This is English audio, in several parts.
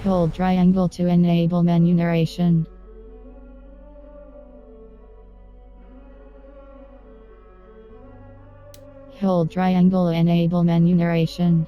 Hold triangle to enable menu narration. Hold triangle enable menu narration.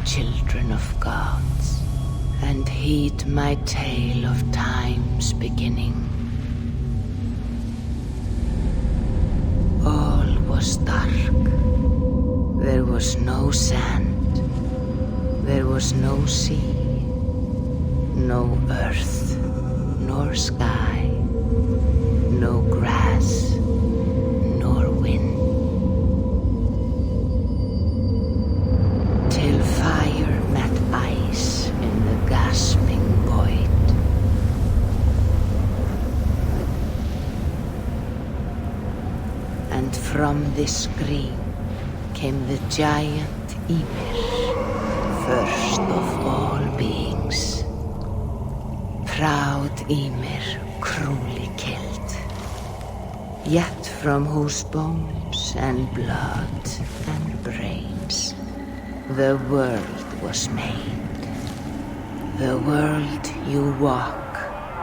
Children of gods, and heed my tale of time's beginning. All was dark. There was no sand. There was no sea, no earth, nor sky, no grass, nor wind. Fire met ice in the gasping void. And from this scream came the giant Ymir, first of all beings. Proud Ymir, cruelly killed, yet from whose bones and blood and brains the world was made. The world you walk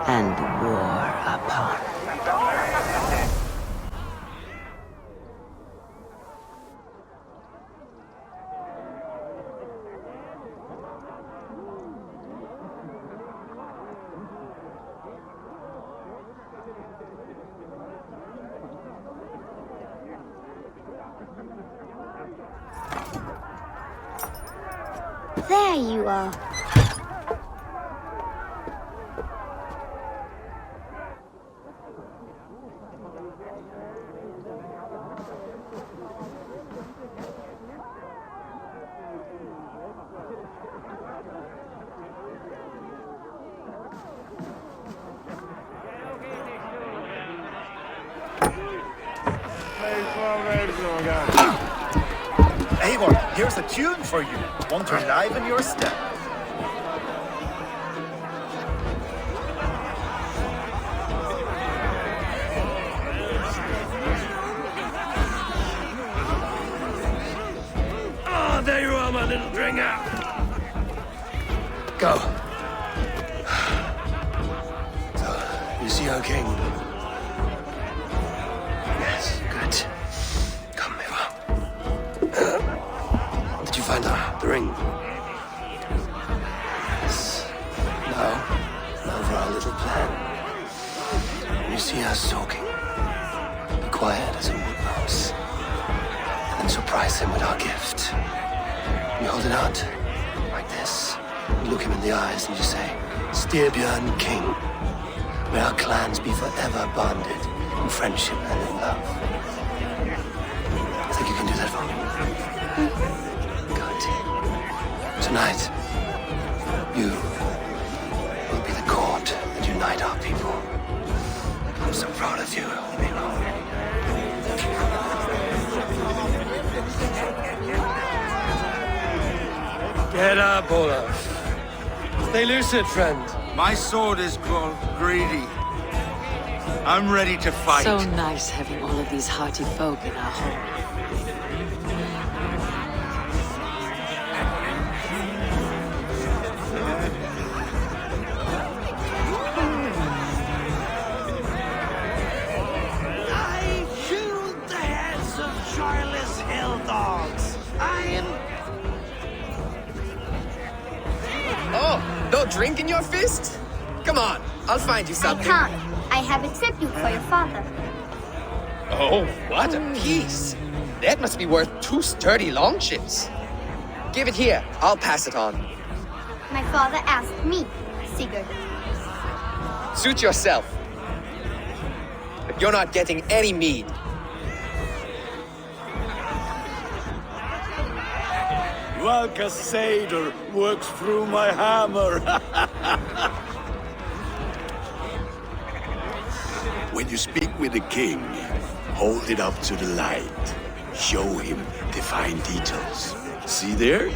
and war upon. There you are. Eivor, here's a tune for you. Want to enliven your step? Oh, there you are, my little dringer. Go. So, you see our king? Yes, good. Come, Eva. Did you find the ring? Yes. Now for our little plan. You see us talking. Be quiet. quiet as a wood mouse. And then surprise him with our gift. You hold it out, like this. You look him in the eyes and you say, Styrbjörn King, may our clans be forever bonded in friendship and in love. I think you can do that for me. Good. Tonight, you will be the cord that unite our people. I'm so proud of you, Eivor. Get up, Olaf. Stay lucid, friend. My sword is called Greedy. I'm ready to fight. So nice having all of these hearty folk in our home. I chewed the heads of Charlie's hill dogs. I am... Oh, no drink in your fist? Come on, I'll find you I something. can't. I have a tribute for your father. Oh, what a piece. That must be worth 2 sturdy longships. Give it here, I'll pass it on. My father asked me, Sigurd. Suit yourself. But you're not getting any mead. Valka Seder works through my hammer. When you speak with the king, hold it up to the light. Show him the fine details. See there?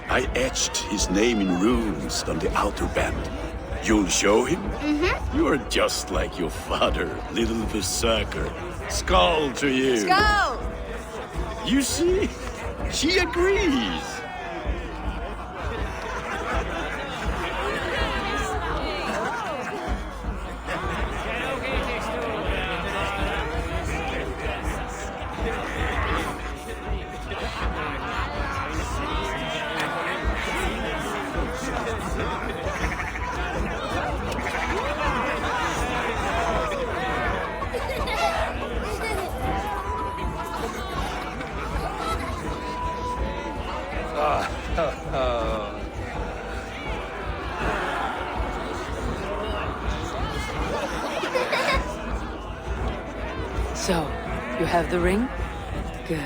I etched his name in runes on the outer band. You'll show him? Mm-hmm. You're just like your father, little berserker. Skull to you. Skull! You see? She agrees. So, you have the ring? Good.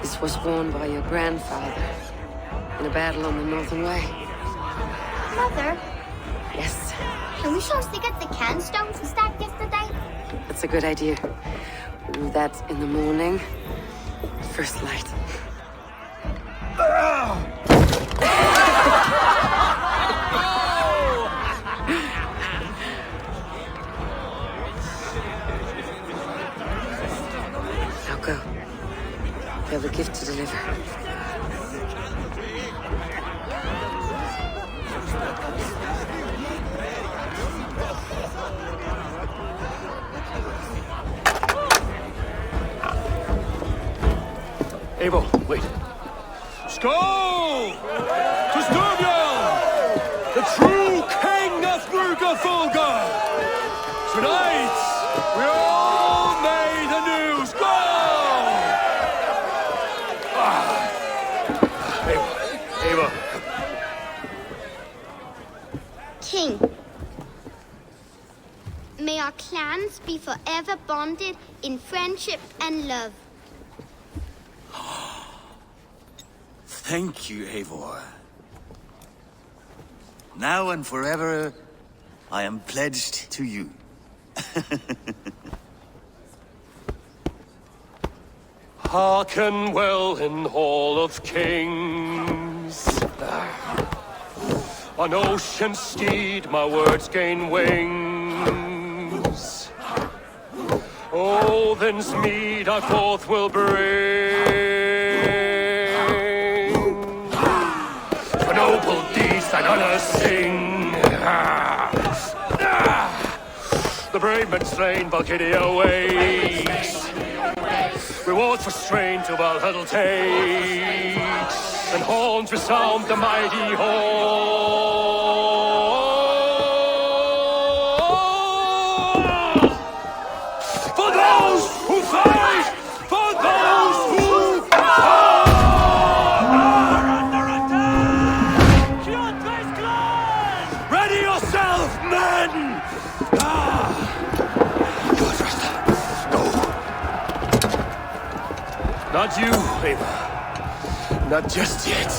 This was worn by your grandfather in a battle on the Northern Way. Mother, Yes, can we show Sigurd the can stones we stacked yesterday? that's a good idea. We'll do that in the morning. First light. Now go. You have a gift to deliver. Eivor, wait. Skål! To Styrbjörn, the true king of Brugafulga! Tonight, we all made anew. Skål! Eivor. King, may our clans be forever bonded in friendship and love. Thank you, Eivor. Now and forever, I am pledged to you. Hearken well in Hall of Kings. On ocean steed my words gain wings. Odin's mead I forth will bring. For noble deeds and honor sing. The brave men slain, Valkyria waits. Rewards for strain to Valhalla takes, and horns resound the mighty hall. For those who fight! Not you, Ava. Not just yet.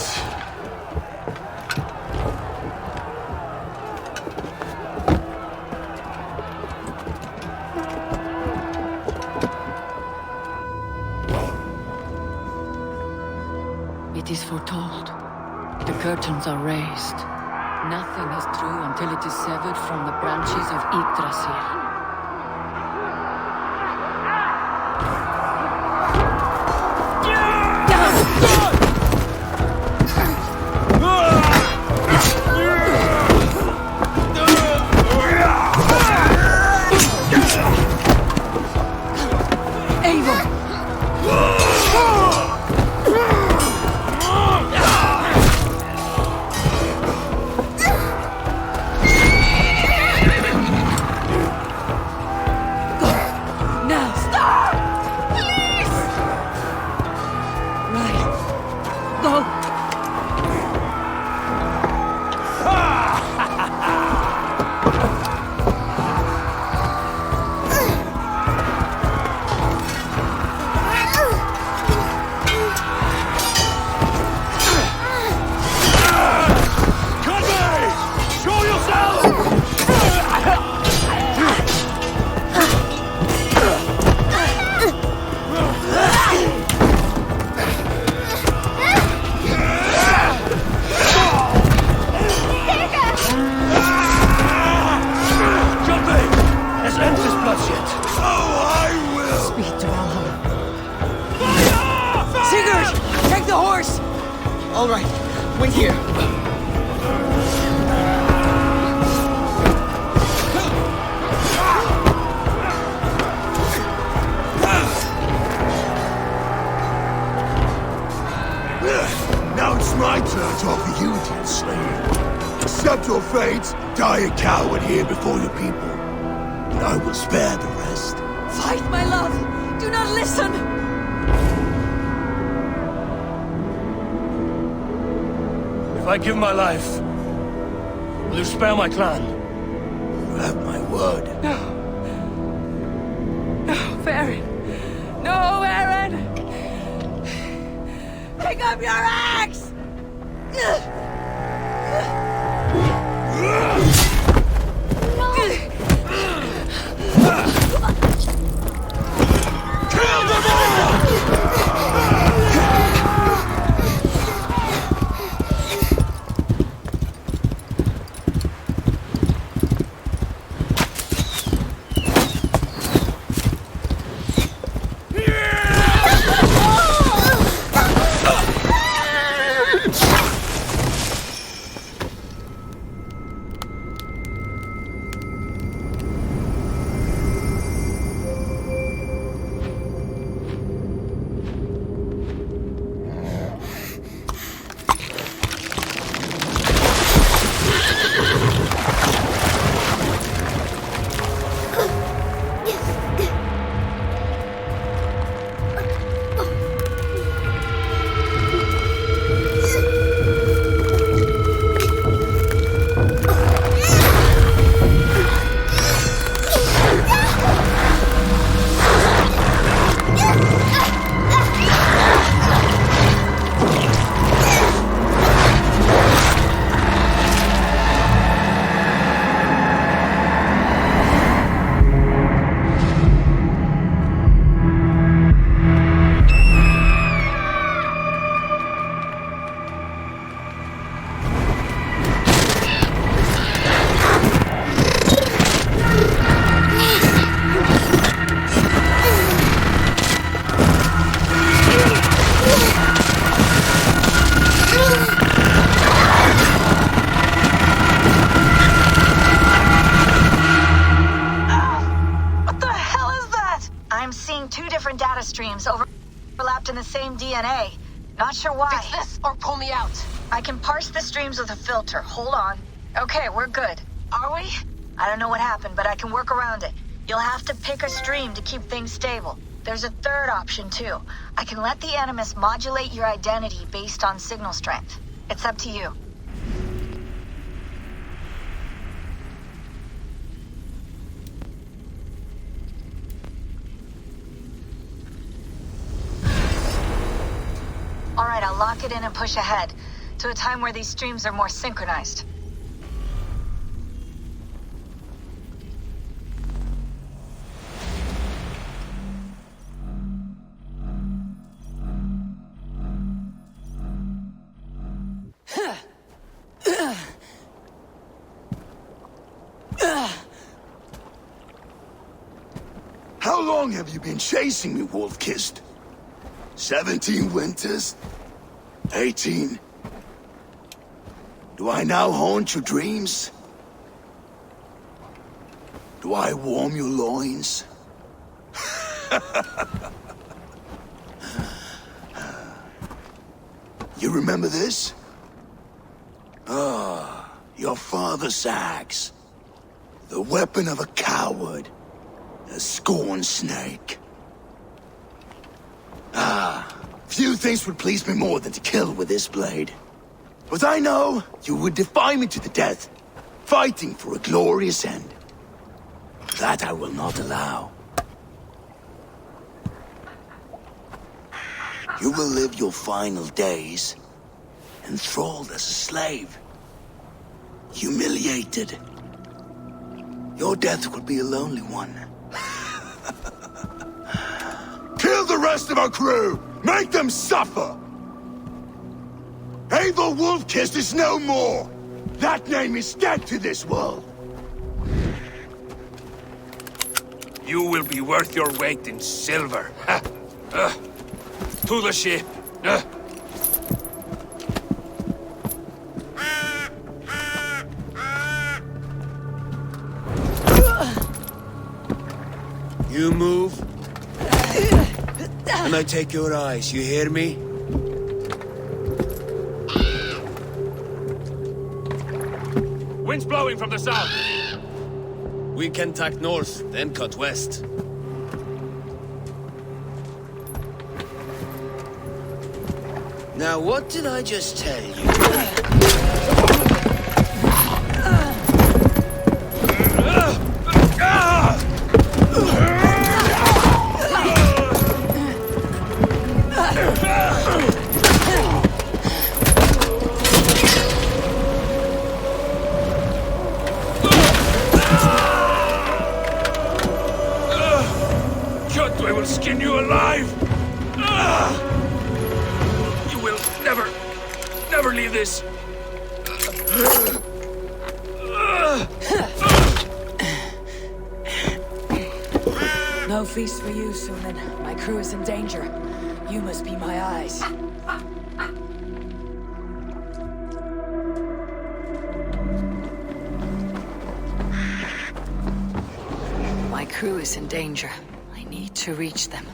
It is foretold. The curtains are raised. Nothing is true until it is severed from the branches of Yggdrasil. All right, wait here. Now it's my turn to offer you, dear slave. Accept your fate, die a coward here before your people, and I will spare the rest. Fight, my love! Do not listen! If I give my life, will you spare my clan? You have my word. No. No, Aaron. No, Aaron! Pick up your axe! Kill them all! data streams overlapped in the same DNA. Not sure why. Fix this or pull me out. I can parse the streams with a filter. Hold on. Okay, we're good. Are we? I don't know what happened, but I can work around it. You'll have to pick a stream to keep things stable. There's a third option, too. I can let the Animus modulate your identity based on signal strength. It's up to you. lock it in and push ahead to a time where these streams are more synchronized. How long have you been chasing me, Wolf-Kissed? 17 winters? 18? Do I now haunt your dreams? Do I warm your loins? You remember this? Ah, your father's axe. The weapon of a coward. A scorn snake. Few things would please me more than to kill with this blade. But I know you would defy me to the death, fighting for a glorious end. That I will not allow. You will live your final days enthralled as a slave. Humiliated. Your death will be a lonely one. Kill the rest of our crew! Make them suffer! Abel Wolf-Kissed is no more! That name is dead to this world! You will be worth your weight in silver. To the ship. You move, and I take your eyes, you hear me? Wind's blowing from the south. We can tack north, then cut west. Now, what did I just tell you? I will skin you alive! You will never leave this! No feast for you, Suman. My crew is in danger. You must be my eyes. My crew is in danger. I need to reach them.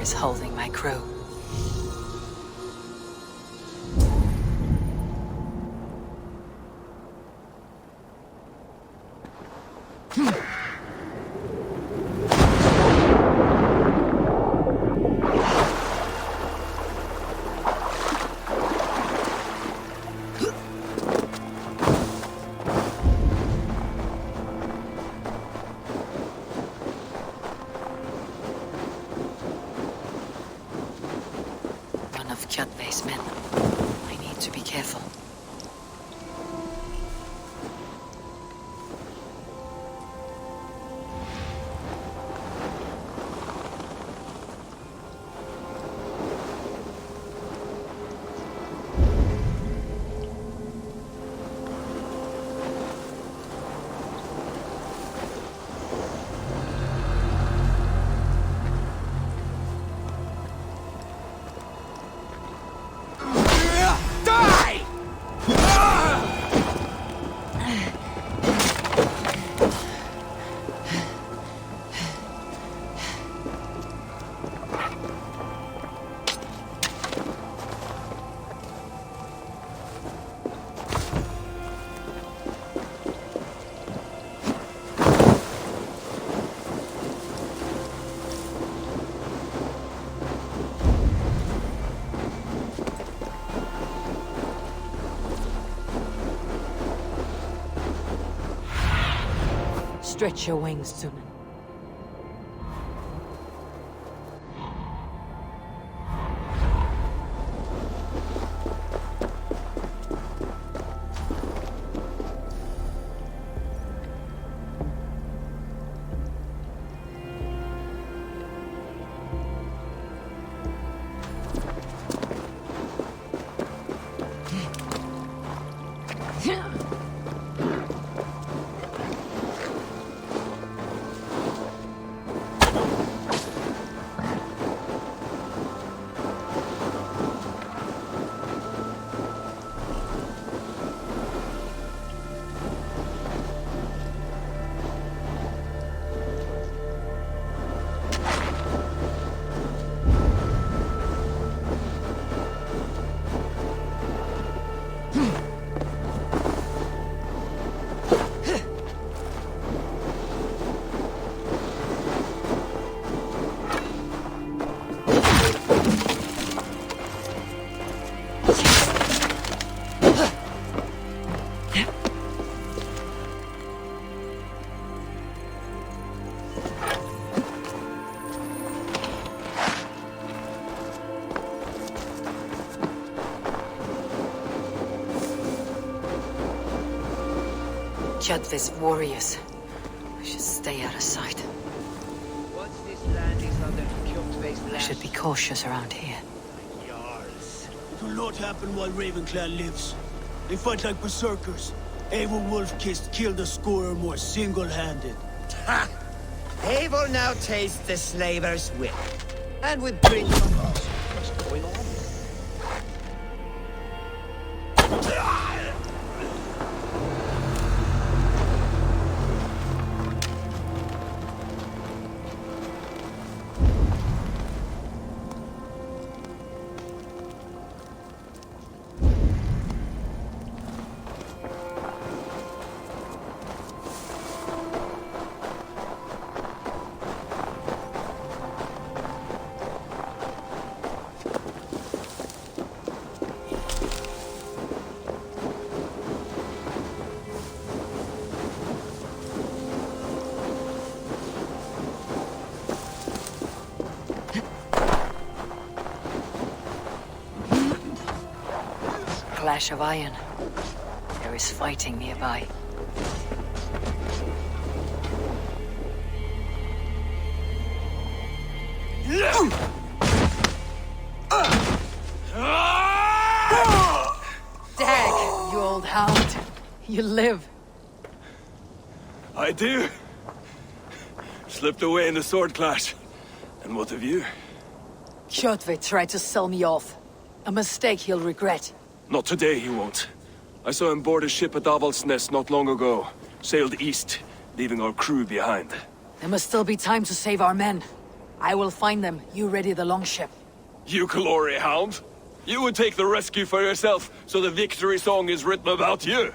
is holding my crew. Kjotve's men. I need to be careful. Stretch your wings, Sunan. Kjotve's warriors. We should stay out of sight. Once this land is under Kjotve's I should be cautious around here. Jarls. It will not happen while Ravenclan lives. They fight like berserkers. Eivor Wolf-Kissed killed a score or more single-handed. Ha! They will now taste the slaver's whip. And with drink from us. What's going on? Clash of iron. There is fighting nearby. Dag, you old hound. You live. I do. Slipped away in the sword clash. And what of you? Kjotve tried to sell me off. A mistake he'll regret. Not today, he won't. I saw him board a ship at Avaldsnes not long ago. Sailed east, leaving our crew behind. There must still be time to save our men. I will find them. You ready the longship. You glory hound. You would take the rescue for yourself, so the victory song is written about you.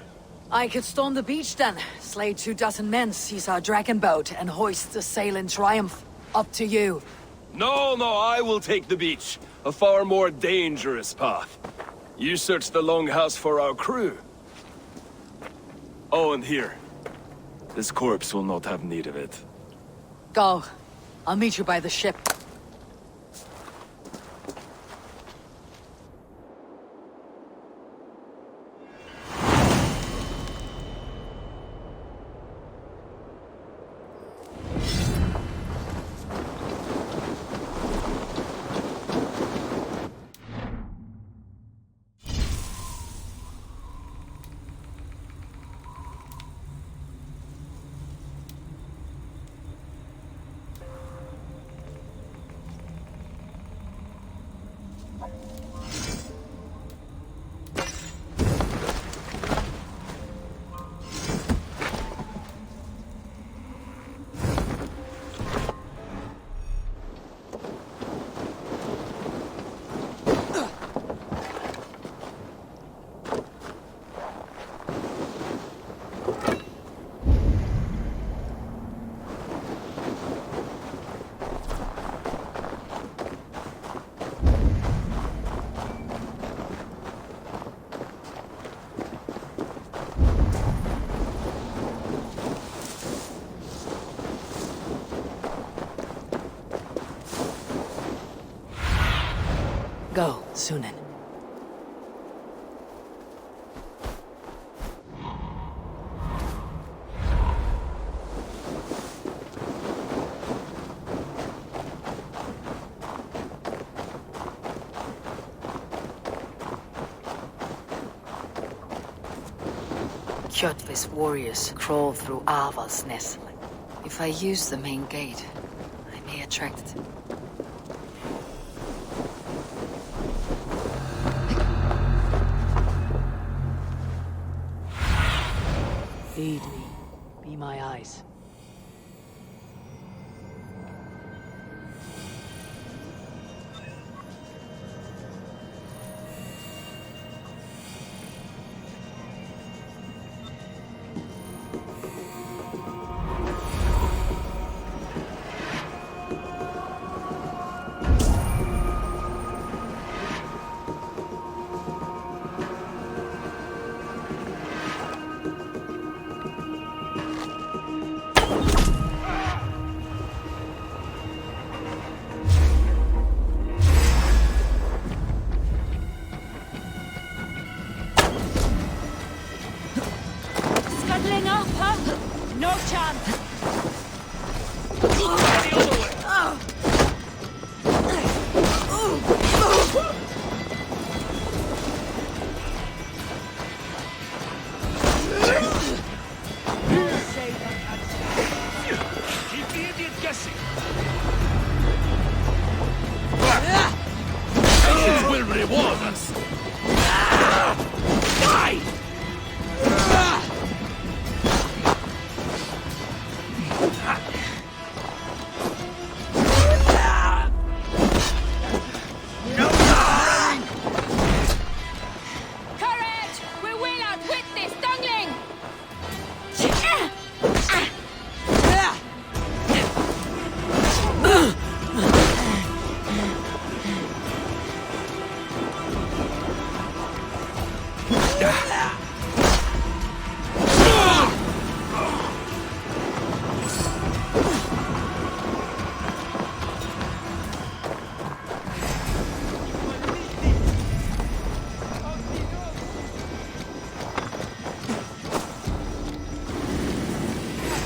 I could storm the beach then, slay 24 men, seize our dragon boat, and hoist the sail in triumph. Up to you. No, I will take the beach. A far more dangerous path. You search the longhouse for our crew. Oh, and here. This corpse will not have need of it. Go. I'll meet you by the ship. Go, Sunan. Kjotve's warriors crawl through Aval's nest. If I use the main gate, I may attract it. Lead me. Be my eyes. Scuttling up, huh? No chance. Keep the idiot guessing. Patience will reward us. Die! Courage! We will outwit this dungling!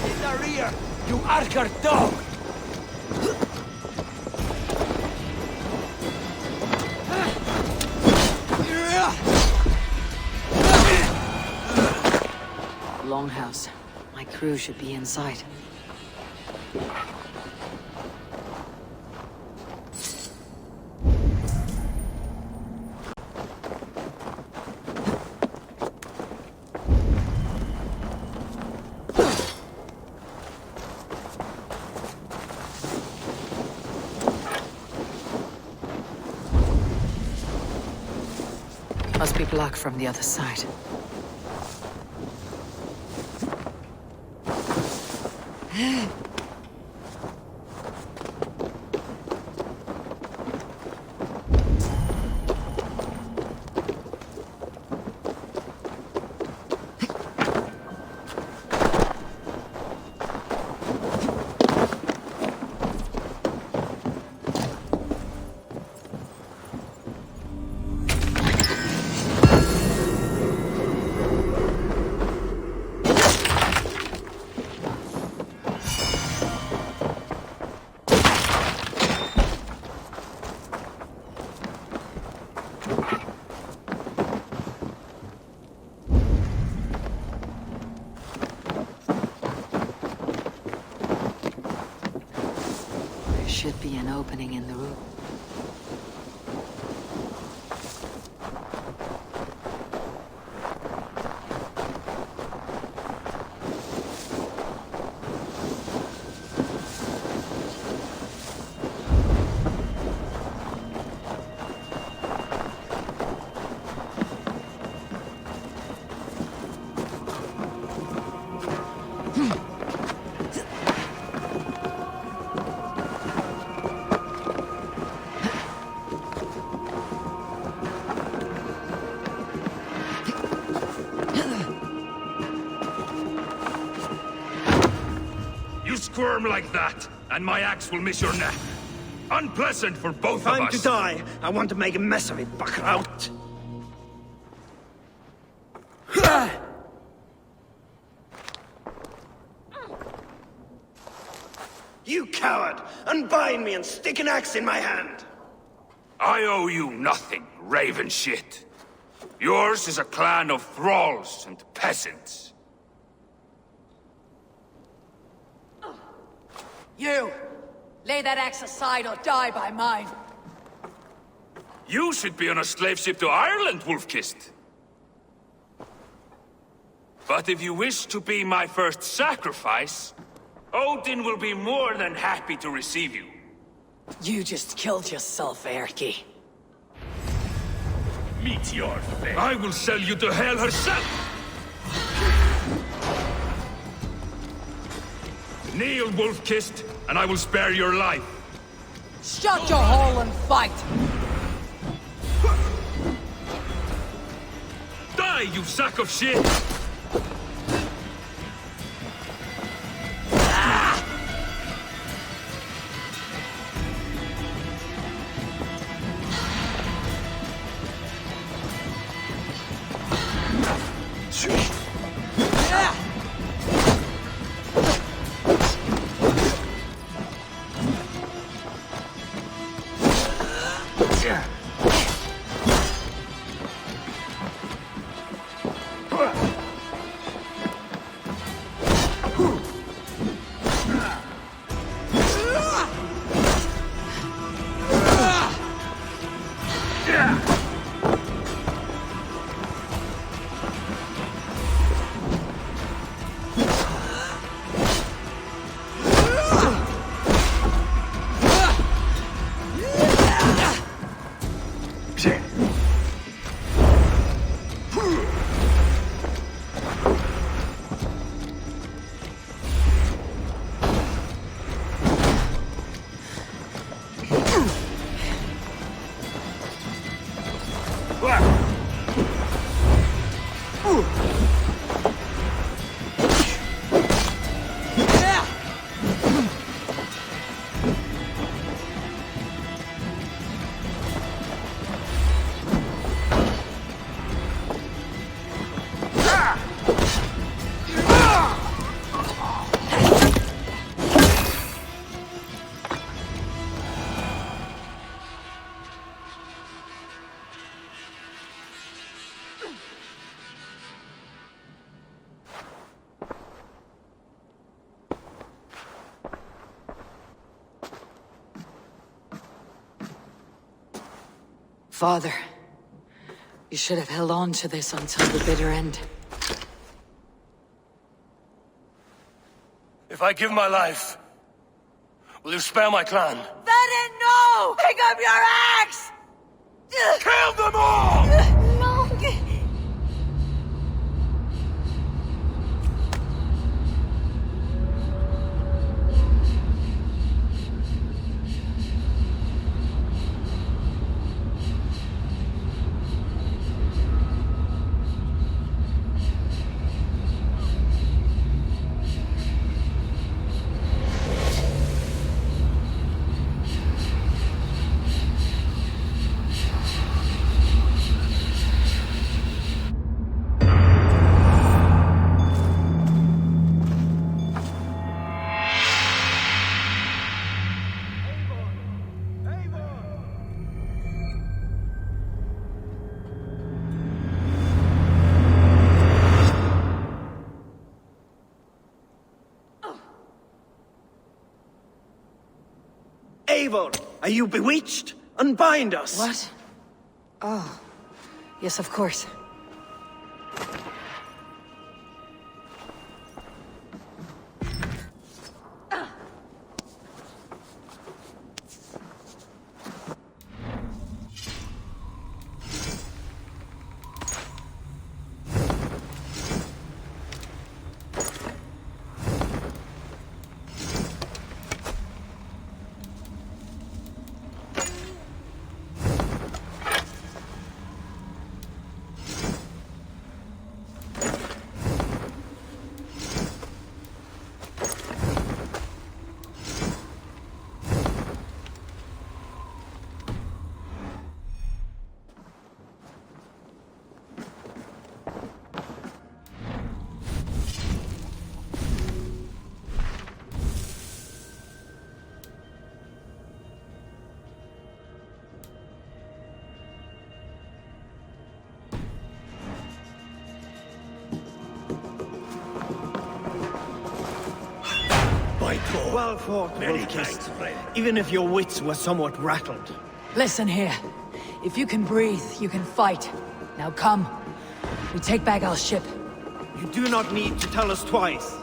In the rear, you Archer dog! Longhouse. My crew should be inside. must be blocked from the other side. Should be an opening in the roof. Squirm like that, and my axe will miss your neck. Unpleasant for both of us. Time to die. I want to make a mess of it, Buckout. You coward! Unbind me and stick an axe in my hand! I owe you nothing, raven shit. Yours is a clan of thralls and peasants. You! Lay that axe aside or die by mine. You should be on a slave ship to Ireland, Wolf-Kissed. But if you wish to be my first sacrifice, Odin will be more than happy to receive you. You just killed yourself, Erky. Meet your fate. I will sell you to hell herself! Kneel, Wolf-Kissed, and I will spare your life. Shut your hole and fight! Die, you sack of shit! Father, you should have held on to this until the bitter end. If I give my life, will you spare my clan? Venom, no! Pick up your axe! Kill them all! No! Eivor, are you bewitched? Unbind us! What? Oh. Yes, of course. Well fought, Wolf-Kissed. Even if your wits were somewhat rattled. Listen here. If you can breathe, you can fight. Now come. We take back our ship. You do not need to tell us twice.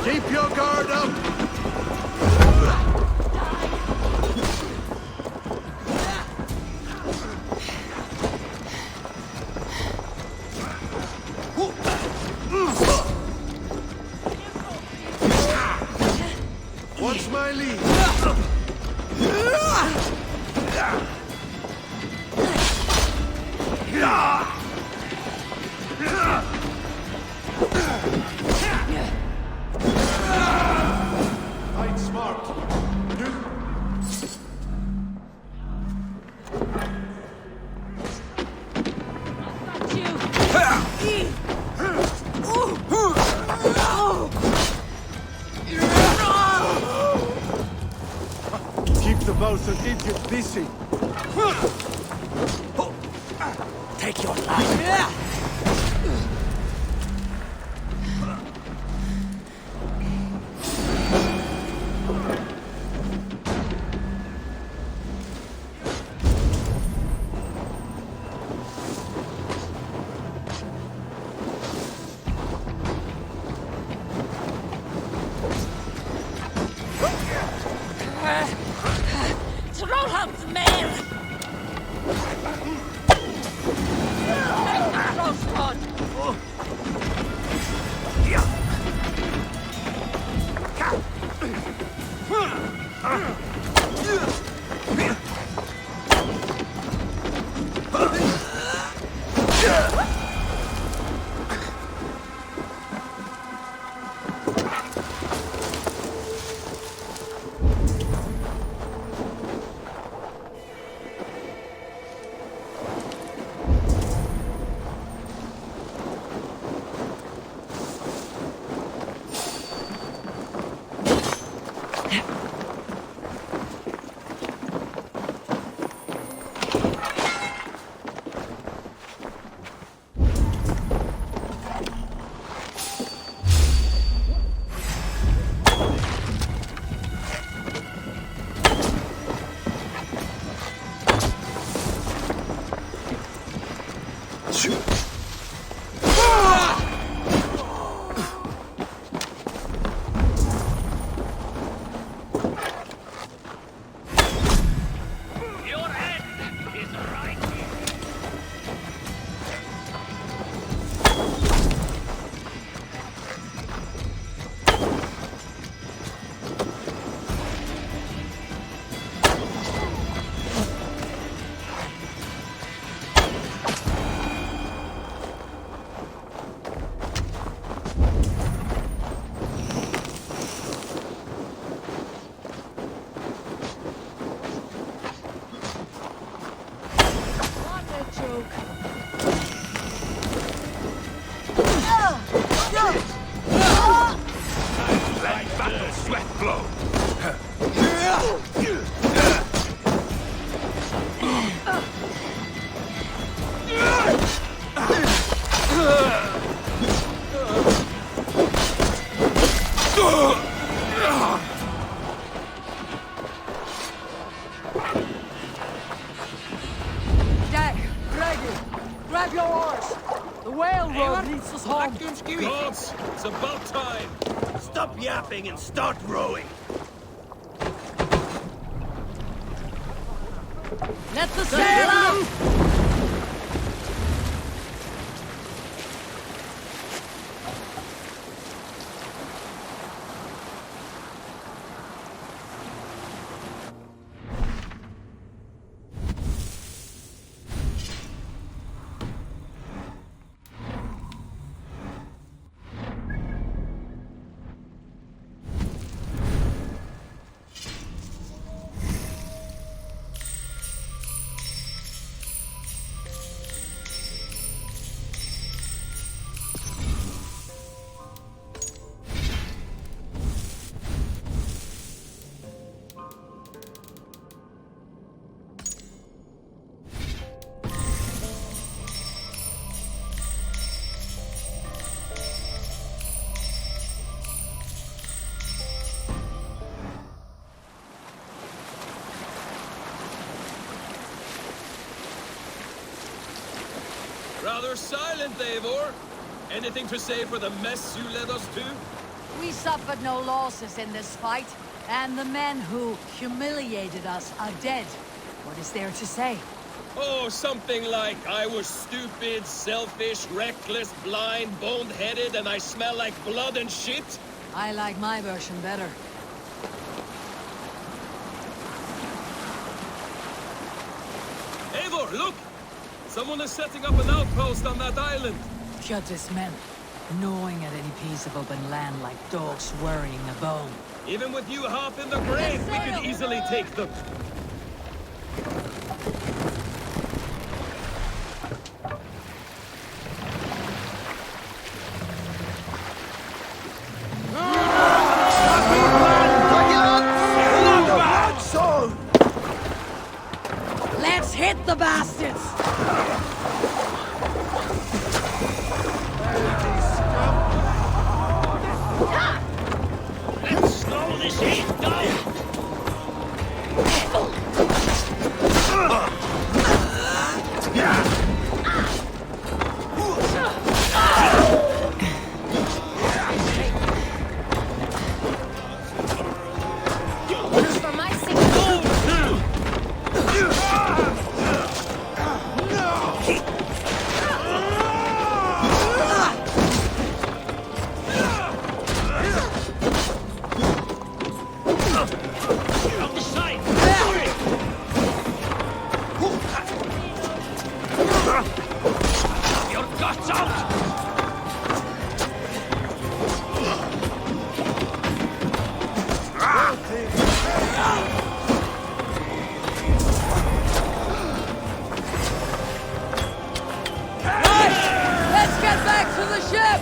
Keep your guard up! What's my lead? Fight smart. Keep the both of idiots busy. Take your life. Trollhamns man! grab your oars. The whale road leads us home. Gods, it's about time. Stop yapping and start rowing. Let the sail out! Rather silent, Eivor. Anything to say for the mess you led us to? We suffered no losses in this fight, and the men who humiliated us are dead. What is there to say? Oh, something like, I was stupid, selfish, reckless, blind, bone-headed, and I smell like blood and shit? I like my version better. Eivor, look! Someone is setting up an outpost on that island. Kjotve's men, gnawing at any piece of open land like dogs worrying a bone. Even with you half in the grave, we could easily take them. Let's hit the bastards! Let's slow this heat down! For my sake. Let's get back to the ship!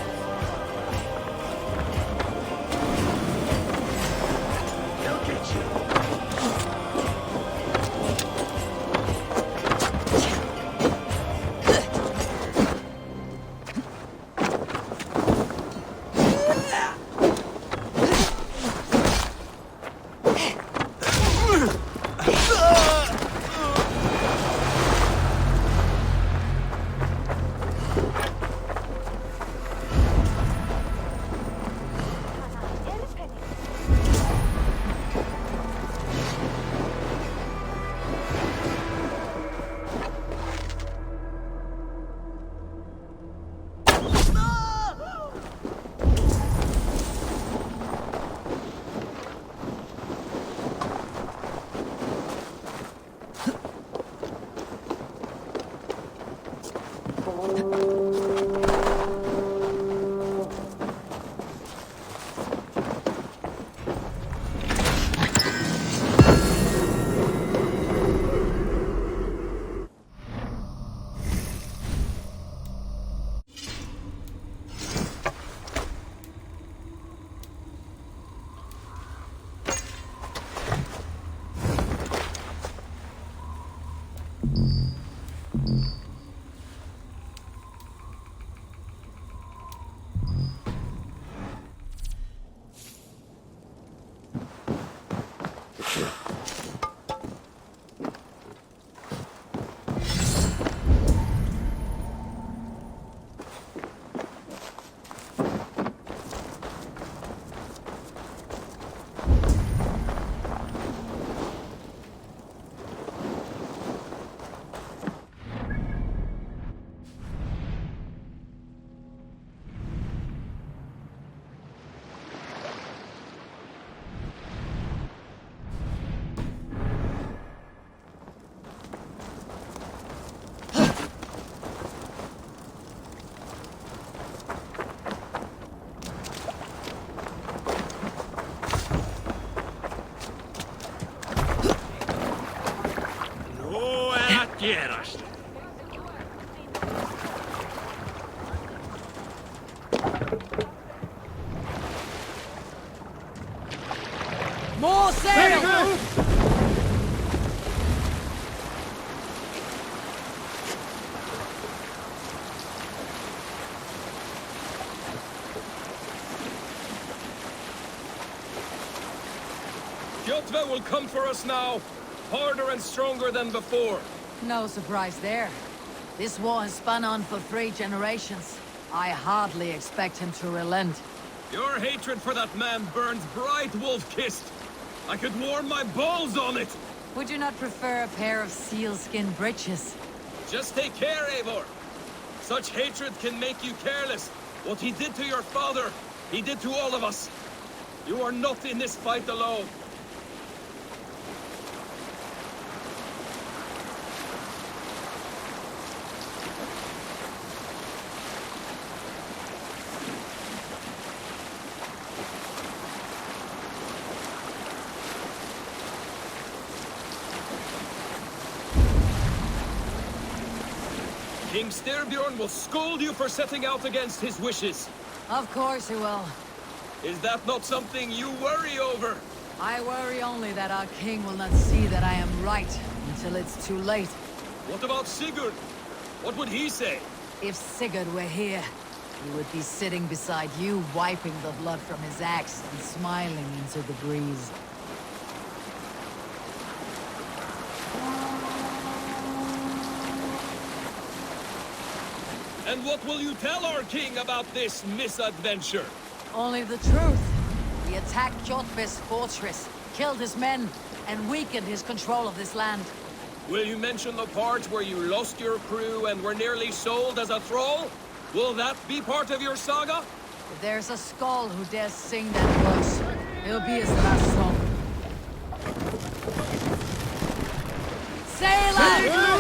More sail! Kjotve will come for us now, harder and stronger than before. No surprise there. This war has spun on for 3 generations. I hardly expect him to relent. Your hatred for that man burns bright, wolf-kissed. I could warm my balls on it. Would you not prefer a pair of sealskin breeches? Just take care, Eivor. Such hatred can make you careless. What he did to your father, he did to all of us. You are not in this fight alone. King Styrbjorn will scold you for setting out against his wishes. Of course he will. Is that not something you worry over? I worry only that our king will not see that I am right until it's too late. What about Sigurd? What would he say? If Sigurd were here, he would be sitting beside you, wiping the blood from his axe and smiling into the breeze. And what will you tell our king about this misadventure? Only the truth. We attacked Kjotve's fortress, killed his men, and weakened his control of this land. Will you mention the part where you lost your crew and were nearly sold as a thrall? Will that be part of your saga? If there's a skull who dares sing that close, it'll be his last song. Sail out!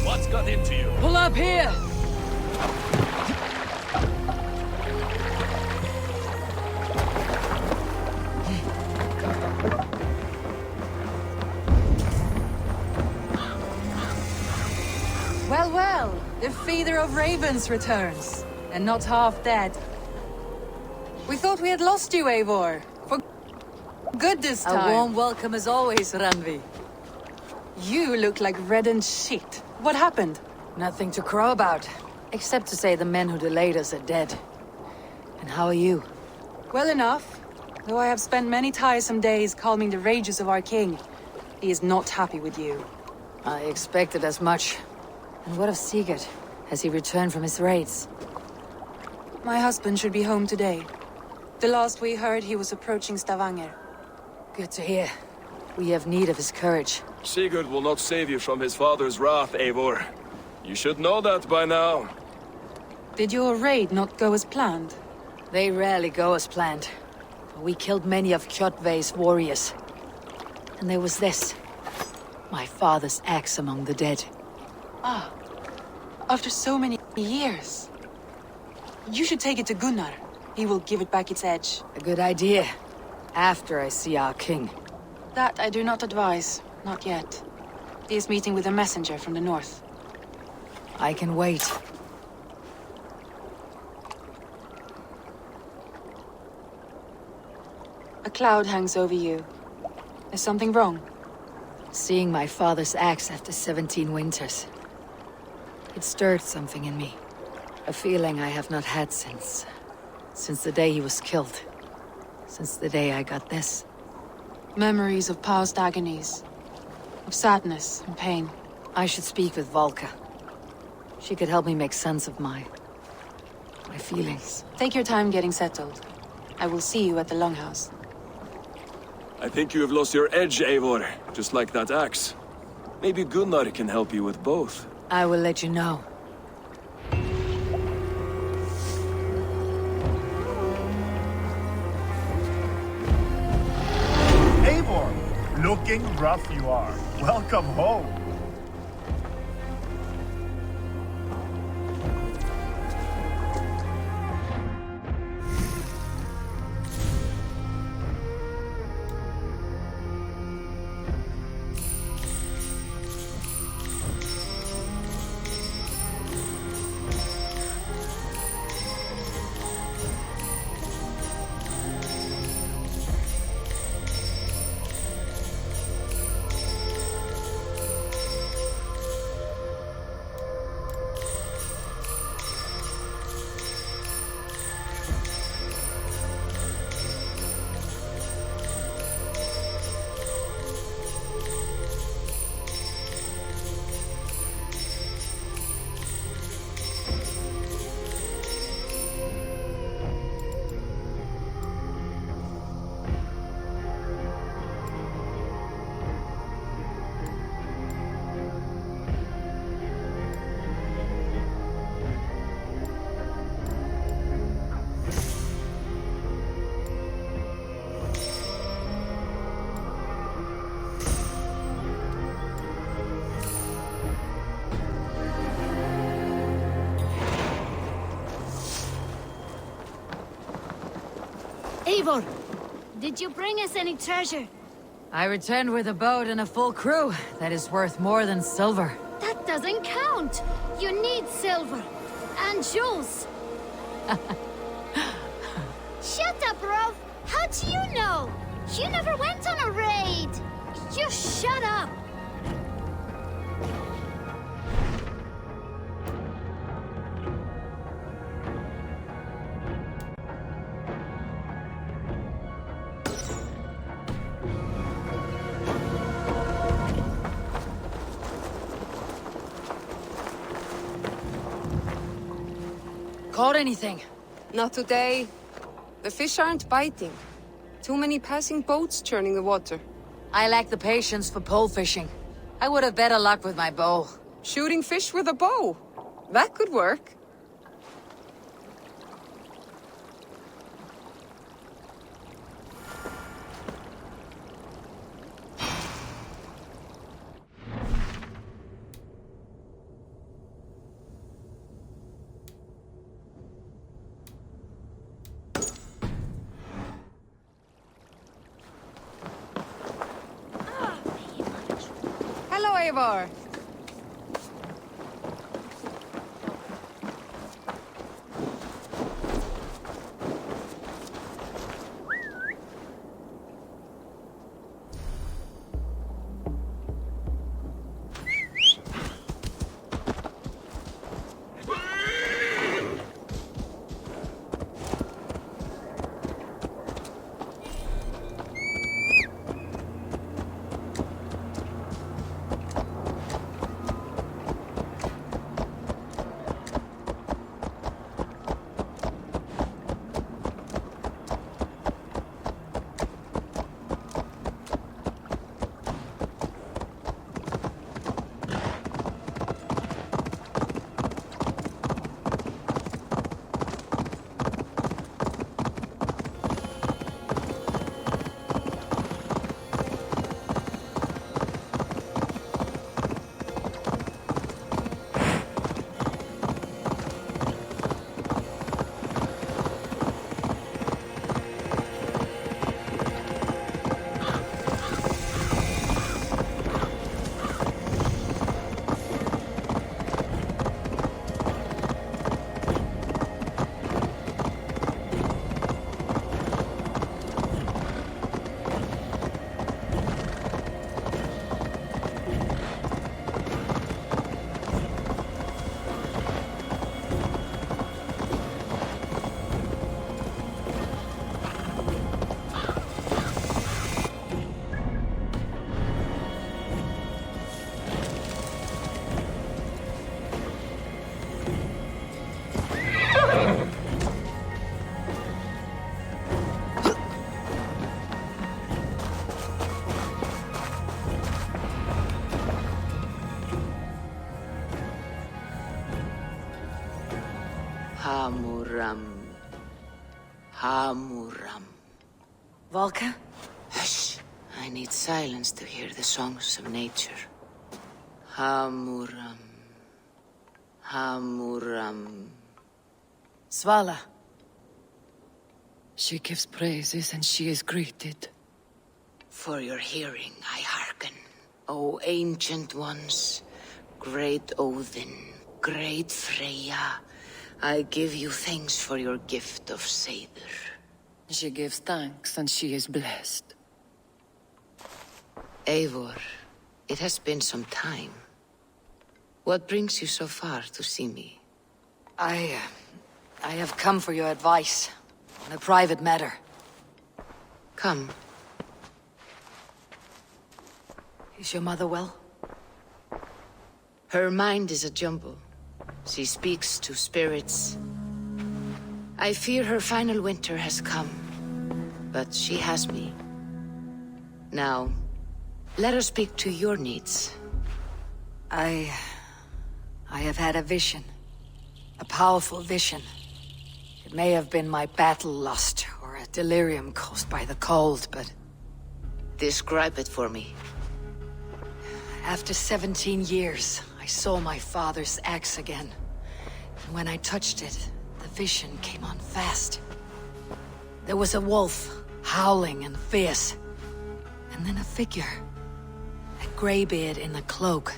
What's got into you? Pull up here! Well, well, the feeder of ravens returns, and not half dead. We thought we had lost you, Eivor. For good this time. A warm welcome as always, Randvi. You look like reddened shit. What happened? Nothing to crow about, except to say the men who delayed us are dead. And how are you? Well enough, though I have spent many tiresome days calming the rages of our king. He is not happy with you. I expected as much. And what of Sigurd? Has he returned from his raids? My husband should be home today. The last we heard, he was approaching Stavanger. Good to hear. We have need of his courage. Sigurd will not save you from his father's wrath, Eivor. You should know that by now. Did your raid not go as planned? They rarely go as planned. We killed many of Kjotve's warriors. And there was this. My father's axe among the dead. Ah. After so many years. You should take it to Gunnar. He will give it back its edge. A good idea. After I see our king. That I do not advise. Not yet. He is meeting with a messenger from the north. I can wait. A cloud hangs over you. Is something wrong? Seeing my father's axe after 17 winters. It stirred something in me. A feeling I have not had since the day he was killed. Since the day I got this. Memories of past agonies. Of sadness and pain. I should speak with Valka. She could help me make sense of my feelings. Take your time getting settled. I will see you at the Longhouse. I think you have lost your edge, Eivor, just like that axe. Maybe Gunnar can help you with both. I will let you know. Eivor, looking rough you are. Welcome home. Eivor! Did you bring us any treasure? I returned with a boat and a full crew. That is worth more than silver. That doesn't count! You need silver. And jewels. Shut up, Rov! How do you know? You never went on a raid! Just shut up! Caught anything? Not today. The fish aren't biting. Too many passing boats churning the water. I lack the patience for pole fishing. I would have better luck with my bow. Shooting fish with a bow. That could work. Hello, Eivor. Hamuram. Volka? Hush. I need silence to hear the songs of nature. Hamuram. Hamuram. Svala. She gives praises and she is greeted. For your hearing I hearken, O ancient ones, great Odin, great Freya. I give you thanks for your gift of Seiður. She gives thanks and she is blessed. Eivor, it has been some time. What brings you so far to see me? I have come for your advice on a private matter. Come. Is your mother well? Her mind is a jumble. She speaks to spirits. I fear her final winter has come, but she has me. Now, let her speak to your needs. I have had a vision. A powerful vision. It may have been my battle lust, or a delirium caused by the cold, but... Describe it for me. After 17 years, I saw my father's axe again. And when I touched it, the vision came on fast. There was a wolf, howling and fierce. And then a figure. A greybeard in a cloak.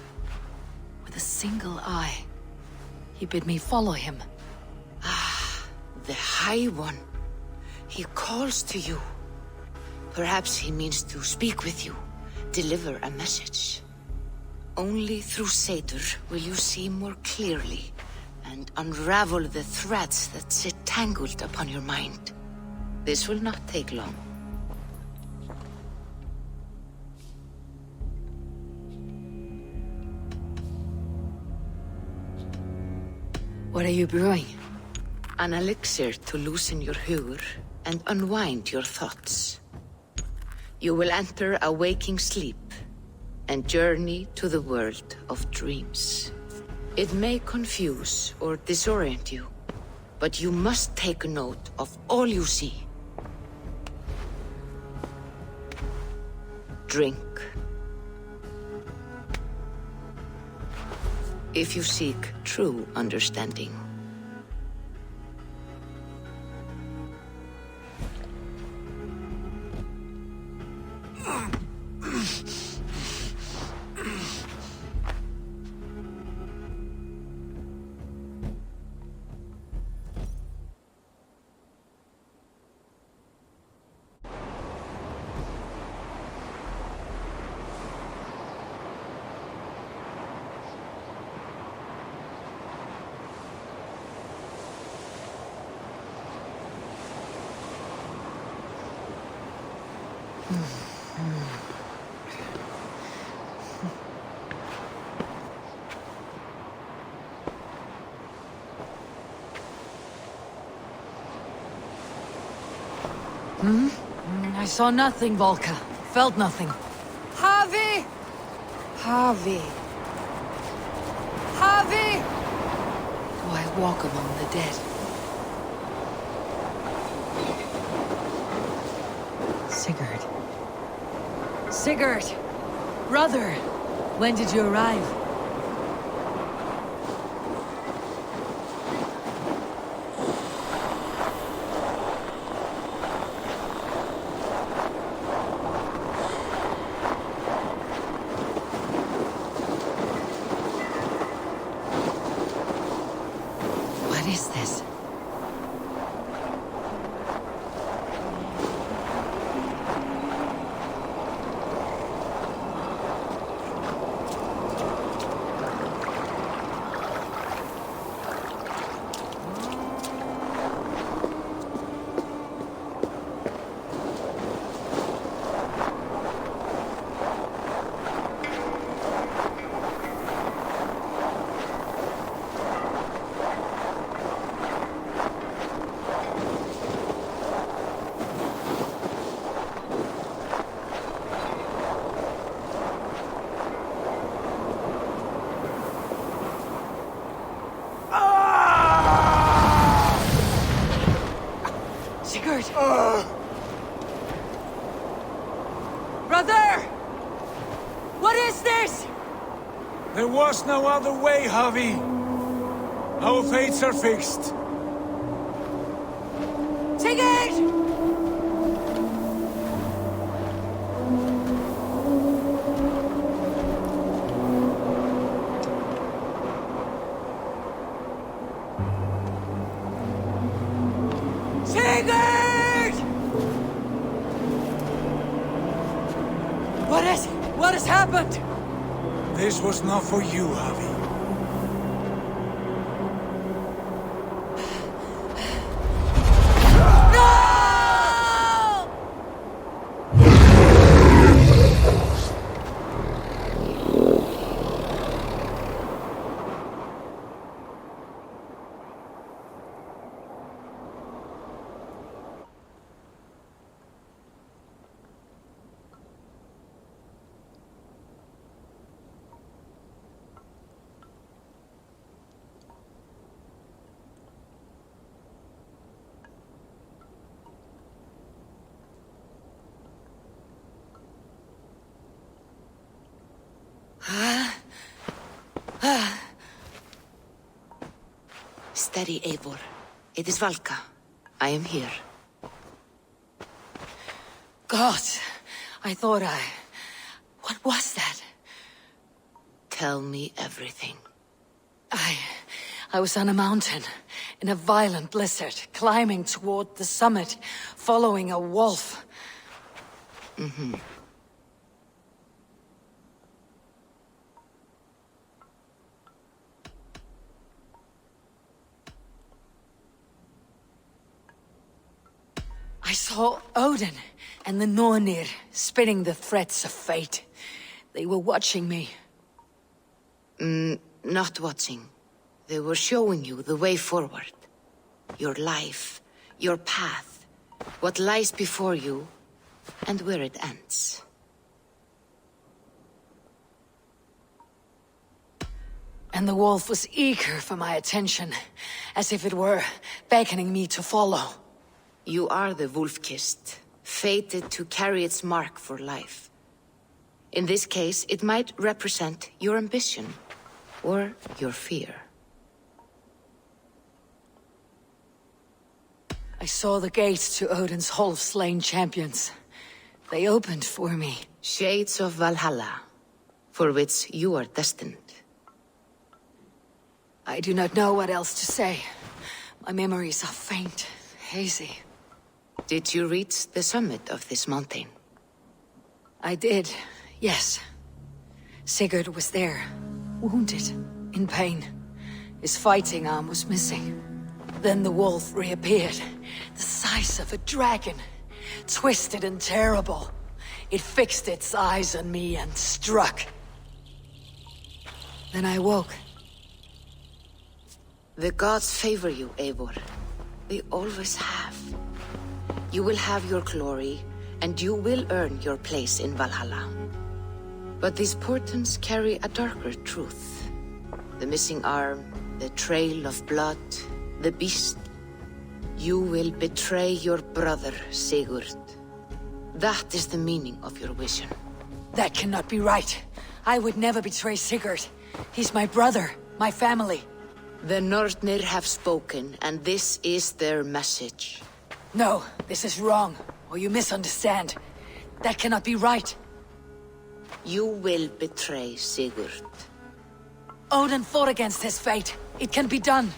With a single eye. He bid me follow him. The High One. He calls to you. Perhaps he means to speak with you, deliver a message. Only through Seder will you see more clearly and unravel the threads that sit tangled upon your mind. This will not take long. What are you brewing? An elixir to loosen your hugur and unwind your thoughts. You will enter a waking sleep and journey to the world of dreams. It may confuse or disorient you, but you must take note of all you see. Drink. If you seek true understanding. I saw nothing, Volka. Felt nothing. Harvey! Harvey. Harvey! Do I walk among the dead? Sigurd. Sigurd! Brother! When did you arrive? What is this? Sigurd! Brother! What is this? There was no other way, Javi. Our fates are fixed. Sigurd! Sigurd! What has happened? This was not for you, Javi. Steady, Eivor. It is Valka. I am here. God, I thought What was that? Tell me everything. I was on a mountain, in a violent blizzard, climbing toward the summit, following a wolf. Mm-hmm. I saw Odin and the Nornir spitting the threats of fate. They were watching me. Not watching. They were showing you the way forward. Your life, your path, what lies before you, and where it ends. And the wolf was eager for my attention, as if it were beckoning me to follow. You are the wolf-kissed, fated to carry its mark for life. In this case, it might represent your ambition, or your fear. I saw the gates to Odin's Hall of Slain Champions. They opened for me. Shades of Valhalla, for which you are destined. I do not know what else to say. My memories are faint, hazy. Did you reach the summit of this mountain? I did, yes. Sigurd was there, wounded, in pain. His fighting arm was missing. Then the wolf reappeared, the size of a dragon, twisted and terrible. It fixed its eyes on me and struck. Then I woke. The gods favor you, Eivor. They always have. You will have your glory, and you will earn your place in Valhalla. But these portents carry a darker truth. The missing arm, the trail of blood, the beast. You will betray your brother, Sigurd. That is the meaning of your vision. That cannot be right. I would never betray Sigurd. He's my brother, my family. The Nornir have spoken, and this is their message. No, this is wrong, or you misunderstand. That cannot be right. You will betray Sigurd. Odin fought against his fate. It can be done.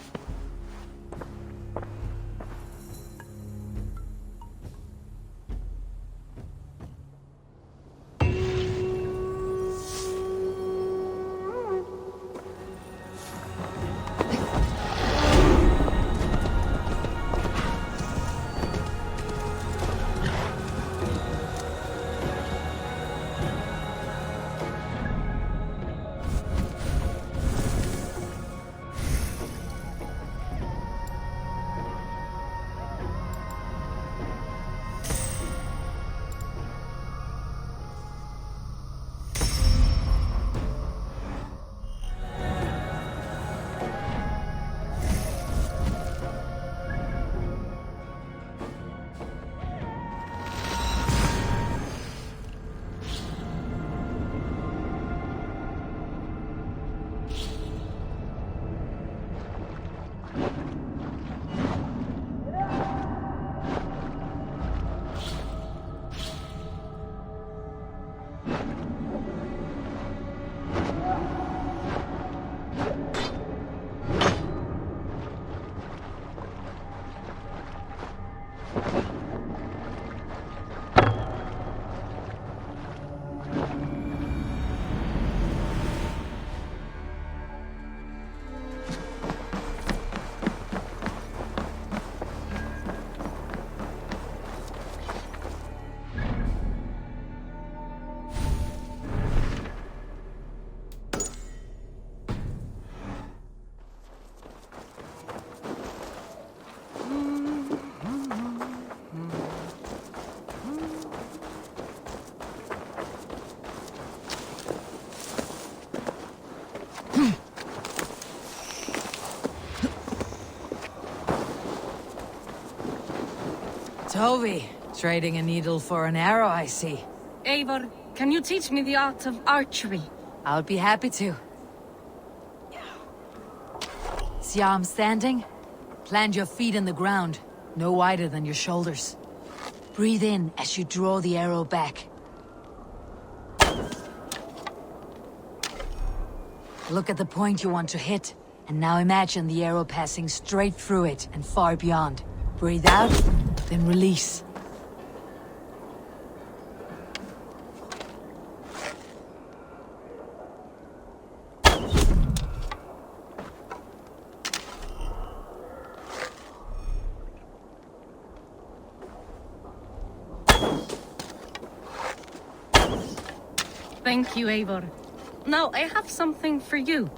Toby, trading a needle for an arrow, I see. Eivor, can you teach me the art of archery? I would be happy to. See how I'm standing? Plant your feet in the ground, no wider than your shoulders. Breathe in as you draw the arrow back. Look at the point you want to hit, and now imagine the arrow passing straight through it and far beyond. Breathe out, then release. Thank you, Eivor. Now, I have something for you.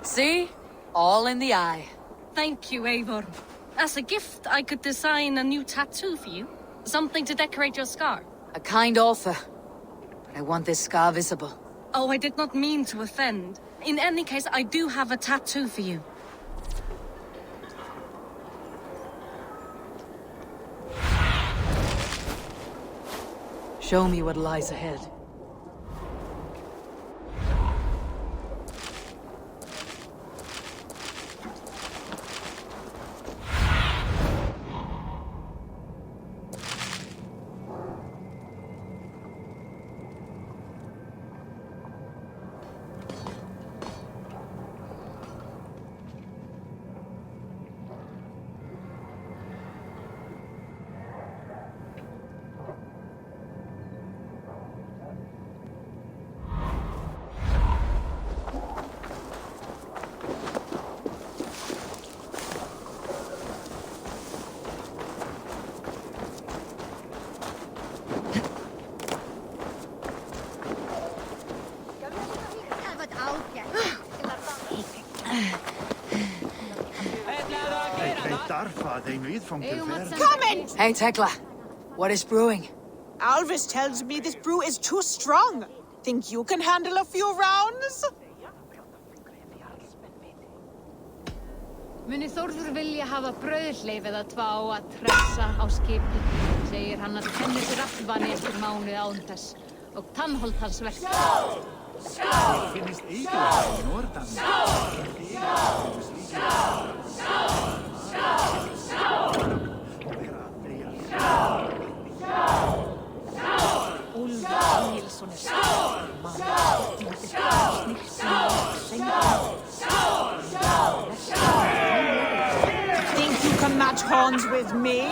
See? All in the eye. Thank you, Eivor. As a gift, I could design a new tattoo for you. Something to decorate your scar. A kind offer. But I want this scar visible. Oh, I did not mean to offend. In any case, I do have a tattoo for you. Show me what lies ahead. Coming! Hey, Tekla. What is brewing? Alvis tells me this brew is too strong. Think you can handle a few rounds? Muni Þórður vilja hafa brauðhleif eða tvá að tressa á skipi, segir hann að kennir sér aftvani eftir mánuð án þess og tannholt hans verkar. Det finnes ikke i Nord-Danmark. Úlfur Nílsson stór mann. Think you can match horns with me?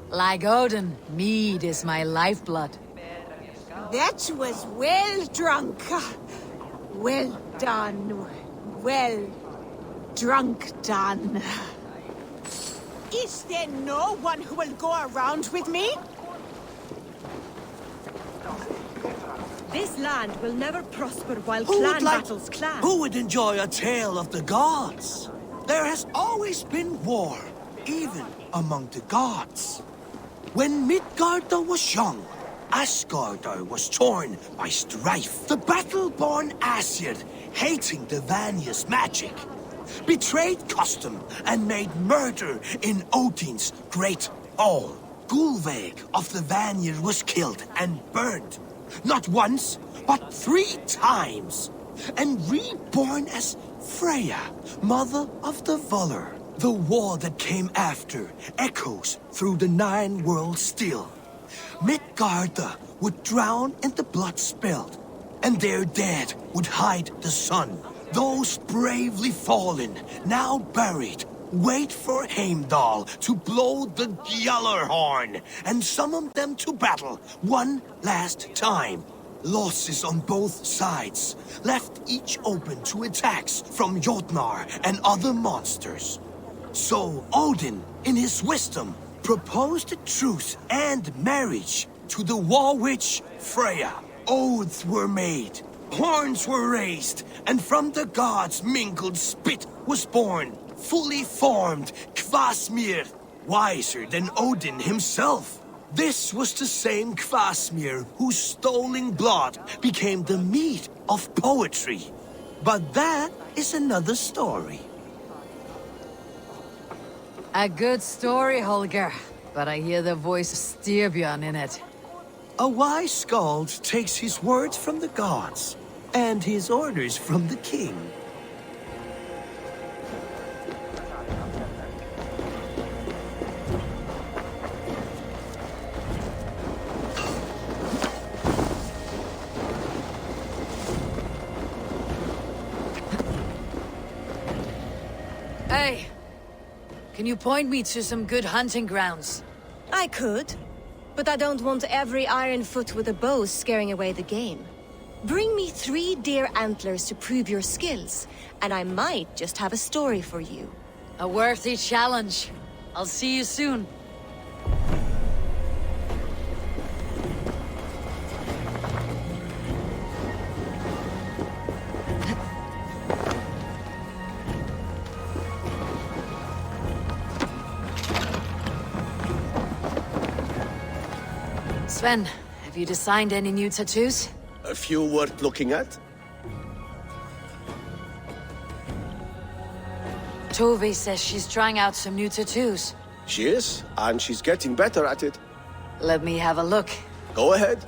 Like Odin, mead is my lifeblood. That was well drunk. Well done. Well drunk done. Is there no one who will go around with me? This land will never prosper while Who clan would like- battles clash. Who would enjoy a tale of the gods? There has always been war, even among the gods. When Midgardr was young, Asgardr was torn by strife. The battle-born Aesir, hating the Vanir's magic, betrayed custom and made murder in Odin's great hall. Gulveig of the Vanir was killed and burned, not once, but 3 times, and reborn as Freya, mother of the Volur. The war that came after echoes through the 9 worlds still. Midgardr would drown in the blood spilled, and their dead would hide the sun. Those bravely fallen, now buried, wait for Heimdall to blow the Gjallarhorn and summon them to battle one last time. Losses on both sides left each open to attacks from Jotnar and other monsters. So Odin, in his wisdom, proposed a truce and marriage to the war witch Freya. Oaths were made, horns were raised, and from the gods' mingled spit was born, fully formed Kvasmir, wiser than Odin himself. This was the same Kvasmir whose stolen blood became the meat of poetry. But that is another story. A good story, Holger. But I hear the voice of Styrbjörn in it. A wise skald takes his words from the gods, and his orders from the king. Hey! Can you point me to some good hunting grounds? I could, but I don't want every Ironfoot with a bow scaring away the game. Bring me 3 deer antlers to prove your skills, and I might just have a story for you. A worthy challenge. I'll see you soon. Sven, have you designed any new tattoos? A few worth looking at? Tove says she's trying out some new tattoos. She is, and she's getting better at it. Let me have a look. Go ahead.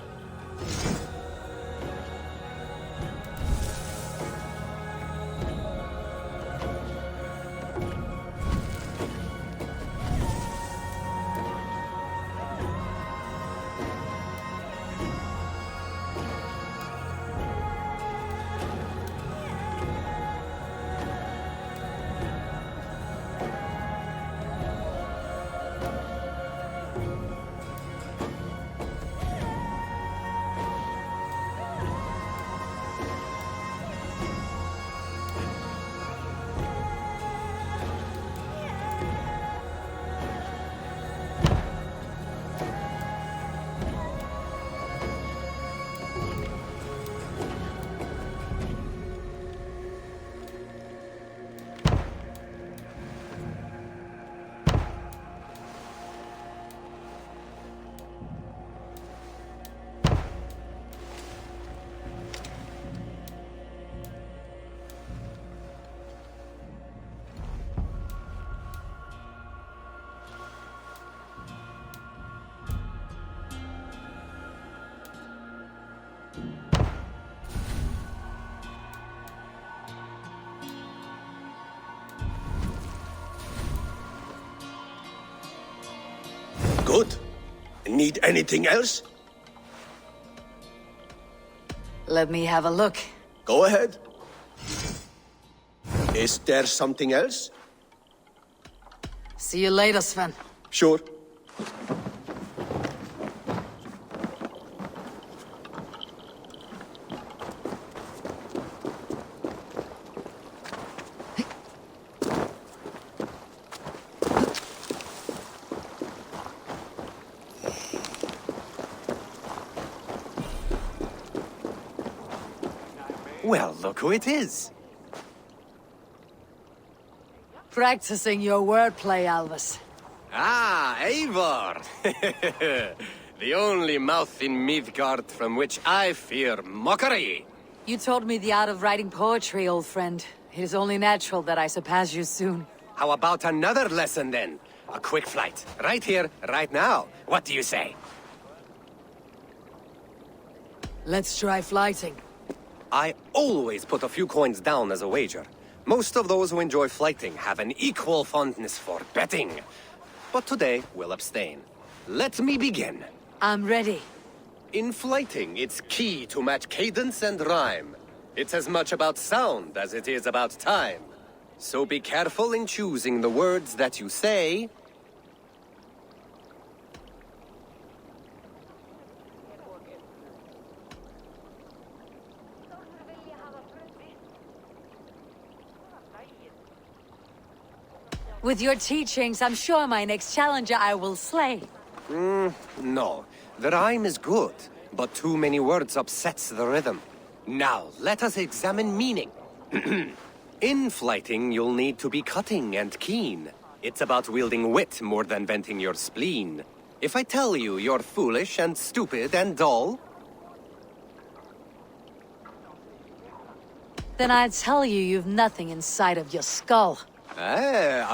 Good. Need anything else? Let me have a look. Go ahead. Is there something else? See you later, Sven. Sure. Well, look who it is. Practicing your wordplay, Alvis. Ah, Eivor! The only mouth in Midgard from which I fear mockery. You taught me the art of writing poetry, old friend. It is only natural that I surpass you soon. How about another lesson then? A quick flight. Right here, right now. What do you say? Let's try flighting. I always put a few coins down as a wager. Most of those who enjoy flighting have an equal fondness for betting. But today, we'll abstain. Let me begin. I'm ready. In flighting, it's key to match cadence and rhyme. It's as much about sound as it is about time. So be careful in choosing the words that you say. With your teachings, I'm sure my next challenger I will slay. No. The rhyme is good, but too many words upsets the rhythm. Now, let us examine meaning. In flighting, you'll need to be cutting and keen. It's about wielding wit more than venting your spleen. If I tell you you're foolish and stupid and dull, then I'd tell you you've nothing inside of your skull.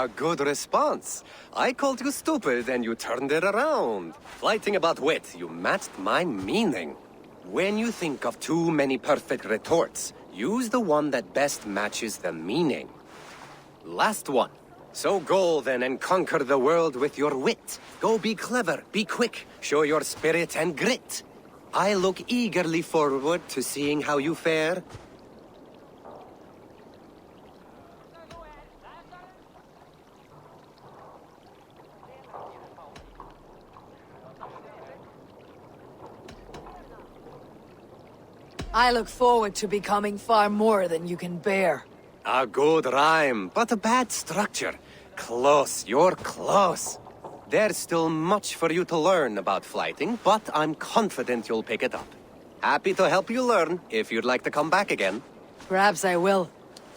a good response. I called you stupid and you turned it around. Flighting about wit, you matched my meaning. When you think of too many perfect retorts, use the one that best matches the meaning. Last one. So go then and conquer the world with your wit. Go be clever, be quick, show your spirit and grit. I look eagerly forward to seeing how you fare. I look forward to becoming far more than you can bear. A good rhyme, but a bad structure. Close, you're close. There's still much for you to learn about flighting, but I'm confident you'll pick it up. Happy to help you learn, if you'd like to come back again. Perhaps I will.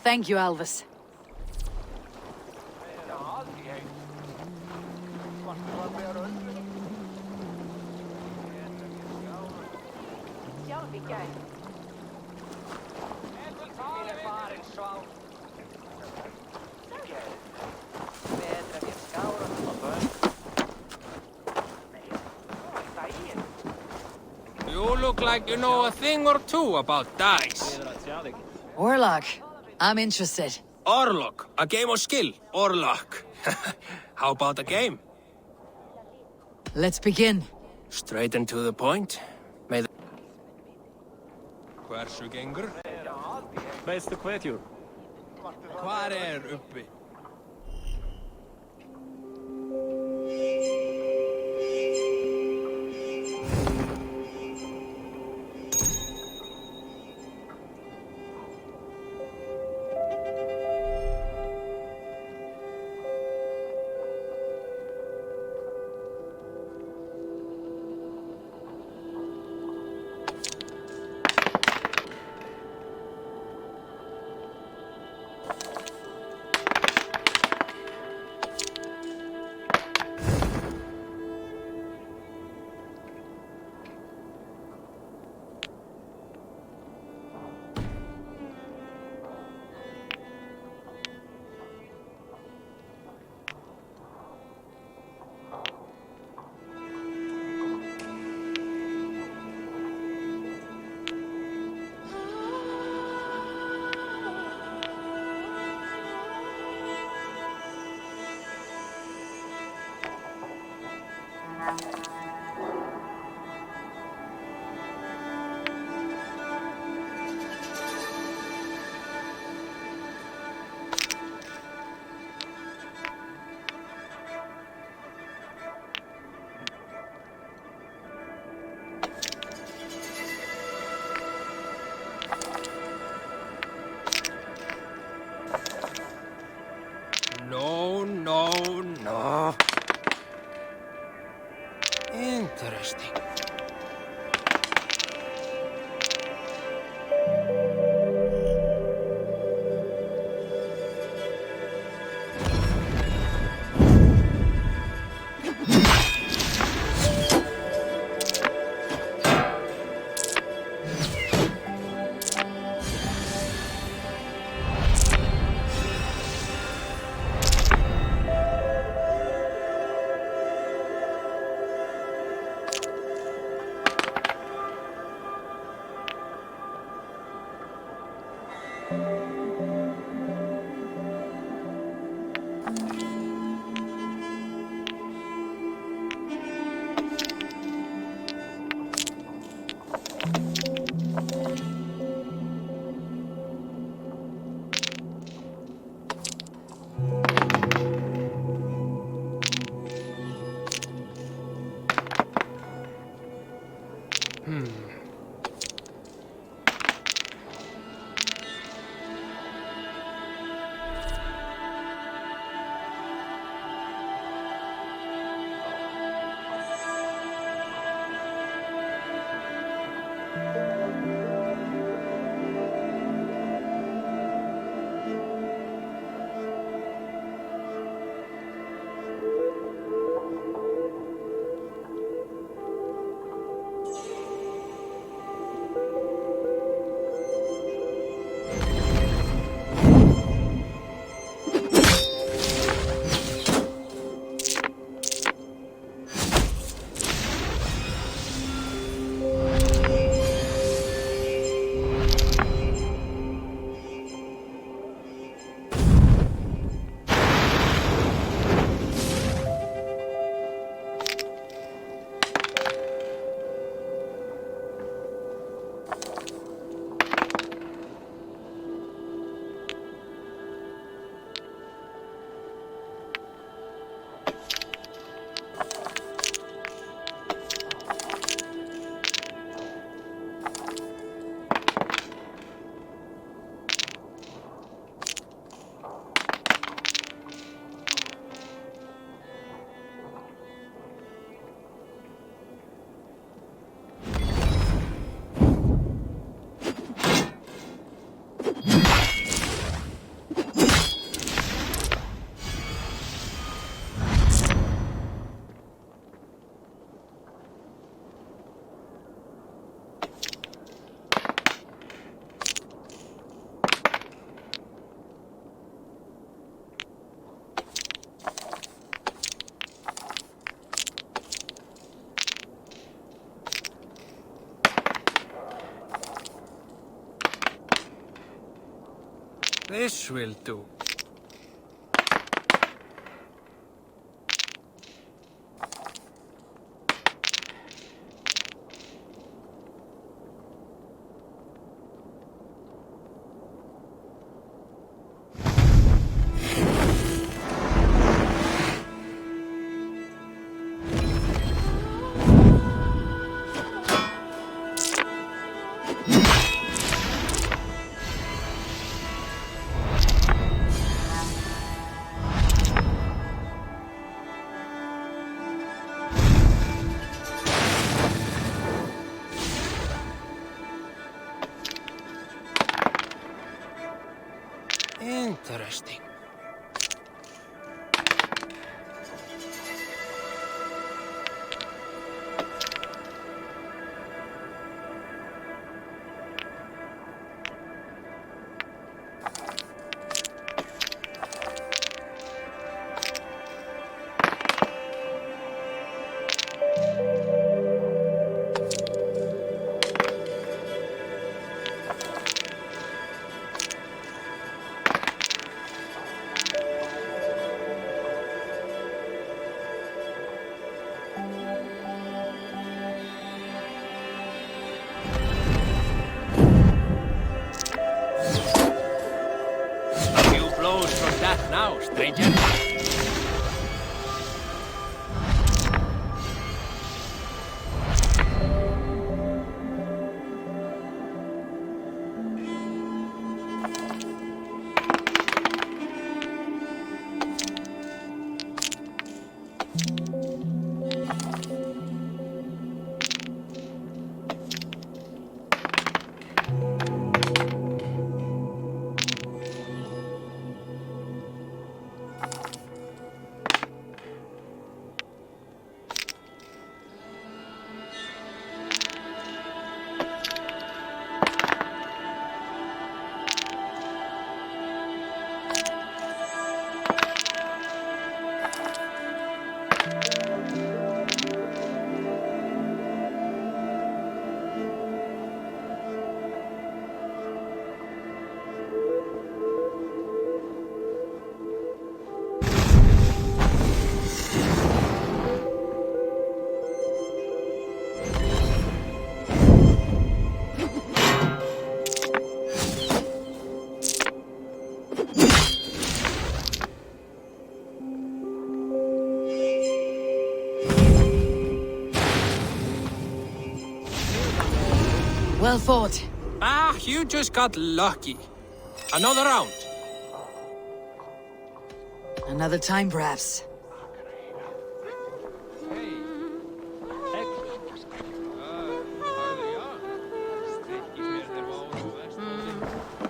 Thank you, Alvis. You look like you know a thing or two about dice. Orlok, I'm interested. Orlok, a game of skill, or luck. How about a game? Let's begin. Straight and to the point. May the... Hversu gengur? Veistu hvetjur? Hvar uppi? No. Interesting. This will do. Interesting. Blows from that now, stranger. Well fought. Ah, you just got lucky. Another round. Another time, perhaps.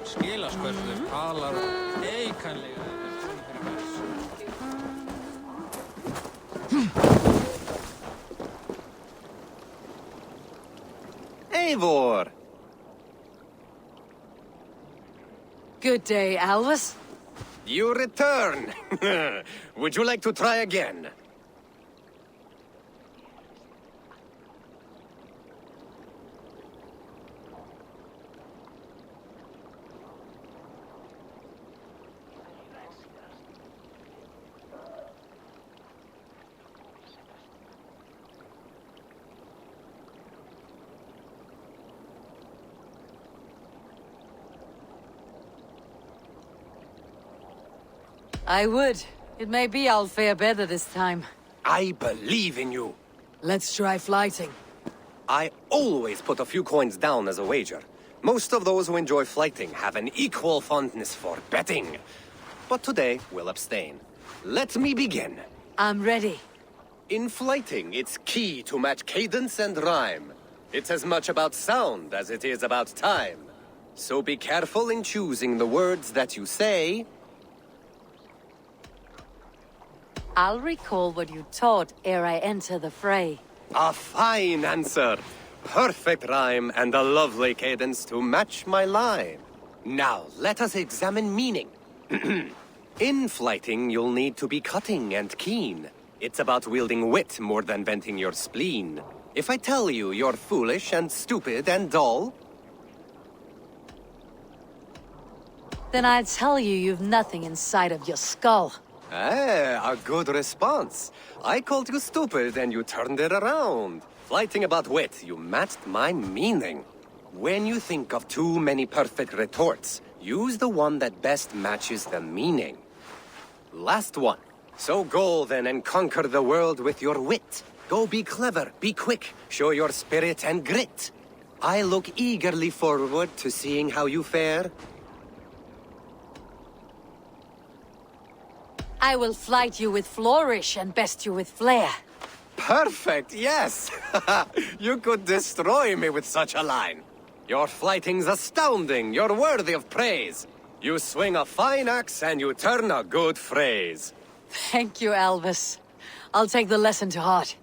Skilaskvörður talar eikanlega. Eivor! Good day, Alvis. You return! Would you like to try again? I would. It may be I'll fare better this time. I believe in you. Let's try flighting. I always put a few coins down as a wager. Most of those who enjoy flighting have an equal fondness for betting. But today, we'll abstain. Let me begin. I'm ready. In flighting, it's key to match cadence and rhyme. It's as much about sound as it is about time. So be careful in choosing the words that you say. I'll recall what you taught ere I enter the fray. A fine answer. Perfect rhyme and a lovely cadence to match my line. Now, let us examine meaning. In flighting, you'll need to be cutting and keen. It's about wielding wit more than venting your spleen. If I tell you you're foolish and stupid and dull, then I'd tell you you've nothing inside of your skull. a good response. I called you stupid and you turned it around. Flighting about wit, you matched my meaning. When you think of too many perfect retorts, use the one that best matches the meaning. Last one. So go then and conquer the world with your wit. Go be clever, be quick, show your spirit and grit. I look eagerly forward to seeing how you fare. I will flight you with flourish and best you with flair. Perfect, yes! You could destroy me with such a line. Your flighting's astounding, you're worthy of praise. You swing a fine axe and you turn a good phrase. Thank you, Elvis. I'll take the lesson to heart.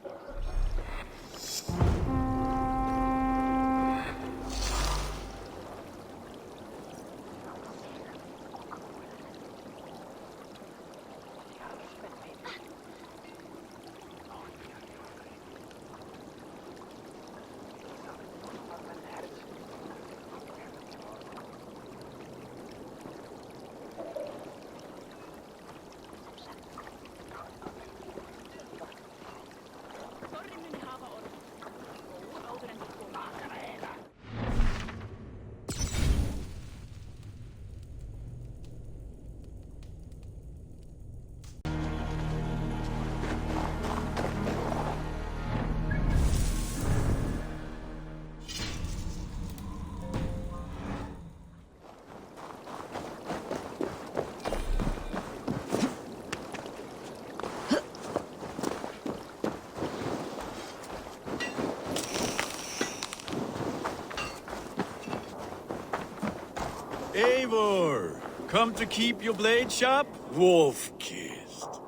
Eivor, come to keep your blade sharp? Wolf-kissed,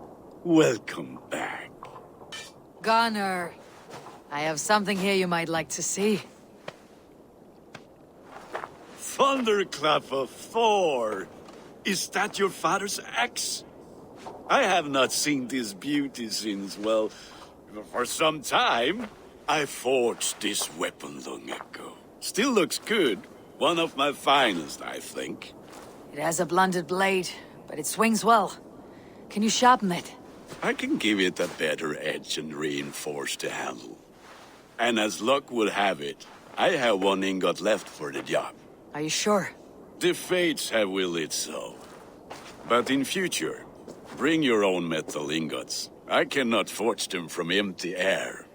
welcome back. Gunnar, I have something here you might like to see. Thunderclap of Thor! Is that your father's axe? I have not seen this beauty since, well, for some time. I forged this weapon long ago. Still looks good. One of my finest, I think. It has a blunted blade, but it swings well. Can you sharpen it? I can give it a better edge and reinforce the handle. And as luck would have it, I have one ingot left for the job. Are you sure? The fates have willed it so. But in future, bring your own metal ingots. I cannot forge them from empty air.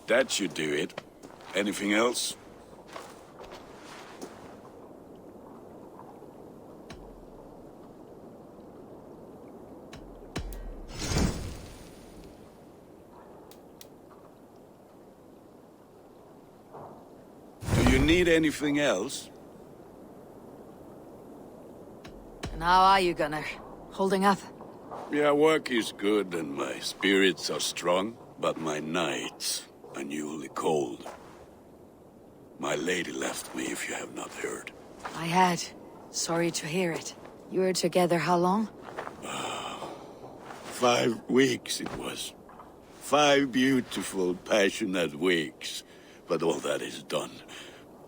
That should do it. Anything else? Do you need anything else? And how are you, Gunnar? Holding up? Yeah, work is good and my spirits are strong, but my nights are newly cold. My lady left me, if you have not heard. I had. Sorry to hear it. You were together how long? 5 weeks it was. 5 beautiful, passionate weeks. But all that is done.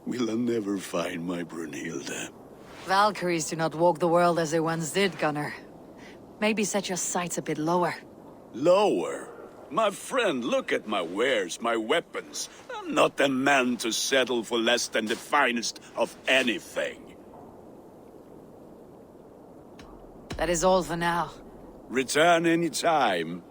We'll never find my Brunhilde. Valkyries do not walk the world as they once did, Gunnar. Maybe set your sights a bit lower. Lower? My friend, look at my wares, my weapons. I'm not a man to settle for less than the finest of anything. That is all for now. Return any time.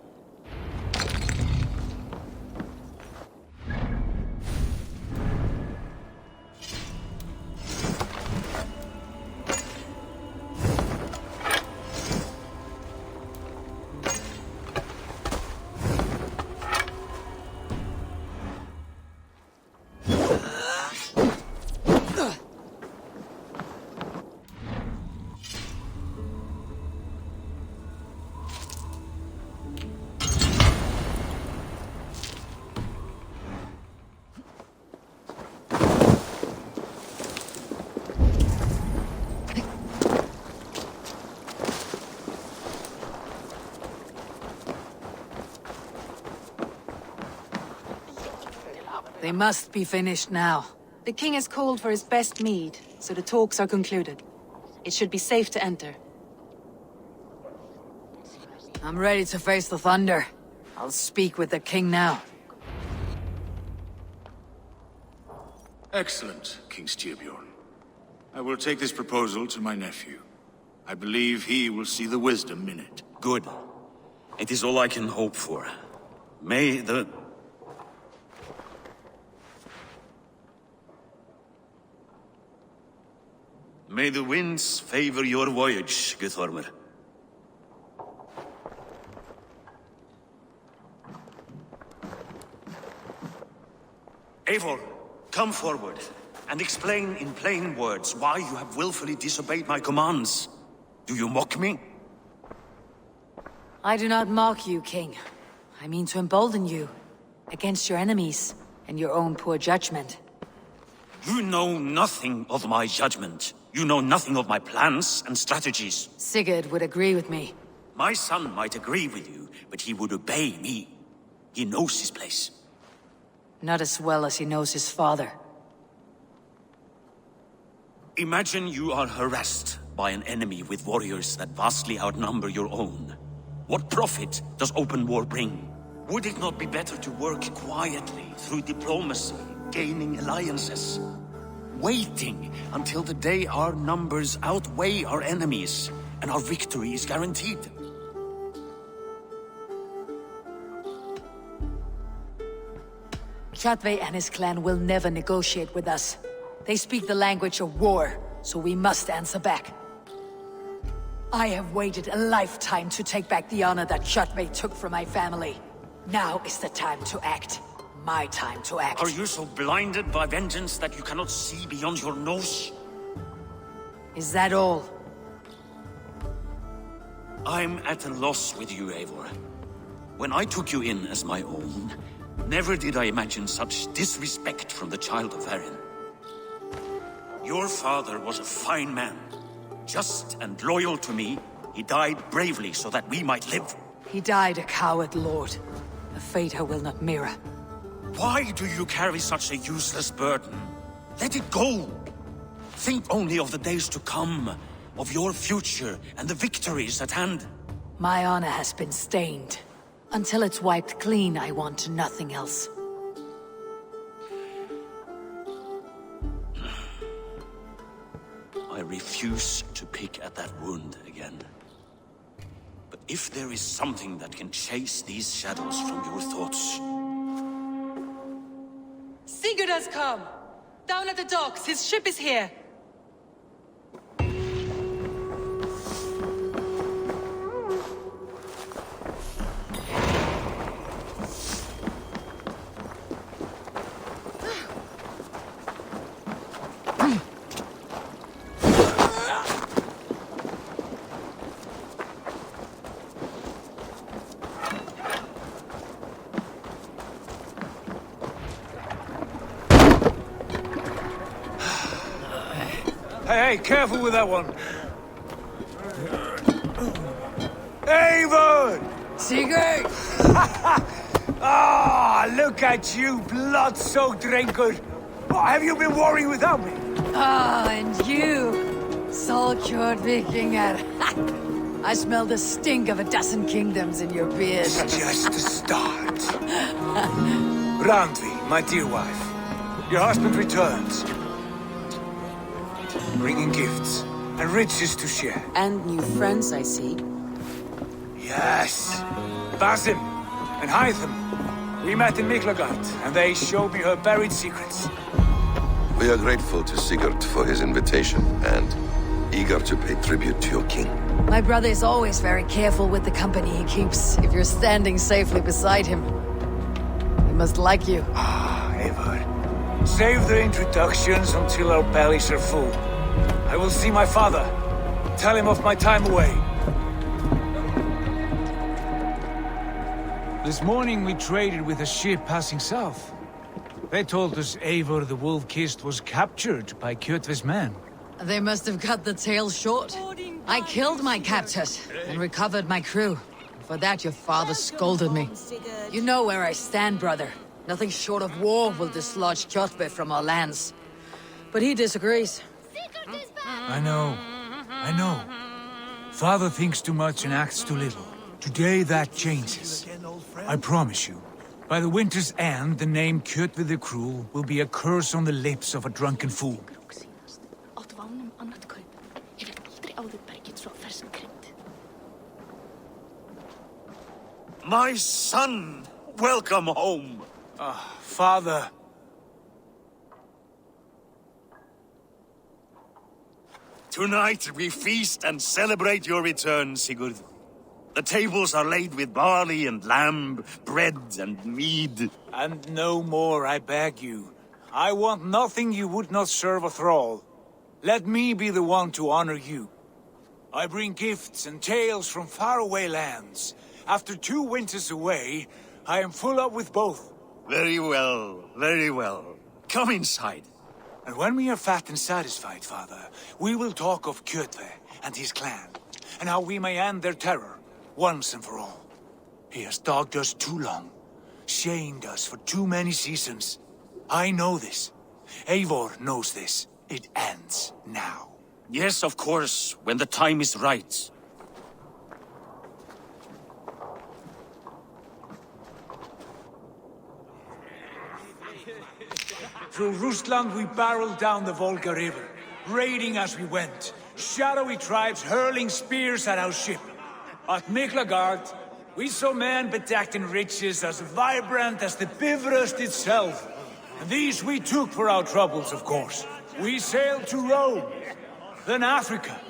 They must be finished now. The king has called for his best mead, so the talks are concluded. It should be safe to enter. I'm ready to face the thunder. I'll speak with the king now. Excellent, King Styrbjorn. I will take this proposal to my nephew. I believe he will see the wisdom in it. Good. It is all I can hope for. May the winds favor your voyage, Guthormr. Eivor, come forward and explain in plain words why you have willfully disobeyed my commands. Do you mock me? I do not mock you, King. I mean to embolden you against your enemies and your own poor judgment. You know nothing of my judgment. You know nothing of my plans and strategies. Sigurd would agree with me. My son might agree with you, but he would obey me. He knows his place. Not as well as he knows his father. Imagine you are harassed by an enemy with warriors that vastly outnumber your own. What profit does open war bring? Would it not be better to work quietly through diplomacy, gaining alliances? Waiting until the day our numbers outweigh our enemies and our victory is guaranteed. Kjotve and his clan will never negotiate with us. They speak the language of war, so we must answer back. I have waited a lifetime to take back the honor that Kjotve took from my family. Now is the time to act. My time to act. Are you so blinded by vengeance that you cannot see beyond your nose? Is that all? I'm at a loss with you, Eivor. When I took you in as my own, never did I imagine such disrespect from the child of Varin. Your father was a fine man. Just and loyal to me, he died bravely so that we might live. He died a coward, Lord. A fate I will not mirror. Why do you carry such a useless burden? Let it go! Think only of the days to come, of your future and the victories at hand. My honor has been stained. Until it's wiped clean, I want nothing else. I refuse to pick at that wound again. But if there is something that can chase these shadows from your thoughts... Sigurd has come! Down at the docks, his ship is here! Hey, careful with that one. Eivor! Sigurd! Ah, look at you, blood-soaked drinker! What have you been worrying without me? Ah, and you, Solkjord Vikingar. I smell the stink of a dozen kingdoms in your beard. Just the start. Randvi, my dear wife, your husband returns, bringing gifts and riches to share. And new friends, I see. Yes, Basim and Hytham. We met in Miklagard, and they showed me her buried secrets. We are grateful to Sigurd for his invitation, and eager to pay tribute to your king. My brother is always very careful with the company he keeps, if you're standing safely beside him. He must like you. Ah, Eivor. Save the introductions until our bellies are full. I will see my father. Tell him of my time away. This morning we traded with a ship passing south. They told us Eivor the Wolf-Kissed was captured by Kjotve's men. They must have cut the tail short. I killed my captors and recovered my crew. For that your father scolded me. You know where I stand, brother. Nothing short of war will dislodge Kjotve from our lands. But he disagrees. I know. Father thinks too much and acts too little. Today that changes. I promise you. By the winter's end, the name Kjotve the Cruel will be a curse on the lips of a drunken fool. My son! Welcome home! Father. Tonight we feast and celebrate your return, Sigurd. The tables are laid with barley and lamb, bread and mead. And no more, I beg you. I want nothing you would not serve a thrall. Let me be the one to honor you. I bring gifts and tales from faraway lands. After 2 winters away, I am full up with both. Very well, very well. Come inside. And when we are fat and satisfied, Father, we will talk of Kjotve and his clan, and how we may end their terror, once and for all. He has dogged us too long, shamed us for too many seasons. I know this. Eivor knows this. It ends now. Yes, of course, when the time is right. Through Rusland we barreled down the Volga River, raiding as we went, shadowy tribes hurling spears at our ship. At Miklagard, we saw men bedecked in riches as vibrant as the Bifrost itself. And these we took for our troubles, of course. We sailed to Rome, then Africa,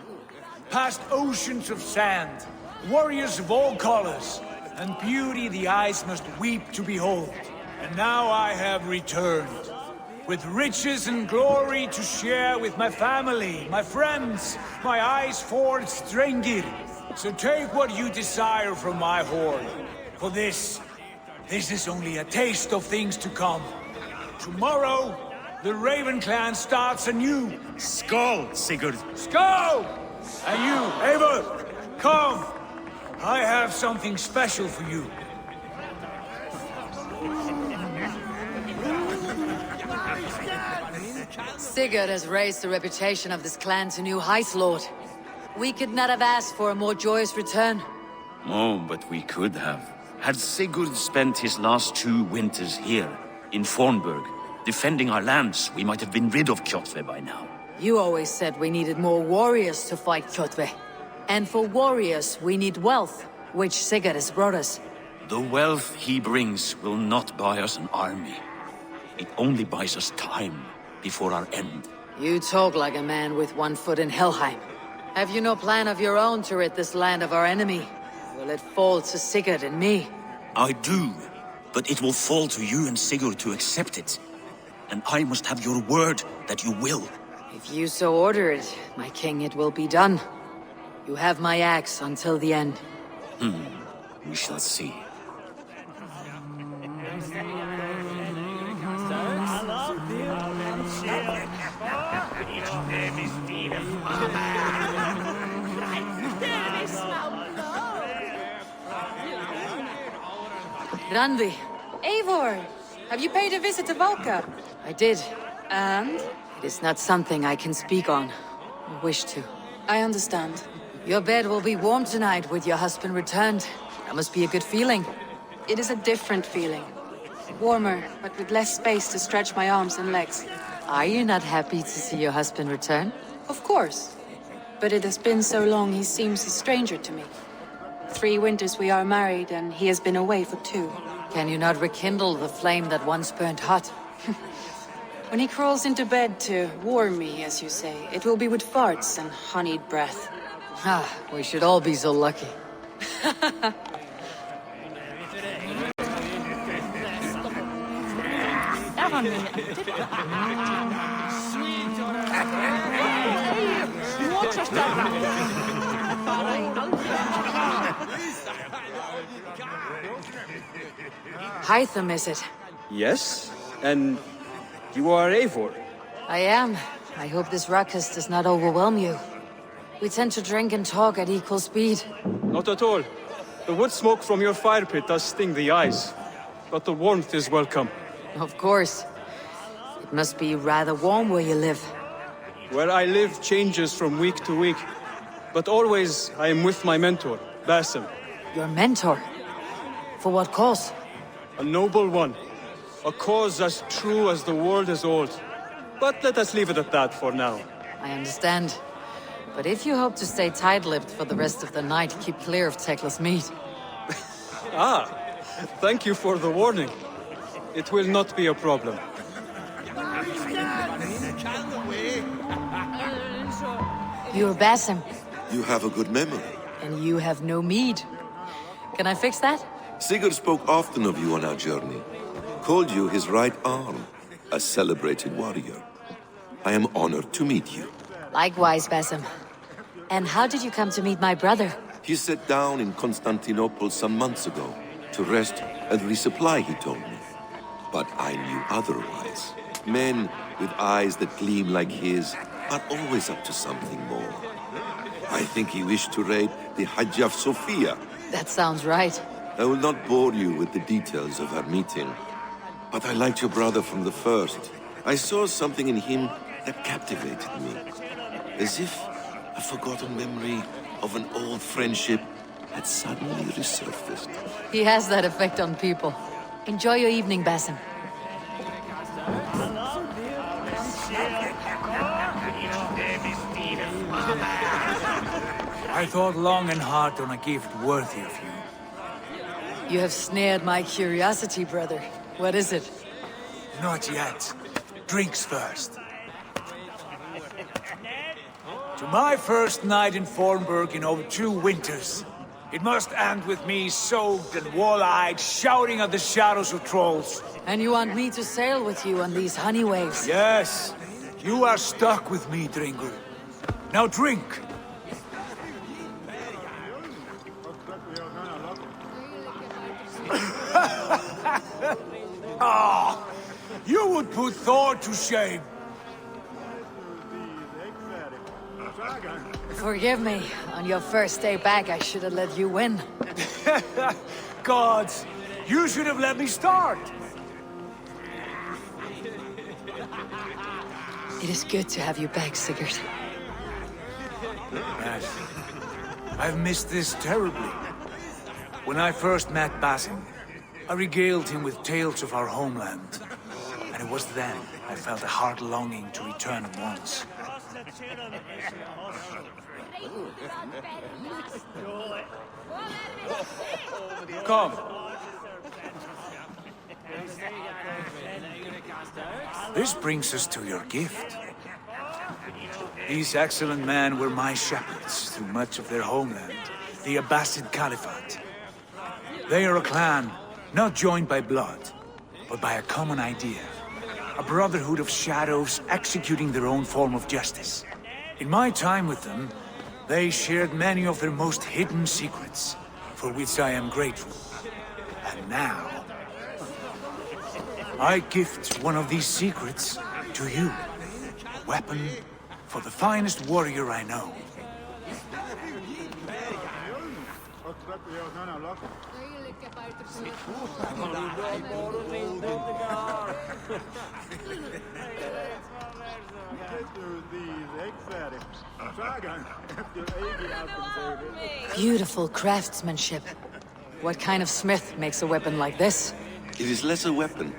past oceans of sand, warriors of all colors, and beauty the eyes must weep to behold. And now I have returned, with riches and glory to share with my family, my friends, my eyes-forged Strengir. So take what you desire from my hoard. For this is only a taste of things to come. Tomorrow, the Raven clan starts anew. Skål, Sigurd. Skål! And you, Eivor, come. I have something special for you. Sigurd has raised the reputation of this clan to new heights, Lord. We could not have asked for a more joyous return. Oh, but we could have. Had Sigurd spent his last 2 winters here, in Fornburg, defending our lands, we might have been rid of Kjotve by now. You always said we needed more warriors to fight Kjotve. And for warriors, we need wealth, which Sigurd has brought us. The wealth he brings will not buy us an army. It only buys us time before our end. You talk like a man with one foot in Helheim. Have you no plan of your own to rid this land of our enemy? Will it fall to Sigurd and me? I do, but it will fall to you and Sigurd to accept it. And I must have your word that you will. If you so order it, my king, it will be done. You have my axe until the end. We shall see. Grandi. Eivor, have you paid a visit to Valka? I did. And? It is not something I can speak on. I wish to. I understand. Your bed will be warm tonight with your husband returned. That must be a good feeling. It is a different feeling. Warmer, but with less space to stretch my arms and legs. Are you not happy to see your husband return? Of course. But it has been so long he seems a stranger to me. 3 winters we are married and he has been away for 2. Can you not rekindle the flame that once burned hot? When he crawls into bed to warm me, as you say, it will be with farts and honeyed breath. Ah, we should all be so lucky. Hytham, is it? Yes? And you are Eivor? I am. I hope this ruckus does not overwhelm you. We tend to drink and talk at equal speed. Not at all. The wood smoke from your fire pit does sting the eyes. But the warmth is welcome. Of course. It must be rather warm where you live. Where I live changes from week to week. But always I am with my mentor, Basim. Your mentor? For what cause? A noble one. A cause as true as the world is old. But let us leave it at that for now. I understand. But if you hope to stay tight-lipped for the rest of the night, keep clear of Tekla's meat. Ah, thank you for the warning. It will not be a problem. You're Basim. You have a good memory. And you have no mead. Can I fix that? Sigurd spoke often of you on our journey. Called you his right arm, a celebrated warrior. I am honored to meet you. Likewise, Basim. And how did you come to meet my brother? He sat down in Constantinople some months ago to rest and resupply, he told me. But I knew otherwise. Men with eyes that gleam like his are always up to something more. I think he wished to raid the Hagia Sophia. That sounds right. I will not bore you with the details of our meeting. But I liked your brother from the first. I saw something in him that captivated me. As if a forgotten memory of an old friendship had suddenly resurfaced. He has that effect on people. Enjoy your evening, Basim. I thought long and hard on a gift worthy of you. You have snared my curiosity, brother. What is it? Not yet. Drinks first. To my first night in Fornburg in over 2 winters. It must end with me soaked and wall-eyed, shouting at the shadows of trolls. And you want me to sail with you on these honey waves? Yes. You are stuck with me, Dringur. Now drink. Ah, you would put Thor to shame. Forgive me. On your first day back, I should have let you win. Gods, you should have let me start. It is good to have you back, Sigurd. Yes. I've missed this terribly. When I first met Basim, I regaled him with tales of our homeland. And it was then I felt a heart longing to return once. Come. This brings us to your gift. These excellent men were my shepherds through much of their homeland, the Abbasid Caliphate. They are a clan, not joined by blood, but by a common idea. A brotherhood of shadows executing their own form of justice. In my time with them, they shared many of their most hidden secrets, for which I am grateful. And now, I gift one of these secrets to you. A weapon for the finest warrior I know. Beautiful craftsmanship. What kind of smith makes a weapon like this? It is less a weapon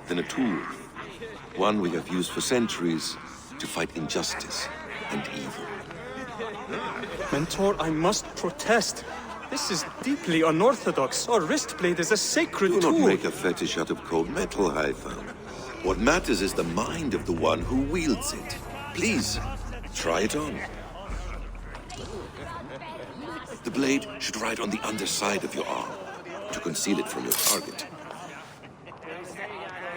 than a tool. One we have used for centuries to fight injustice and evil. Mentor, I must protest. This is deeply unorthodox. Our wrist blade is a sacred Do tool. not make a fetish out of cold metal, Hytham. What matters is the mind of the one who wields it. Please, try it on. The blade should ride on the underside of your arm to conceal it from your target.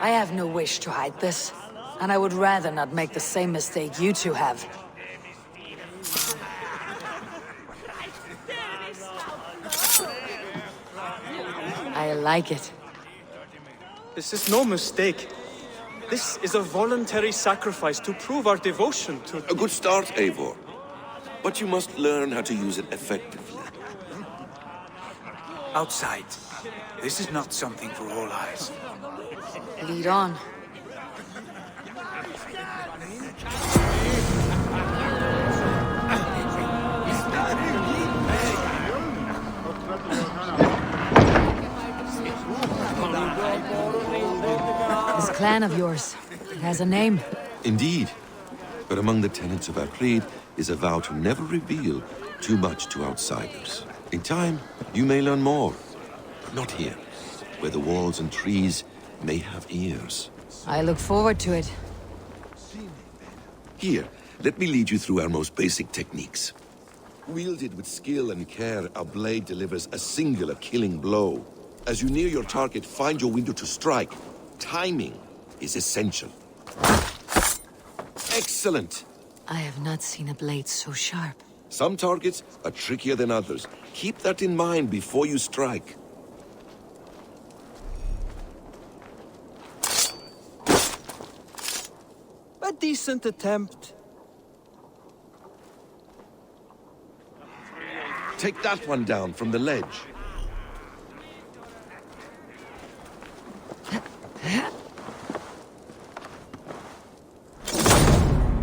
I have no wish to hide this, and I would rather not make the same mistake you two have. I like it. This is no mistake. This is a voluntary sacrifice to prove our devotion to... A good start, Eivor. But you must learn how to use it effectively. Outside. This is not something for all eyes. Lead on. This clan of yours, it has a name. Indeed. But among the tenets of our creed is a vow to never reveal too much to outsiders. In time, you may learn more. But not here, where the walls and trees may have ears. I look forward to it. Here, let me lead you through our most basic techniques. Wielded with skill and care, our blade delivers a singular killing blow. As you near your target, find your window to strike. Timing is essential. Excellent! I have not seen a blade so sharp. Some targets are trickier than others. Keep that in mind before you strike. A decent attempt. Take that one down from the ledge.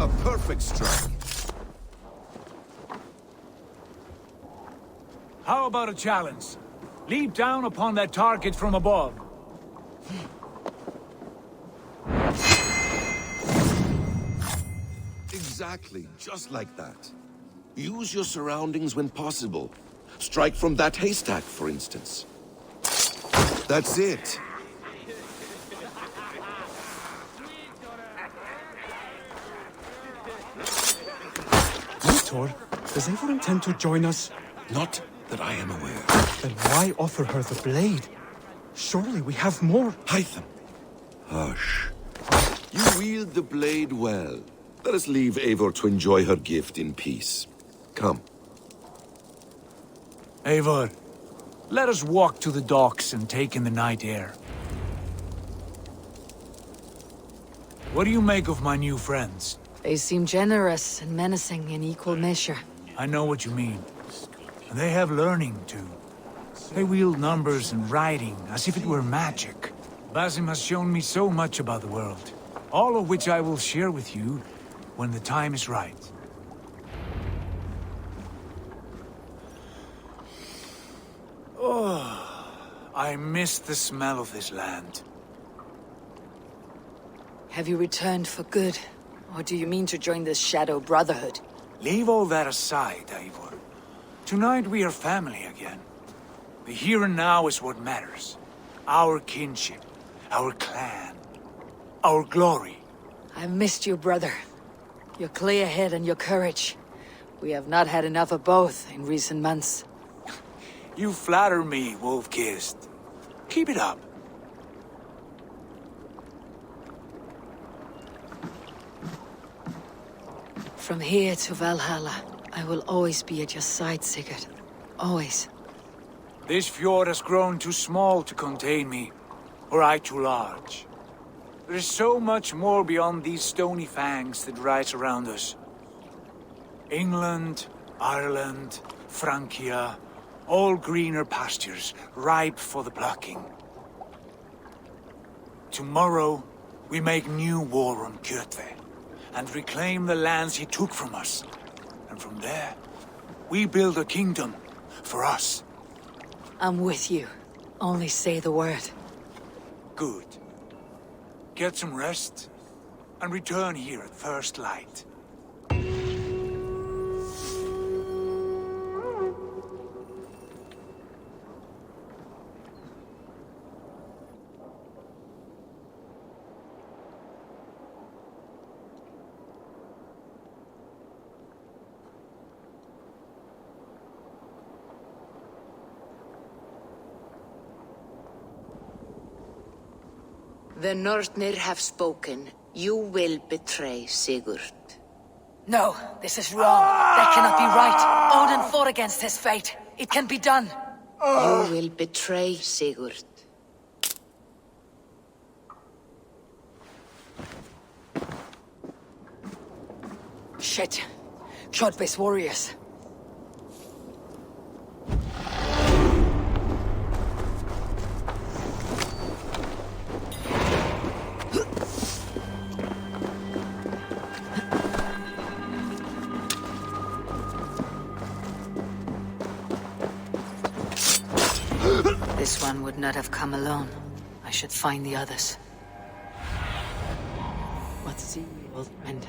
A perfect strike. How about a challenge? Leap down upon that target from above. Exactly, just like that. Use your surroundings when possible. Strike from that haystack, for instance. That's it. Mentor, does Eivor intend to join us? Not that I am aware. Then why offer her the blade? Surely we have more. Hytham. Hush. You wield the blade well. Let us leave Eivor to enjoy her gift in peace. Come. Eivor, let us walk to the docks and take in the night air. What do you make of my new friends? They seem generous and menacing in equal measure. I know what you mean. And they have learning, too. They wield numbers and writing as if it were magic. Basim has shown me so much about the world, all of which I will share with you when the time is right. Oh, I miss the smell of this land. Have you returned for good? Or do you mean to join this Shadow Brotherhood? Leave all that aside, Eivor. Tonight we are family again. The here and now is what matters. Our kinship, our clan, our glory. I've missed you, brother. Your clear head and your courage. We have not had enough of both in recent months. You flatter me, Wolf-Kissed. Keep it up. From here to Valhalla, I will always be at your side, Sigurd. Always. This fjord has grown too small to contain me, or I too large. There is so much more beyond these stony fangs that rise around us. England, Ireland, Francia, all greener pastures, ripe for the plucking. Tomorrow, we make new war on Kjotve, and reclaim the lands he took from us. And from there, we build a kingdom for us. I'm with you. Only say the word. Good. Get some rest, and return here at first light. The Nornir have spoken. You will betray Sigurd. No, this is wrong. That cannot be right. Odin fought against his fate. It can be done. You will betray Sigurd. Shit. Kjotve's warriors. This one would not have come alone. I should find the others. What's the old friend?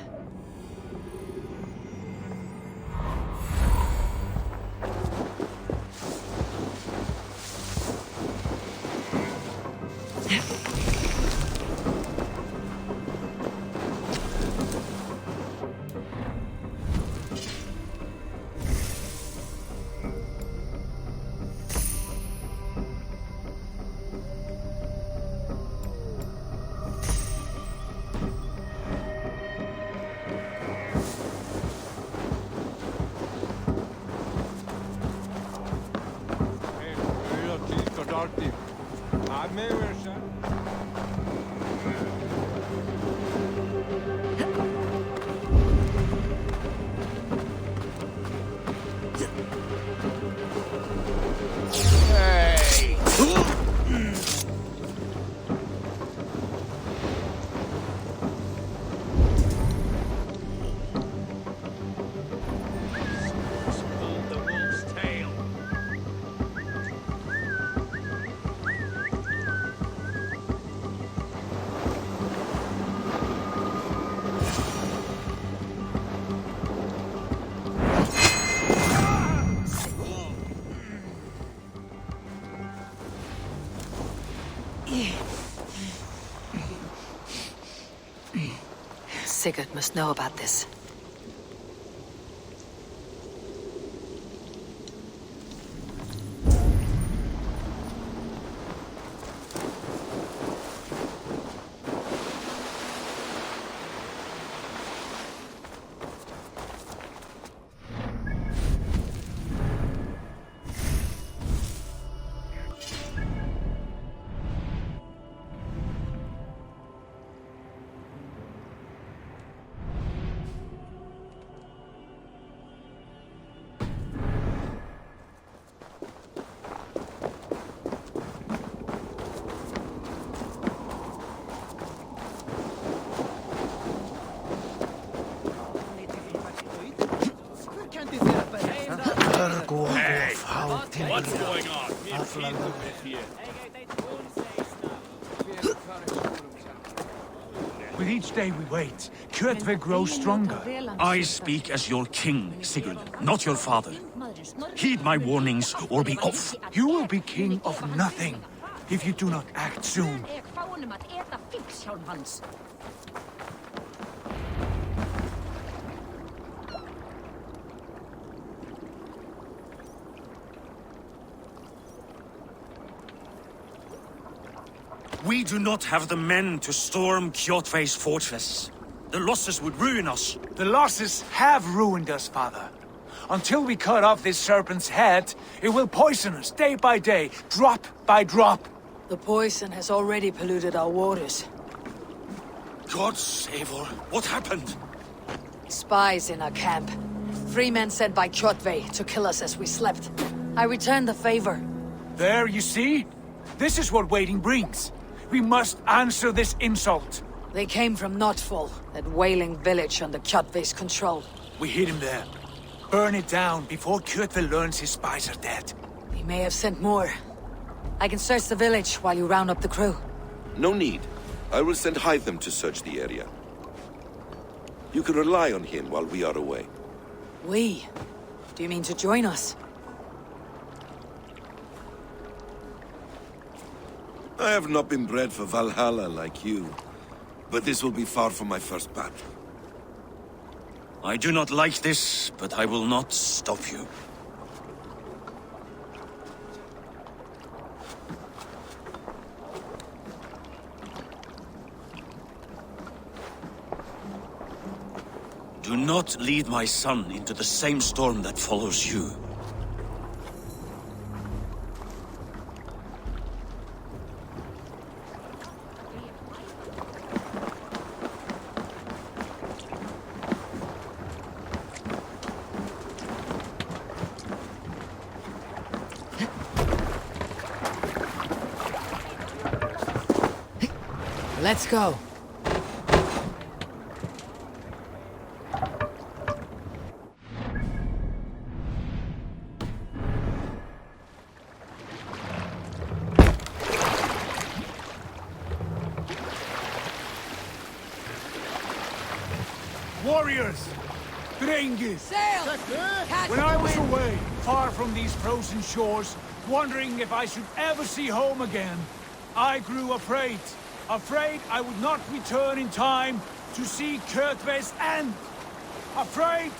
Sigurd must know about this. Hey, what's going on? With each day we wait, Kjotve grows stronger. I speak as your king, Sigurd, not your father. Heed my warnings or be off. You will be king of nothing if you do not act soon. We do not have the men to storm Kjotve's fortress. The losses would ruin us. The losses have ruined us, father. Until we cut off this serpent's head, it will poison us day by day, drop by drop. The poison has already polluted our waters. God save her. What happened? Spies in our camp. 3 men sent by Kjotve to kill us as we slept. I returned the favor. There, you see? This is what waiting brings. We must answer this insult. They came from Notfall, that whaling village under Kjotve's control. We hid him there. Burn it down before Kjotve learns his spies are dead. He may have sent more. I can search the village while you round up the crew. No need. I will send Hytham to search the area. You can rely on him while we are away. We? Do you mean to join us? I have not been bred for Valhalla like you, but this will be far from my first battle. I do not like this, but I will not stop you. Do not lead my son into the same storm that follows you. Let's go. Warriors! Drengis! Sail! When I was away, far from these frozen shores, wondering if I should ever see home again, I grew afraid. Afraid I would not return in time to see Kjotve's end. Afraid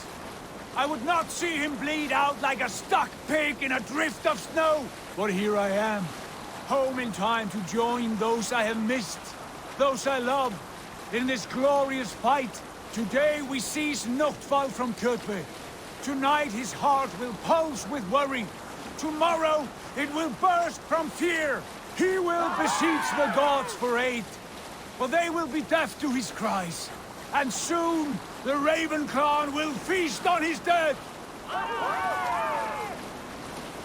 I would not see him bleed out like a stuck pig in a drift of snow. But here I am, home in time to join those I have missed, those I love, in this glorious fight. Today we seize Notfall from Kjotve. Tonight his heart will pulse with worry. Tomorrow it will burst from fear. He will beseech the gods for aid, but they will be deaf to his cries. And soon the Raven clan will feast on his dead.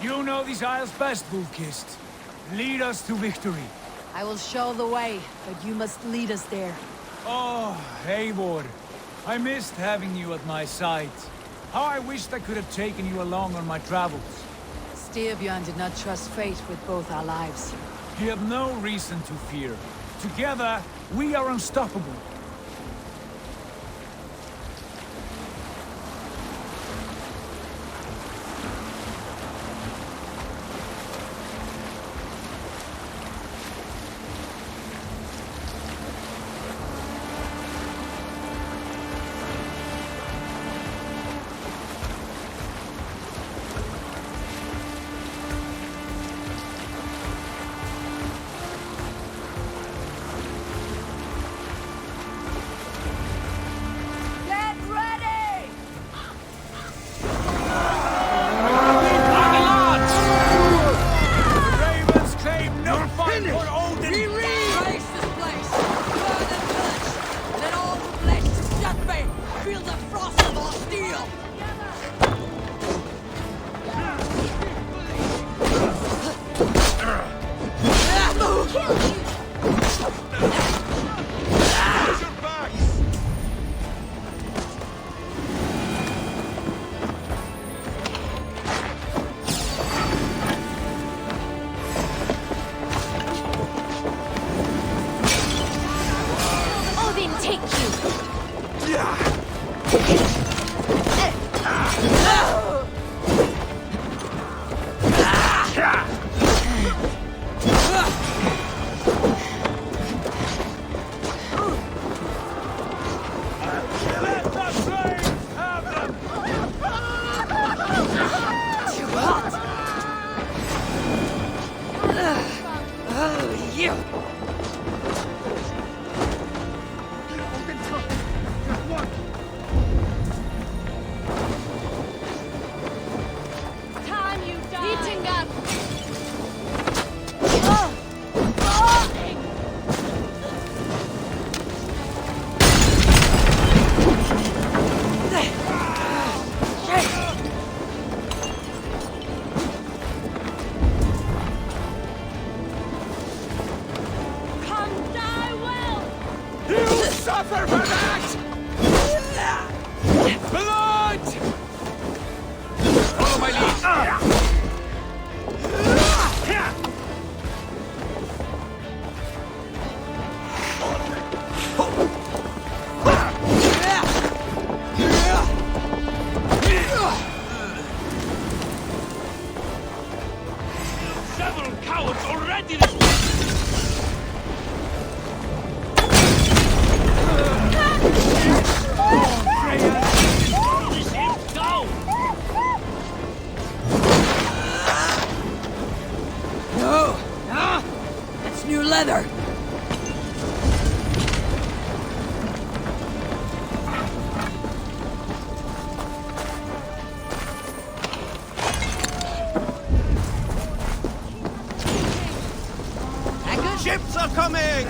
You know these isles best, Wolfkist. Lead us to victory. I will show the way, but you must lead us there. Oh, Eivor. I missed having you at my side. How I wished I could have taken you along on my travels. Styrbjörn did not trust fate with both our lives. You have no reason to fear. Together, we are unstoppable. already! No! Ah! That's new leather! Ships are coming!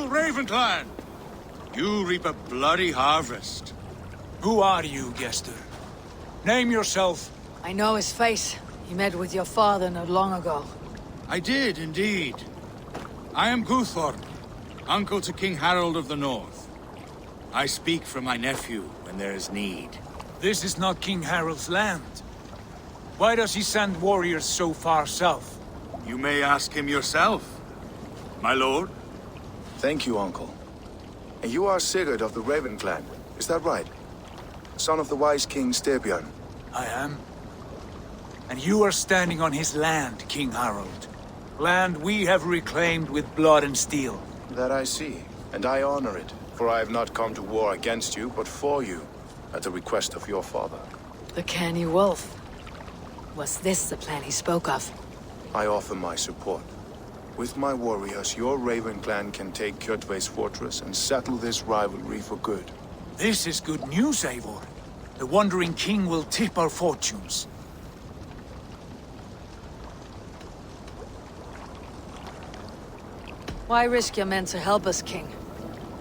Ravenclan! You reap a bloody harvest. Who are you, Gester? Name yourself. I know his face. He met with your father not long ago. I did, indeed. I am Guthorm, uncle to King Harold of the North. I speak for my nephew when there is need. This is not King Harold's land. Why does he send warriors so far south? You may ask him yourself, my lord. Thank you, uncle. And you are Sigurd of the Raven clan, is that right? Son of the wise King Styrbjörn. I am. And you are standing on his land, King Harold. Land we have reclaimed with blood and steel. That I see, and I honor it. For I have not come to war against you, but for you, at the request of your father. The canny wolf. Was this the plan he spoke of? I offer my support. With my warriors, your Raven clan can take Kjotve's fortress and settle this rivalry for good. This is good news, Eivor. The Wandering King will tip our fortunes. Why risk your men to help us, King?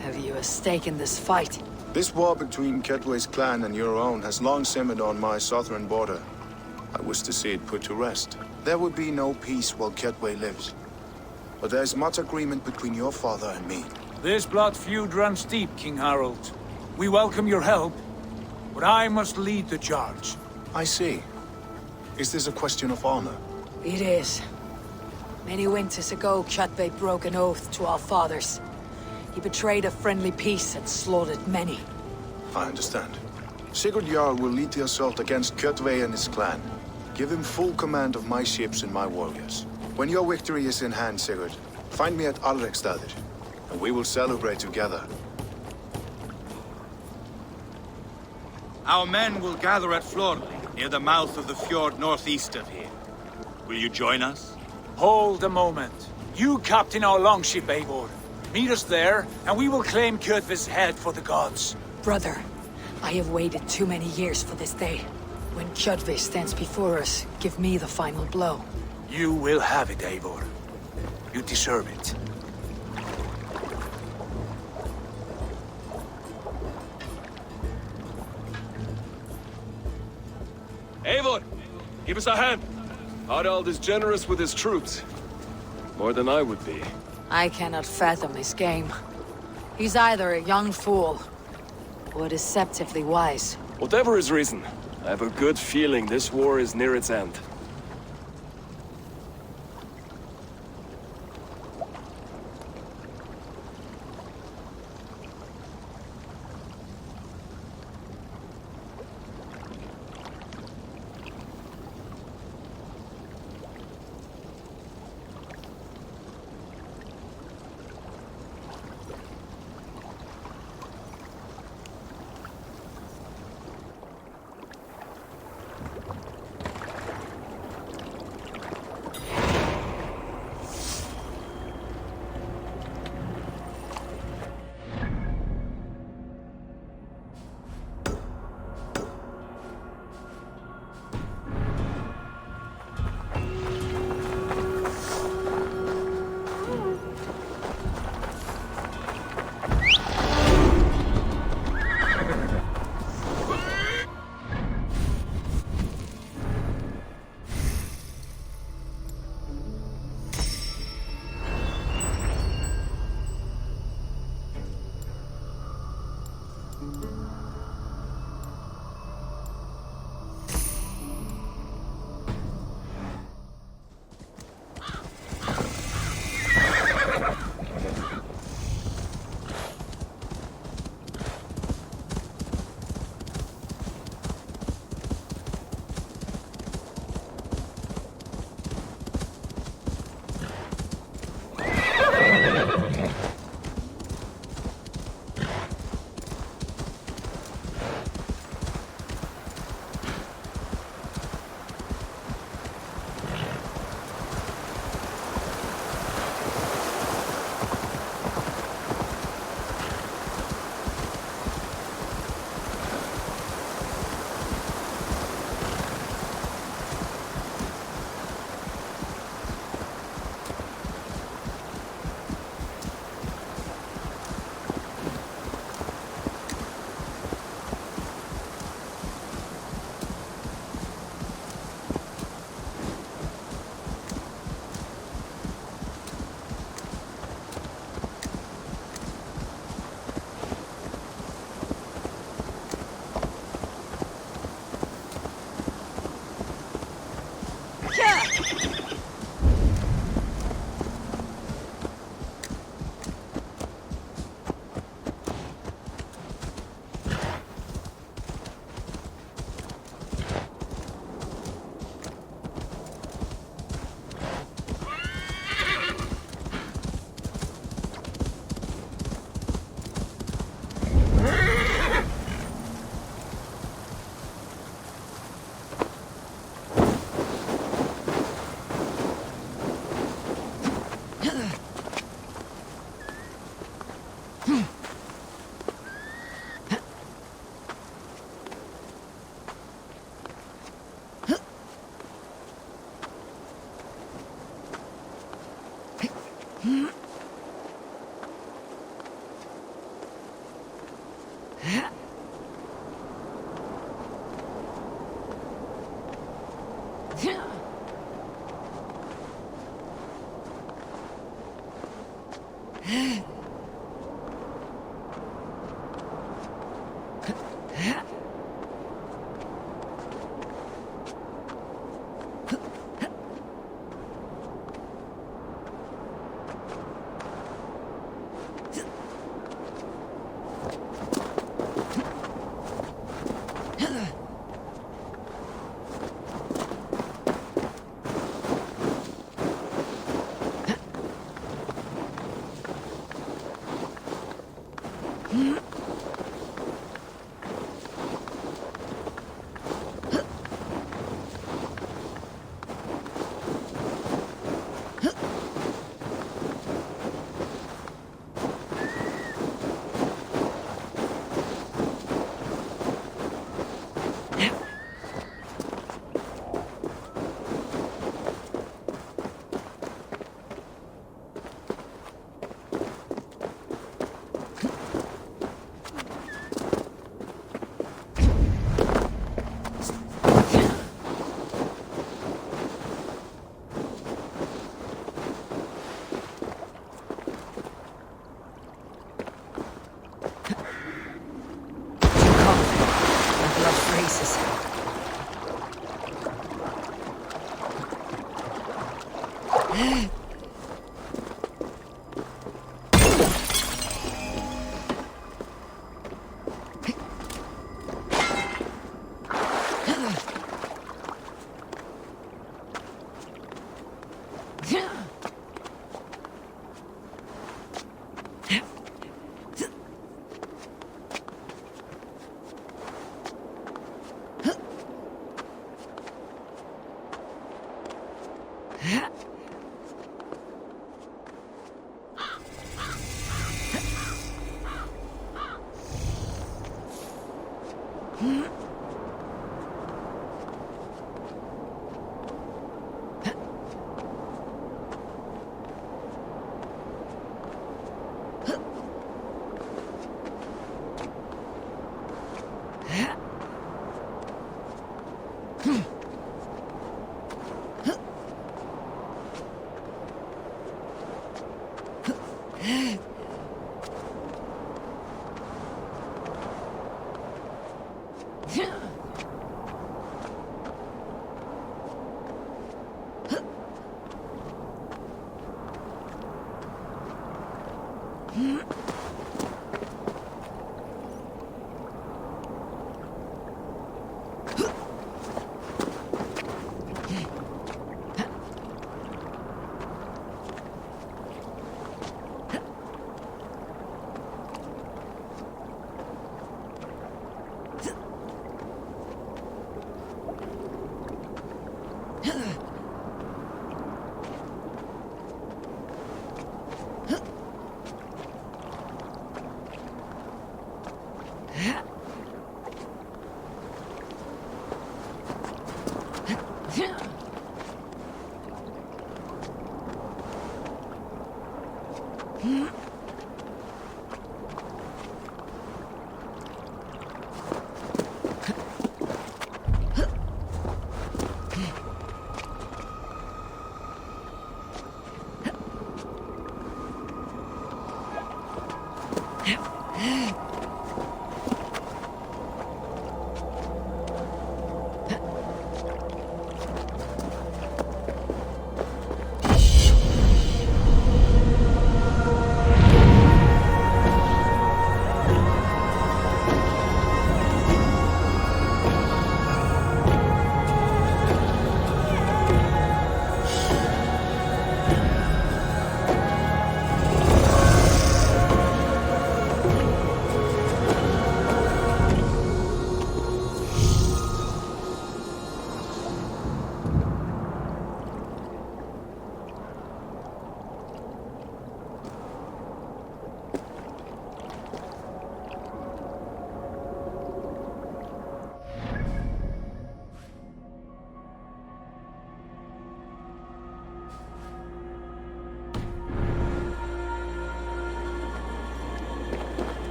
Have you a stake in this fight? This war between Kjotve's clan and your own has long simmered on my southern border. I wish to see it put to rest. There would be no peace while Kjotve lives. But there's much agreement between your father and me. This blood feud runs deep, King Harold. We welcome your help, but I must lead the charge. I see. Is this a question of honor? It is. Many winters ago, Kjotve broke an oath to our fathers. He betrayed a friendly peace and slaughtered many. I understand. Sigurd Jarl will lead the assault against Kjotve and his clan. Give him full command of my ships and my warriors. When your victory is in hand, Sigurd, find me at Alrekstadir, and we will celebrate together. Our men will gather at Florli, near the mouth of the fjord northeast of here. Will you join us? Hold a moment. You captain our longship, Eivor. Meet us there, and we will claim Kjotve's head for the gods. Brother, I have waited too many years for this day. When Kjotve stands before us, give me the final blow. You will have it, Eivor. You deserve it. Eivor, give us a hand. Harald is generous with his troops. More than I would be. I cannot fathom his game. He's either a young fool, or deceptively wise. Whatever his reason, I have a good feeling this war is near its end.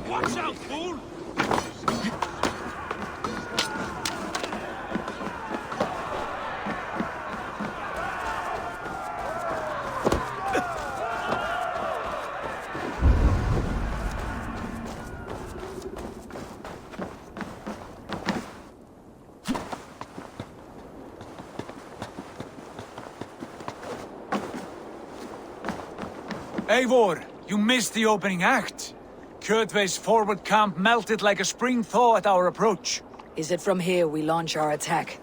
Watch out, fool! Eivor, you missed the opening act. Kjotve's forward camp melted like a spring thaw at our approach. Is it from here we launch our attack?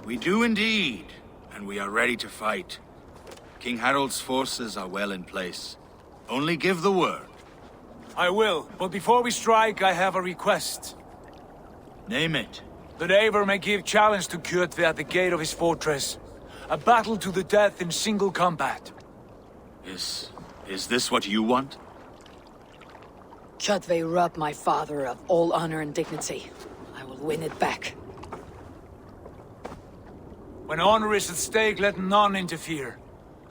We do indeed, and we are ready to fight. King Harold's forces are well in place. Only give the word. I will, but before we strike, I have a request. Name it. That Eivor may give challenge to Kjotve at the gate of his fortress. A battle to the death in single combat. Is this what you want? Kjotve robbed my father of all honor and dignity. I will win it back. When honor is at stake, let none interfere.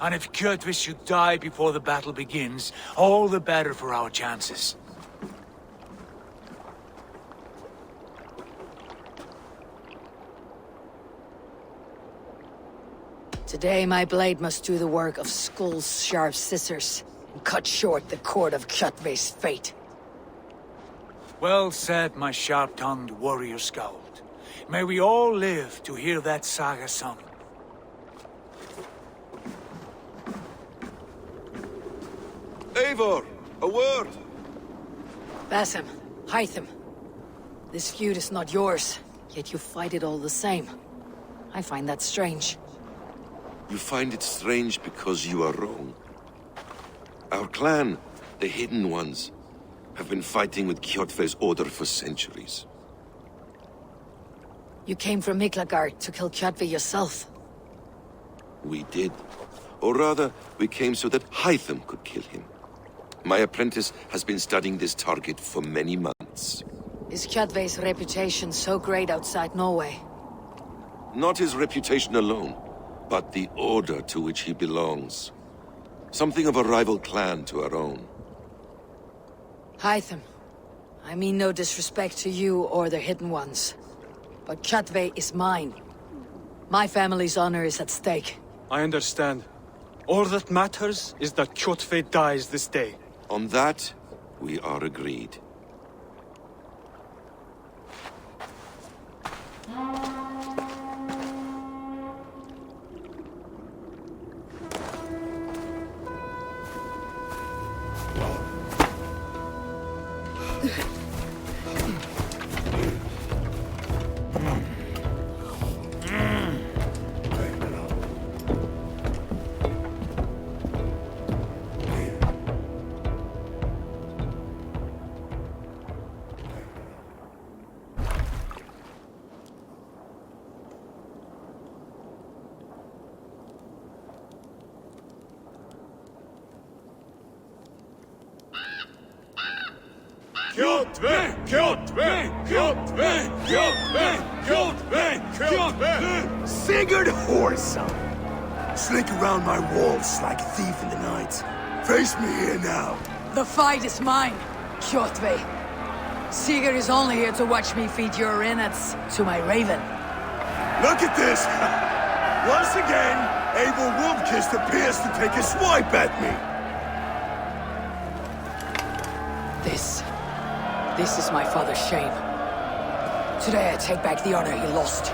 And if Kjotve should die before the battle begins, all the better for our chances. Today my blade must do the work of Skull's sharp scissors, and cut short the cord of Kjotve's fate. Well said, my sharp-tongued warrior scout. May we all live to hear that saga sung. Eivor, a word! Basim, Hytham. This feud is not yours, yet you fight it all the same. I find that strange. You find it strange because you are wrong. Our clan, the Hidden Ones, have been fighting with Kjotve's order for centuries. You came from Miklagard to kill Kjotve yourself. We did. Or rather, we came so that Hytham could kill him. My apprentice has been studying this target for many months. Is Kjotve's reputation so great outside Norway? Not his reputation alone, but the order to which he belongs. Something of a rival clan to our own. Hytham, I mean no disrespect to you or the Hidden Ones, but Kjotve is mine. My family's honor is at stake. I understand. All that matters is that Kjotve dies this day. On that, we are agreed. Kjotve! Kjotve! Kjotve! Kjotve! Kjotve! Kjotve! Sigurd Whoreson! Slink around my walls like a thief in the night. Face me here now. The fight is mine, Kjotve. Sigurd is only here to watch me feed your innards to my raven. Look at this! Once again, Eivor Wolf-Kissed appears to take a swipe at me. This is my father's shame. Today I take back the honor he lost.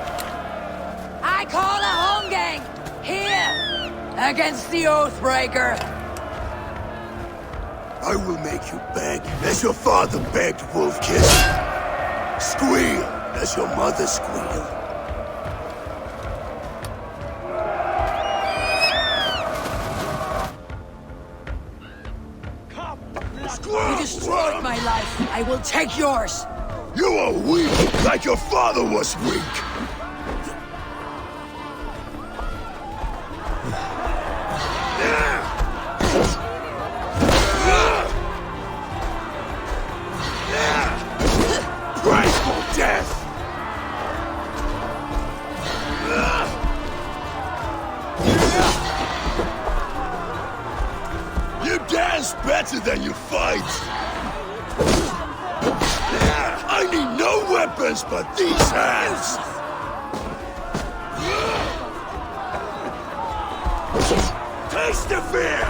I call a home gang! Here! Against the Oathbreaker! I will make you beg, as your father begged, Wolf-Kiss. Squeal, as your mother squealed. You destroyed my life. I will take yours. You are weak, like your father was weak. Graceful death! You dance better than you fight! I need no weapons but these hands! Taste the fear!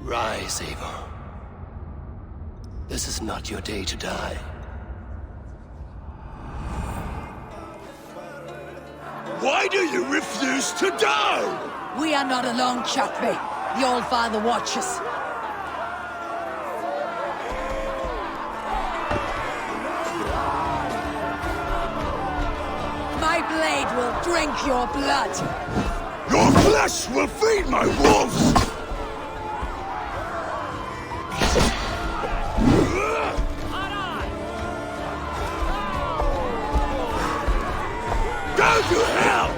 Rise, Eivor. This is not your day to die. Why do you refuse to die? We are not alone, Chutme. The Old Father watches. My blade will drink your blood. Your flesh will feed my wolves! Go to hell!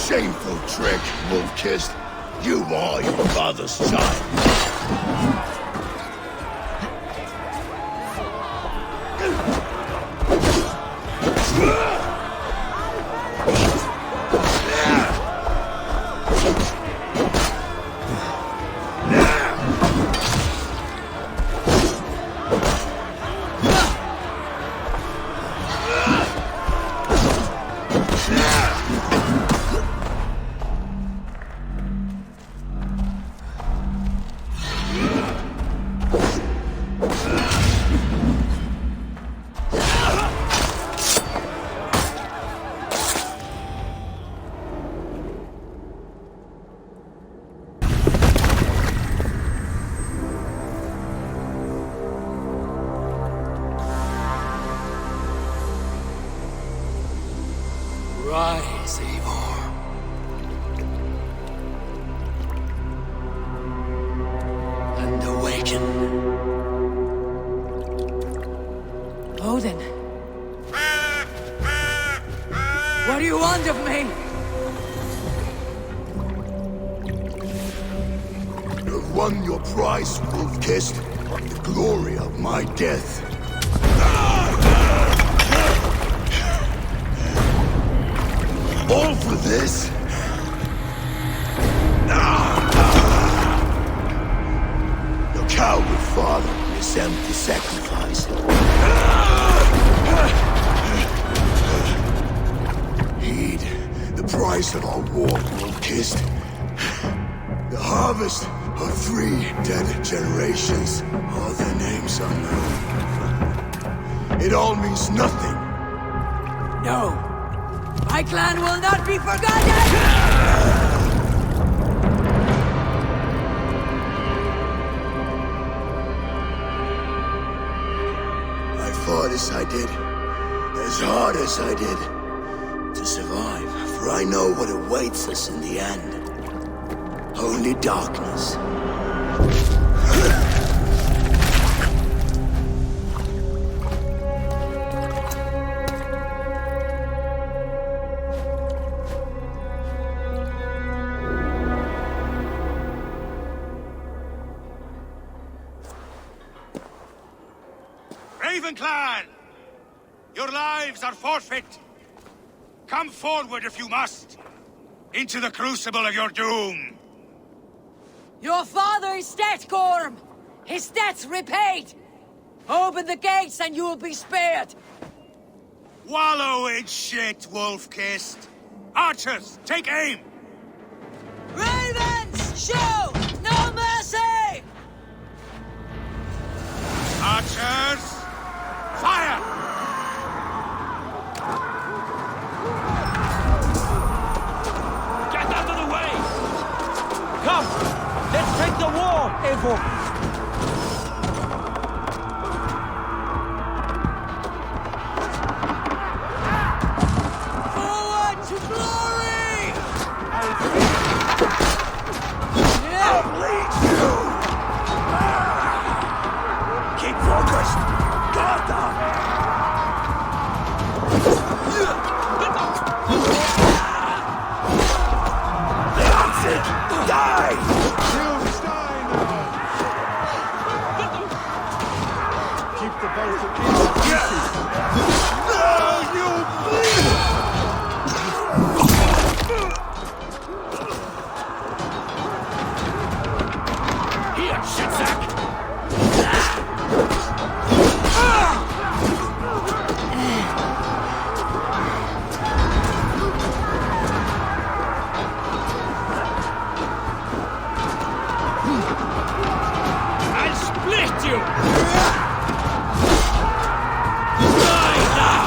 Shameful trick, Wolf-Kissed. You are your father's child. Rise, Eivor. And awaken. Odin. What do you want of me? won your prize, wolf-kissed. The glory of my death. All for this? Your coward father is empty sacrifice. Heed the price of our war, wolf-kissed. The harvest of 3 dead generations. All their names unknown. It all means nothing. No! My clan will not be forgotten! I fought as I did, as hard as I did, to survive, for I know what awaits us in the end. Only darkness. Raven Clan! Your lives are forfeit! Come forward if you must! Into the crucible of your doom! Your father is dead, Gorm! His debt's repaid! Open the gates and you will be spared! Wallow in shit, wolf-kissed! Archers, take aim! Ravens, show no mercy! Archers, fire! Get out of the way! Come! Let's take the war, Eivor! Forward to glory! I'll lead you! Keep focused! Guard them! That's it! Die! Keep the boat to keep the pieces. No, you bleed! Here, shitsack! I'll split you! Die now!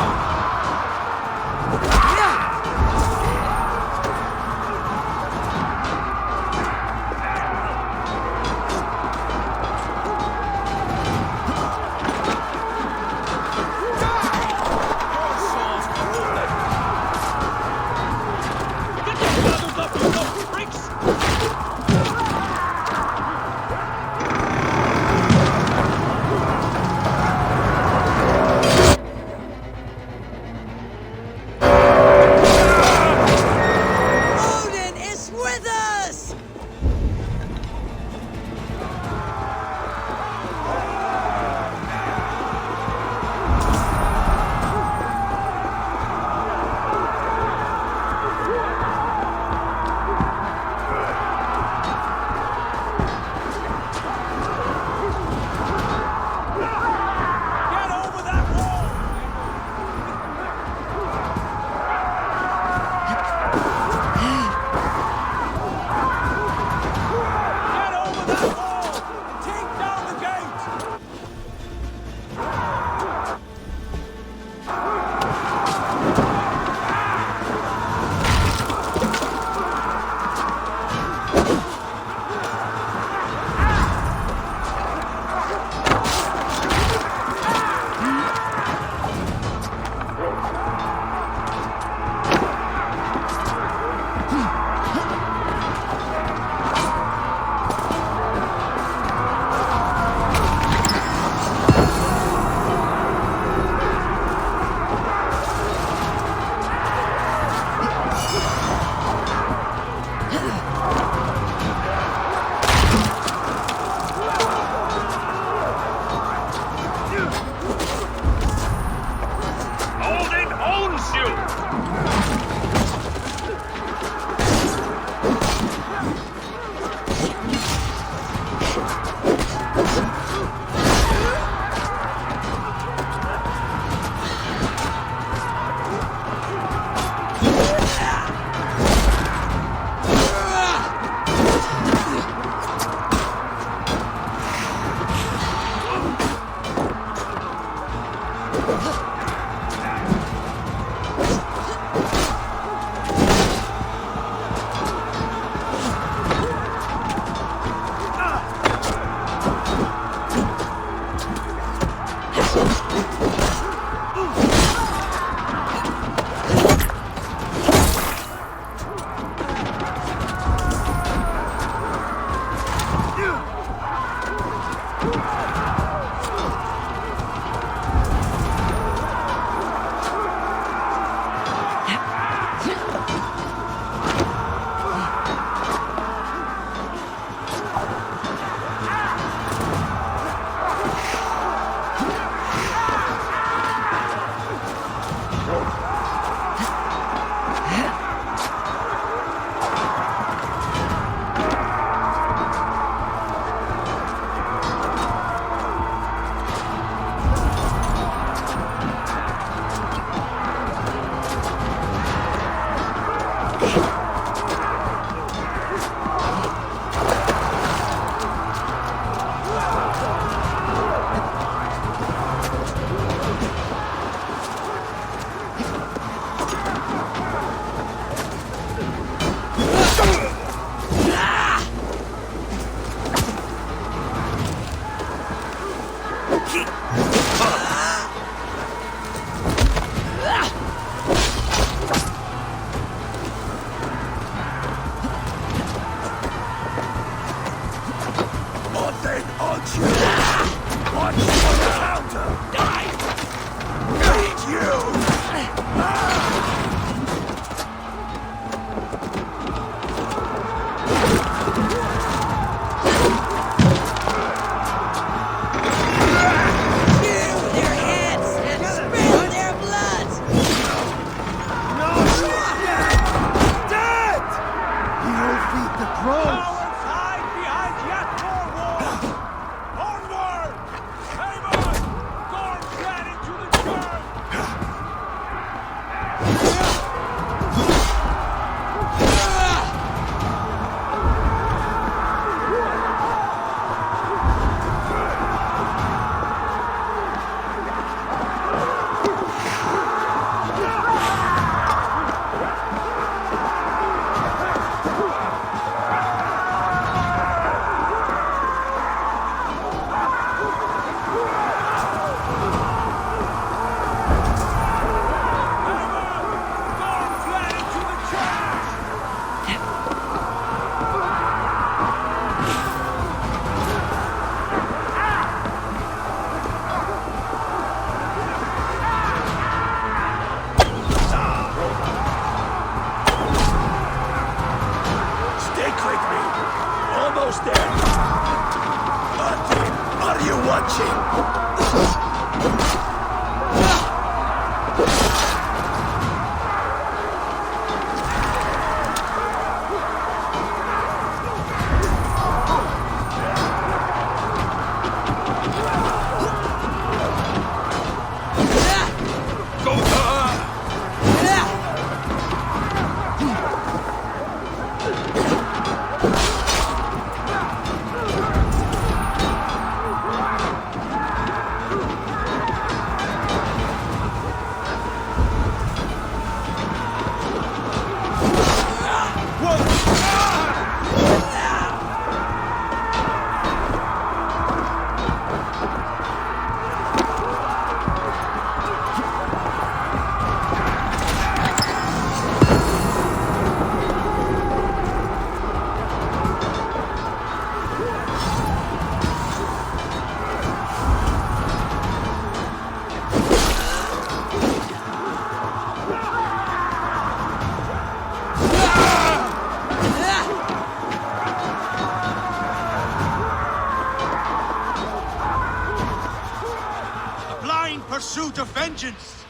pursuit of vengeance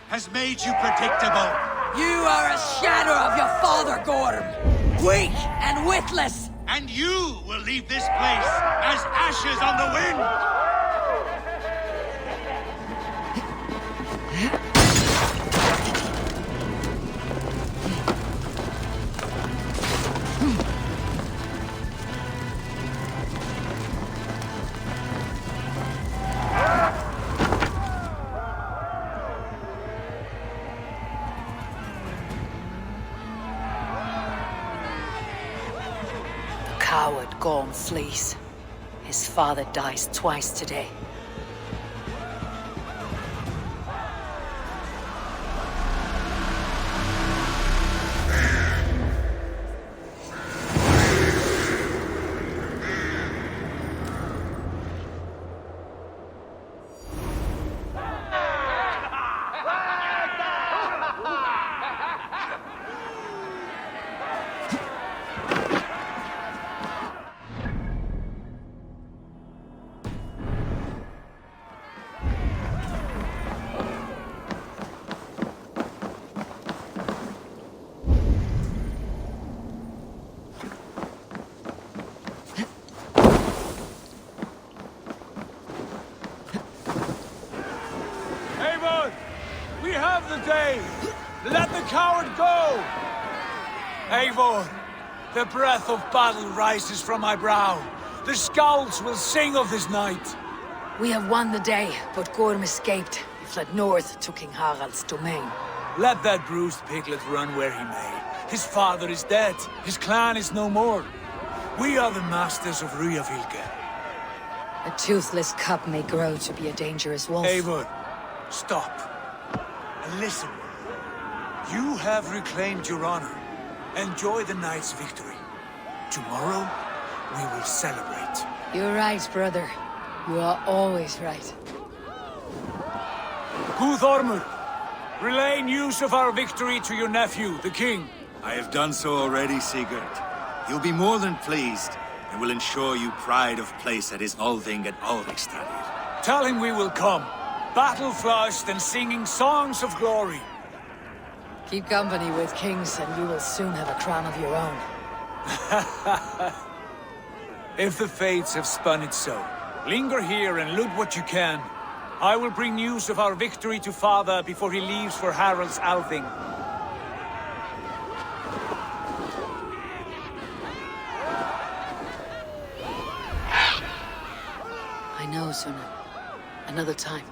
has made you predictable. You are a shadow of your father, Gorm. Weak and witless. And you will leave this place as ashes on the wind. coward Gorm flees. His father dies twice today. We have the day! Let the coward go! Eivor, the breath of battle rises from my brow. The scouts will sing of this night. We have won the day, but Gorm escaped. He fled north to King Harald's domain. Let that bruised piglet run where he may. His father is dead. His clan is no more. We are the masters of Ryjavík. A toothless cub may grow to be a dangerous wolf. Eivor, stop. And listen. You have reclaimed your honor. Enjoy the night's victory. Tomorrow, we will celebrate. You're right, brother. You are always right. Guthormur, relay news of our victory to your nephew, the king. I have done so already, Sigurd. He'll be more than pleased, and will ensure you pride of place at his Althing at Ulrichstadir. Tell him we will come, battle-flushed and singing songs of glory. Keep company with kings, and you will soon have a crown of your own. If the fates have spun it so, linger here and loot what you can. I will bring news of our victory to father before he leaves for Harald's Althing. I know, Suna. Another time.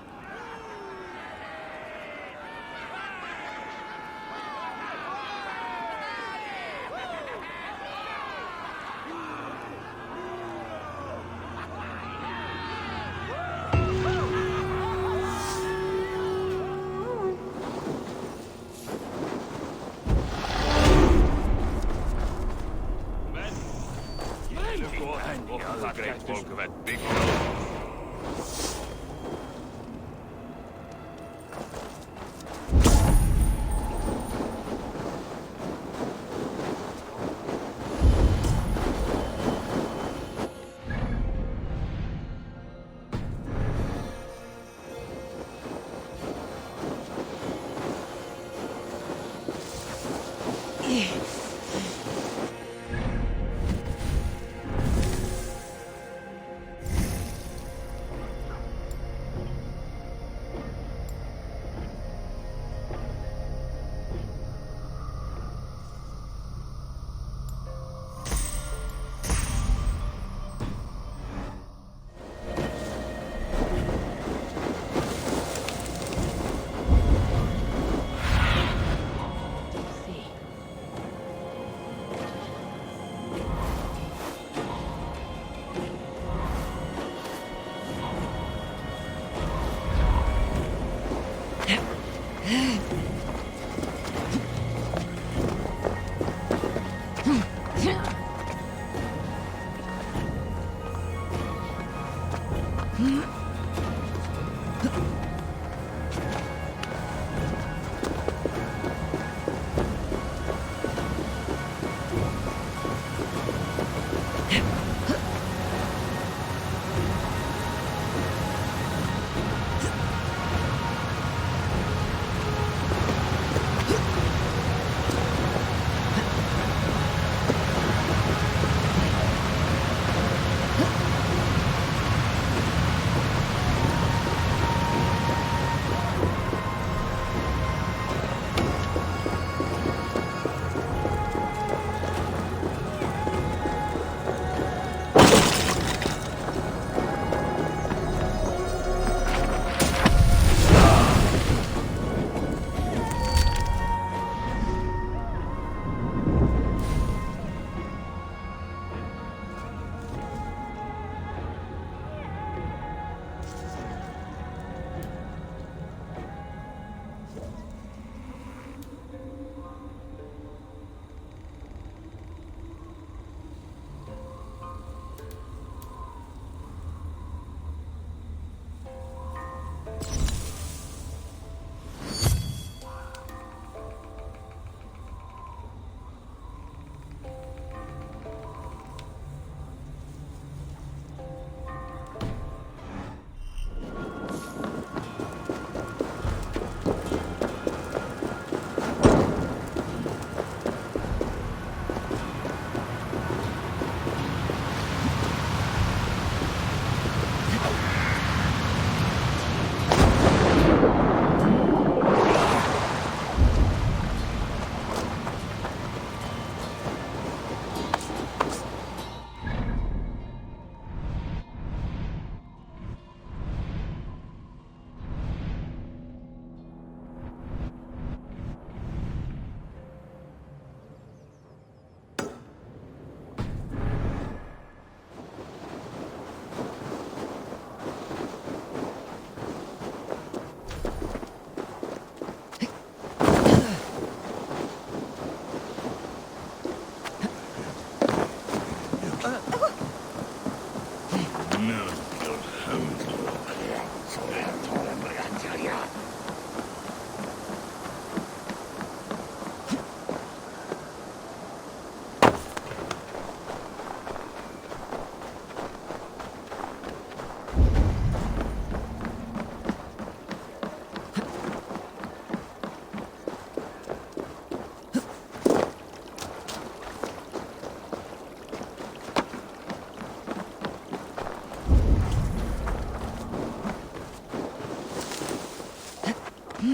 Go,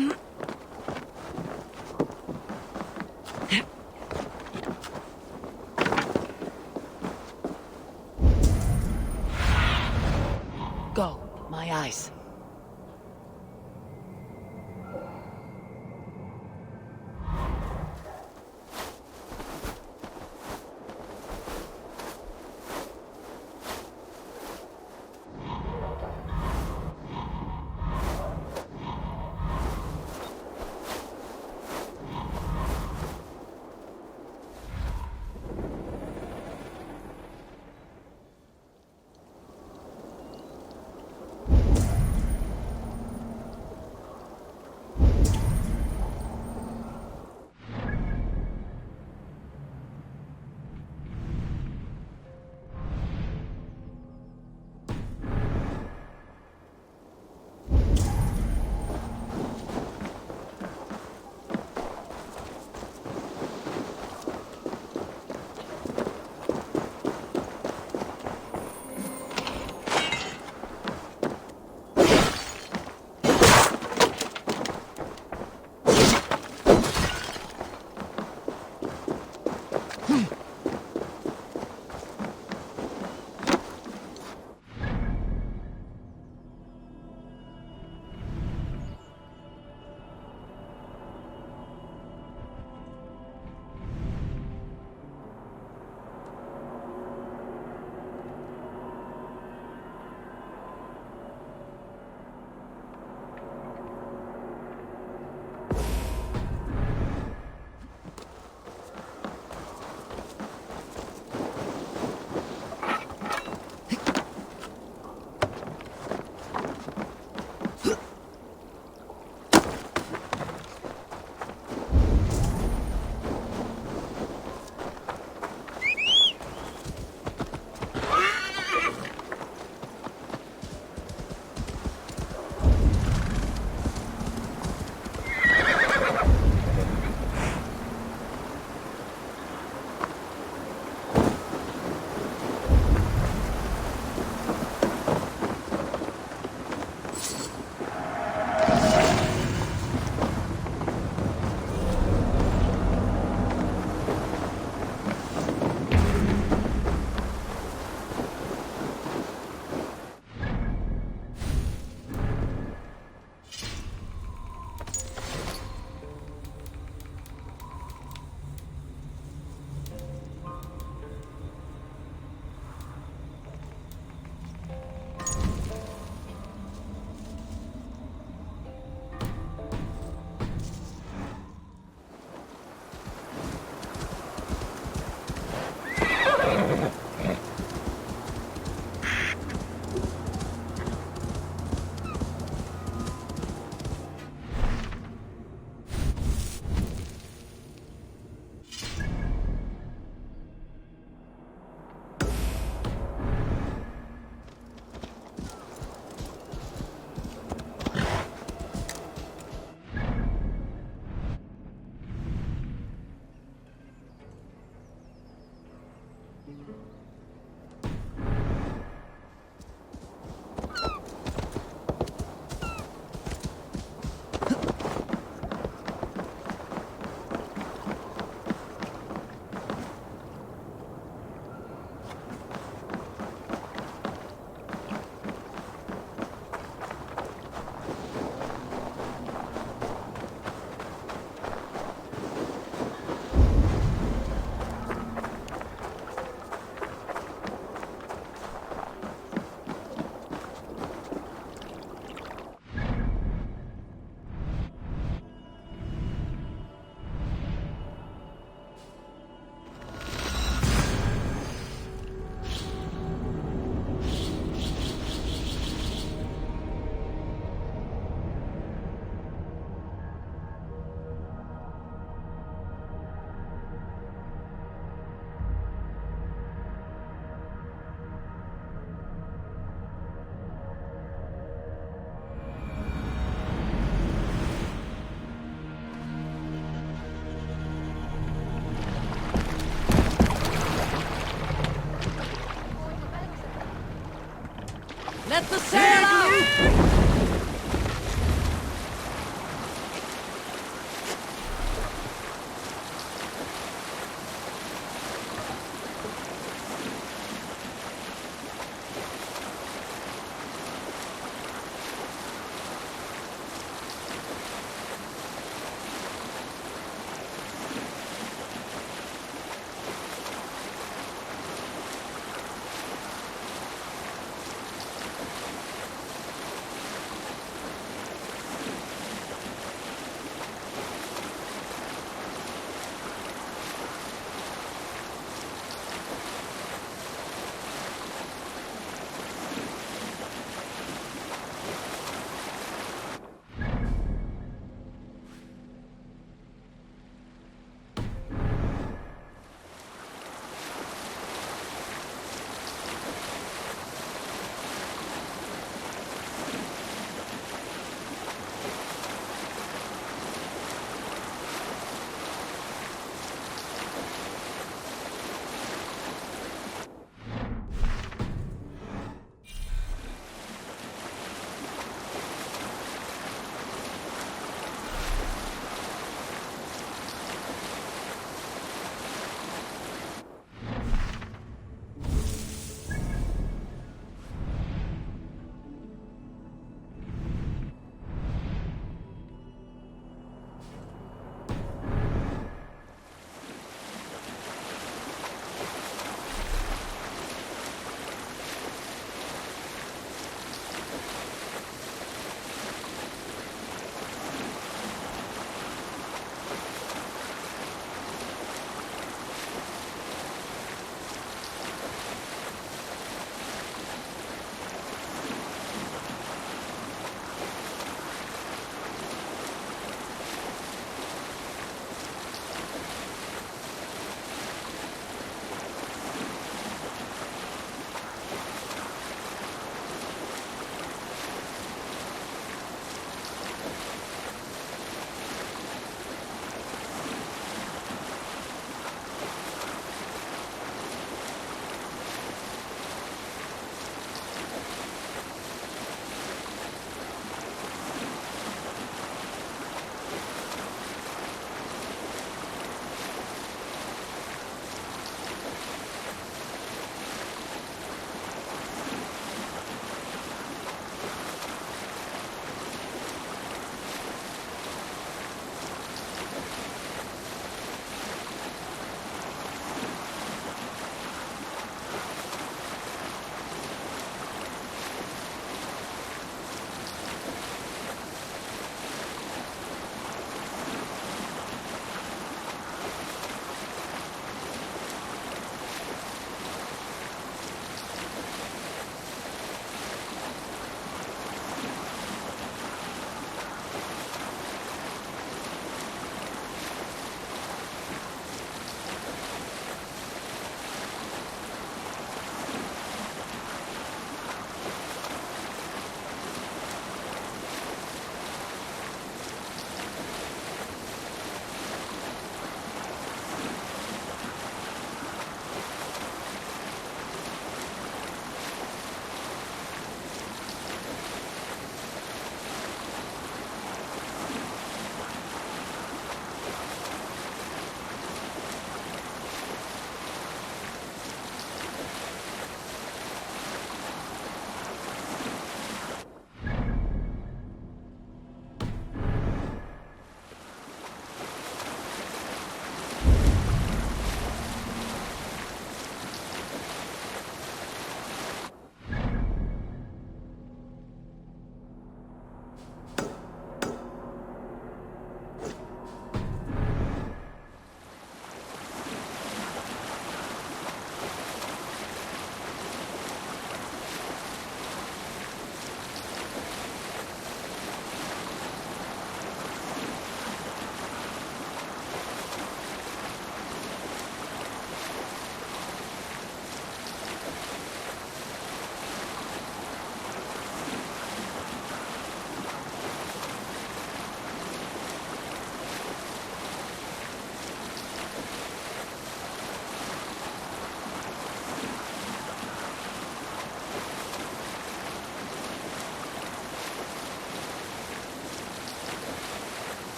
my eyes.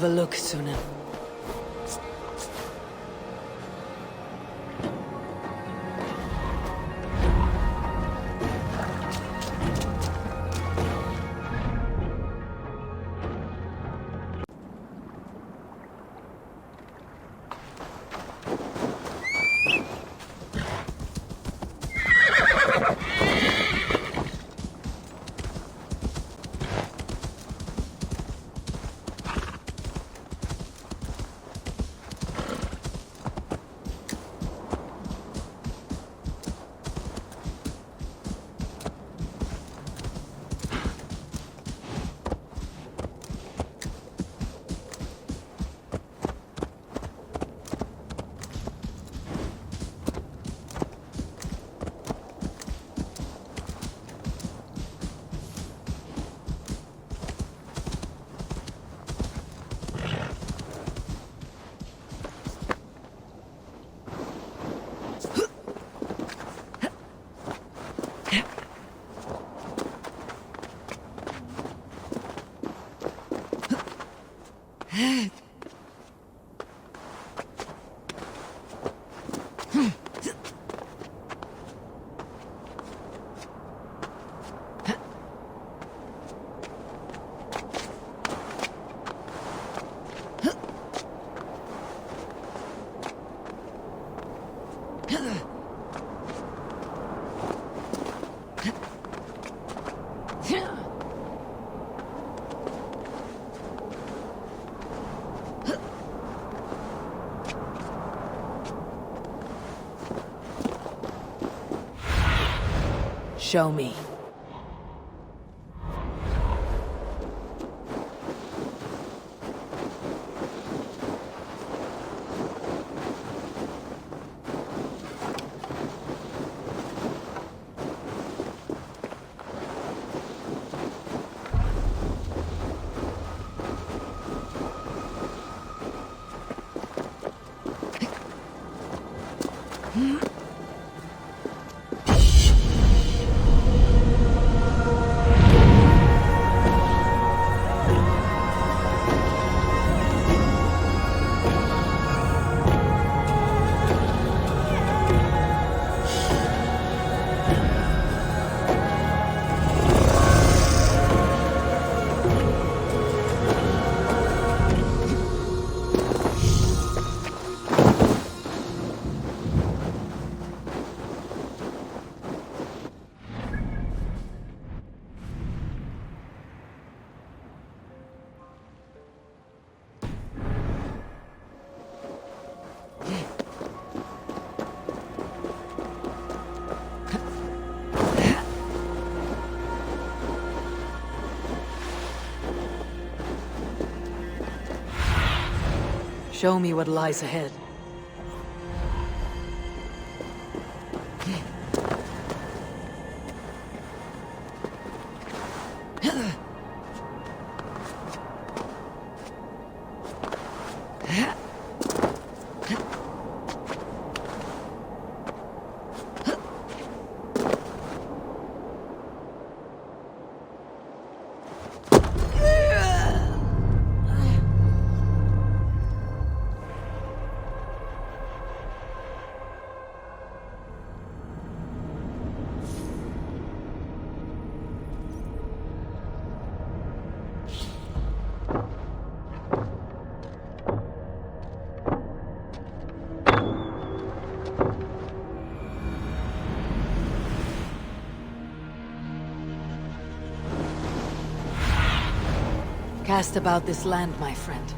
a look, Sunan. Show me. Show me what lies ahead. Cast about this land, my friend.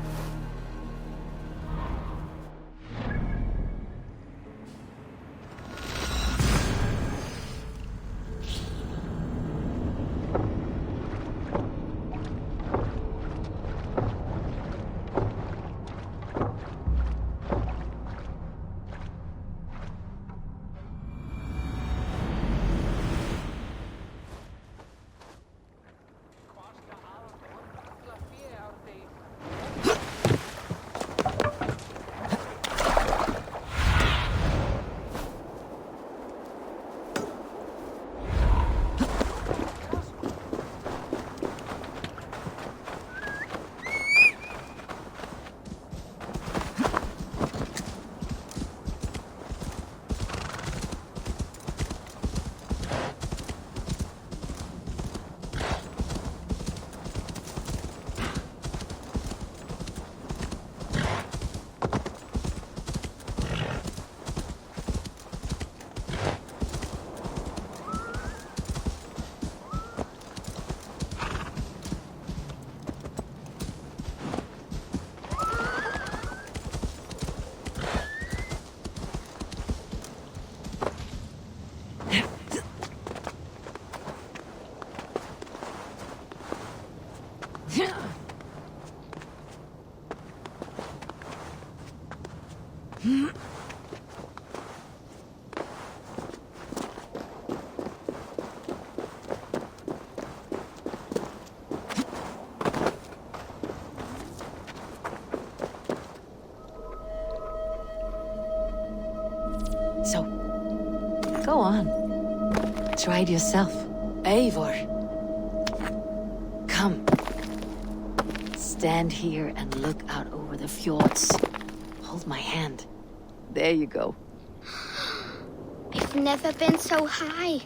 Go on. Try it yourself. Eivor. Come. Stand here and look out over the fjords. Hold my hand. There you go. I've never been so high.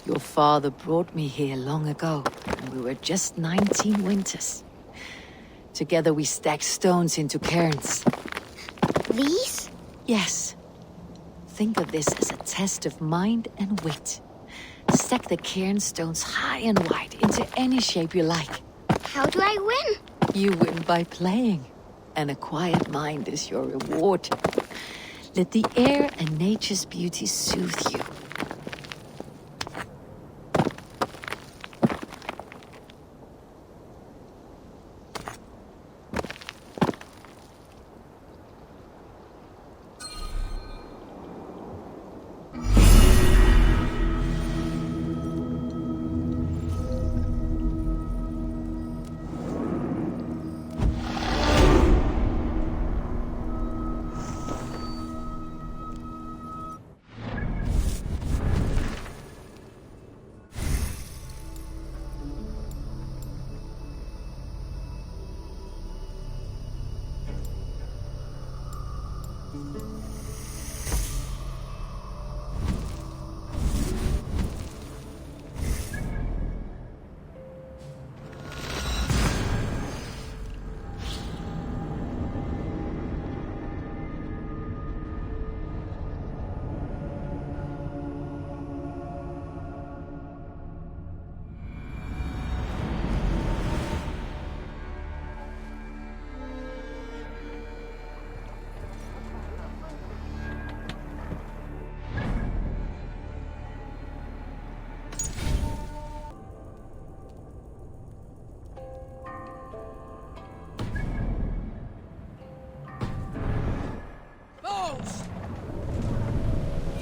Your father brought me here long ago, when we were just 19 winters. Together we stacked stones into cairns. These? Yes. Think of this as a test of mind and wit. Stack the cairn stones high and wide into any shape you like. How do I win? You win by playing. And a quiet mind is your reward. Let the air and nature's beauty soothe you.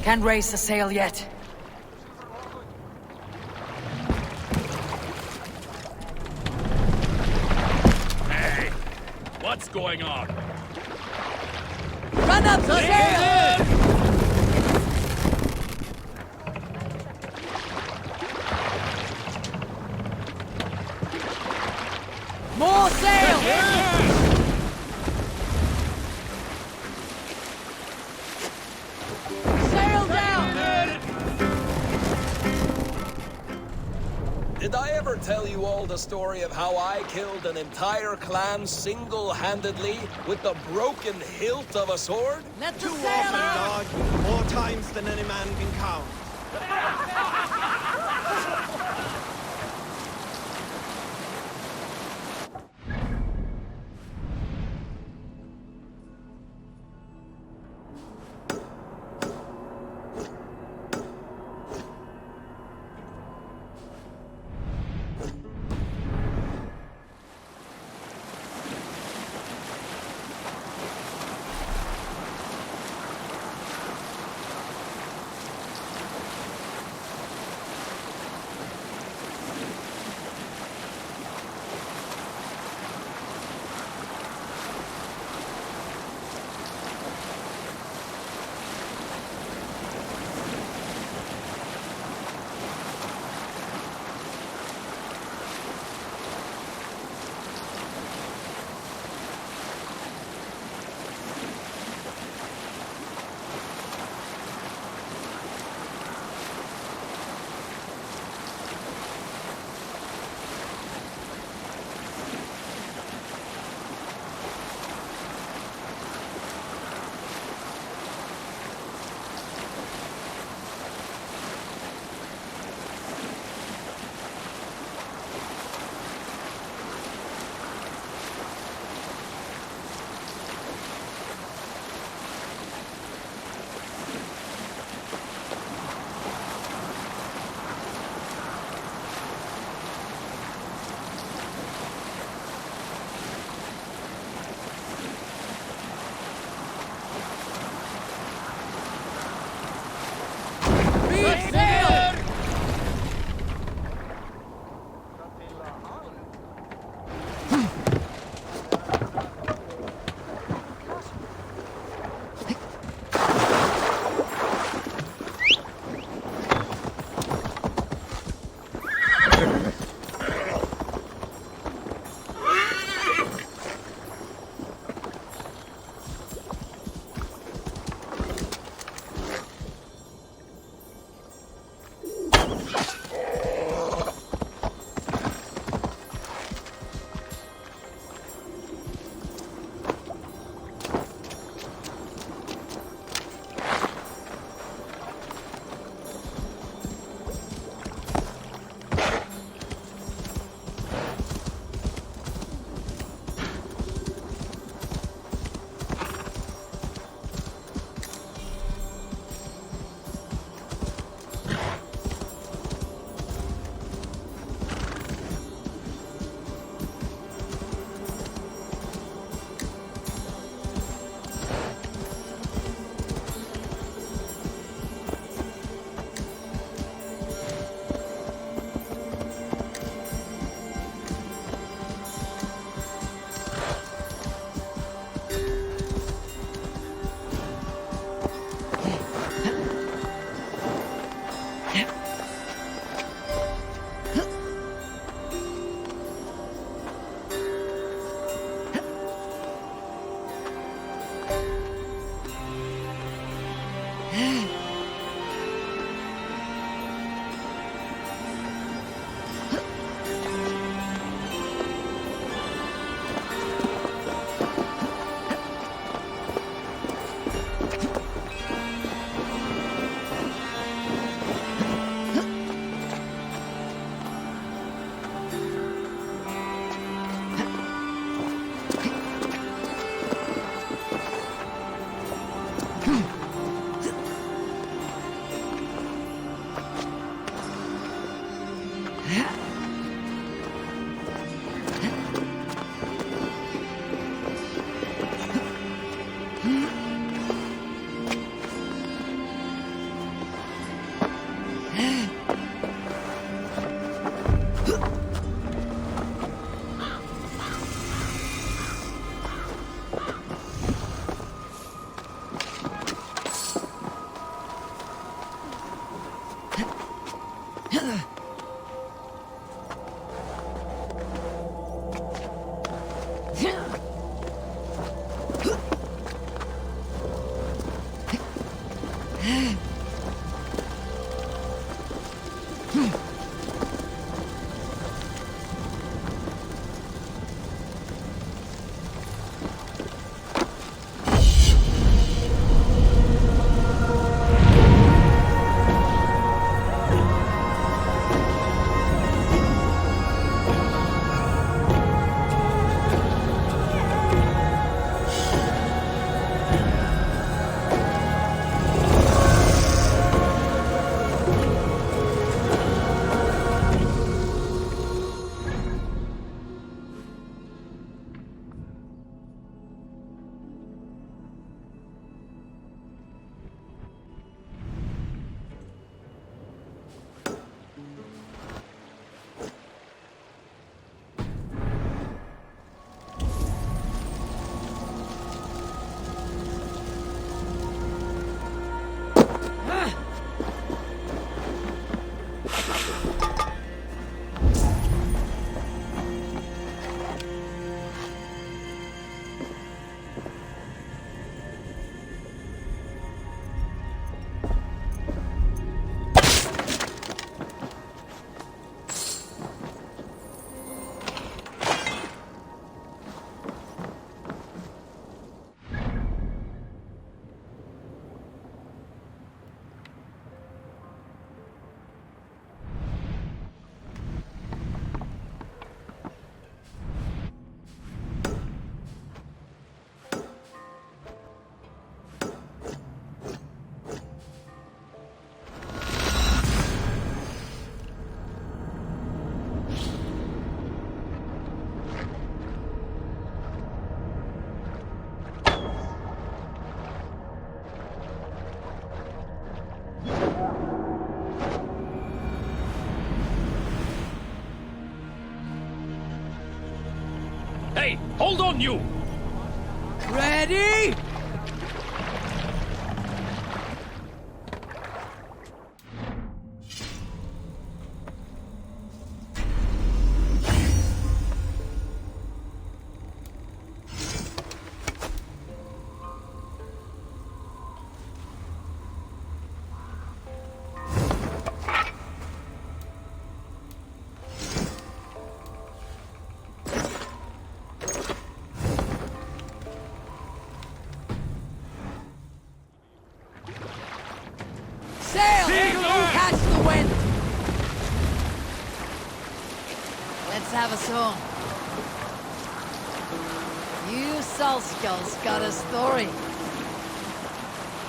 Can't raise the sail yet. Hey, what's going on? Run up the sail! More sail! Did I ever tell you all the story of how I killed an entire clan single-handedly with the broken hilt of a sword? Let the Too often, dog. More times than any man can count. Hey, hold on, you! Ready? Sail! Catch the wind! Let's have a song. You Salskulls got a story.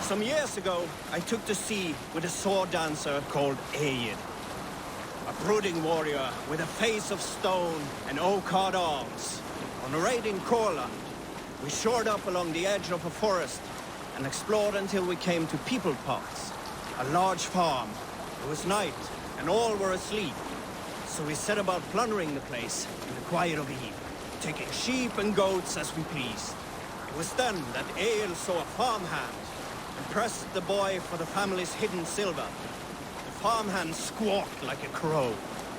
Some years ago, I took to sea with a sword dancer called Aed. A brooding warrior with a face of stone and oak-hard arms. On a raid in Courland, we shored up along the edge of a forest and explored until we came to People Pots, a large farm. It was night, and all were asleep. So we set about plundering the place in the quiet of eve, taking sheep and goats as we pleased. It was then that Ale saw a farmhand and pressed the boy for the family's hidden silver. The farmhand squawked like a crow.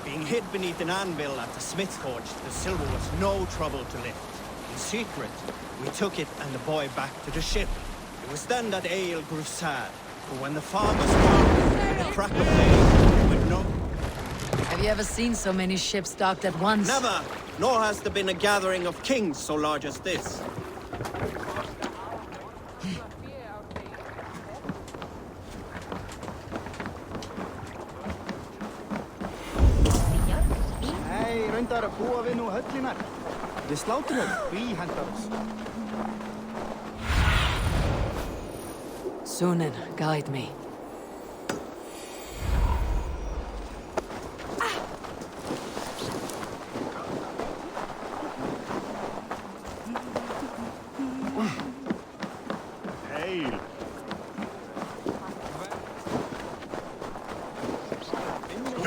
Being hid beneath an anvil at the smith's forge, the silver was no trouble to lift. In secret, we took it and the boy back to the ship. It was then that Ale grew sad, for when the farmers found at the crack of day, with no... Have you ever seen so many ships docked at once? Never! Nor has there been a gathering of kings so large as this. Nei, reyndar að búa við nú höllinar. Við slátrum, því hendar oss. Sunan, guide me.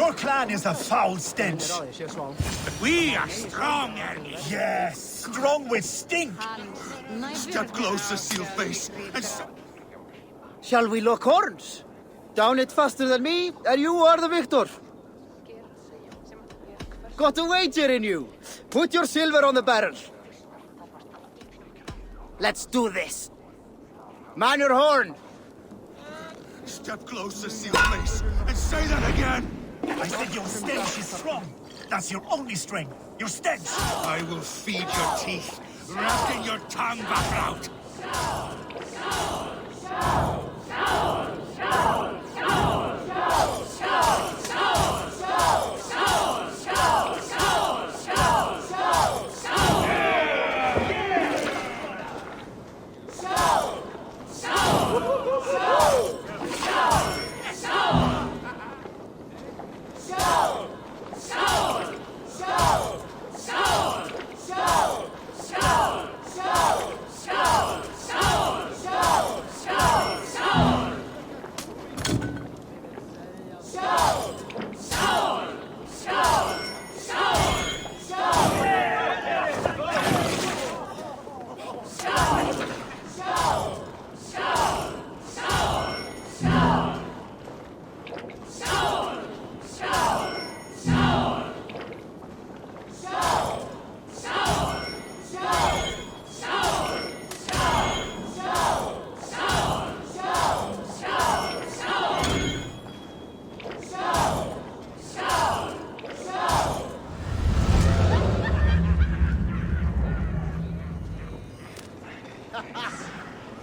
Your clan is a foul stench. We are strong, Ernie. Yes, strong with stink. Step closer, Sealface, and Shall we lock horns? Down it faster than me, and you are the victor. Got a wager in you. Put your silver on the barrel. Let's do this. Man your horn. Step closer, Sealface, and say that again! I said your stench is strong. That's your only strength. Your stench. I will feed your teeth, wrapping your tongue back out.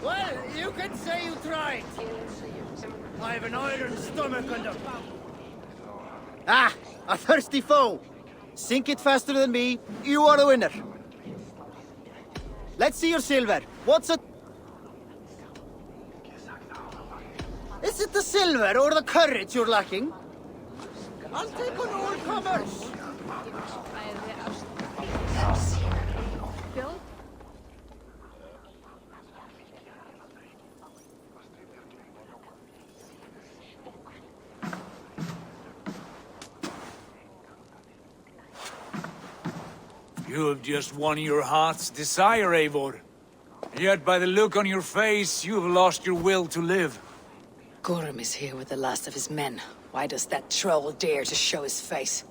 Well, you can say you tried. I have an iron stomach under. Ah, a thirsty foe. Sink it faster than me. You are the winner. Let's see your silver. What's it? Is it the silver or the courage you're lacking? I'll take on all comers. You have just won your heart's desire, Eivor. Yet by the look on your face, you have lost your will to live. Gorm is here with the last of his men. Why does that troll dare to show his face?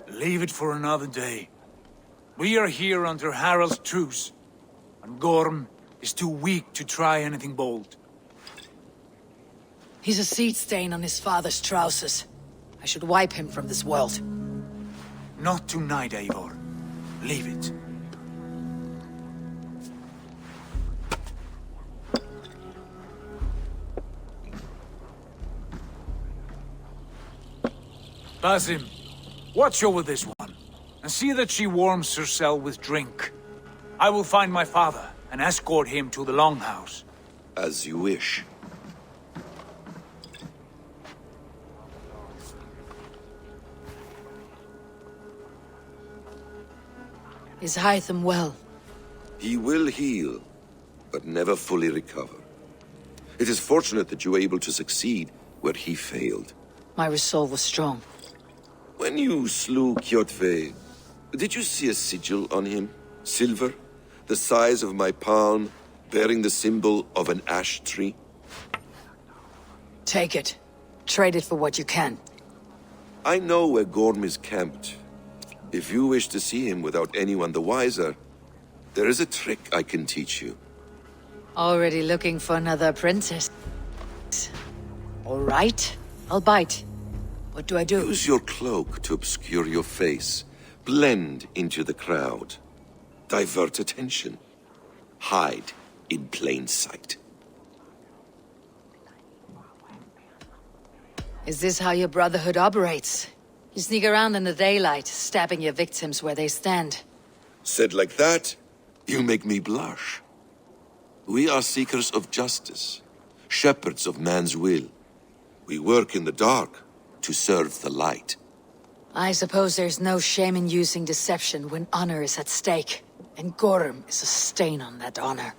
Leave it for another day. We are here under Harald's truce, and Gorm is too weak to try anything bold. He's a seed stain on his father's trousers. I should wipe him from this world. Not tonight, Eivor. Leave it. Basim, watch over this one, and see that she warms herself with drink. I will find my father and escort him to the Longhouse. As you wish. Is Hytham well? He will heal, but never fully recover. It is fortunate that you were able to succeed where he failed. My resolve was strong. When you slew Kjotve, did you see a sigil on him? Silver, the size of my palm, bearing the symbol of an ash tree? Take it. Trade it for what you can. I know where Gorm is camped. If you wish to see him without anyone the wiser, there is a trick I can teach you. Already looking for another apprentice. All right, I'll bite. What do I do? Use your cloak to obscure your face. Blend into the crowd. Divert attention. Hide in plain sight. Is this how your Brotherhood operates? You sneak around in the daylight, stabbing your victims where they stand. Said like that, you make me blush. We are seekers of justice, shepherds of man's will. We work in the dark to serve the light. I suppose there's no shame in using deception when honor is at stake, and Gorm is a stain on that honor.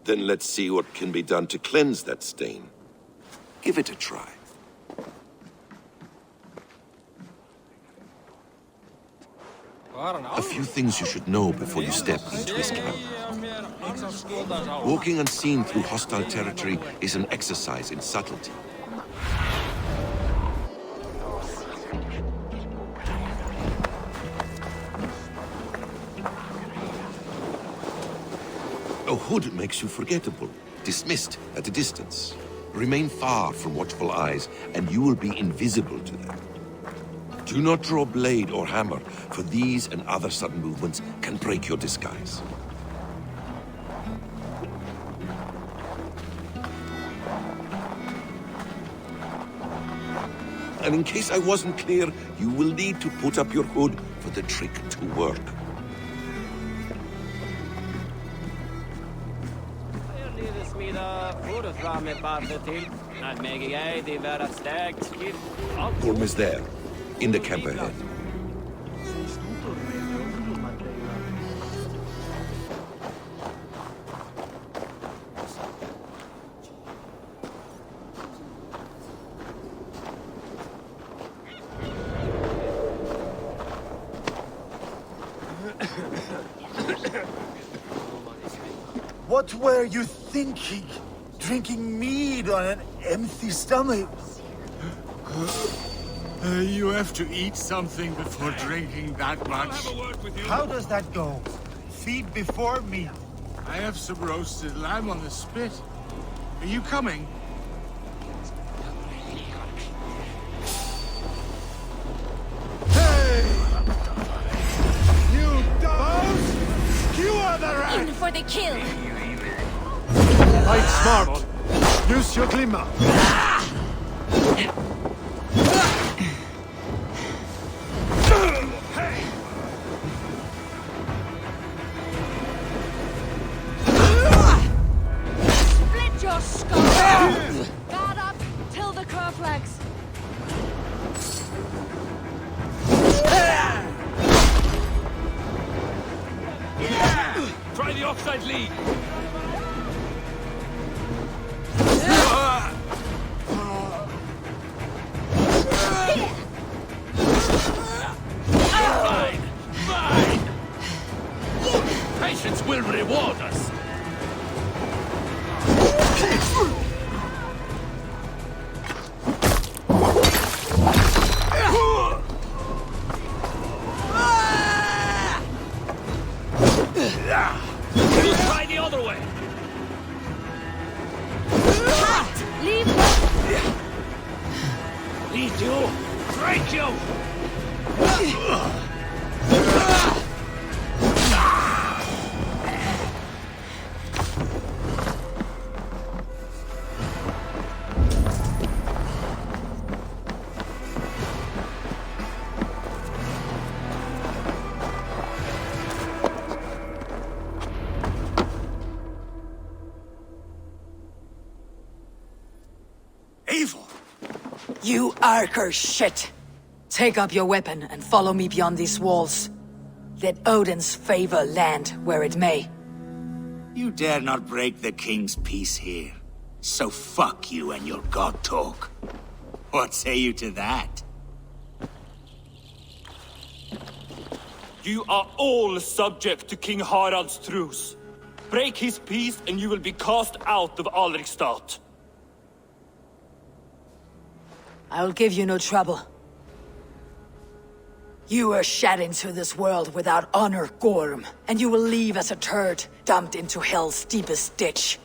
Then let's see what can be done to cleanse that stain. Give it a try. A few things you should know before you step into his camp. Walking unseen through hostile territory is an exercise in subtlety. A hood makes you forgettable, dismissed at a distance. Remain far from watchful eyes, and you will be invisible to them. Do not draw blade or hammer, for these and other sudden movements can break your disguise. And in case I wasn't clear, you will need to put up your hood for the trick to work. Gorm is there, in the camp ahead. What were you thinking? Drinking mead on an empty stomach? You have to eat something before drinking that much. How does that go? Feed before meat. I have some roasted lamb on the spit. Are you coming? Hey! You dogs! Skewer the rat! In for the kill! Fight smart! Use your glimmer! Split your skull! Guard up till the crow flags! Try the offside lead! Fine! Fine! Patience will reward us! We'll try the other way! Leave! Lead you! Break you! Evil! You Arker shit! Take up your weapon and follow me beyond these walls. Let Odin's favor land where it may. You dare not break the king's peace here. So fuck you and your god talk. What say you to that? You are all subject to King Harald's truce. Break his peace and you will be cast out of Alrikstad. I'll give you no trouble. You were shed into this world without honor, Gorm, and you will leave as a turd, dumped into hell's deepest ditch.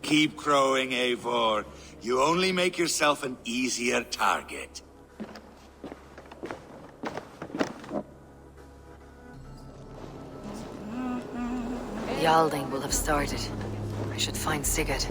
Keep crowing, Eivor. You only make yourself an easier target. The Alding will have started. I should find Sigurd.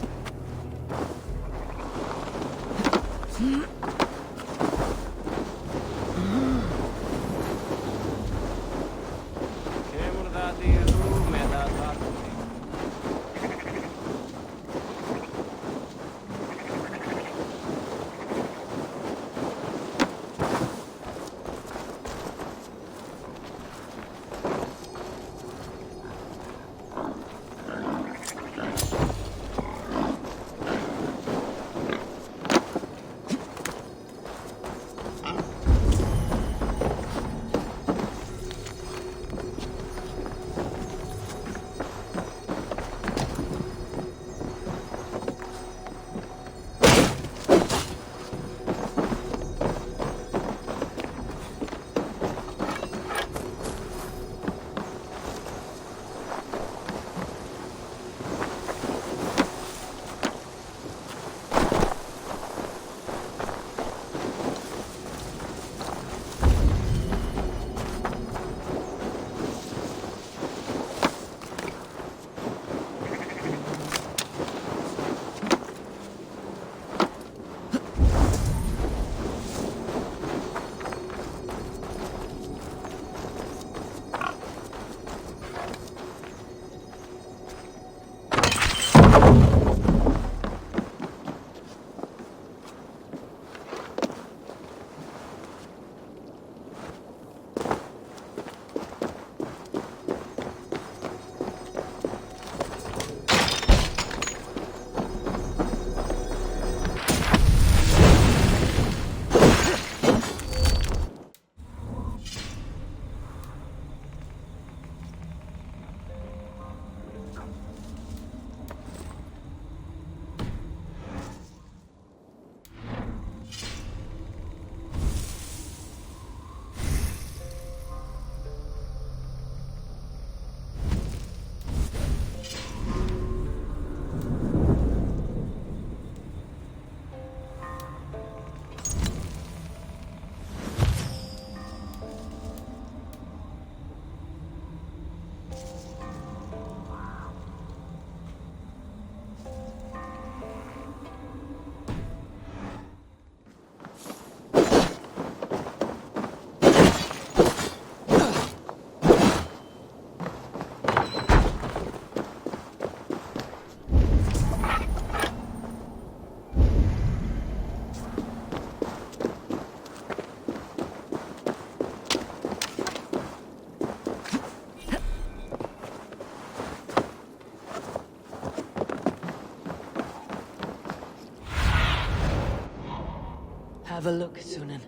Have a look, Sunan.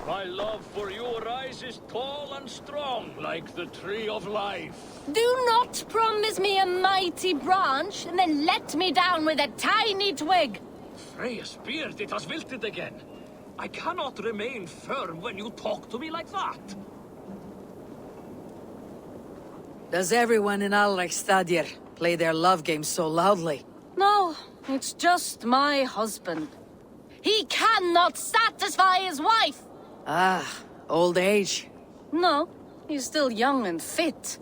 My love for you rises tall and strong like the tree of life. Do not promise me a mighty branch and then let me down with a tiny twig. Freya's beard, it has wilted again. I cannot remain firm when you talk to me like that. Does everyone in Alrekstadir play their love game so loudly? No, it's just my husband. He cannot satisfy his wife. Ah, old age. No, he's still young and fit.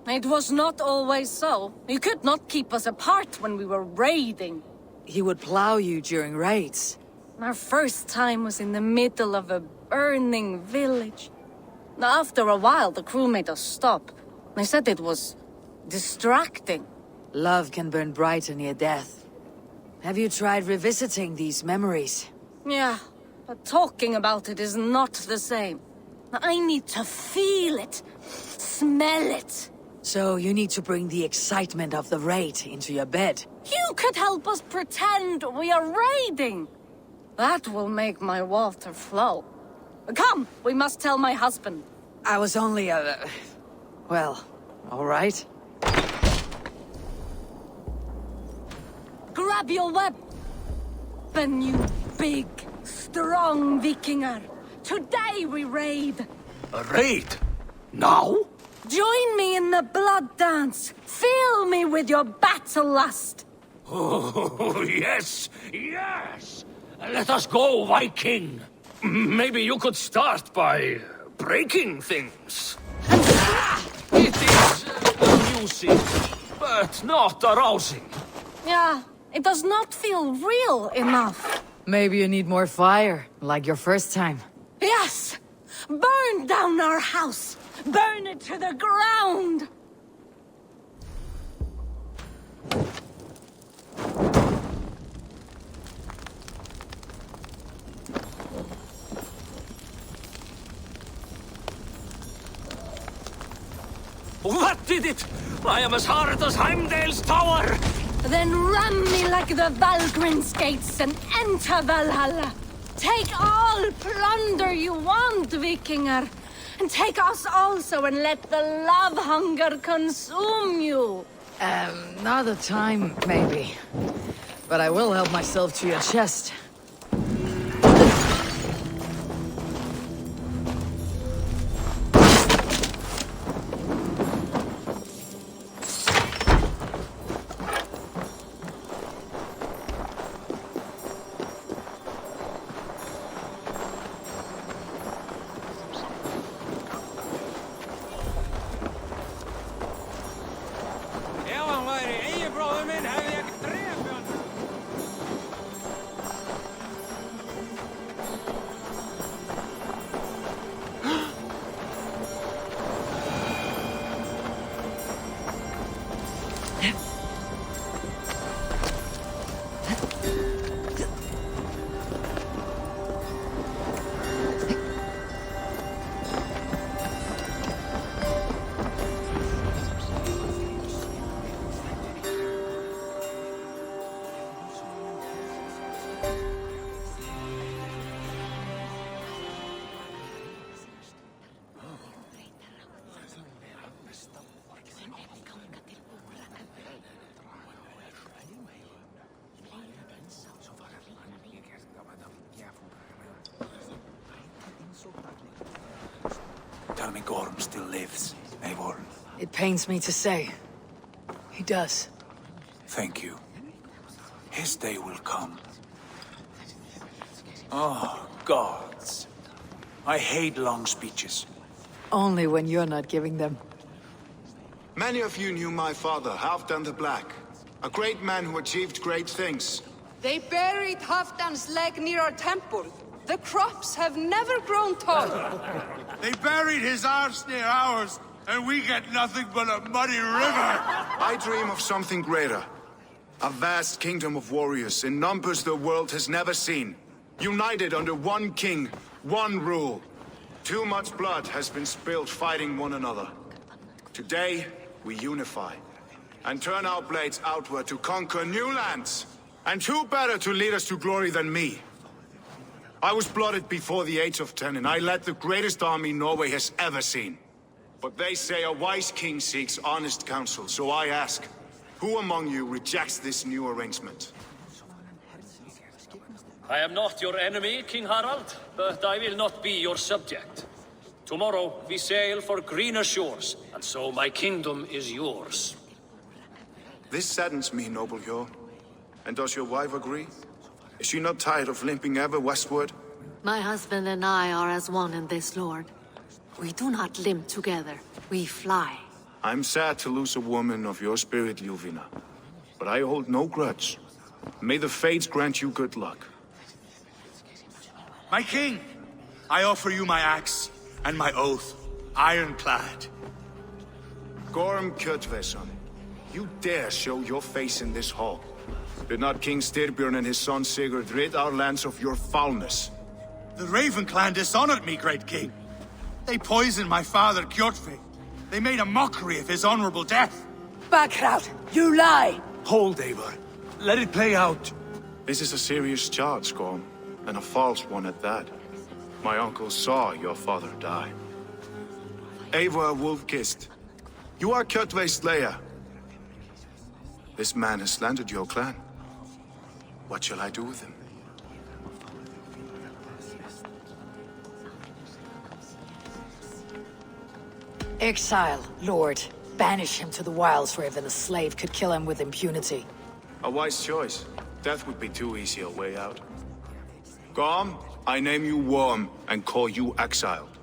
It was not always so. He could not keep us apart when we were raiding. He would plow you during raids. Our first time was in the middle of a burning village. After a while, the crew made us stop. They said it was distracting. Love can burn brighter near death. Have you tried revisiting these memories? Yeah, but talking about it is not the same. I need to feel it, smell it. So you need to bring the excitement of the raid into your bed. You could help us pretend we are raiding. That will make my water flow. Come, we must tell my husband. I was only well, all right. Grab your weapon, you big, strong Vikinger. Today we raid. A raid? Now? Join me in the blood dance. Fill me with your battle lust. Oh, yes, yes. Let us go, Viking. Maybe you could start by breaking things. It is amusing, but not arousing. Yeah, it does not feel real enough. Maybe you need more fire, like your first time. Yes! Burn down our house! Burn it to the ground! What did it? I am as hard as Heimdall's tower! Then ram me like the Valgryn's gates and enter Valhalla! Take all plunder you want, Vikinger! And take us also and let the love hunger consume you! Another time, maybe. But I will help myself to your chest. Tell me Gorm still lives. Eivor. It pains me to say. He does. Thank you. His day will come. Oh, gods. I hate long speeches. Only when you're not giving them. Many of you knew my father, Halfdan the Black. A great man who achieved great things. They buried Halfdan's leg near our temple. The crops have never grown tall. They buried his arse near ours, and we get nothing but a muddy river. I dream of something greater. A vast kingdom of warriors in numbers the world has never seen. United under one king, one rule. Too much blood has been spilled fighting one another. Today, we unify. And turn our blades outward to conquer new lands. And who better to lead us to glory than me? I was blooded before the age of 10, and I led the greatest army Norway has ever seen. But they say a wise king seeks honest counsel, so I ask, who among you rejects this new arrangement? I am not your enemy, King Harald, but I will not be your subject. Tomorrow we sail for greener shores, and so my kingdom is yours. This saddens me, noble Hjor. And does your wife agree? Is she not tired of limping ever westward? My husband and I are as one in this, Lord. We do not limp together. We fly. I'm sad to lose a woman of your spirit, Ljuvina. But I hold no grudge. May the fates grant you good luck. My king, I offer you my axe and my oath, ironclad. Gorm Kjotveson, you dare show your face in this hall. Did not King Styrbjörn and his son Sigurd rid our lands of your foulness? The Raven clan dishonored me, great king. They poisoned my father, Kjotve. They made a mockery of his honorable death. Backrout, you lie! Hold, Eivor. Let it play out. This is a serious charge, Gorm, and a false one at that. My uncle saw your father die. Eivor Wolf-Kissed, you are Kjotve's slayer. This man has slandered your clan. What shall I do with him? Exile, Lord. Banish him to the wilds where even a slave could kill him with impunity. A wise choice. Death would be too easy a way out. Gorm, I name you Worm and call you exiled.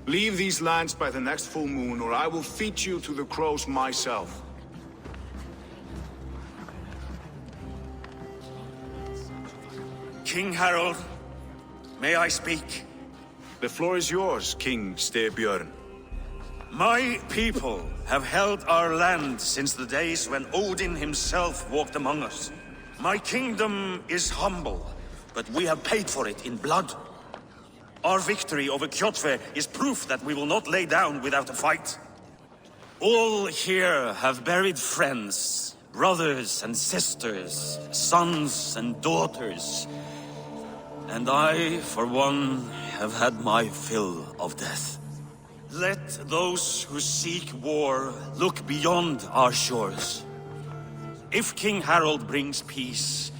Leave these lands by the next full moon, or I will feed you to the crows myself. King Harald, may I speak? The floor is yours, King Styrbjörn. My people have held our land since the days when Odin himself walked among us. My kingdom is humble, but we have paid for it in blood. Our victory over Kjotve is proof that we will not lay down without a fight. All here have buried friends, brothers and sisters, sons and daughters. And I, for one, have had my fill of death. Let those who seek war look beyond our shores. If King Harald brings peace,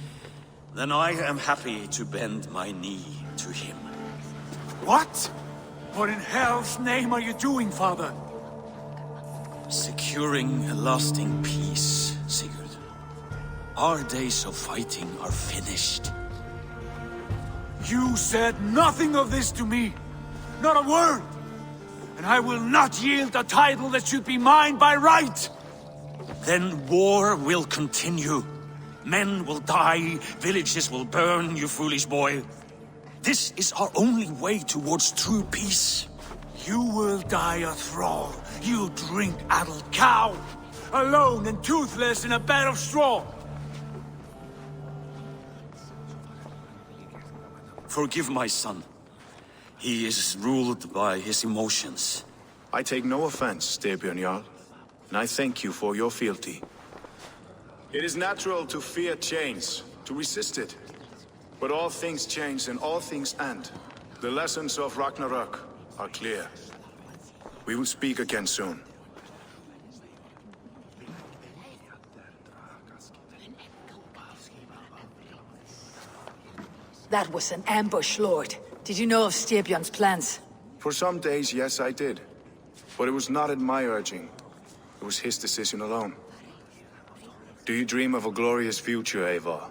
then I am happy to bend my knee to him. What? What in hell's name are you doing, father? Securing a lasting peace, Sigurd. Our days of fighting are finished. You said nothing of this to me. Not a word. And I will not yield a title that should be mine by right. Then war will continue. Men will die, villages will burn, you foolish boy. This is our only way towards true peace. You will die a thrall, you drink-addled cow. Alone and toothless in a bed of straw. Forgive my son. He is ruled by his emotions. I take no offense, Styrbjörn Jarl, and I thank you for your fealty. It is natural to fear change, to resist it. But all things change and all things end. The lessons of Ragnarök are clear. We will speak again soon. That was an ambush, Lord. Did you know of Styrbjörn's plans? For some days, yes, I did. But it was not at my urging. It was his decision alone. Do you dream of a glorious future, Eivor?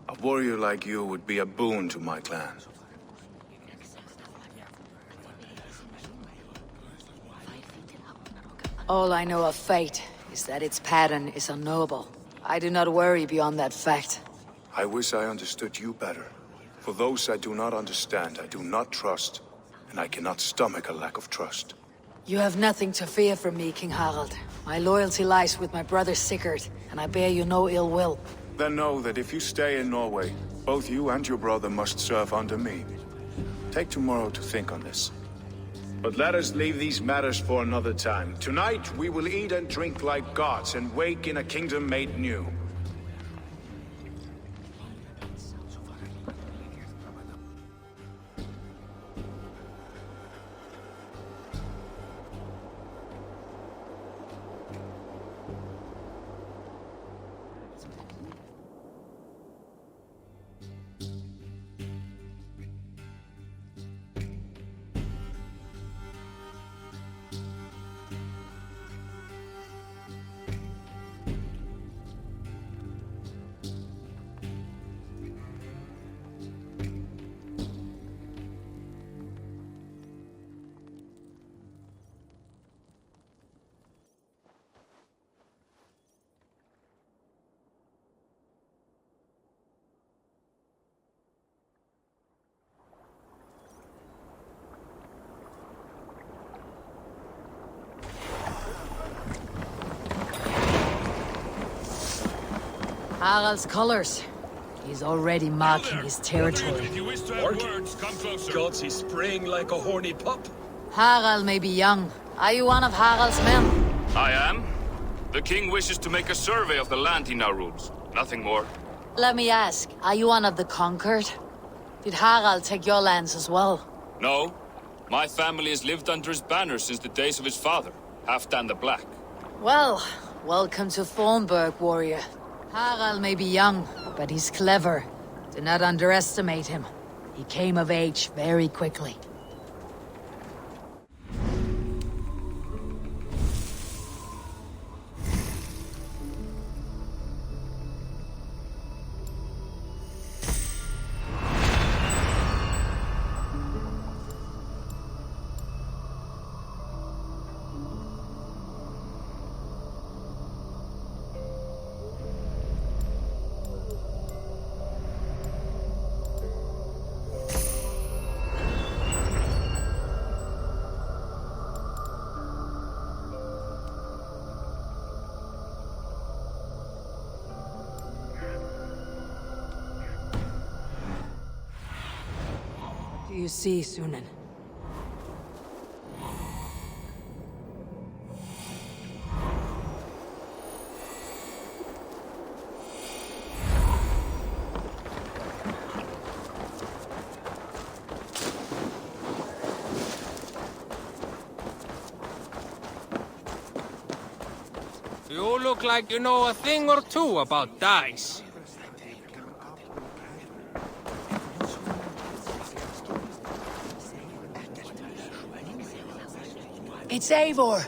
A warrior like you would be a boon to my clan. All I know of fate is that its pattern is unknowable. I do not worry beyond that fact. I wish I understood you better. For those I do not understand, I do not trust, and I cannot stomach a lack of trust. You have nothing to fear from me, King Harald. My loyalty lies with my brother Sigurd, and I bear you no ill will. Then know that if you stay in Norway, both you and your brother must serve under me. Take tomorrow to think on this. But let us leave these matters for another time. Tonight, we will eat and drink like gods and wake in a kingdom made new. Harald's colors. He's already marking his territory. If you wish to have words, come closer. Gods, he's spraying like a horny pup. Harald may be young. Are you one of Harald's men? I am. The king wishes to make a survey of the land he now rules. Nothing more. Let me ask, are you one of the conquered? Did Harald take your lands as well? No. My family has lived under his banner since the days of his father, Halfdan the Black. Well, welcome to Thornburg, warrior. Harald may be young, but he's clever. Do not underestimate him. He came of age very quickly. You see, Sunan. You look like you know a thing or two about dice. It's Eivor!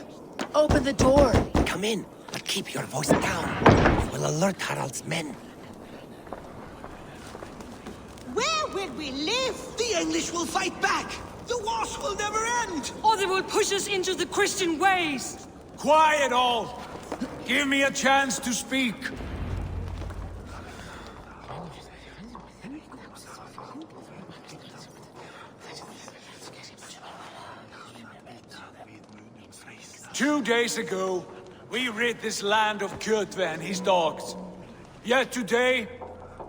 Open the door! Come in, but keep your voice down. It will alert Harald's men. Where will we live? The English will fight back! The wars will never end! Or they will push us into the Christian ways! Quiet all! Give me a chance to speak! Two days ago, we rid this land of Kjotve and his dogs. Yet today,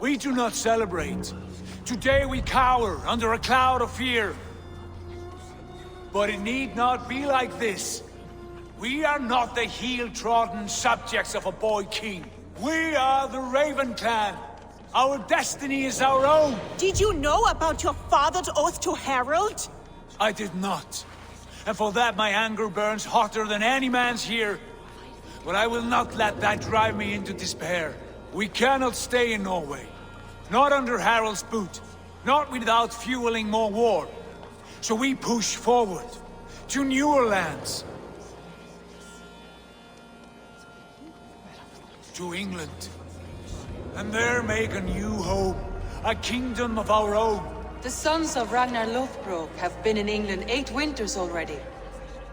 we do not celebrate. Today we cower under a cloud of fear. But it need not be like this. We are not the heel-trodden subjects of a boy king. We are the Raven clan. Our destiny is our own. Did you know about your father's oath to Harold? I did not. And for that my anger burns hotter than any man's here. But I will not let that drive me into despair. We cannot stay in Norway. Not under Harald's boot. Not without fueling more war. So we push forward. to newer lands. To England. And there make a new home, a kingdom of our own. The sons of Ragnar Lothbrok have been in England 8 winters already.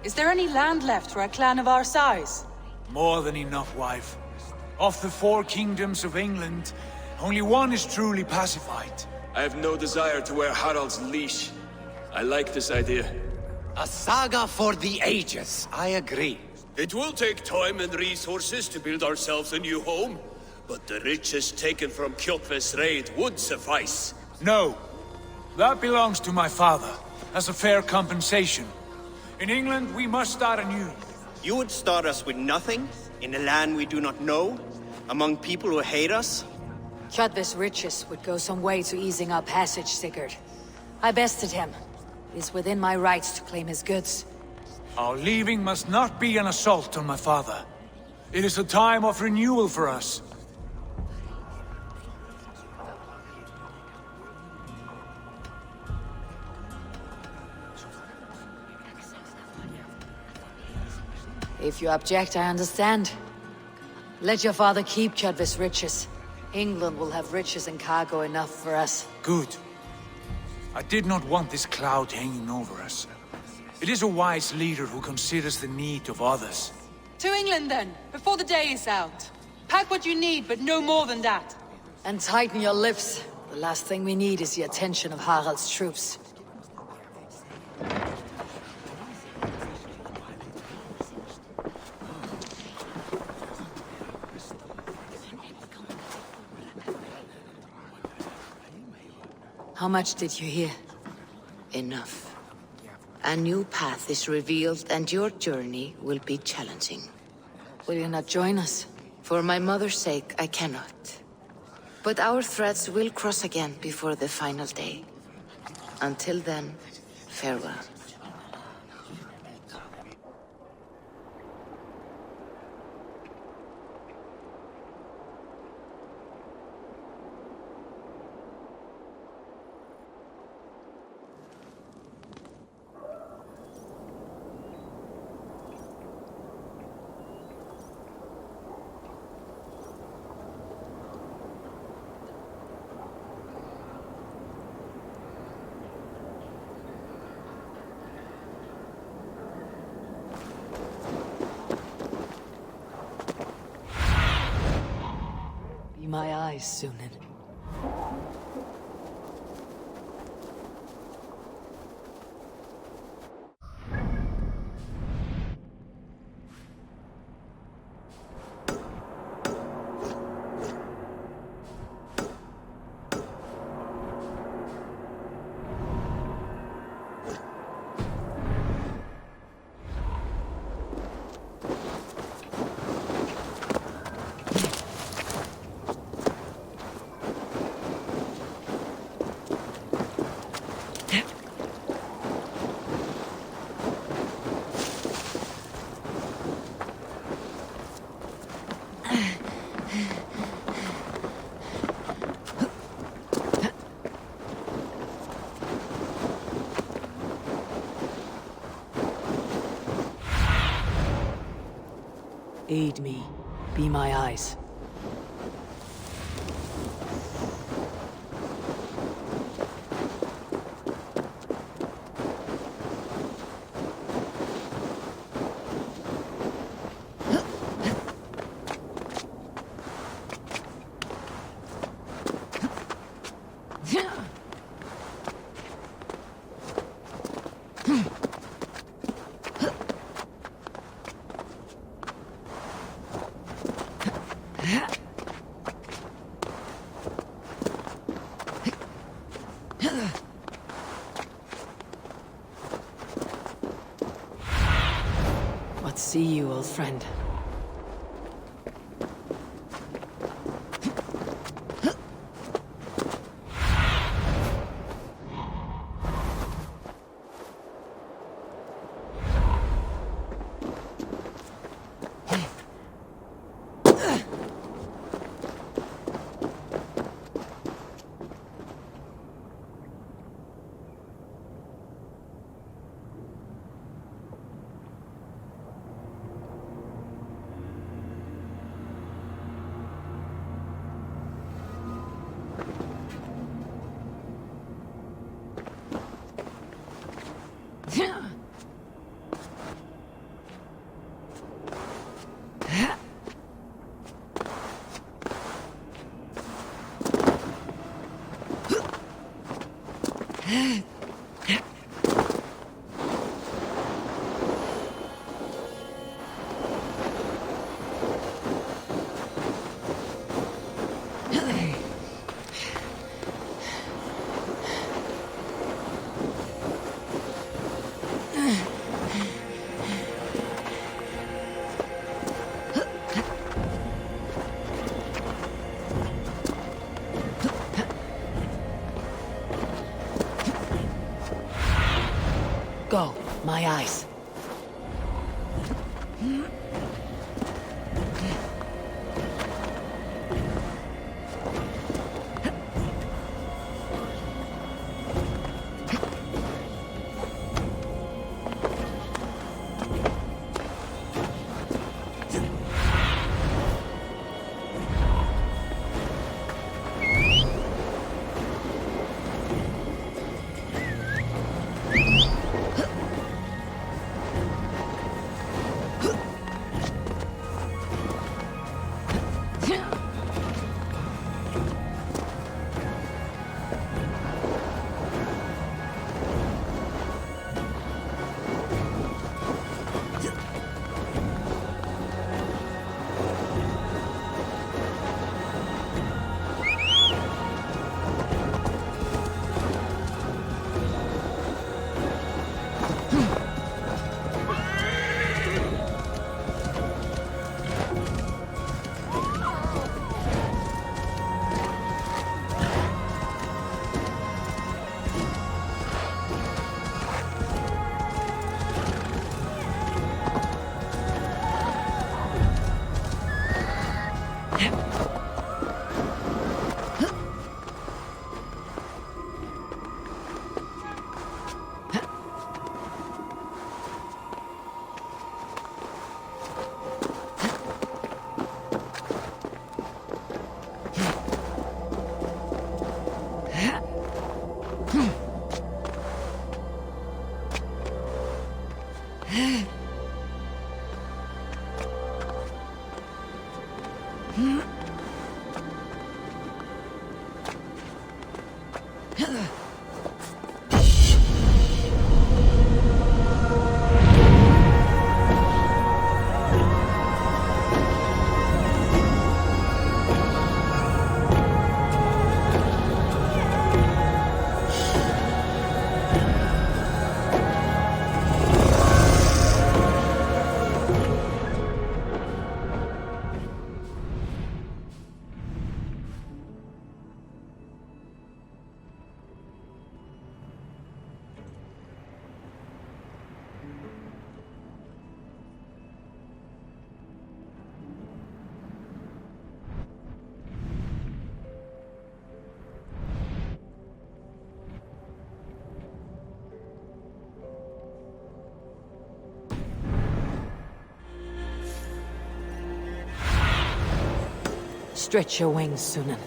Is there any land left for a clan of our size? More than enough, wife. Of the 4 kingdoms of England, only one is truly pacified. I have no desire to wear Harald's leash. I like this idea. A saga for the ages, I agree. It will take time and resources to build ourselves a new home, but the riches taken from Kjotve's raid would suffice. No. That belongs to my father, as a fair compensation. In England, we must start anew. You would start us with nothing? In a land we do not know? Among people who hate us? Kjotve's riches would go some way to easing our passage, Sigurd. I bested him. It is within my rights to claim his goods. Our leaving must not be an assault on my father. It is a time of renewal for us. If you object, I understand. Let your father keep Kjotve's riches. England will have riches and cargo enough for us. Good. I did not want this cloud hanging over us. It is a wise leader who considers the need of others. To England, then, before the day is out. Pack what you need, but no more than that. And tighten your lips. The last thing we need is the attention of Harald's troops. How much did you hear? Enough. A new path is revealed and your journey will be challenging. Will you not join us? For my mother's sake, I cannot. But our threads will cross again before the final day. Until then, farewell. My eyes, Sunan. Aid me. Be my eyes. What see you, old friend? my eyes. Stretch your wings, Sunan.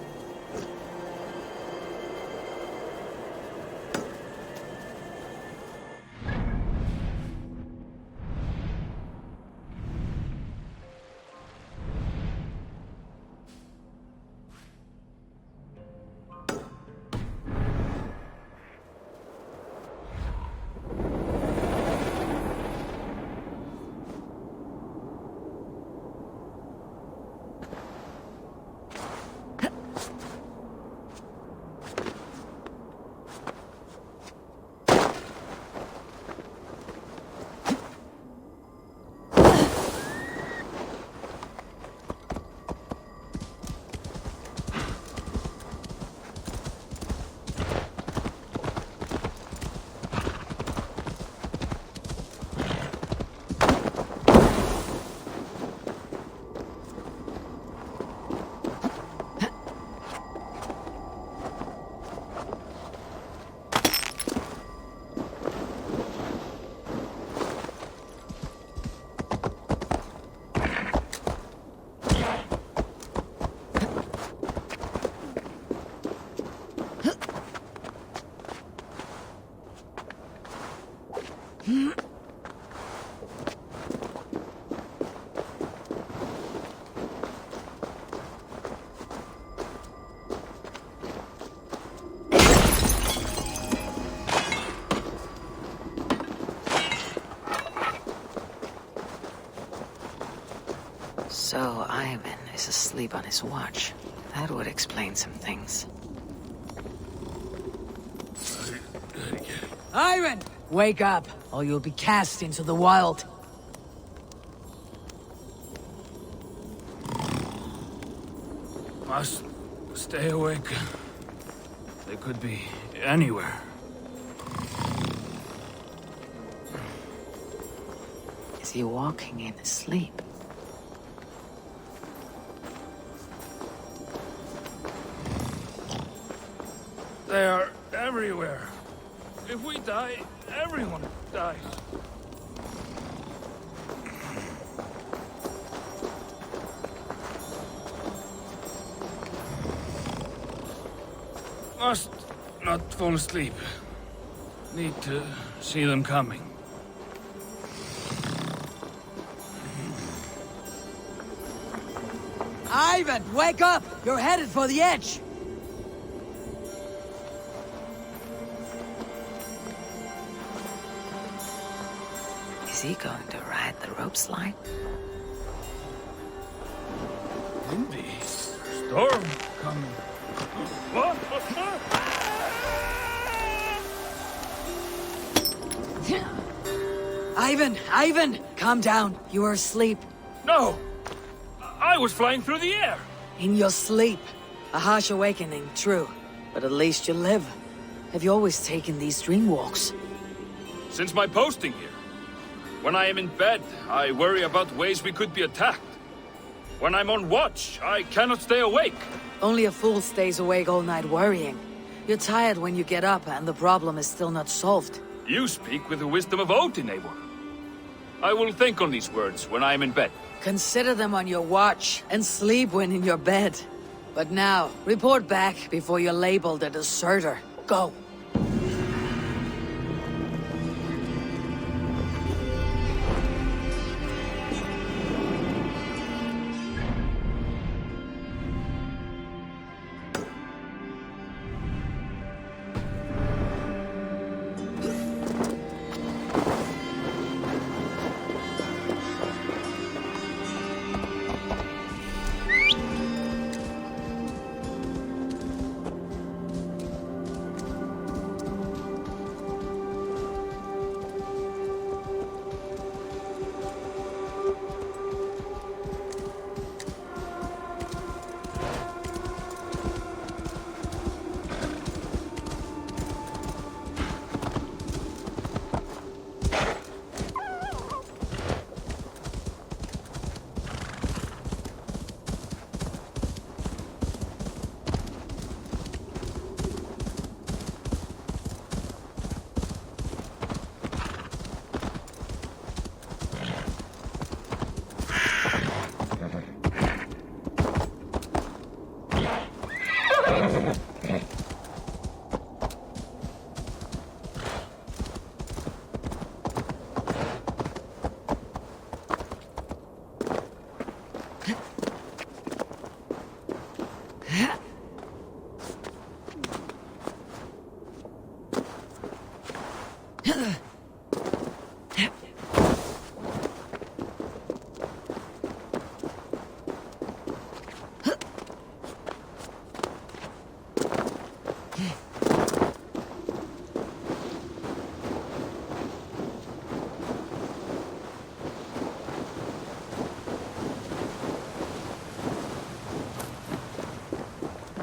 So Ivan is asleep on his watch. That would explain some things. Ivan! Wake up, or you'll be cast into the wild. Must stay awake. They could be anywhere. Is he walking in his sleep? They are everywhere. If we die, everyone dies. Must not fall asleep. Need to see them coming. Ivan, wake up! You're headed for the edge! Is he going to ride the rope slide? Windy. Storm coming. What? Ivan! Calm down. You are asleep. No! I was flying through the air! In your sleep. A harsh awakening, true. But at least you live. Have you always taken these dream walks? Since my posting here. When I am in bed, I worry about ways we could be attacked. When I'm on watch, I cannot stay awake. Only a fool stays awake all night worrying. You're tired when you get up and the problem is still not solved. You speak with the wisdom of Odin, Eivor. I will think on these words when I am in bed. Consider them on your watch and sleep when in your bed. But now, report back before you're labeled a deserter. Go.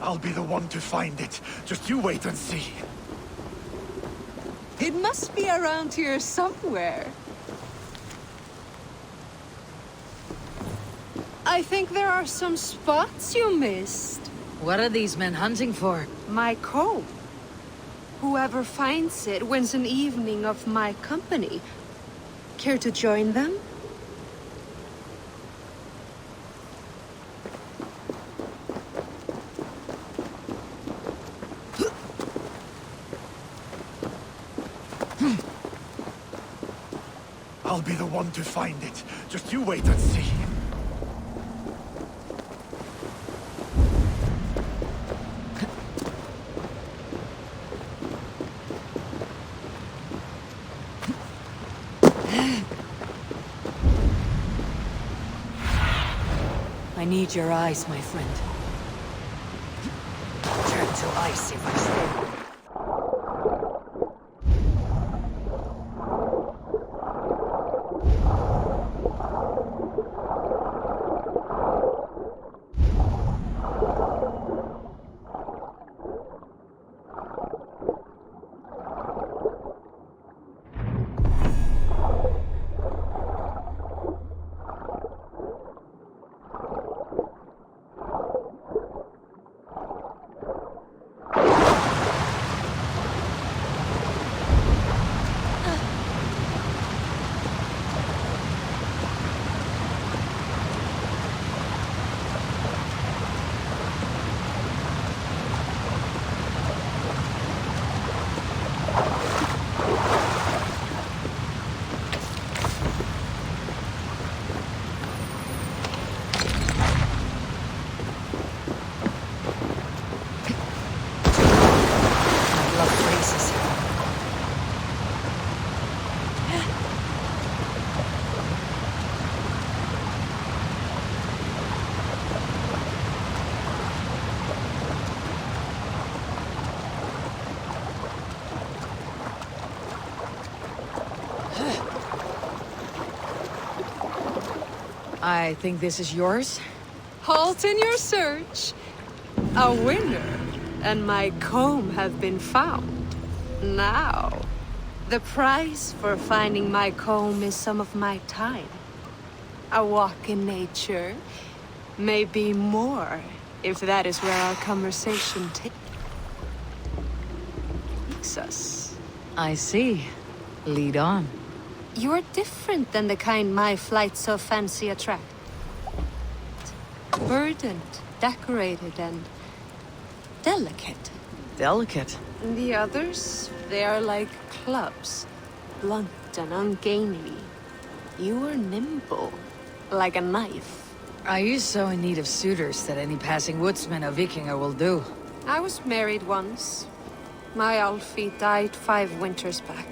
I'll be the one to find it. Just you wait and see. It must be around here somewhere. I think there are some spots you missed. What are these men hunting for? My coat. Whoever finds it wins an evening of my company. Care to join them? I'll be the one to find it. Just you wait and see. I need your eyes, my friend. Turn to ice if I stay. I think this is yours? Halt in your search. A winner and my comb have been found. Now, the price for finding my comb is some of my time. A walk in nature, maybe more, if that is where our conversation takes us. I see. Lead on. You're different than the kind my flights so fancy attract. Verdant, decorated, and delicate. Delicate? The others, they are like clubs, blunt and ungainly. You are nimble, like a knife. Are you so in need of suitors that any passing woodsman or Vikinger will do? I was married once. My Alfie died 5 winters back.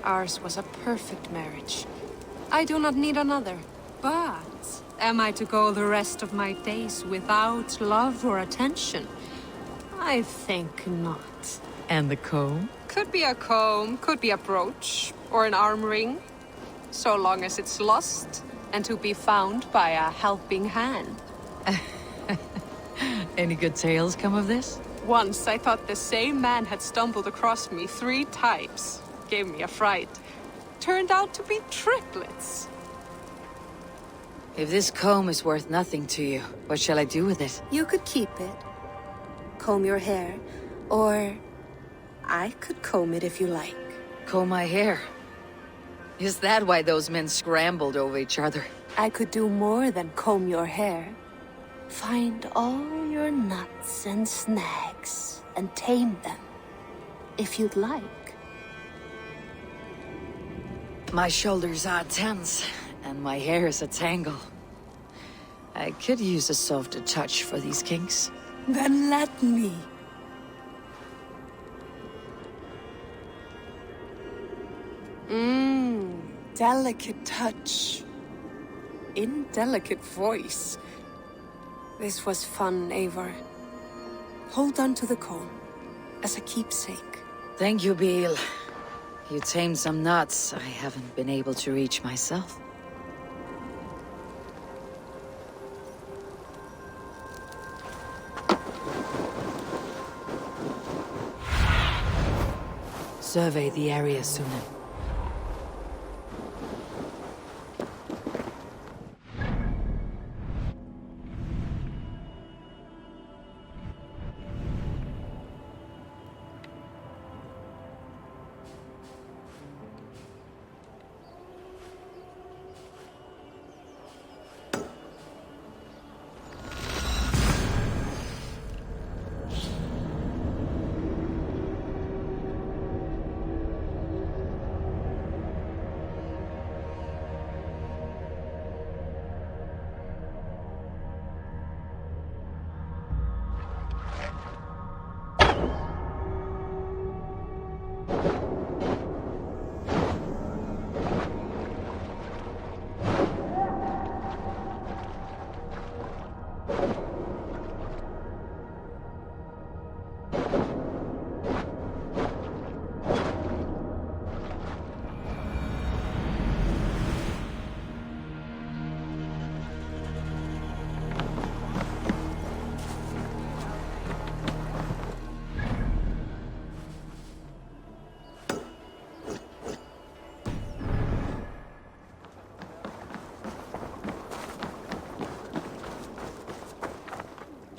Ours was a perfect marriage. I do not need another. But am I to go the rest of my days without love or attention? I think not. And the comb? Could be a comb, could be a brooch, or an arm ring. So long as it's lost, and to be found by a helping hand. Any good tales come of this? Once I thought the same man had stumbled across me 3 times. Gave me a fright. Turned out to be triplets. If this comb is worth nothing to you, what shall I do with it? You could keep it. Comb your hair. Or I could comb it if you like. Comb my hair? Is that why those men scrambled over each other? I could do more than comb your hair. Find all your nuts and snags and tame them. If you'd like. My shoulders are tense, and my hair is a tangle. I could use a softer touch for these kinks. Then let me. Delicate touch. Indelicate voice. This was fun, Eivor. Hold on to the comb, as a keepsake. Thank you, Beal. You tamed some nuts I haven't been able to reach myself. Survey the area soon.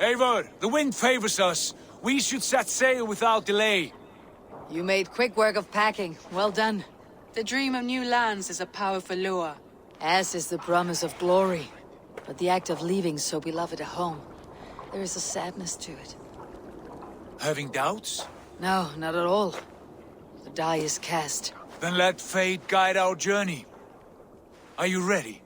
Eivor, the wind favors us. We should set sail without delay. You made quick work of packing. Well done. The dream of new lands is a powerful lure. As is the promise of glory. But the act of leaving so beloved a home, there is a sadness to it. Having doubts? No, not at all. The die is cast. Then let fate guide our journey. Are you ready?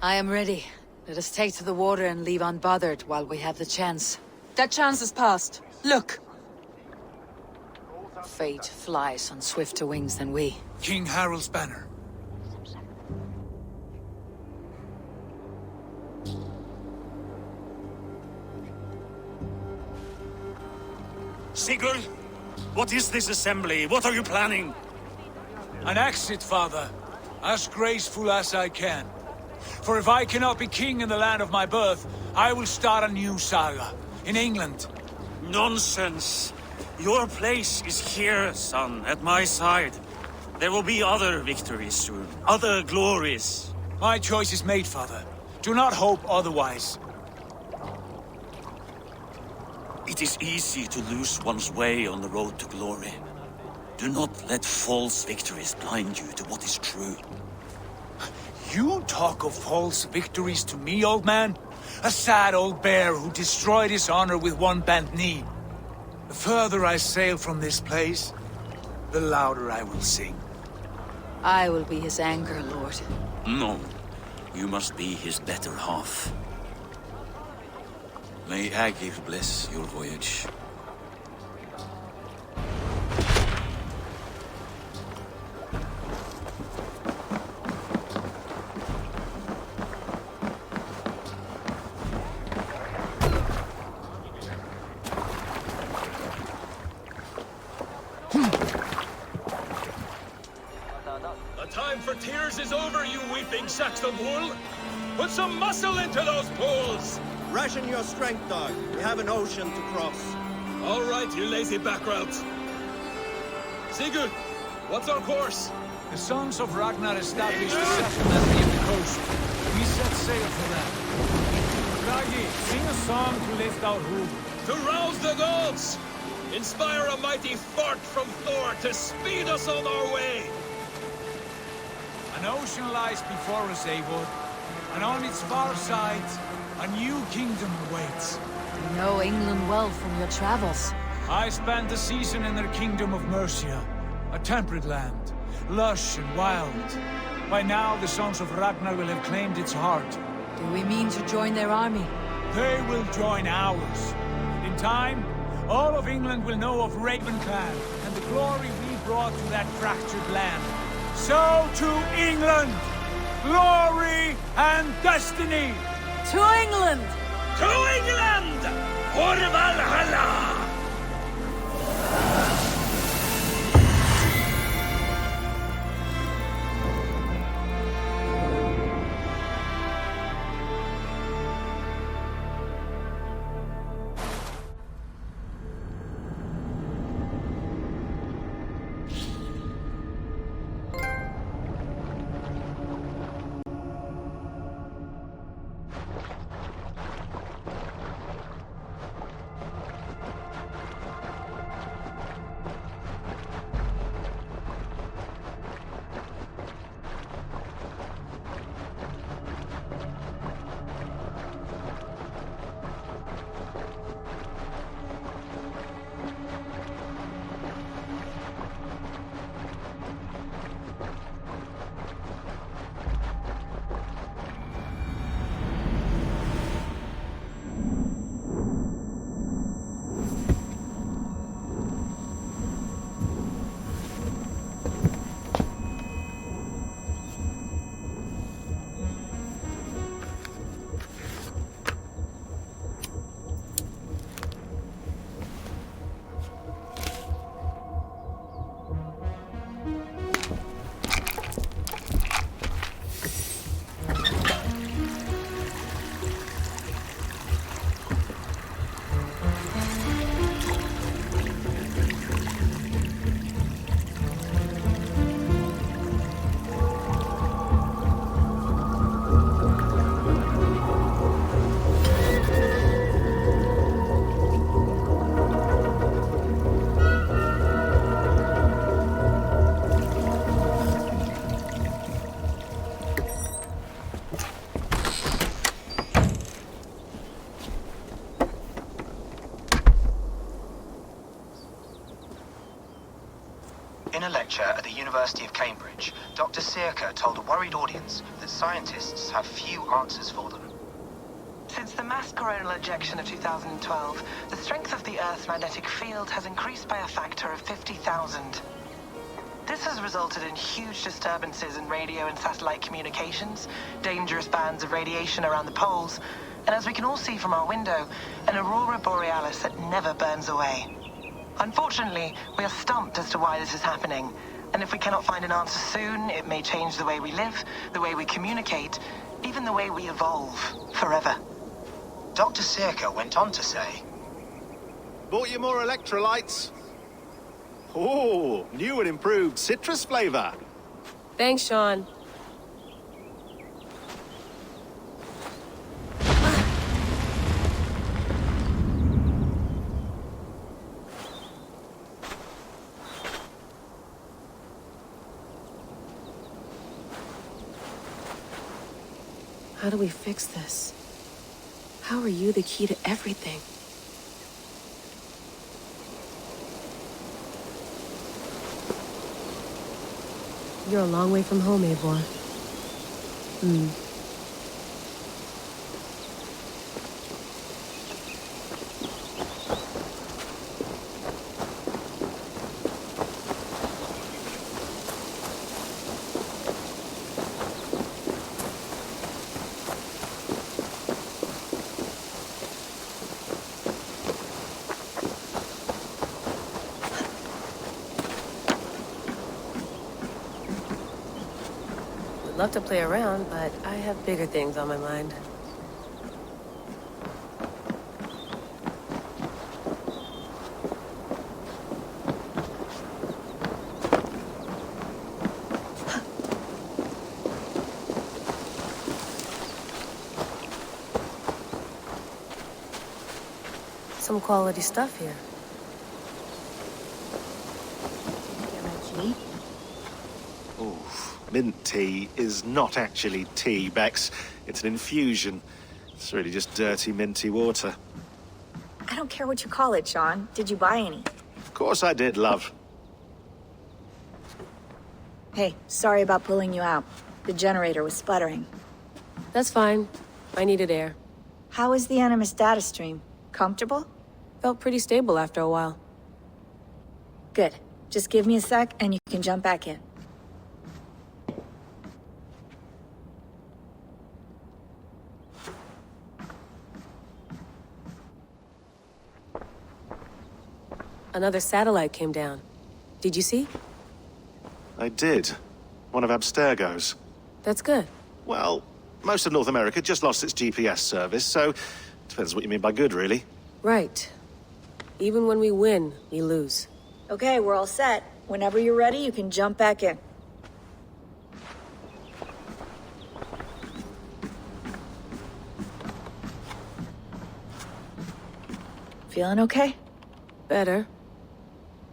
I am ready. Let us take to the water and leave unbothered while we have the chance. That chance is past. Look! Fate flies on swifter wings than we. King Harald's banner. Sigurd, what is this assembly? What are you planning? An exit, father. As graceful as I can. For if I cannot be king in the land of my birth, I will start a new saga. In England. Nonsense! Your place is here, son, at my side. There will be other victories soon, other glories. My choice is made, father. Do not hope otherwise. It is easy to lose one's way on the road to glory. Do not let false victories blind you to what is true. You talk of false victories to me, old man? A sad old bear who destroyed his honor with one bent knee. The further I sail from this place, the louder I will sing. I will be his anger, Lord. No, you must be his better half. May Agir bless your voyage. Tears is over, you weeping sacks of wool! Put some muscle into those pools! Ration your strength, dog. We have an ocean to cross. All right, you lazy backroutes. Sigurd, what's our course? The Sons of Ragnar established a settlement near the coast. We set sail for that. Ragi, sing a song to lift our roof. To rouse the gods! Inspire a mighty fart from Thor to speed us on our way! An ocean lies before us, Eivor, and on its far sides, a new kingdom awaits. You know England well from your travels. I spent a season in their kingdom of Mercia, a temperate land, lush and wild. By now, the Sons of Ragnar will have claimed its heart. Do we mean to join their army? They will join ours. In time, all of England will know of Raven Clan and the glory we brought to that fractured land. So to England! Glory and destiny! To England! To England! For Valhalla! In a lecture at the University of Cambridge, Dr. Sirka told a worried audience that scientists have few answers for them. Since the mass coronal ejection of 2012, the strength of the Earth's magnetic field has increased by a factor of 50,000. This has resulted in huge disturbances in radio and satellite communications, dangerous bands of radiation around the poles, and as we can all see from our window, an aurora borealis that never burns away. Unfortunately, we are stumped as to why this is happening. And if we cannot find an answer soon, it may change the way we live, the way we communicate, even the way we evolve, forever. Dr. Circa went on to say, Bought you more electrolytes? Oh, new and improved citrus flavor. Thanks, Sean. How do we fix this? How are you the key to everything? You're a long way from home, Eivor. Love to play around, but I have bigger things on my mind. Some quality stuff here. Mint tea is not actually tea, Bex. It's an infusion. It's really just dirty, minty water. I don't care what you call it, Sean. Did you buy any? Of course I did, love. Hey, sorry about pulling you out. The generator was sputtering. That's fine. I needed air. How is the Animus data stream? Comfortable? Felt pretty stable after a while. Good. Just give me a sec and you can jump back in. Another satellite came down. Did you see? I did. One of Abstergo's. That's good. Well, most of North America just lost its GPS service, so depends what you mean by good, really. Right. Even when we win, we lose. Okay, we're all set. Whenever you're ready, you can jump back in. Feeling okay? Better.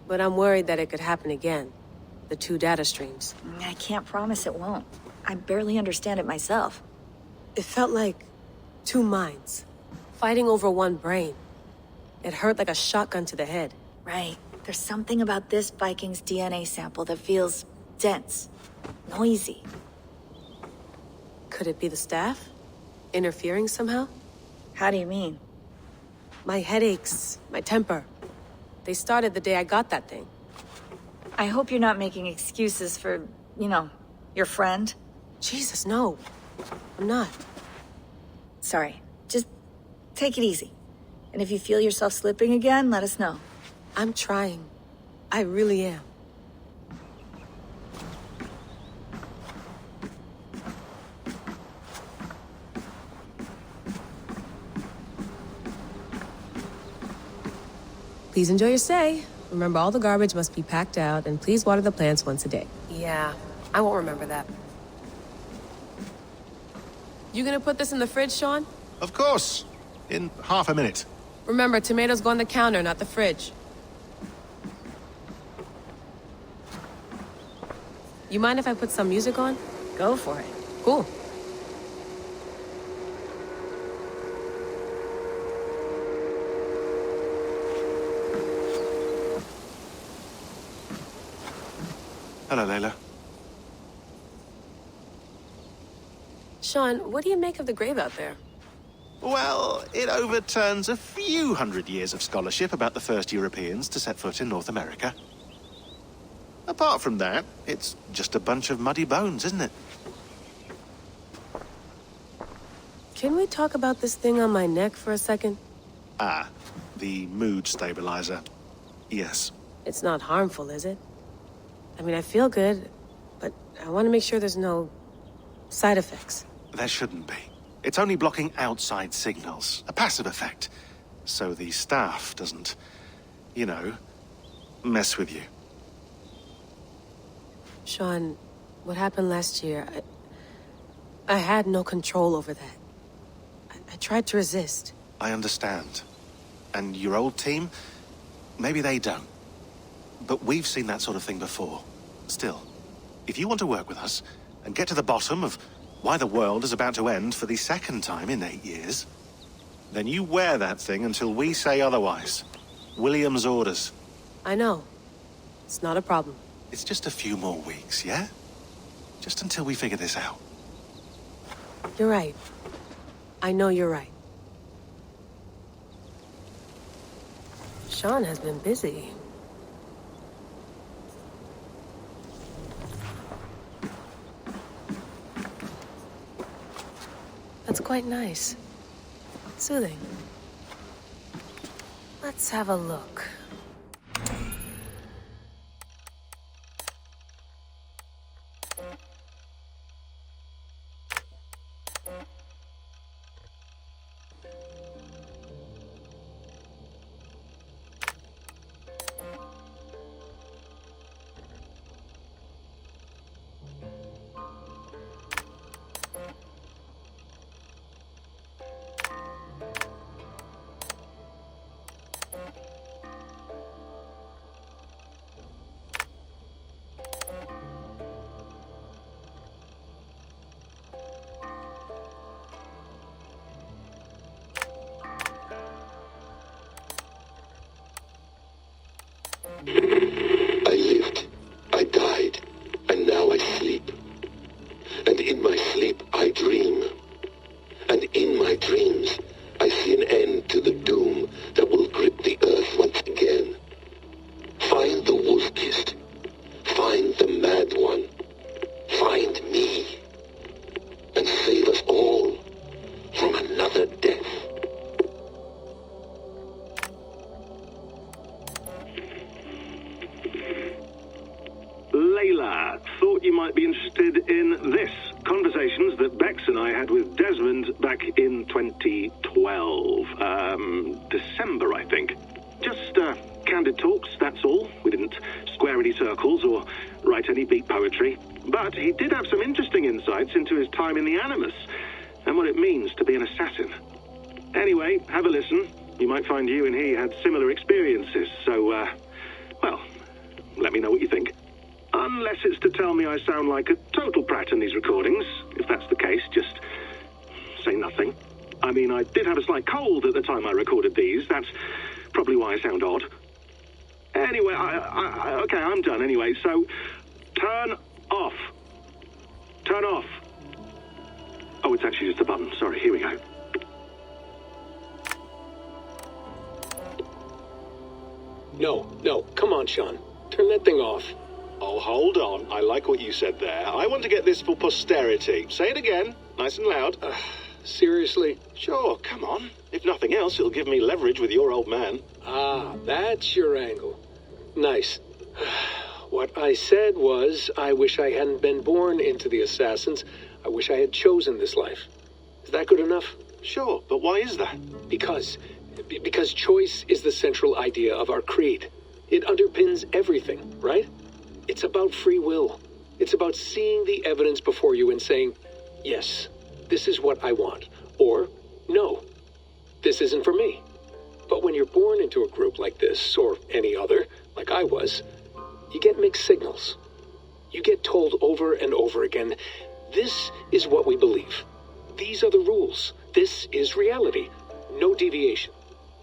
But I'm worried that it could happen again. The two data streams. I can't promise it won't. I barely understand it myself. It felt like two minds, fighting over one brain. It hurt like a shotgun to the head. Right. There's something about this Viking's DNA sample that feels dense, noisy. Could it be the staff? Interfering somehow? How do you mean? My headaches, my temper. They started the day I got that thing. I hope you're not making excuses for, you know, your friend. Jesus, no. I'm not. Sorry. Just take it easy. And if you feel yourself slipping again, let us know. I'm trying. I really am. Please enjoy your stay. Remember, all the garbage must be packed out, and please water the plants once a day. Yeah, I won't remember that. You gonna put this in the fridge, Sean? Of course. In half a minute. Remember, tomatoes go on the counter, not the fridge. You mind if I put some music on? Go for it. Cool. Hello, Layla. Sean, what do you make of the grave out there? Well, it overturns a few hundred years of scholarship about the first Europeans to set foot in North America. Apart from that, it's just a bunch of muddy bones, isn't it? Can we talk about this thing on my neck for a second? Ah, the mood stabilizer. Yes. It's not harmful, is it? I mean, I feel good, but I want to make sure there's no side effects. There shouldn't be. It's only blocking outside signals, a passive effect. So the staff doesn't, you know, mess with you. Sean, what happened last year, I had no control over that. I tried to resist. I understand. And your old team, maybe they don't. But we've seen that sort of thing before. Still, if you want to work with us and get to the bottom of why the world is about to end for the second time in 8 years, then you wear that thing until we say otherwise. William's orders. I know. It's not a problem. It's just a few more weeks, yeah? Just until we figure this out. You're right. I know you're right. Sean has been busy. That's quite nice. Soothing. Let's have a look. I lived, I died, and now I sleep. And in my sleep I dream. And in my dreams I see an end to the doom that will grip the earth once again. Find the wolf-kissed. Find the mad one. Find me. And save us all from another death. Layla, thought you might be interested in this. Conversations that Bex and I had with Desmond back in 2012. December, I think. Just, candid talks, that's all. We didn't square any circles or write any beat poetry. But he did have some interesting insights into his time in the Animus and what it means to be an assassin. Anyway, have a listen. You might find you and he had similar experiences, so, well, let me know what you think. Unless it's to tell me I sound like a total prat in these recordings. If that's the case, just say nothing. I mean, I did have a slight cold at the time I recorded these. That's probably why I sound odd. Anyway, okay, I'm done anyway, so turn off. Turn off. Oh, it's actually just a button. Sorry, here we go. No, come on, Sean. Turn that thing off. Oh, hold on. I like what you said there. I want to get this for posterity. Say it again, nice and loud. Seriously? Sure, come on. If nothing else, it'll give me leverage with your old man. Ah, that's your angle. Nice. What I said was, I wish I hadn't been born into the Assassins. I wish I had chosen this life. Is that good enough? Sure, but why is that? Because choice is the central idea of our creed. It underpins everything, right? It's about free will. It's about seeing the evidence before you and saying, yes, this is what I want. Or, no, this isn't for me. But when you're born into a group like this, or any other, like I was, you get mixed signals. You get told over and over again, this is what we believe. These are the rules. This is reality. No deviation.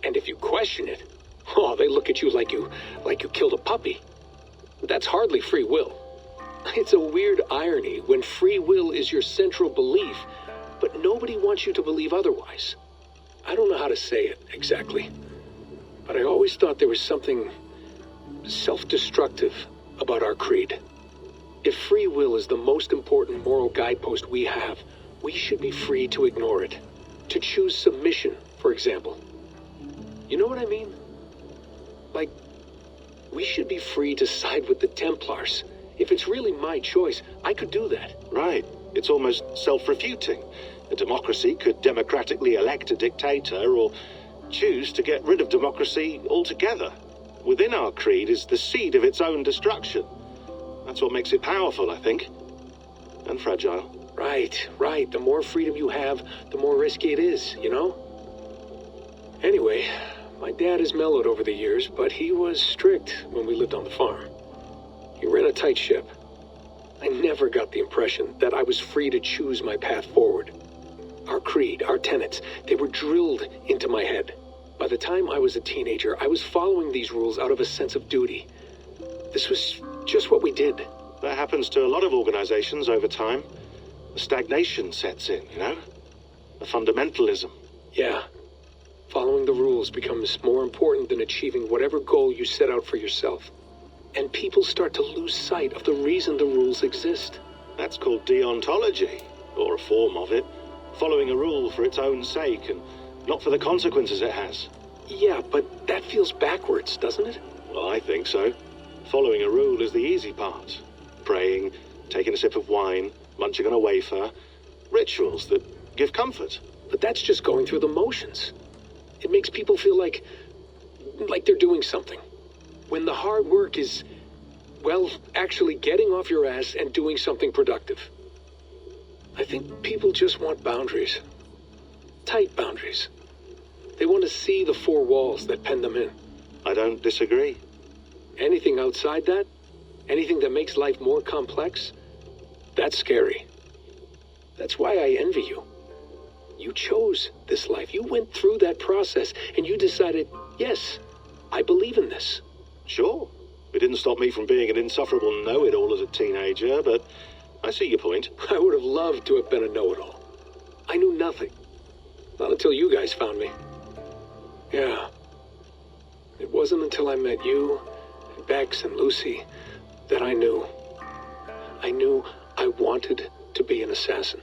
And if you question it, oh, they look at you like you killed a puppy. That's hardly free will. It's a weird irony when free will is your central belief, but nobody wants you to believe otherwise. I don't know how to say it exactly, but I always thought there was something self-destructive about our creed. If free will is the most important moral guidepost we have, we should be free to ignore it. To choose submission, for example. You know what I mean? Like, we should be free to side with the Templars If it's really my choice, I could do that. Right. It's almost self-refuting. A democracy could democratically elect a dictator or choose to get rid of democracy altogether. Within our creed is the seed of its own destruction. That's what makes it powerful, I think. And fragile. Right, right. The more freedom you have, the more risky it is, you know? Anyway, my dad has mellowed over the years, but he was strict when we lived on the farm. He ran a tight ship. I never got the impression that I was free to choose my path forward. Our creed, our tenets, they were drilled into my head. By the time I was a teenager, I was following these rules out of a sense of duty. This was just what we did. That happens to a lot of organizations over time. A stagnation sets in, you know? A fundamentalism. Yeah. Following the rules becomes more important than achieving whatever goal you set out for yourself. And people start to lose sight of the reason the rules exist. That's called deontology, or a form of it. Following a rule for its own sake, and not for the consequences it has. Yeah, but that feels backwards, doesn't it? Well, I think so. Following a rule is the easy part. Praying, taking a sip of wine, munching on a wafer. Rituals that give comfort. But that's just going through the motions. It makes people feel like they're doing something. When the hard work is, well, actually getting off your ass and doing something productive. I think people just want boundaries. Tight boundaries. They want to see the four walls that pen them in. I don't disagree. Anything outside that, anything that makes life more complex, that's scary. That's why I envy you. You chose this life. You went through that process and you decided, yes, I believe in this. Sure. It didn't stop me from being an insufferable know-it-all as a teenager, but I see your point. I would have loved to have been a know-it-all. I knew nothing. Not until you guys found me. Yeah. It wasn't until I met you, and Bex and Lucy, that I knew. I knew I wanted to be an assassin.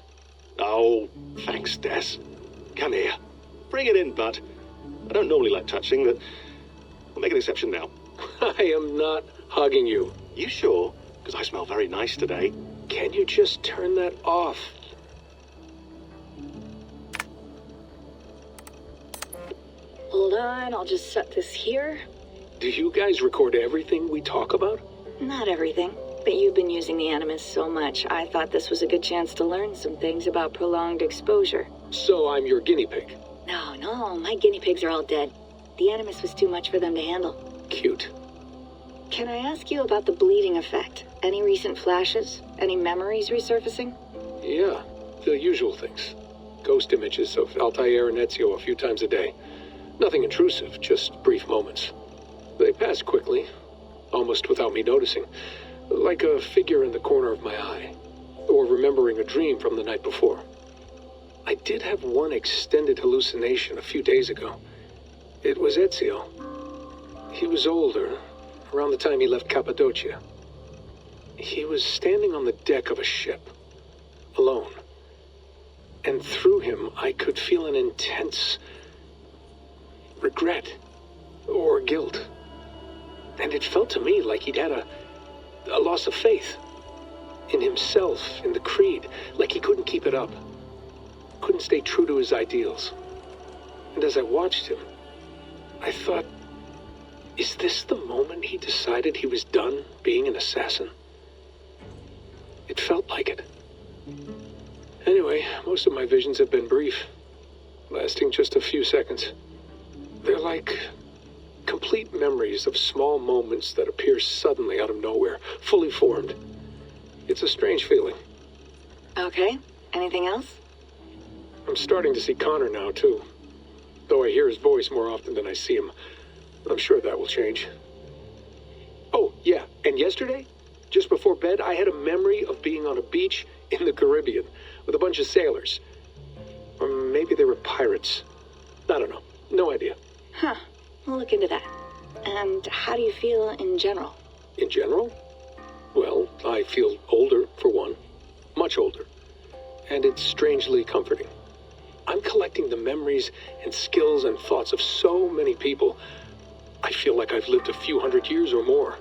Oh, thanks, Des. Come here. Bring it in, bud. I don't normally like touching, but I'll make an exception now. I am not hugging you. You sure? Because I smell very nice today. Can you just turn that off? Hold on, I'll just set this here. Do you guys record everything we talk about? Not everything, but you've been using the Animus so much, I thought this was a good chance to learn some things about prolonged exposure. So I'm your guinea pig? No, my guinea pigs are all dead. The Animus was too much for them to handle. Cute. Can I ask you about the bleeding effect? Any recent flashes? Any memories resurfacing? Yeah, the usual things. Ghost images of Altair and Ezio a few times a day. Nothing intrusive, just brief moments. They pass quickly, almost without me noticing. Like a figure in the corner of my eye. Or remembering a dream from the night before. I did have one extended hallucination a few days ago. It was Ezio. He was older, around the time he left Cappadocia. He was standing on the deck of a ship, alone. And through him, I could feel an intense regret or guilt. And it felt to me like he'd had a loss of faith in himself, in the creed, like he couldn't keep it up, couldn't stay true to his ideals. And as I watched him, I thought, is this the moment he decided he was done being an assassin? It felt like it. Anyway, most of my visions have been brief, lasting just a few seconds. They're like complete memories of small moments that appear suddenly out of nowhere, fully formed. It's a strange feeling. Okay, anything else? I'm starting to see Connor now, too. Though I hear his voice more often than I see him. I'm sure that will change. Oh, yeah, and yesterday, just before bed, I had a memory of being on a beach in the Caribbean with a bunch of sailors. Or maybe they were pirates. I don't know. No idea. Huh. We'll look into that. And how do you feel in general? In general? Well, I feel older, for one. Much older. And it's strangely comforting. I'm collecting the memories and skills and thoughts of so many people. I feel like I've lived a few hundred years or more.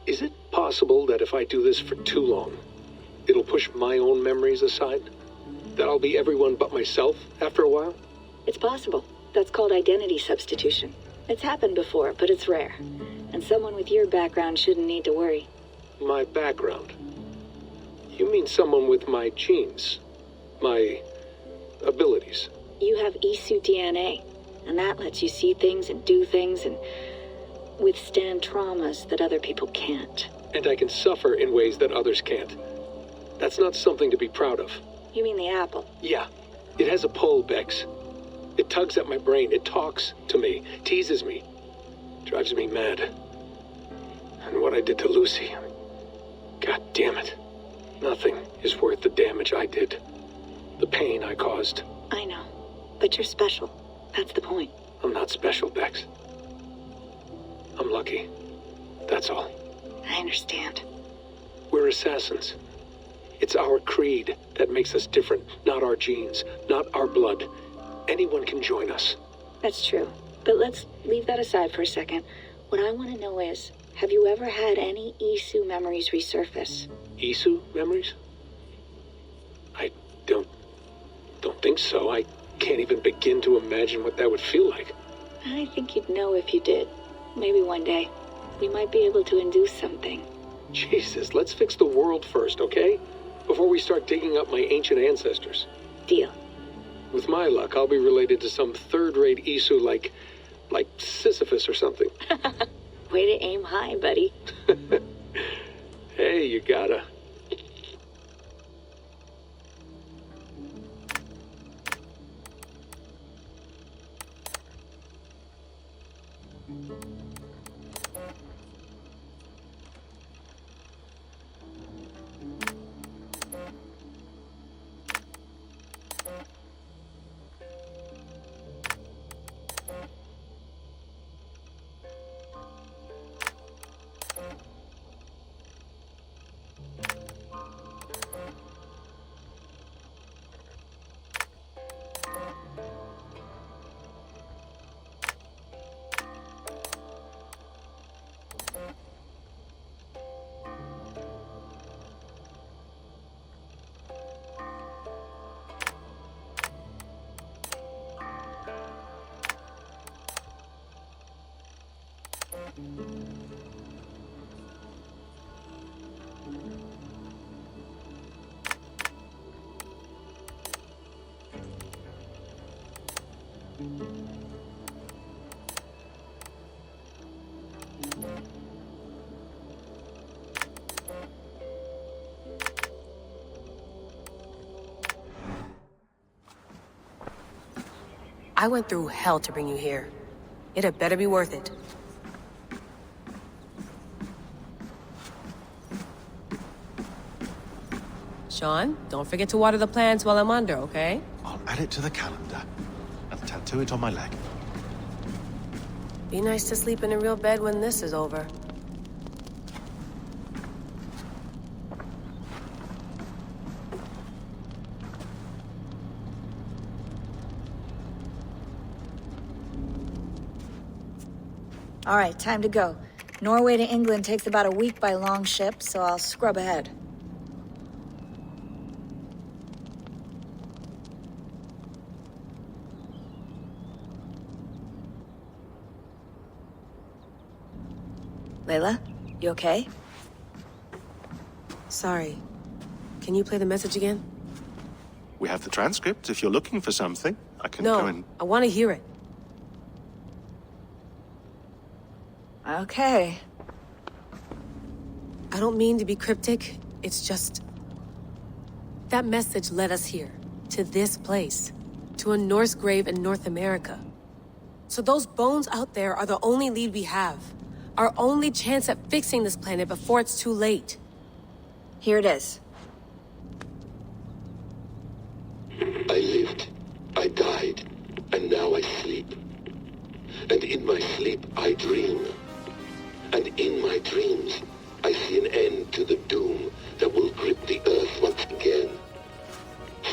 Is it possible that if I do this for too long, it'll push my own memories aside? That I'll be everyone but myself after a while? It's possible. That's called identity substitution. It's happened before, but it's rare. And someone with your background shouldn't need to worry. My background? You mean someone with my genes? My abilities? You have Isu DNA, and that lets you see things and do things and withstand traumas that other people can't. And I can suffer in ways that others can't. That's not something to be proud of. You mean the apple? Yeah. It has a pull, Bex. It tugs at my brain. It talks to me. Teases me. Drives me mad. And what I did to Lucy... God damn it. Nothing is worth the damage I did. The pain I caused. I know. But you're special. That's the point. I'm not special, Bex. I'm lucky. That's all. I understand. We're assassins. It's our creed that makes us different, not our genes, not our blood. Anyone can join us. That's true. But let's leave that aside for a second. What I want to know is, have you ever had any Isu memories resurface? Isu memories? I don't think so. I can't even begin to imagine what that would feel like. I think you'd know if you did. Maybe one day. We might be able to induce something. Jesus, let's fix the world first, okay? Before we start digging up my ancient ancestors. Deal. With my luck, I'll be related to some third-rate Isu like Sisyphus or something. Way to aim high, buddy. Hey, you gotta. I went through hell to bring you here. It had better be worth it. Sean, don't forget to water the plants while I'm under, okay? I'll add it to the calendar and tattoo it on my leg. Be nice to sleep in a real bed when this is over. All right, time to go. Norway to England takes about a week by long ship, so I'll scrub ahead. Layla, you okay? Sorry. Can you play the message again? We have the transcript. If you're looking for something, I can go and... No, I want to hear it. Okay. I don't mean to be cryptic. It's just... that message led us here. To this place. To a Norse grave in North America. So those bones out there are the only lead we have. Our only chance at fixing this planet before it's too late. Here it is. I lived, I died, and now I sleep. And in my sleep I dream. And in my dreams I see an end to the doom that will grip the earth once again.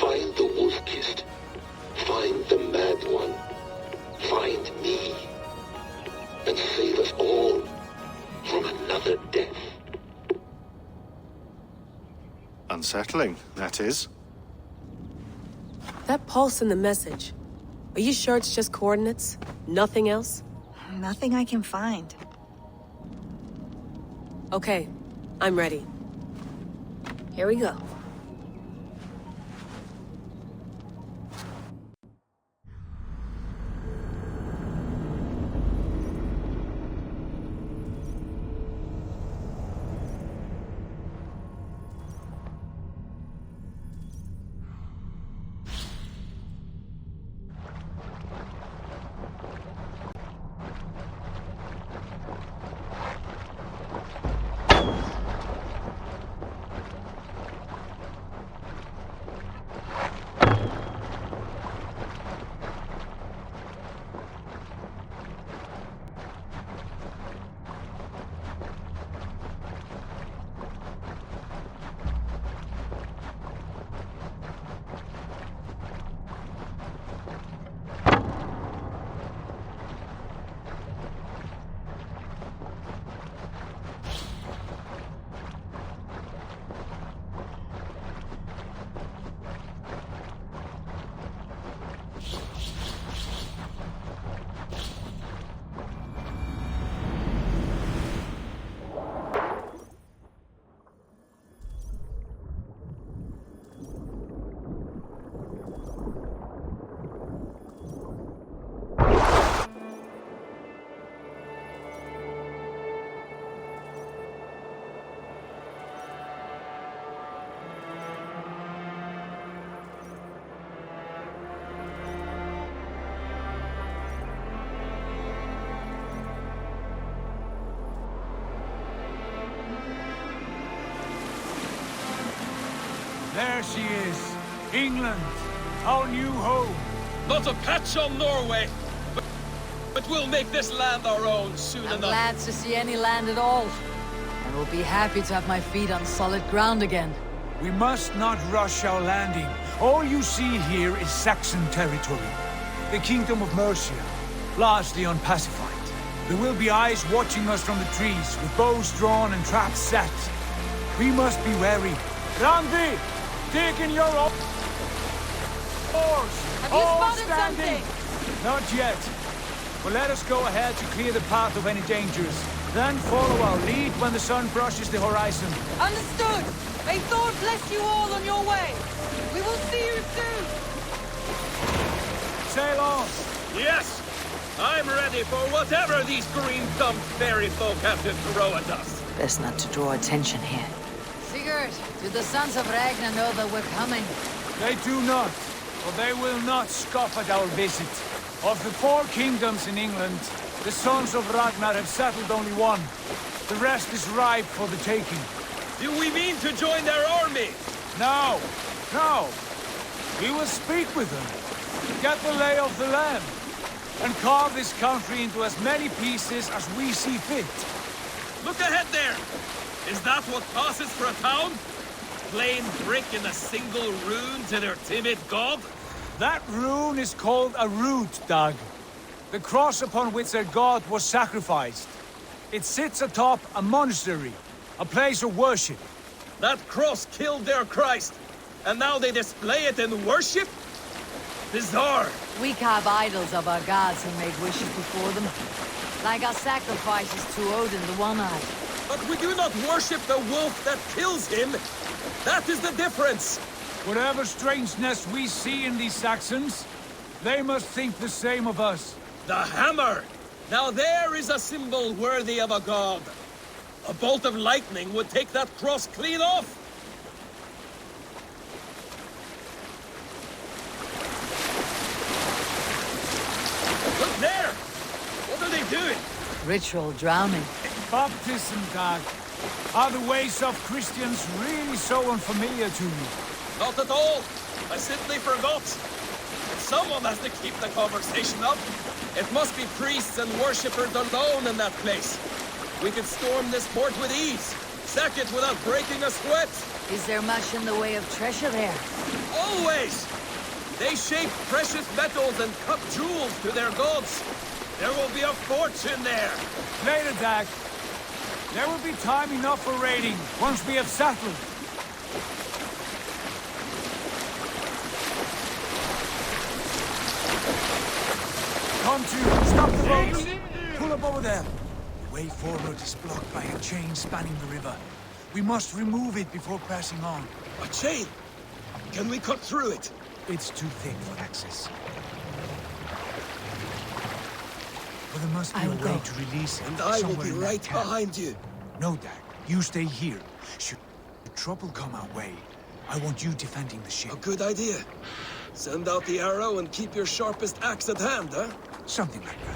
Find the wolf-kissed. Find the mad one. Find me. And save us all from another death. Unsettling, that is. That pulse in the message. Are you sure it's just coordinates? Nothing else? Nothing I can find. Okay, I'm ready. Here we go. There she is. England, our new home. Not a patch on Norway, but we'll make this land our own soon I'm enough. glad to see any land at all. I will be happy to have my feet on solid ground again. We must not rush our landing. All you see here is Saxon territory. The Kingdom of Mercia, largely unpacified. There will be eyes watching us from the trees, with bows drawn and traps set. We must be wary. Randi! Dig in your oars! Have you spotted standing! Not yet. But let us go ahead to clear the path of any dangers. Then follow our lead when the sun brushes the horizon. Understood! May Thor bless you all on your way! We will see you soon! Sail on! Yes! I'm ready for whatever these green-thumbed fairy folk have to throw at us. Best not to draw attention here. Sigurd, do the sons of Ragnar know that we're coming? They do not, for they will not scoff at our visit. Of the 4 kingdoms in England, the sons of Ragnar have settled only one. The rest is ripe for the taking. Do we mean to join their army? No, no. We will speak with them, get the lay of the land, and carve this country into as many pieces as we see fit. Look ahead there! Is that what passes for a town? Plain brick in a single rune to their timid god? That rune is called a root, Dag. The cross upon which their god was sacrificed. It sits atop a monastery, a place of worship. That cross killed their Christ, and now they display it in worship? Bizarre. We carve idols of our gods and make wishes before them. Like our sacrifices to Odin, the One-Eyed. But we do not worship the wolf that kills him. That is the difference. Whatever strangeness we see in these Saxons, they must think the same of us. The hammer! Now there is a symbol worthy of a god. A bolt of lightning would take that cross clean off. Look there! What are they doing? Ritual drowning. Baptism, Dag. Are the ways of Christians really so unfamiliar to you? Not at all. I simply forgot. Someone has to keep the conversation up. It must be priests and worshippers alone in that place. We could storm this port with ease. Sack it without breaking a sweat. Is there much in the way of treasure there? Always! They shape precious metals and cut jewels to their gods. There will be a fortune there. Later, Dag. There will be time enough for raiding once we have settled. boats! Pull up over there! The way forward is blocked by a chain spanning the river. We must remove it before passing on. A chain? Can we cut through it? It's too thick for access. But there must be a way to release it. And I will somewhere be in that right camp. behind you. No, Dag. You stay here. Should trouble come our way, I want you defending the ship. A good idea. Send out the arrow and keep your sharpest axe at hand, huh? Something like that.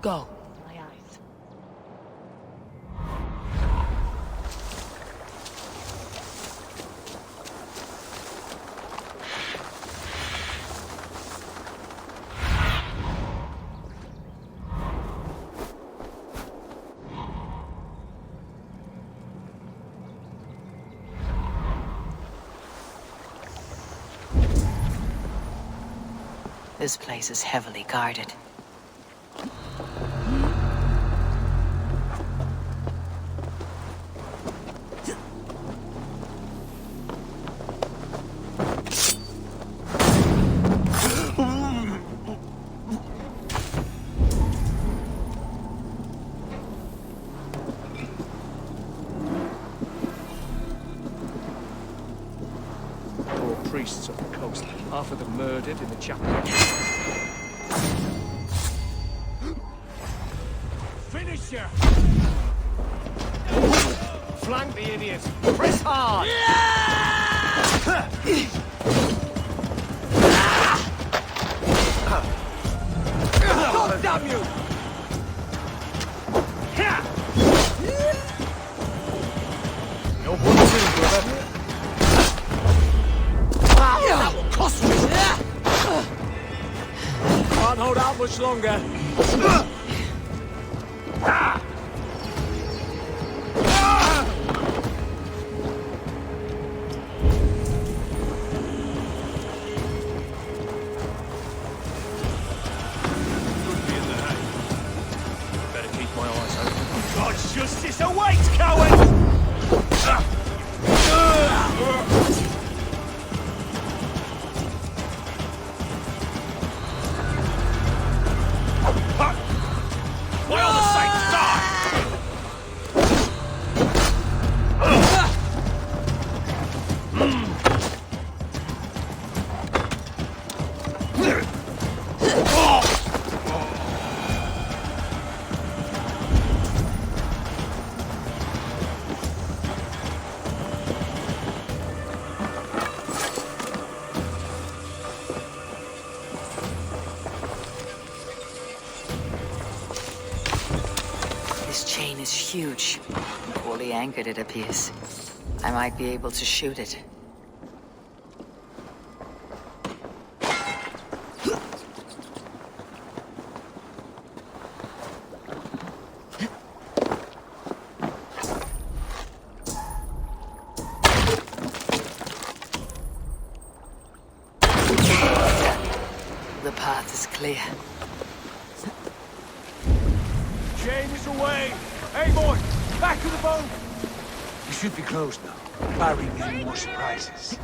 Go. My eyes. This place is heavily guarded. Poor priests up the coast, half of them murdered in the chapel. Finish her! Flank the idiot! Press hard! God damn you! No one too, brother. That will cost me! Can't hold out much longer. Better keep my eyes open. God's justice awaits, coward! Why all the saints die? This chain is huge. Poorly anchored, it appears. I might be able to shoot it. The path is clear. Chain is away! Hey, boy! Back to the boat! We should be close now, barring any more surprises.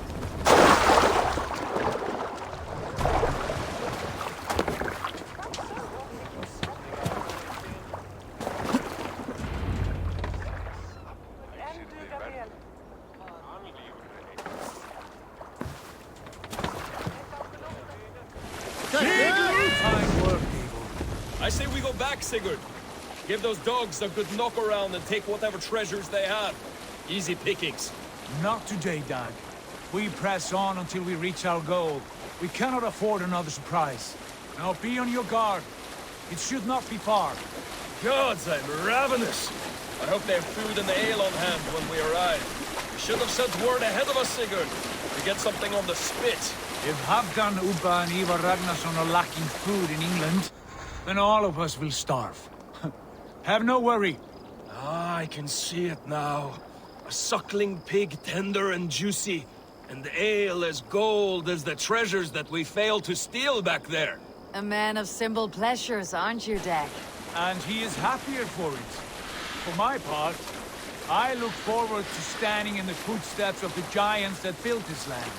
back, Sigurd. Give those dogs a good knock around and take whatever treasures they have. Easy pickings. Not today, Dag. We press on until we reach our goal. We cannot afford another surprise. Now be on your guard. It should not be far. Gods, I'm ravenous. I hope they have food and ale on hand when we arrive. We should have sent word ahead of us, Sigurd, to get something on the spit. If Halfdan, Ubba and Ivar Ragnarsson are lacking food in England, then all of us will starve. Have no worry. Ah, I can see it now. A suckling pig, tender and juicy, and ale as gold as the treasures that we failed to steal back there. A man of simple pleasures, aren't you, Dag? And he is happier for it. For my part, I look forward to standing in the footsteps of the giants that built this land.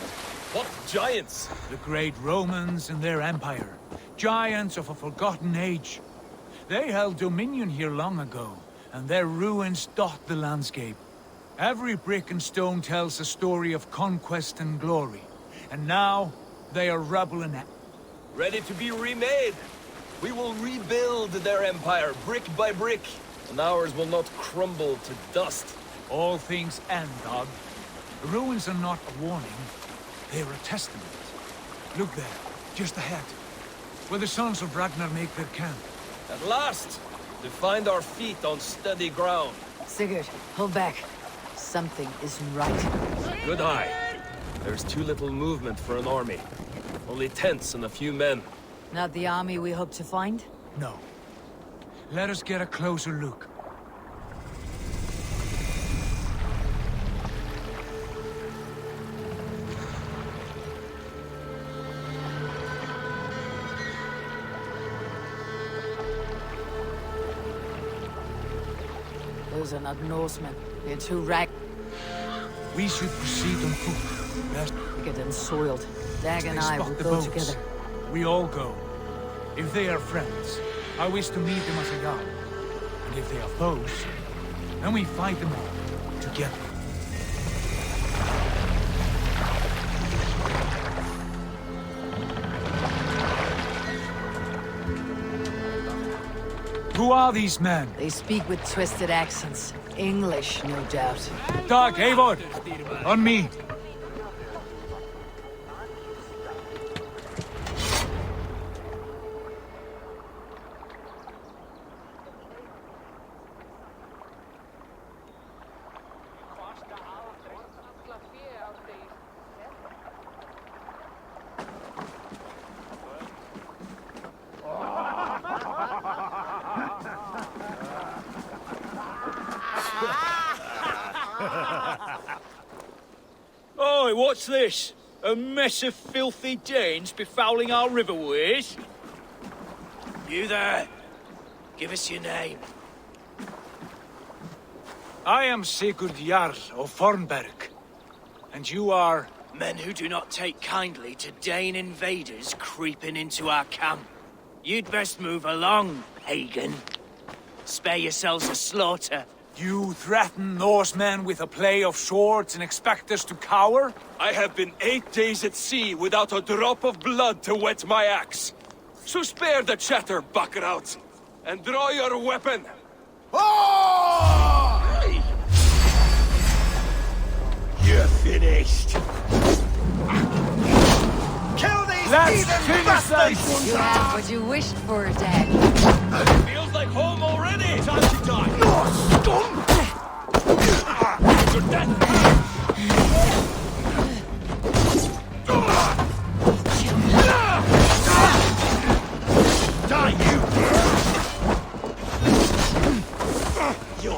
What giants? The great Romans and their empire. Giants of a forgotten age. They held dominion here long ago, and their ruins dot the landscape. Every brick and stone tells a story of conquest and glory. And now, they are rubble and ready to be remade. We will rebuild their empire brick by brick, and ours will not crumble to dust. All things end, Dog. The ruins are not a warning. They are a testament. Look there, just ahead, where the sons of Ragnar make their camp. At last, to find our feet on steady ground. Sigurd, hold back. Something isn't right. Good eye. There's too little movement for an army. Only tents and a few men. Not the army we hope to find? No. Let us get a closer look. Those are not Norsemen. They're too rag. We should proceed on foot. Best get them soiled. Dag and I will go together. We all go. If they are friends, I wish to meet them as a guard. And if they are foes, then we fight them all together. Who are these men? They speak with twisted accents. English, no doubt. Dag, Eivor! On me! Oi, what's this? A mess of filthy Danes befouling our riverways? You there! Give us your name. I am Sigurd Jarl of Fornberg. And you are? Men who do not take kindly to Dane invaders creeping into our camp. You'd best move along, pagan. Spare yourselves a slaughter. You threaten Norsemen with a play of swords and expect us to cower? I have been 8 days at sea without a drop of blood to wet my axe. So spare the chatter, Buckerout, and draw your weapon. Oh! You're finished. Kill these heathen bastards! You have what you wished for, Dag. Feels like home already! Time to die! No, scum! You're dead! Die, you!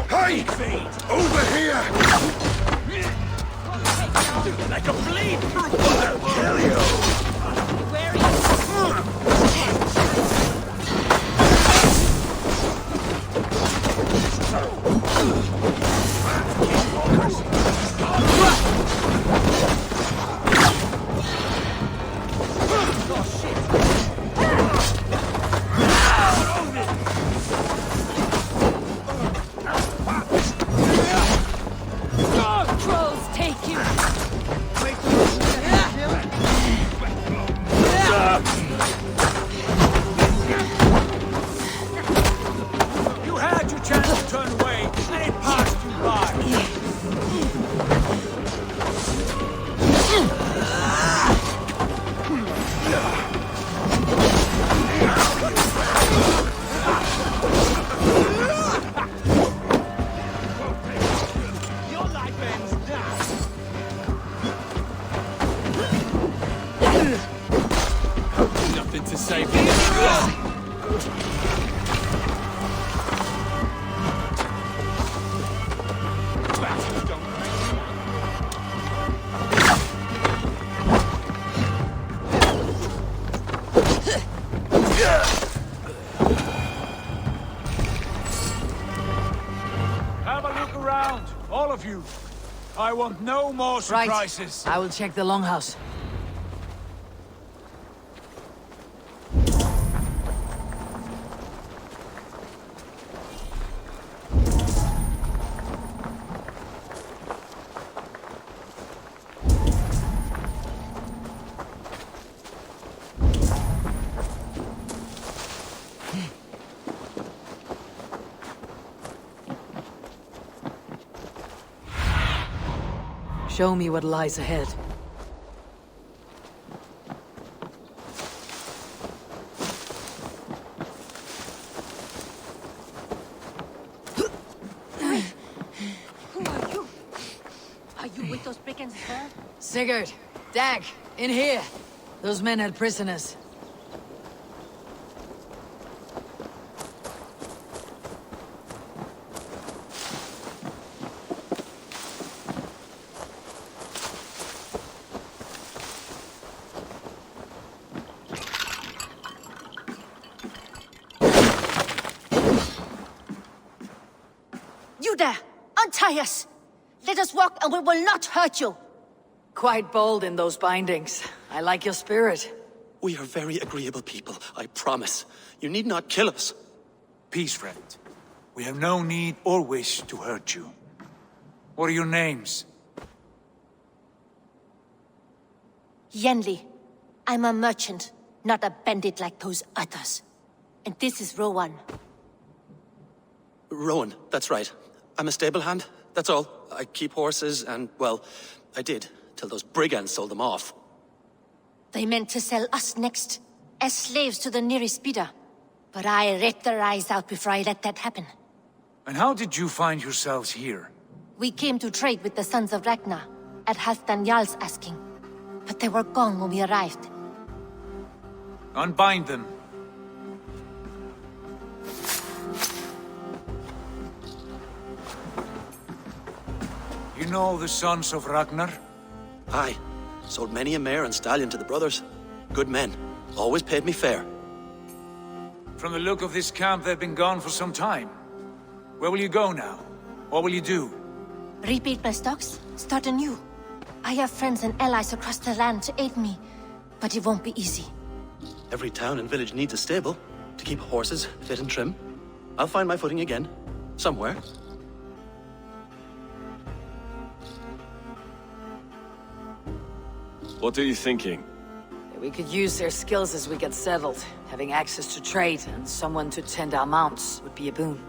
Hey! Over here! Like a bleed through water! Kill you! Where are Trolls take you! All of you. I want no more surprises. Right. I will check the longhouse. Show me what lies ahead. Who are you? Are you with those brigands as well? Sigurd! Dag! In here! Those men had prisoners. You there! Untie us! Let us walk and we will not hurt you! Quite bold in those bindings. I like your spirit. We are very agreeable people, I promise. You need not kill us. Peace, friend. We have no need or wish to hurt you. What are your names? Yenli. I'm a merchant, not a bandit like those others. And this is Rowan. Rowan, that's right. I'm a stable hand, that's all. I keep horses and, well, I did, till those brigands sold them off. They meant to sell us next, as slaves to the nearest bidder. But I ripped their eyes out before I let that happen. And how did you find yourselves here? We came to trade with the Sons of Ragnar, at Halfdan Jarl's asking. But they were gone when we arrived. Unbind them. You know the Sons of Ragnar? Aye. Sold many a mare and stallion to the brothers. Good men. Always paid me fair. From the look of this camp, they've been gone for some time. Where will you go now? What will you do? Rebuild my stocks, start anew. I have friends and allies across the land to aid me, but it won't be easy. Every town and village needs a stable to keep horses fit and trim. I'll find my footing again. Somewhere. What are you thinking? We could use their skills as we get settled. Having access to trade and someone to tend our mounts would be a boon.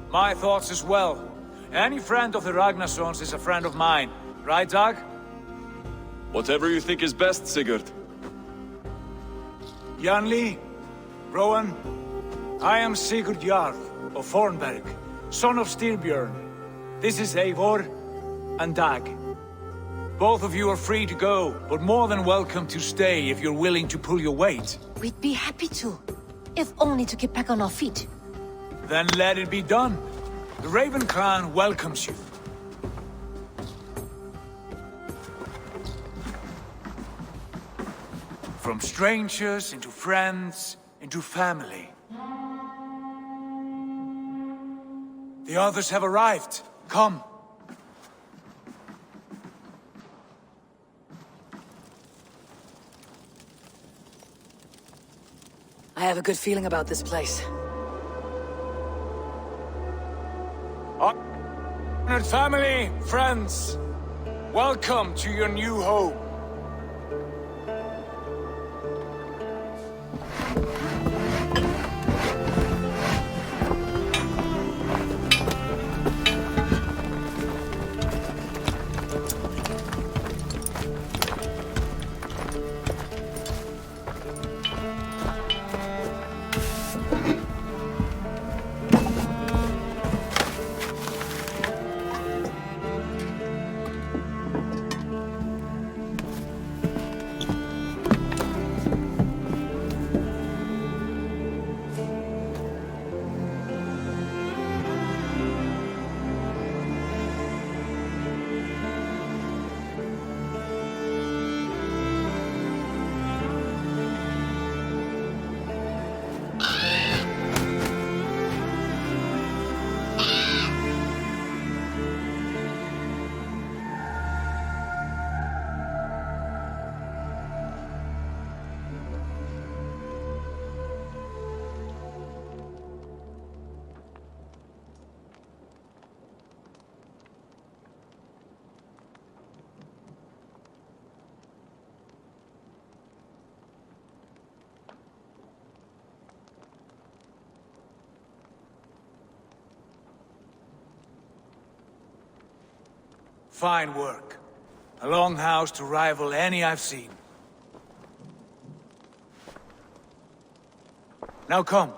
My thoughts as well. Any friend of the Ragnarsons is a friend of mine. Right, Dag? Whatever you think is best, Sigurd. Janli, Rowan, I am Sigurd Jarl of Fornberg, son of Styrbjörn. This is Eivor and Dag. Both of you are free to go, but more than welcome to stay if you're willing to pull your weight. We'd be happy to, if only to get back on our feet. Then let it be done. The Raven clan welcomes you. From strangers into friends, into family. The others have arrived. Come. I have a good feeling about this place. Honored family, friends, welcome to your new home. Fine work. A longhouse to rival any I've seen. Now come.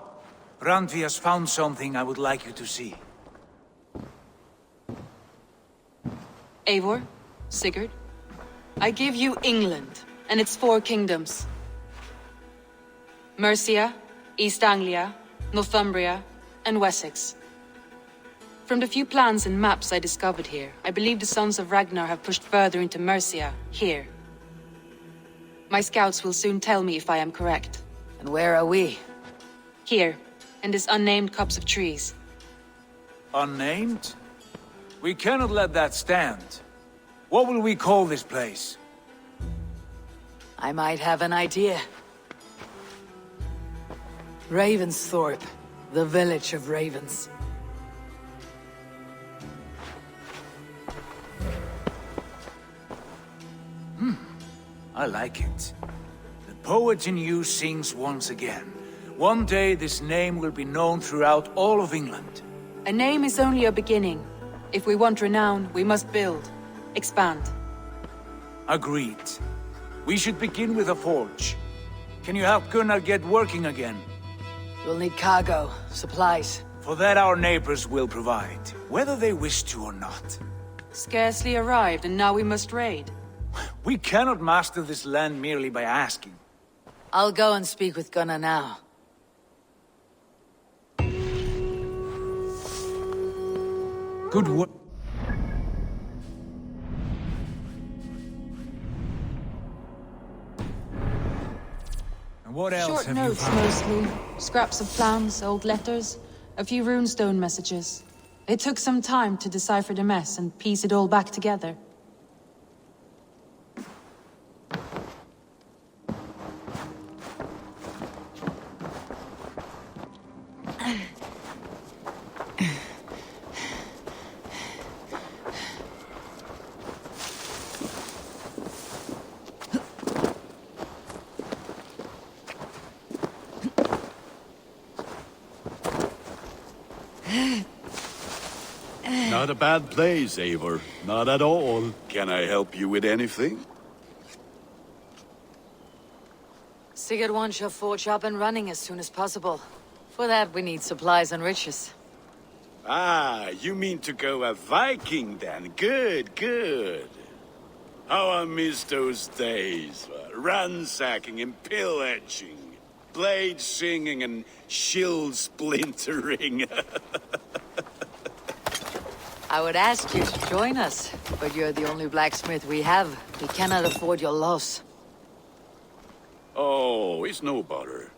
Randvi has found something I would like you to see. Eivor, Sigurd, I give you England and its 4 kingdoms. Mercia, East Anglia, Northumbria, and Wessex. From the few plans and maps I discovered here, I believe the Sons of Ragnar have pushed further into Mercia, here. My scouts will soon tell me if I am correct. And where are we? Here, in this unnamed copse of trees. Unnamed? We cannot let that stand. What will we call this place? I might have an idea. Ravensthorpe, the village of ravens. I like it. The poet in you sings once again. One day this name will be known throughout all of England. A name is only a beginning. If we want renown, we must build, expand. Agreed. We should begin with a forge. Can you help Gunnar get working again? We'll need cargo, supplies. For that our neighbors will provide, whether they wish to or not. Scarcely arrived, and now we must raid. We cannot master this land merely by asking. I'll go and speak with Gunnar now. Good work. And what else Short have notes, you found? mostly. Scraps of plans, old letters, a few runestone messages. It took some time to decipher the mess and piece it all back together. Not a bad place, Eivor. Not at all. Can I help you with anything? Sigurd wants your forge up and running as soon as possible. For that, we need supplies and riches. Ah, you mean to go a Viking then? Good, good. How I miss those days. Ransacking and pillaging. Blade singing and shield splintering. I would ask you to join us, but you're the only blacksmith we have. We cannot afford your loss. Oh, it's no bother.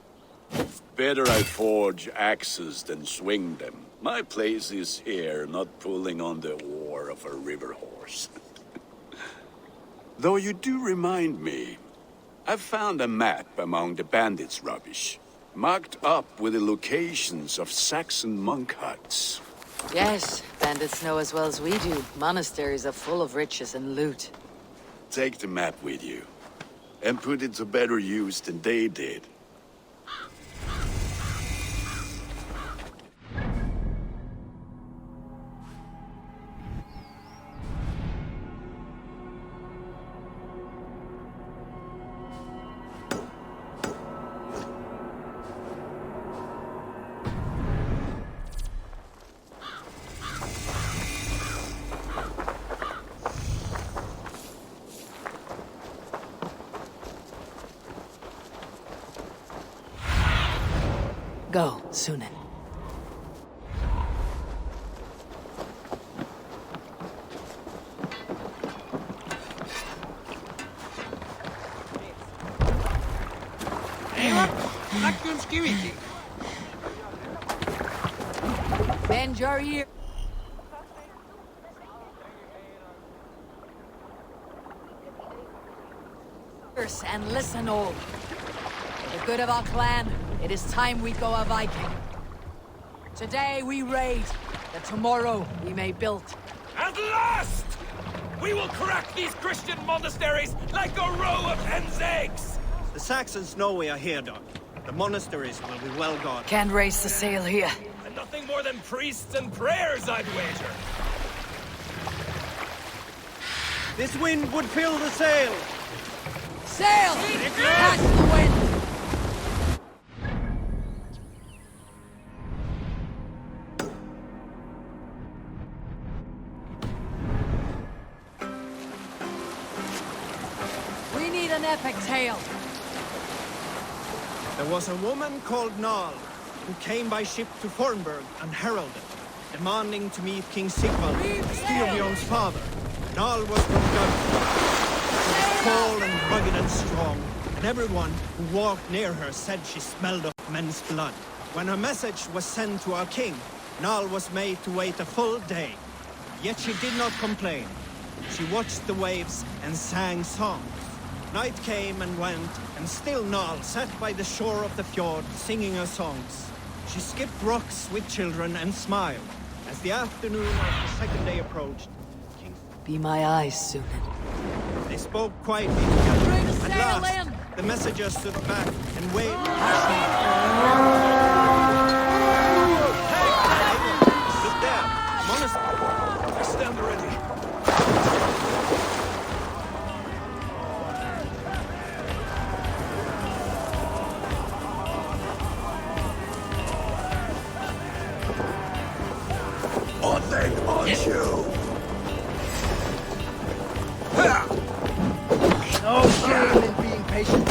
Better I forge axes than swing them. My place is here, not pulling on the oar of a river horse. Though you do remind me, I've found a map among the bandits' rubbish, marked up with the locations of Saxon monk huts. Yes, bandits know as well as we do. Monasteries are full of riches and loot. Take the map with you, and put it to better use than they did. Go, Sunan. Bend your ear. And listen all. For the good of our clan, it is time we go a Viking. Today we raid, that tomorrow we may build. At last! We will crack these Christian monasteries like a row of hen's eggs! The Saxons know we are here, Doc. The monasteries will be well guarded. Can't raise the sail here. And nothing more than priests and prayers, I'd wager. This wind would fill the sail! Sail! Catch the wind! We need an epic tale. There was a woman called Nal, who came by ship to Fornburg and heralded, demanding to meet King Sigvald, Styrbjorn's father. Nal was from Gudford. She was tall and rugged and strong, and everyone who walked near her said she smelled of men's blood. When her message was sent to our king, Nal was made to wait a full day. Yet she did not complain. She watched the waves and sang songs. Night came and went, and still Nal sat by the shore of the fjord singing her songs. She skipped rocks with children and smiled. As the afternoon of the second day approached, Be my eyes, Sunan. they spoke quietly together. At last, the messenger stood back and waved Look there! Monastery! Stand ready! Nothing on you! No shame in being patient.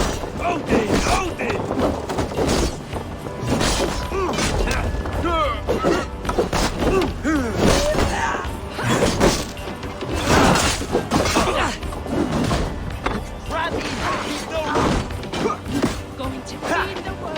Going to feed the world.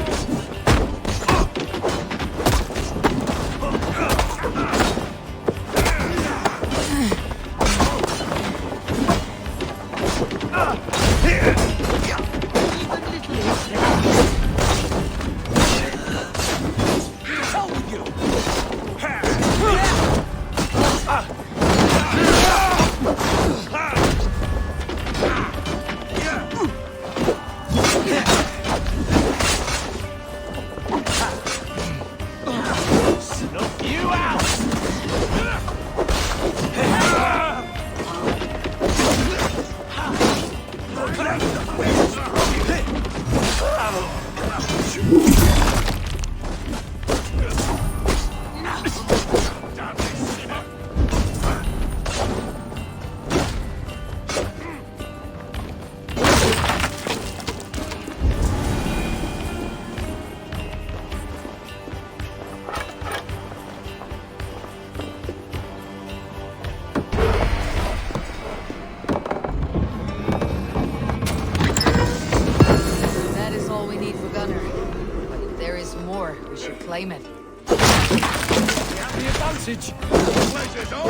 That is all we need for Gunner. But if there is more, we should claim it. You have the advantage. Pleasure's all.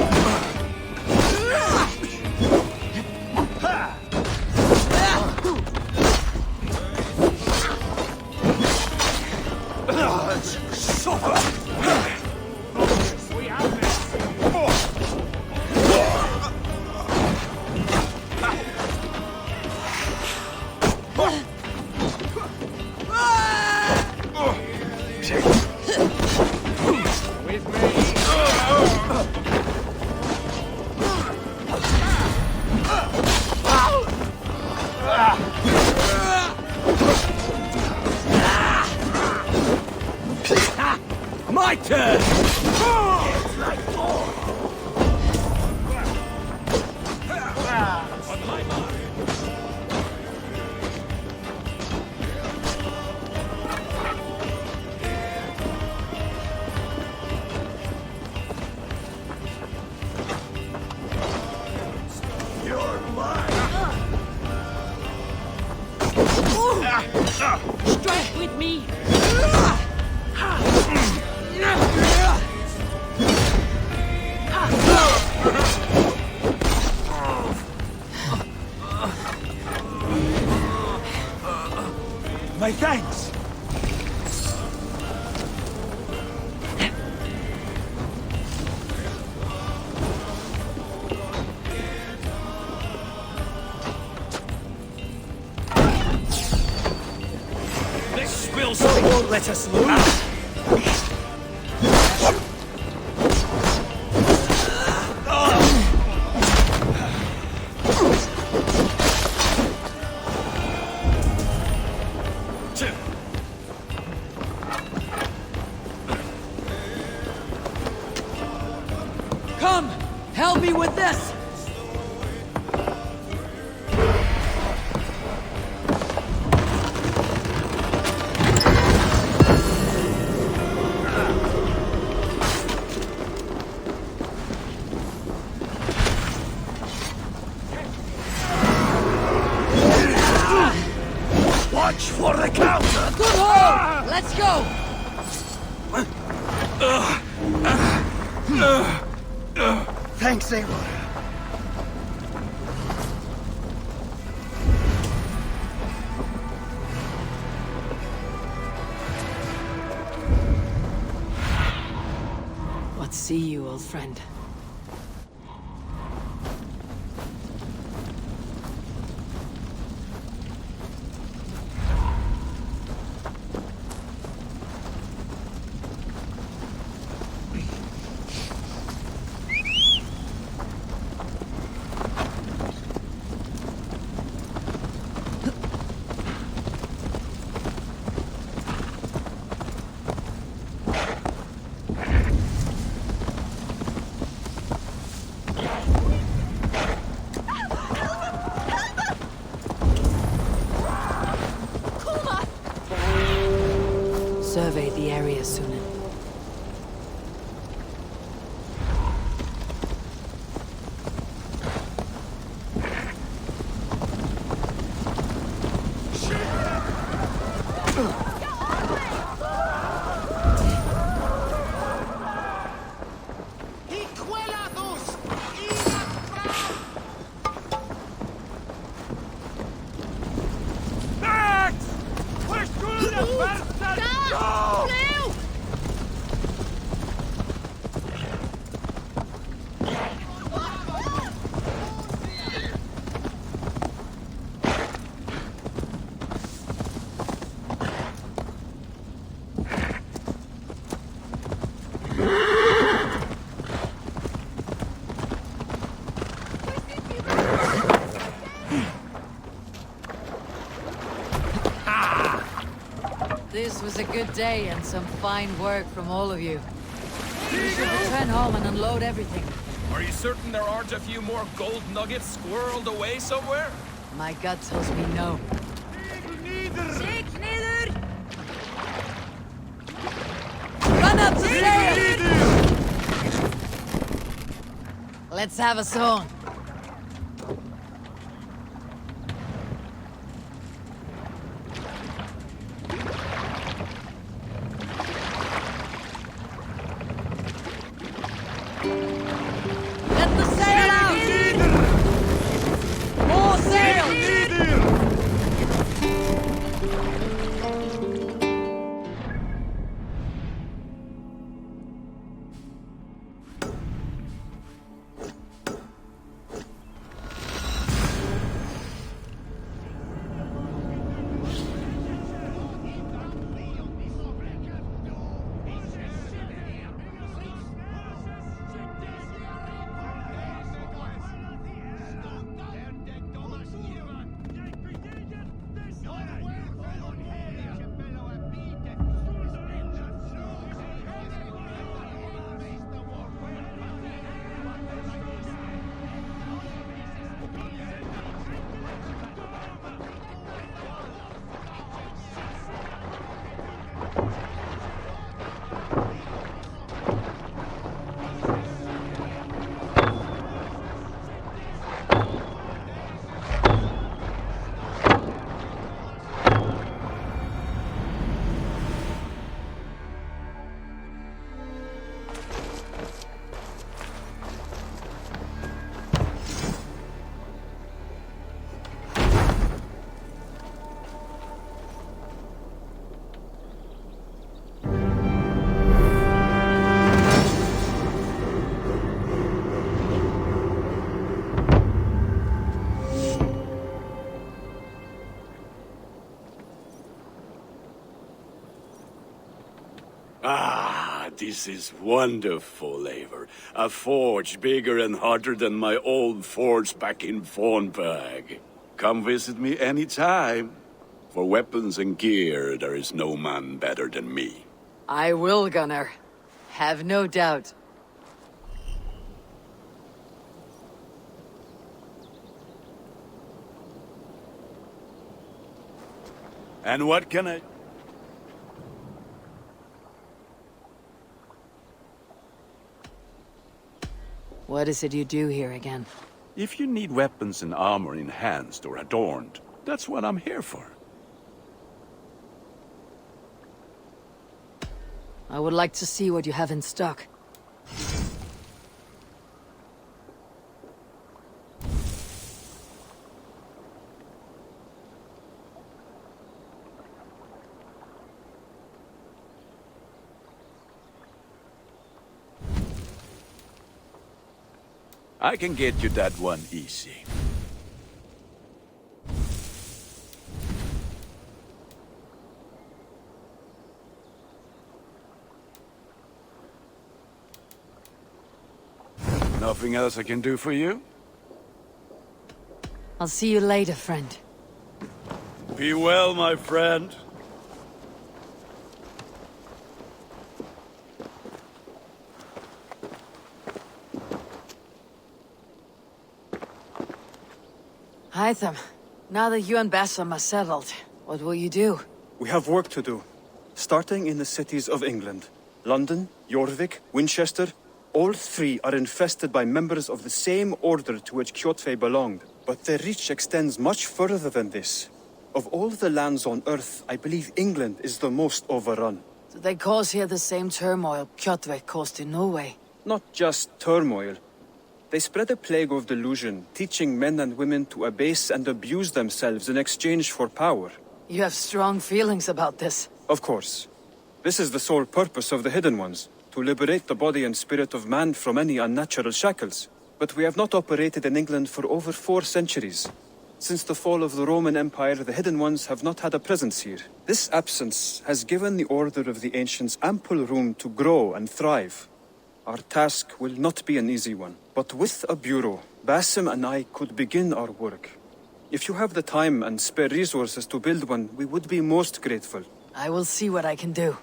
We have this. With My turn! On my mark. You're mine! Strike with me! My thanks! This spill still won't let us lose. Watch for the counter! Good hold! Let's go! Thanks, Eivor. Let's see you, old friend. Survey the area, Sunan. This was a good day and some fine work from all of you. We should return home and unload everything. Are you certain there aren't a few more gold nuggets squirreled away somewhere? My gut tells me no. Run up the sail! Let's have a song. Let the sail out! More sail! Ah, this is wonderful, Eivor. A forge bigger and hotter than my old forge back in Fornburg. Come visit me anytime. For weapons and gear, there is no man better than me. I will, Gunnar. Have no doubt. And what can I... What is it you do here again? If you need weapons and armor enhanced or adorned, that's what I'm here for. I would like to see what you have in stock. I can get you that one easy. Nothing else I can do for you? I'll see you later, friend. Be well, my friend. Hytham, now that you and Bassam are settled, what will you do? We have work to do. Starting in the cities of England. London, Jorvik, Winchester, all three are infested by members of the same order to which Kjotve belonged. But their reach extends much further than this. Of all the lands on Earth, I believe England is the most overrun. Do they cause here the same turmoil Kjotve caused in Norway? Not just turmoil. They spread a plague of delusion, teaching men and women to abase and abuse themselves in exchange for power. You have strong feelings about this. Of course. This is the sole purpose of the Hidden Ones, to liberate the body and spirit of man from any unnatural shackles. But we have not operated in England for over 4 centuries. Since the fall of the Roman Empire, the Hidden Ones have not had a presence here. This absence has given the Order of the Ancients ample room to grow and thrive. Our task will not be an easy one, but with a bureau, Basim and I could begin our work. If you have the time and spare resources to build one, we would be most grateful. I will see what I can do.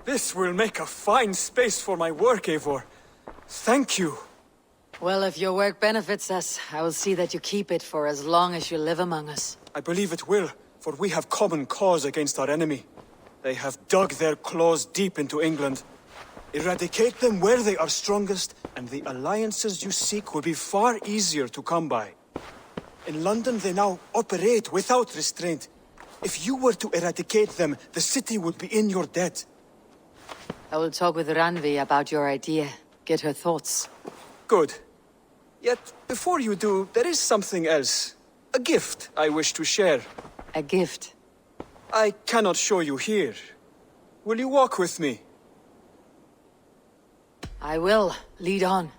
This will make a fine space for my work, Eivor. Thank you. Well, if your work benefits us, I will see that you keep it for as long as you live among us. I believe it will, for we have common cause against our enemy. They have dug their claws deep into England. Eradicate them where they are strongest, and the alliances you seek will be far easier to come by. In London, they now operate without restraint. If you were to eradicate them, the city would be in your debt. I will talk with Ranvi about your idea. Get her thoughts. Good. Yet, before you do, there is something else. A gift I wish to share. A gift? I cannot show you here. Will you walk with me? I will. Lead on.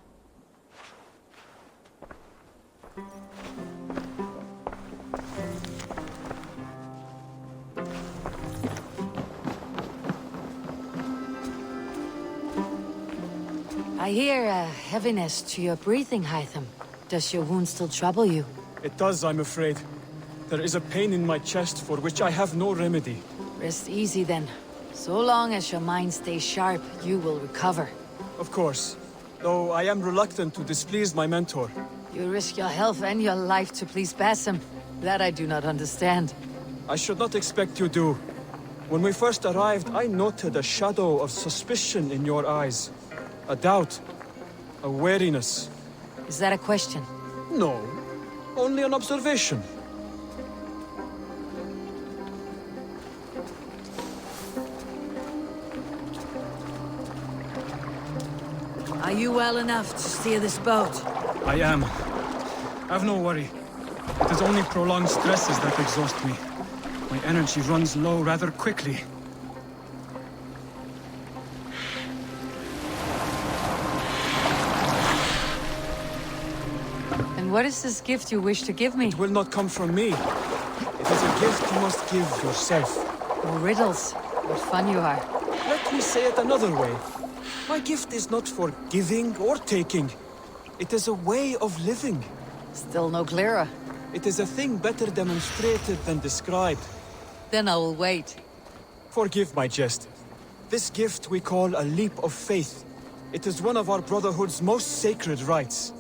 I hear a heaviness to your breathing, Hytham. Does your wound still trouble you? It does, I'm afraid. There is a pain in my chest for which I have no remedy. Rest easy then. So long as your mind stays sharp, you will recover. Of course. Though I am reluctant to displease my mentor. You risk your health and your life to please Basim. That I do not understand. I should not expect you do. When we first arrived, I noted a shadow of suspicion in your eyes. A doubt. A wariness. Is that a question? No. Only an observation. Are you well enough to steer this boat? I am. Have no worry. It is only prolonged stresses that exhaust me. My energy runs low rather quickly. And what is this gift you wish to give me? It will not come from me. It is a gift you must give yourself. More riddles. What fun you are. Let me say it another way. My gift is not for giving or taking. It is a way of living. Still no clearer. It is a thing better demonstrated than described. Then I will wait. Forgive my jest. This gift we call a leap of faith. It is one of our Brotherhood's most sacred rites.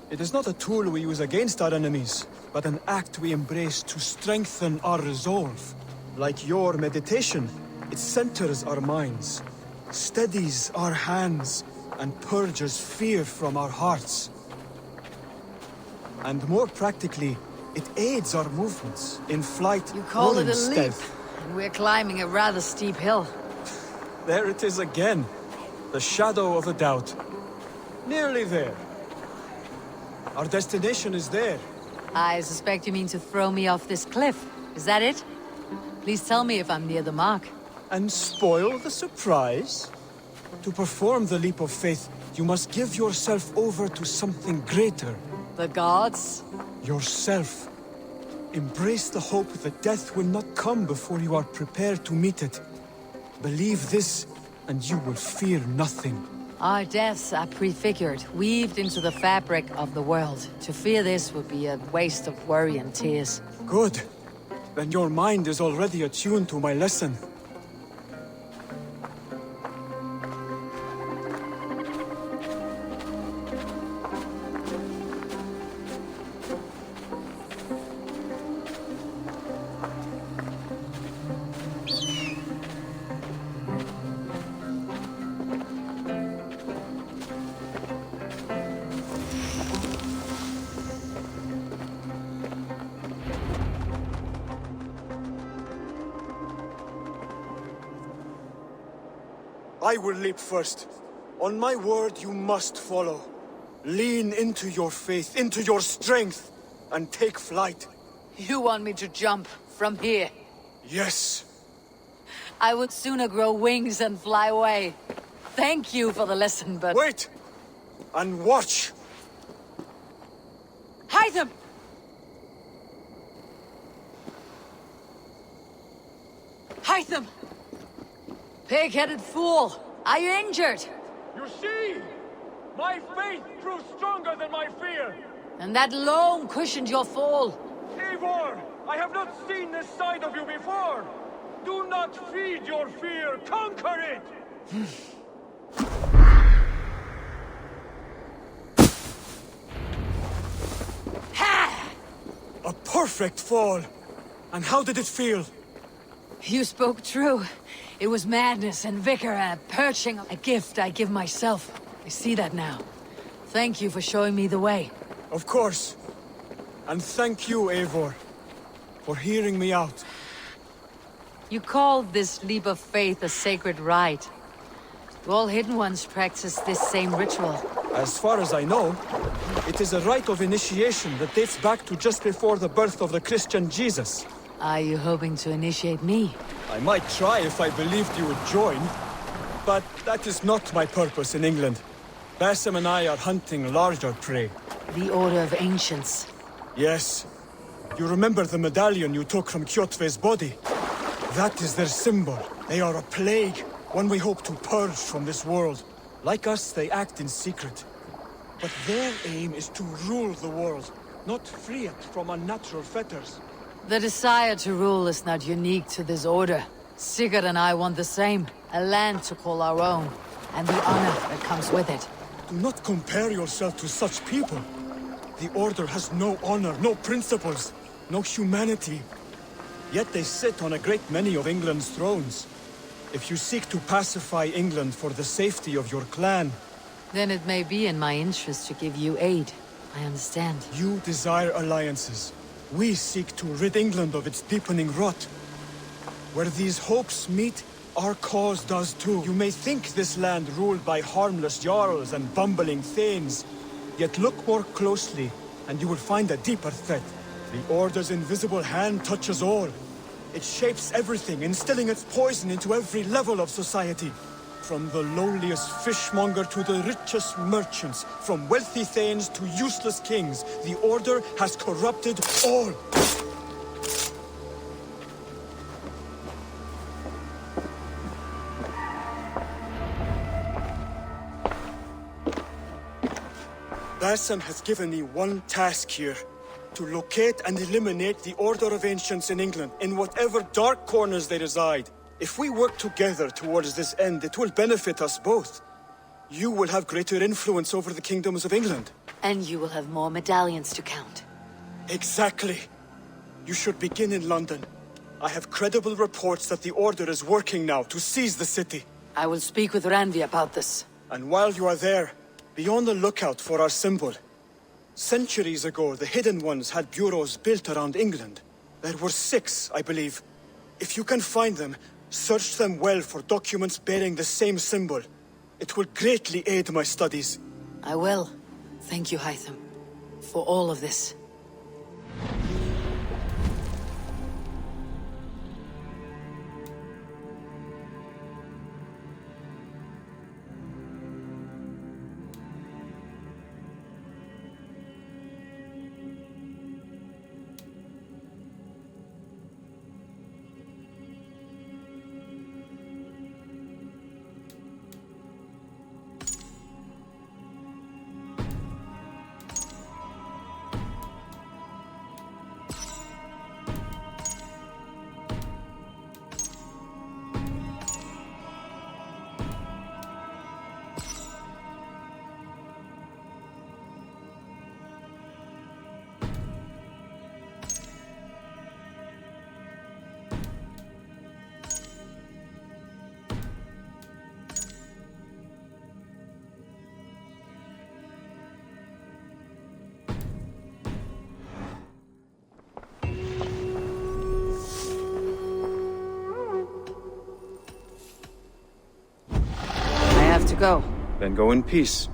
It is not a tool we use against our enemies, but an act we embrace to strengthen our resolve. Like your meditation, it centers our minds, steadies our hands, and purges fear from our hearts. And more practically, it aids our movements in flight. You call or it in a leap, stealth. and we're climbing a rather steep hill. There it is again. The shadow of a doubt. Nearly there. Our destination is there. I suspect you mean to throw me off this cliff. Is that it? Please tell me if I'm near the mark. And spoil the surprise? To perform the leap of faith, you must give yourself over to something greater. The gods? Yourself. Embrace the hope that death will not come before you are prepared to meet it. Believe this, and you will fear nothing. Our deaths are prefigured, weaved into the fabric of the world. To fear this would be a waste of worry and tears. Good. Then your mind is already attuned to my lesson. I will leap first. On my word, you must follow. Lean into your faith, into your strength, and take flight. You want me to jump from here? Yes. I would sooner grow wings and fly away. Thank you for the lesson, but... Wait! And watch! Hide them! Hide them! Pig-headed fool! Are you injured? You see? My faith proved stronger than my fear! And that loam cushioned your fall. Eivor! I have not seen this side of you before! Do not feed your fear, conquer it! A perfect fall! And how did it feel? You spoke true. It was madness and vigor and perching. A gift I give myself. I see that now. Thank you for showing me the way. Of course. And thank you, Eivor, for hearing me out. You called this leap of faith a sacred rite. Do all Hidden Ones practice this same ritual? As far as I know, it is a rite of initiation that dates back to just before the birth of the Christian Jesus. Are you hoping to initiate me? I might try if I believed you would join, but that is not my purpose in England. Basim and I are hunting larger prey. The Order of Ancients. Yes. You remember the medallion you took from Kjotve's body? That is their symbol. They are a plague, one we hope to purge from this world. Like us, they act in secret. But their aim is to rule the world, not free it from unnatural fetters. The desire to rule is not unique to this order. Sigurd and I want the same. A land to call our own, and the honor that comes with it. Do not compare yourself to such people. The Order has no honor, no principles, no humanity. Yet they sit on a great many of England's thrones. If you seek to pacify England for the safety of your clan... Then it may be in my interest to give you aid. I understand. You desire alliances. We seek to rid England of its deepening rot. Where these hopes meet, our cause does too. You may think this land ruled by harmless jarls and bumbling thanes. Yet look more closely, and you will find a deeper threat. The Order's invisible hand touches all. It shapes everything, instilling its poison into every level of society. From the lowliest fishmonger to the richest merchants, from wealthy thanes to useless kings, the Order has corrupted all. Hassan has given me one task here. To locate and eliminate the Order of Ancients in England, in whatever dark corners they reside. If we work together towards this end, it will benefit us both. You will have greater influence over the kingdoms of England. And you will have more medallions to count. Exactly. You should begin in London. I have credible reports that the Order is working now to seize the city. I will speak with Ranvi about this. And while you are there, be on the lookout for our symbol. Centuries ago, the Hidden Ones had bureaus built around England. There were 6, I believe. If you can find them, search them well for documents bearing the same symbol. It will greatly aid my studies. I will. Thank you, Hytham, for all of this. Go. Then go in peace.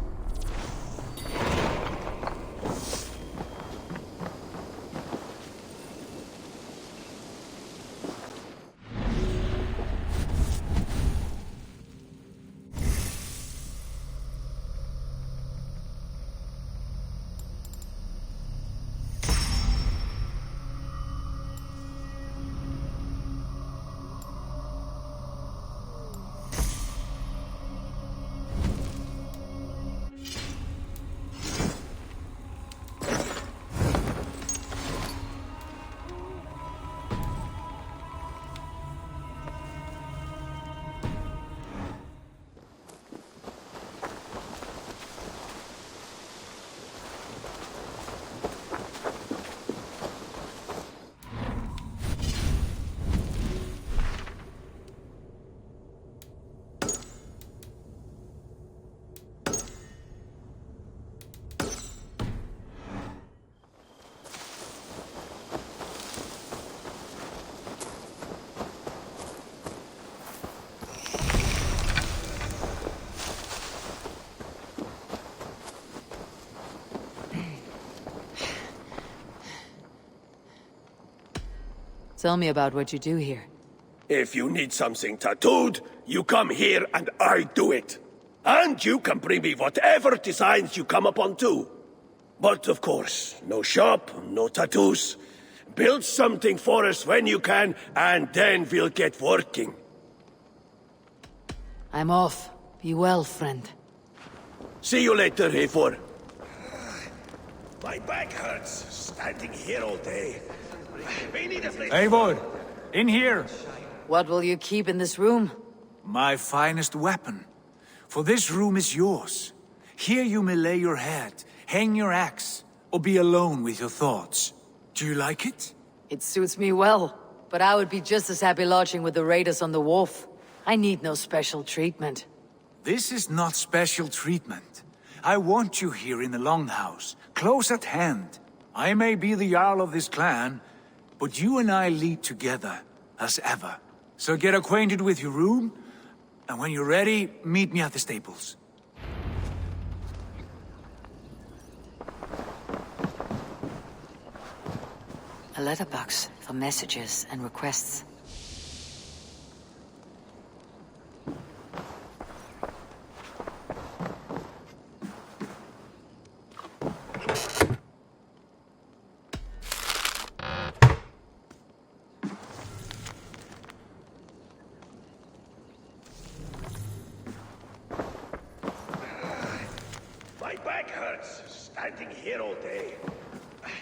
Tell me about what you do here. If you need something tattooed, you come here and I do it. And you can bring me whatever designs you come upon too. But of course, no shop, no tattoos. Build something for us when you can, and then we'll get working. I'm off. Be well, friend. See you later, Eivor. My back hurts, standing here all day. We need a place. Eivor, in here. What will you keep in this room? My finest weapon. For this room is yours. Here you may lay your head, hang your axe, or be alone with your thoughts. Do you like it? It suits me well, but I would be just as happy lodging with the raiders on the wharf. I need no special treatment. This is not special treatment. I want you here in the Longhouse, close at hand. I may be the Jarl of this clan, but you and I lead together, as ever. So get acquainted with your room, and when you're ready, meet me at the stables. A letterbox for messages and requests. Hunting here all day.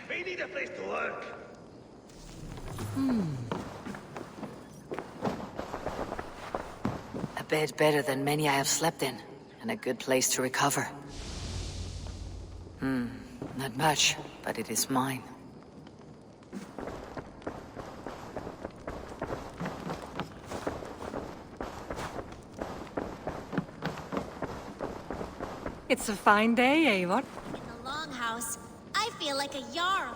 We need a place to work. A bed better than many I have slept in, and a good place to recover. Not much, but it is mine. It's a fine day, Eivor. In the Longhouse, I feel like a Jarl.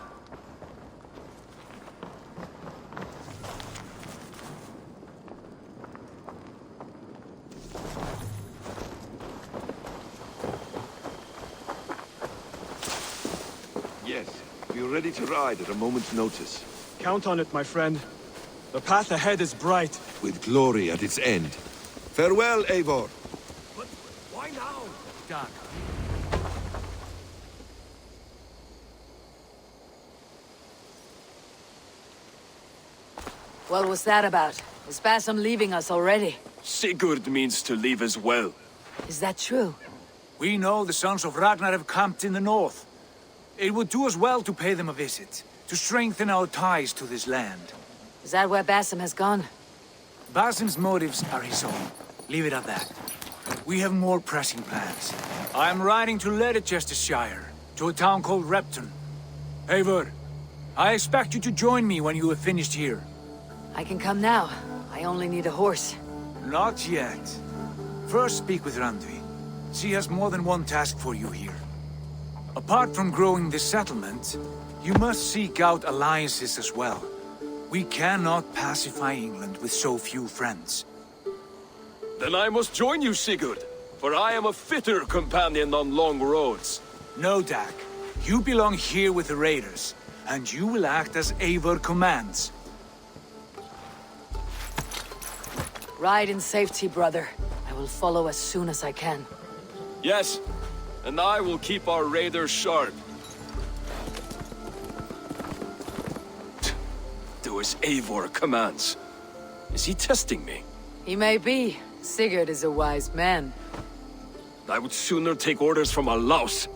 Yes, we are ready to ride at a moment's notice. Count on it, my friend. The path ahead is bright. With glory at its end. Farewell, Eivor. But why now, Doug? What was that about? Is Basim leaving us already? Sigurd means to leave as well. Is that true? We know the sons of Ragnar have camped in the north. It would do us well to pay them a visit, to strengthen our ties to this land. Is that where Basim has gone? Basim's motives are his own. Leave it at that. We have more pressing plans. I am riding to Leicestershire, to a town called Repton. Eivor, I expect you to join me when you have finished here. I can come now. I only need a horse. Not yet. First speak with Randvi. She has more than one task for you here. Apart from growing this settlement, you must seek out alliances as well. We cannot pacify England with so few friends. Then I must join you, Sigurd, for I am a fitter companion on long roads. No, Dak. You belong here with the raiders, and you will act as Eivor commands. Ride in safety, brother. I will follow as soon as I can. Yes, and I will keep our raiders sharp. Do as Eivor commands. Is he testing me? He may be. Sigurd is a wise man. I would sooner take orders from a louse.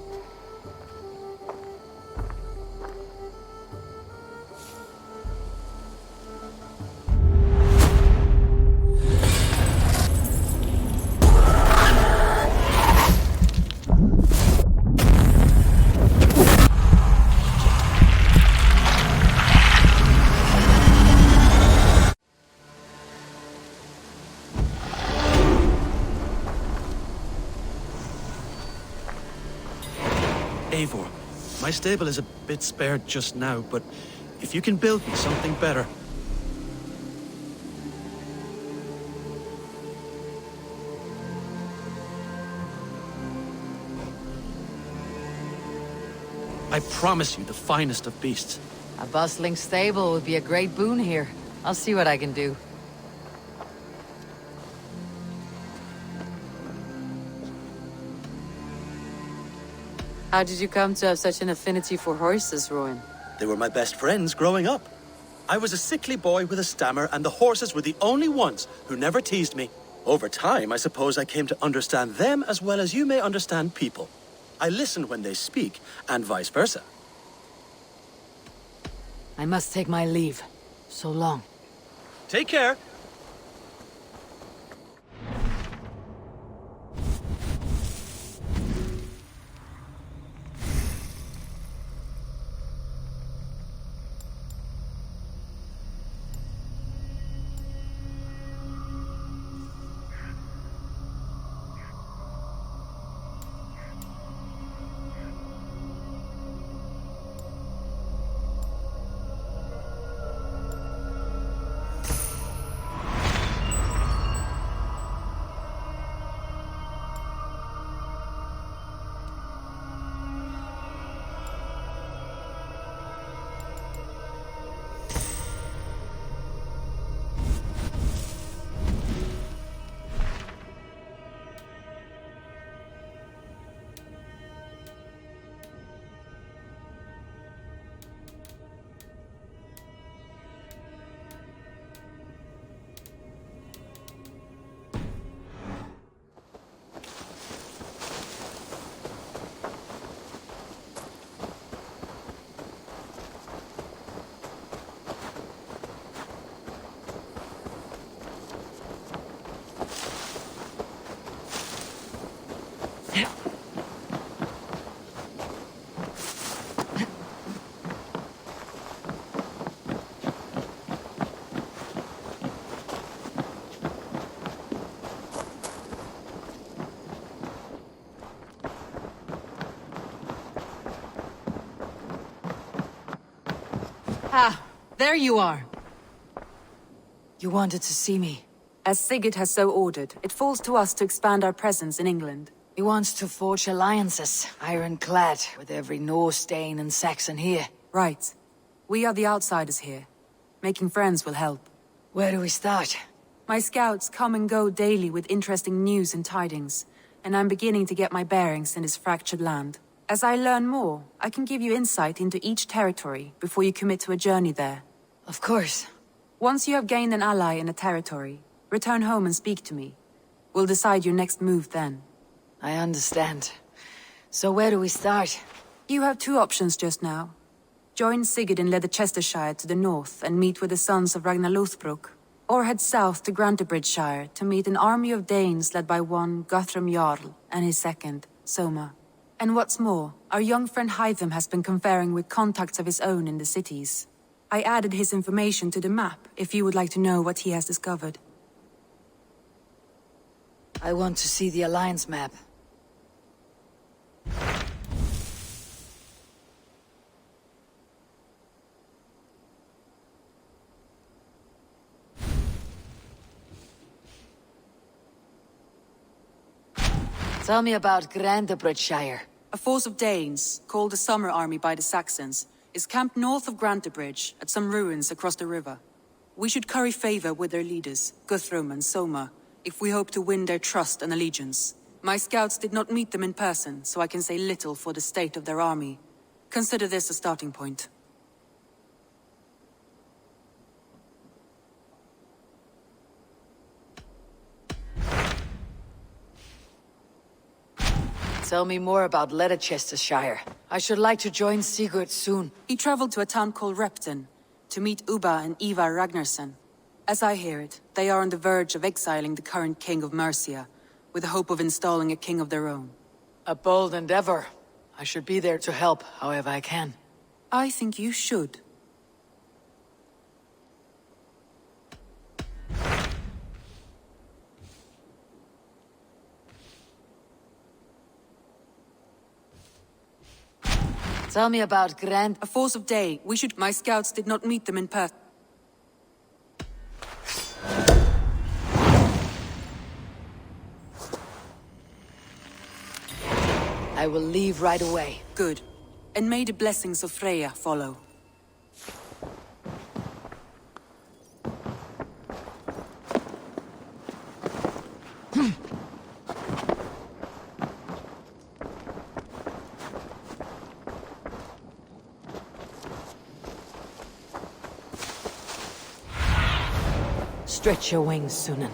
Eivor, my stable is a bit spared just now, but if you can build me something better... I promise you the finest of beasts. A bustling stable would be a great boon here. I'll see what I can do. How did you come to have such an affinity for horses, Rowan? They were my best friends growing up. I was a sickly boy with a stammer, and the horses were the only ones who never teased me. Over time, I suppose I came to understand them as well as you may understand people. I listen when they speak, and vice versa. I must take my leave. So long. Take care. Ah, there you are. You wanted to see me. As Sigurd has so ordered, it falls to us to expand our presence in England. He wants to forge alliances, ironclad, with every Norse, Dane, and Saxon here. Right. We are the outsiders here. Making friends will help. Where do we start? My scouts come and go daily with interesting news and tidings, and I'm beginning to get my bearings in this fractured land. As I learn more, I can give you insight into each territory before you commit to a journey there. Of course. Once you have gained an ally in a territory, return home and speak to me. We'll decide your next move then. I understand. So where do we start? You have two options just now. Join Sigurd in Leicestershire to the north and meet with the sons of Ragnar Lothbrok, or head south to Grantebridgeshire to meet an army of Danes led by one Guthrum Jarl and his second, Soma. And what's more, our young friend Hytham has been conferring with contacts of his own in the cities. I added his information to the map if you would like to know what he has discovered. I want to see the Alliance map. Tell me about Grantebridgeshire. A force of Danes, called the Summer Army by the Saxons, is camped north of Grantebridge at some ruins across the river. We should curry favor with their leaders, Guthrum and Soma, if we hope to win their trust and allegiance. My scouts did not meet them in person, so I can say little for the state of their army. Consider this a starting point. Tell me more about Leicestershire. I should like to join Sigurd soon. He traveled to a town called Repton to meet Ubba and Ivar Ragnarsson. As I hear it, they are on the verge of exiling the current king of Mercia, with the hope of installing a king of their own. A bold endeavor. I should be there to help, however I can. I think you should. Tell me about A force of Day. My scouts did not meet them in person. I will leave right away. Good. And may the blessings of Freya follow. Stretch your wings, Sunan.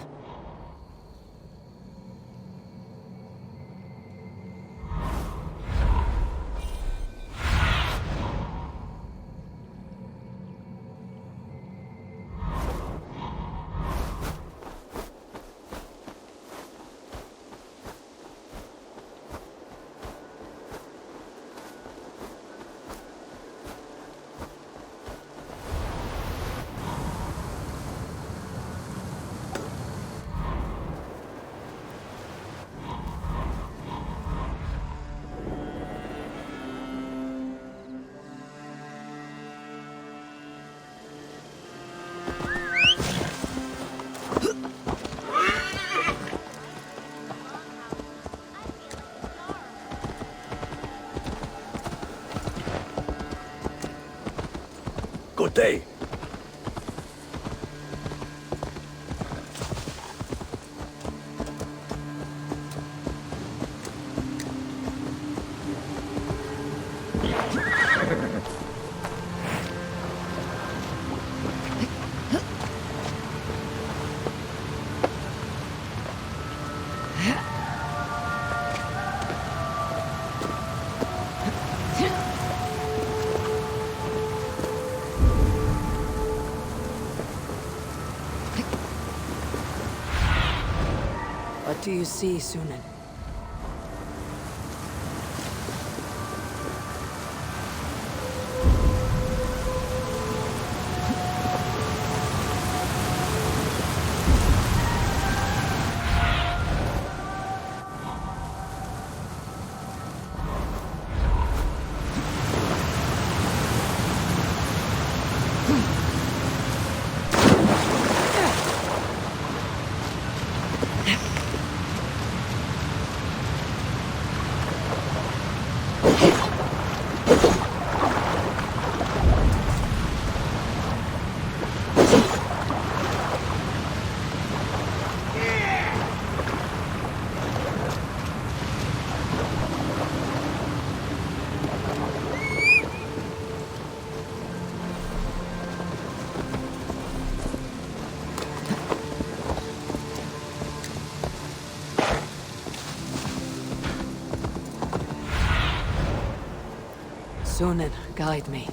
Good day. What do you see, Sunan? Sunan, guide me.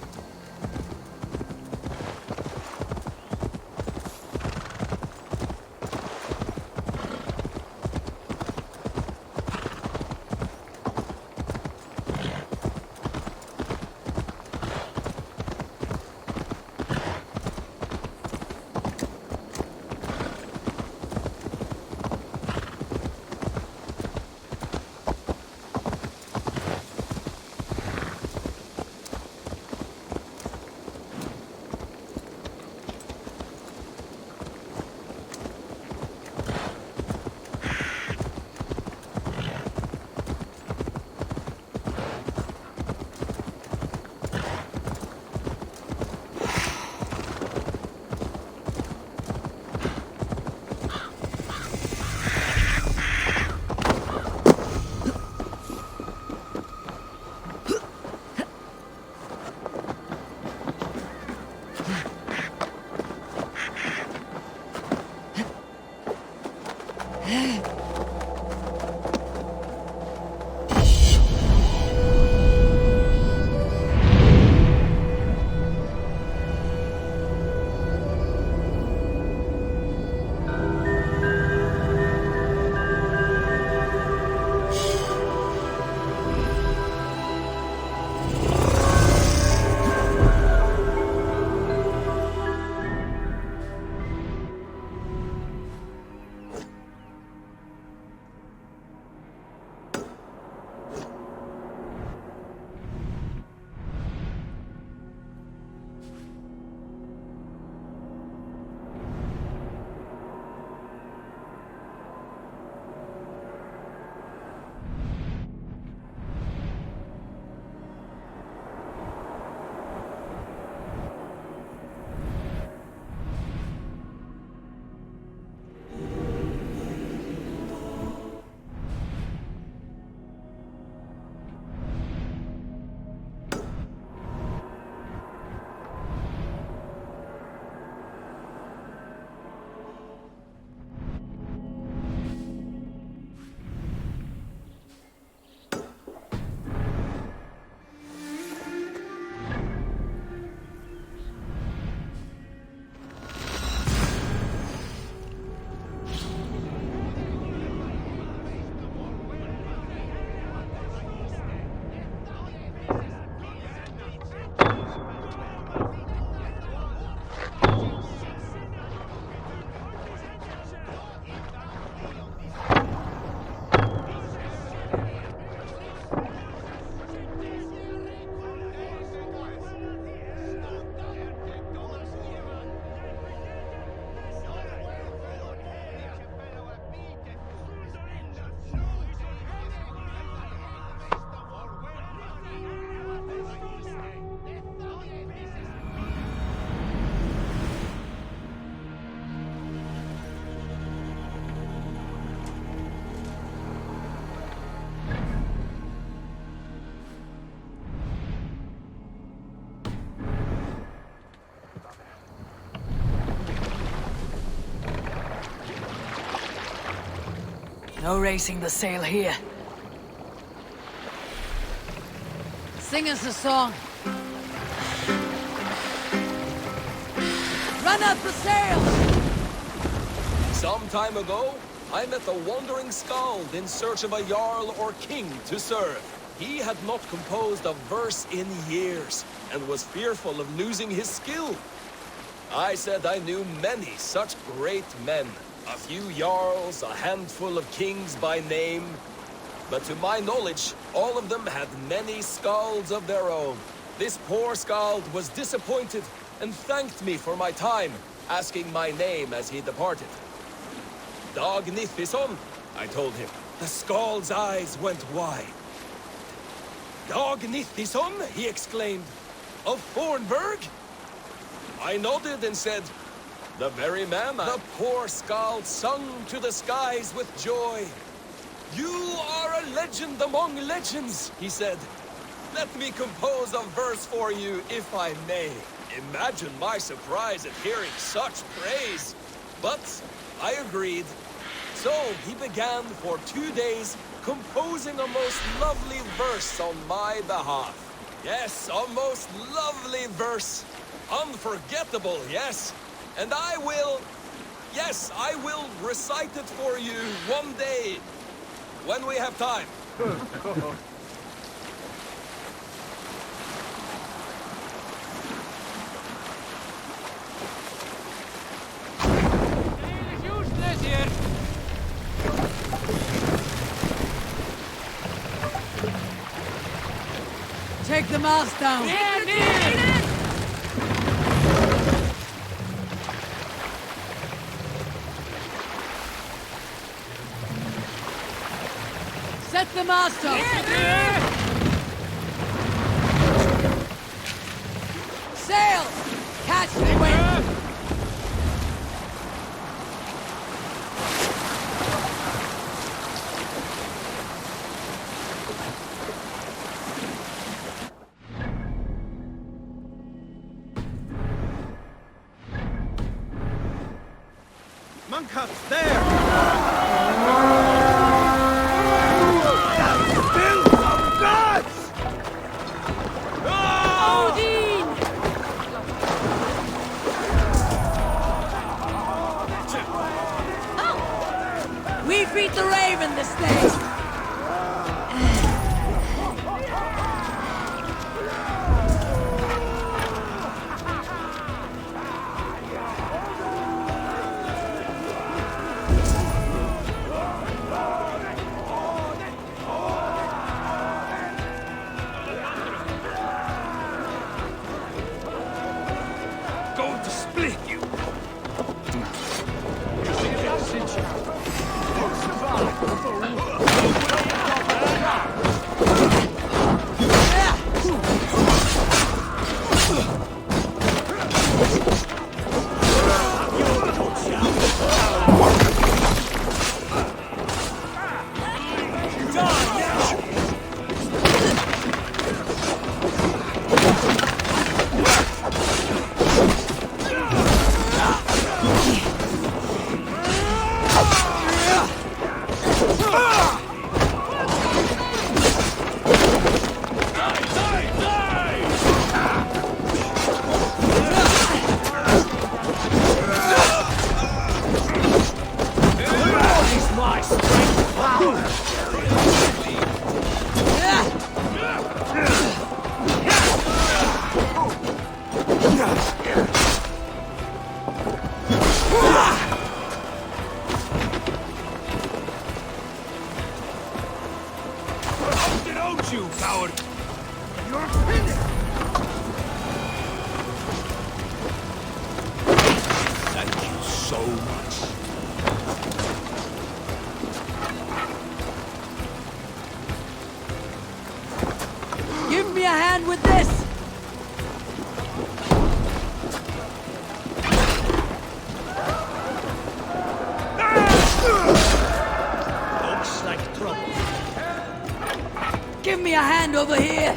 No raising the sail here. Sing us a song. Run up the sails! Some time ago, I met a wandering skald in search of a jarl or king to serve. He had not composed a verse in years, and was fearful of losing his skill. I said I knew many such great men. A few jarls, a handful of kings by name. But to my knowledge, all of them had many skalds of their own. This poor skald was disappointed and thanked me for my time, asking my name as he departed. Dag Nithison, I told him. The skald's eyes went wide. Dag Nithison, he exclaimed. Of Fornburg? I nodded and said, the very man. The poor skald sung to the skies with joy. You are a legend among legends, he said. Let me compose a verse for you, if I may. Imagine my surprise at hearing such praise. But I agreed. So he began for 2 days composing a most lovely verse on my behalf. Yes, a most lovely verse. Unforgettable, yes. And I will recite it for you one day, when we have time. Take the mast down. Set the mast up. Sail! Catch the wind! Monkups, there! We beat the Raven this day! Going to split you! Don't you, coward! You're finished! Thank you so much. Give me a hand with this! Looks like trouble. Give me a hand over here!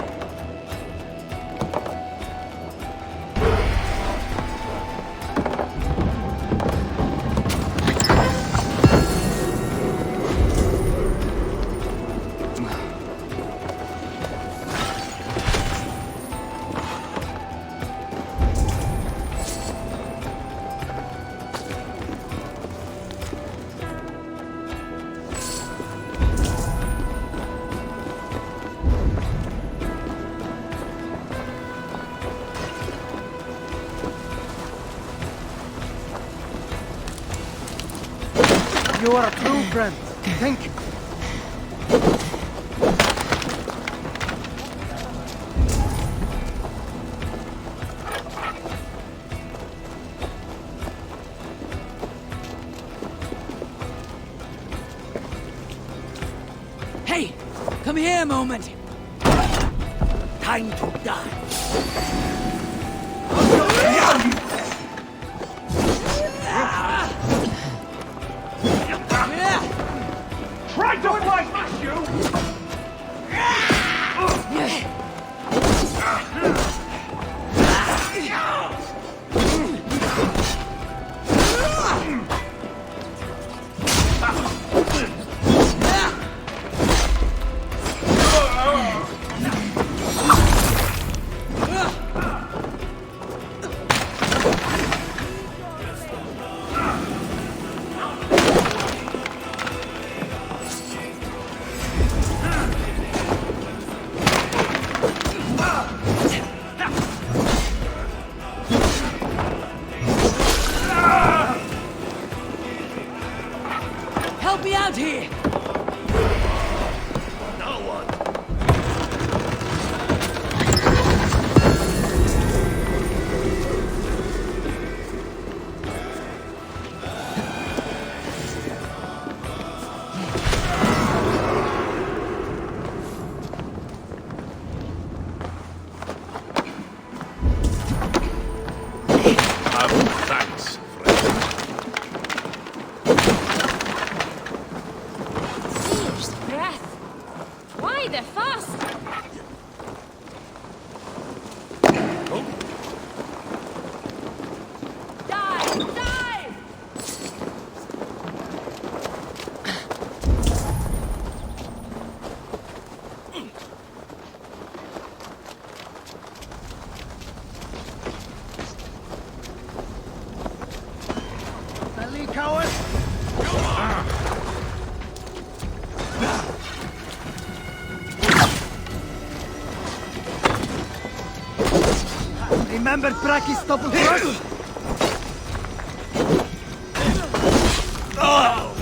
You are a true friend. Thank you. Hey! Come here a moment! Time to die. Try to fight you! help me out here! No one. Thanks, friend. Fierce breath. Why the fuss? Dive! Dive! Belly coward! Remember Braki's double thrust? Oh!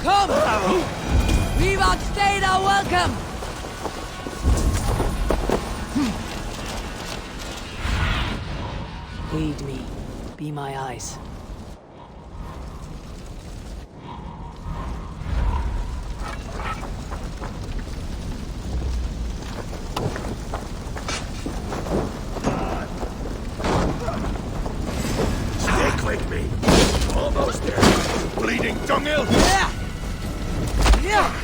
Come! We've outstayed our welcome! Aid me. Be my eyes. Stick with me. Almost there. Bleeding dunghill. Yeah! Yeah!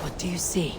What do you see?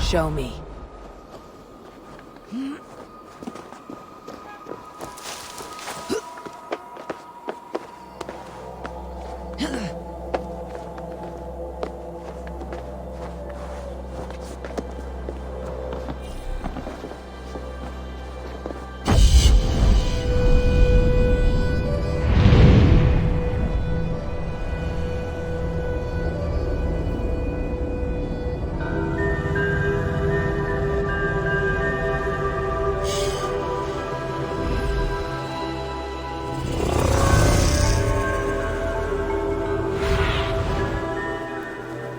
Show me.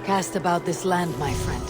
Cast about this land, my friend.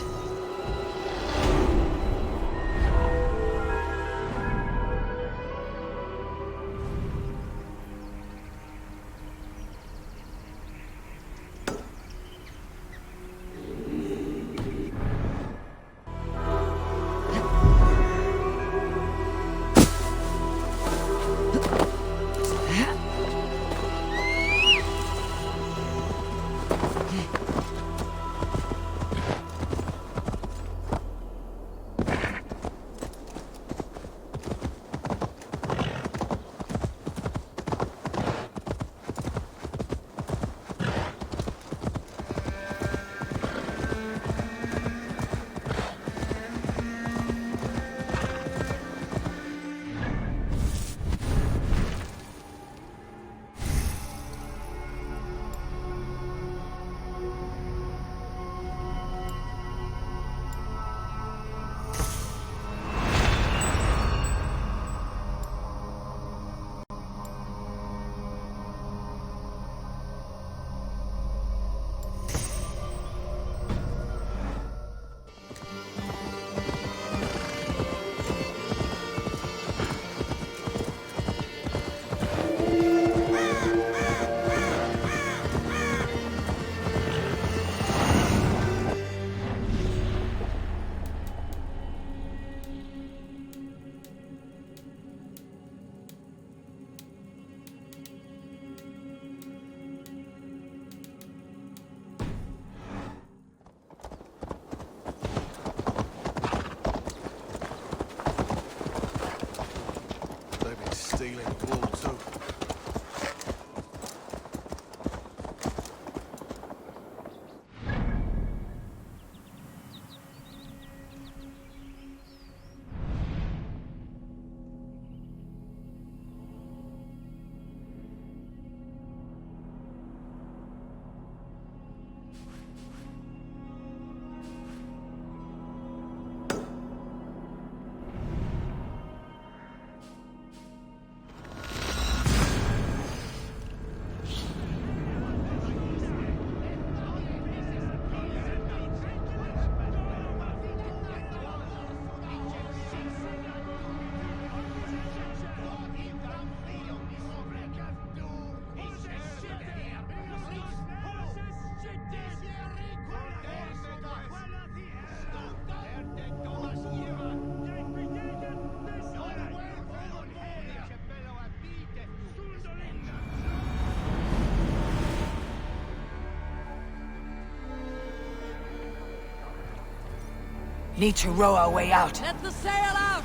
Need to row our way out. Let the sail out!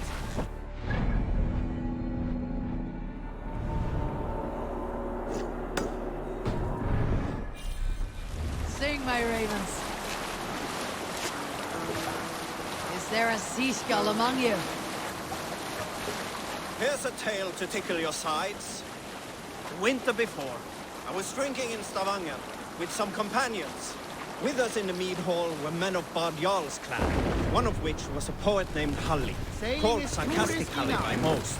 Sing, my ravens. Is there a sea skull among you? Here's a tale to tickle your sides. The winter before, I was drinking in Stavanger with some companions. With us in the mead hall were men of Bard Jarl's clan, one of which was a poet named Halli, called sarcastically by most.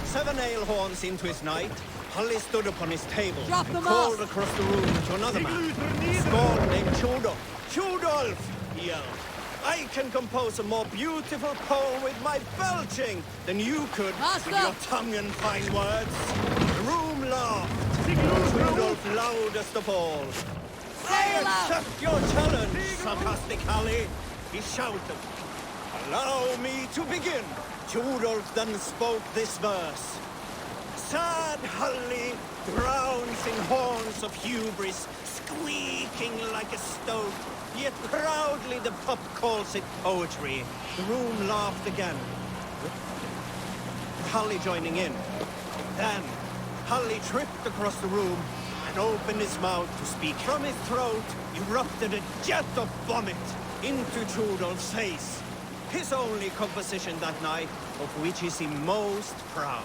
7 ale horns into his night, Halli stood upon his table and called across the room to another man, a Skald named Tjodolf. Tjodolf, he yelled, I can compose a more beautiful poem with my belching than you could with your tongue and fine words. The room laughed. Tjodolf loudest of all. I accept your challenge, sarcastic Halli, he shouted. Allow me to begin. Tjodolf then spoke this verse. Sad Halli drowns in horns of hubris, squeaking like a stoat, yet proudly the pup calls it poetry. The room laughed again, with Halli joining in. Then, Halli tripped across the room and opened his mouth to speak. From his throat erupted a jet of vomit into Tjodolf's face. His only composition that night, of which he seemed most proud.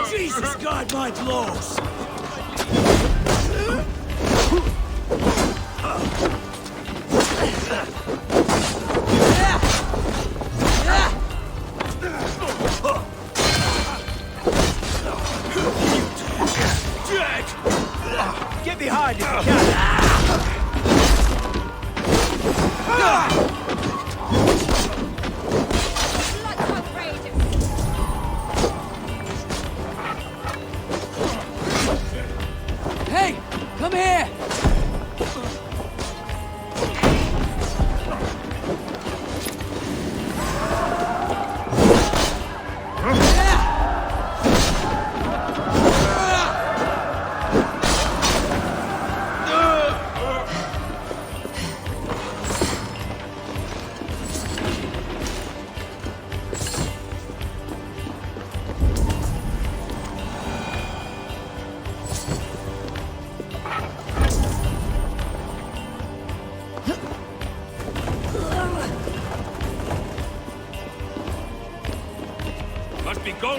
Jesus God, my blows! Get behind if you can! Hey! Come here!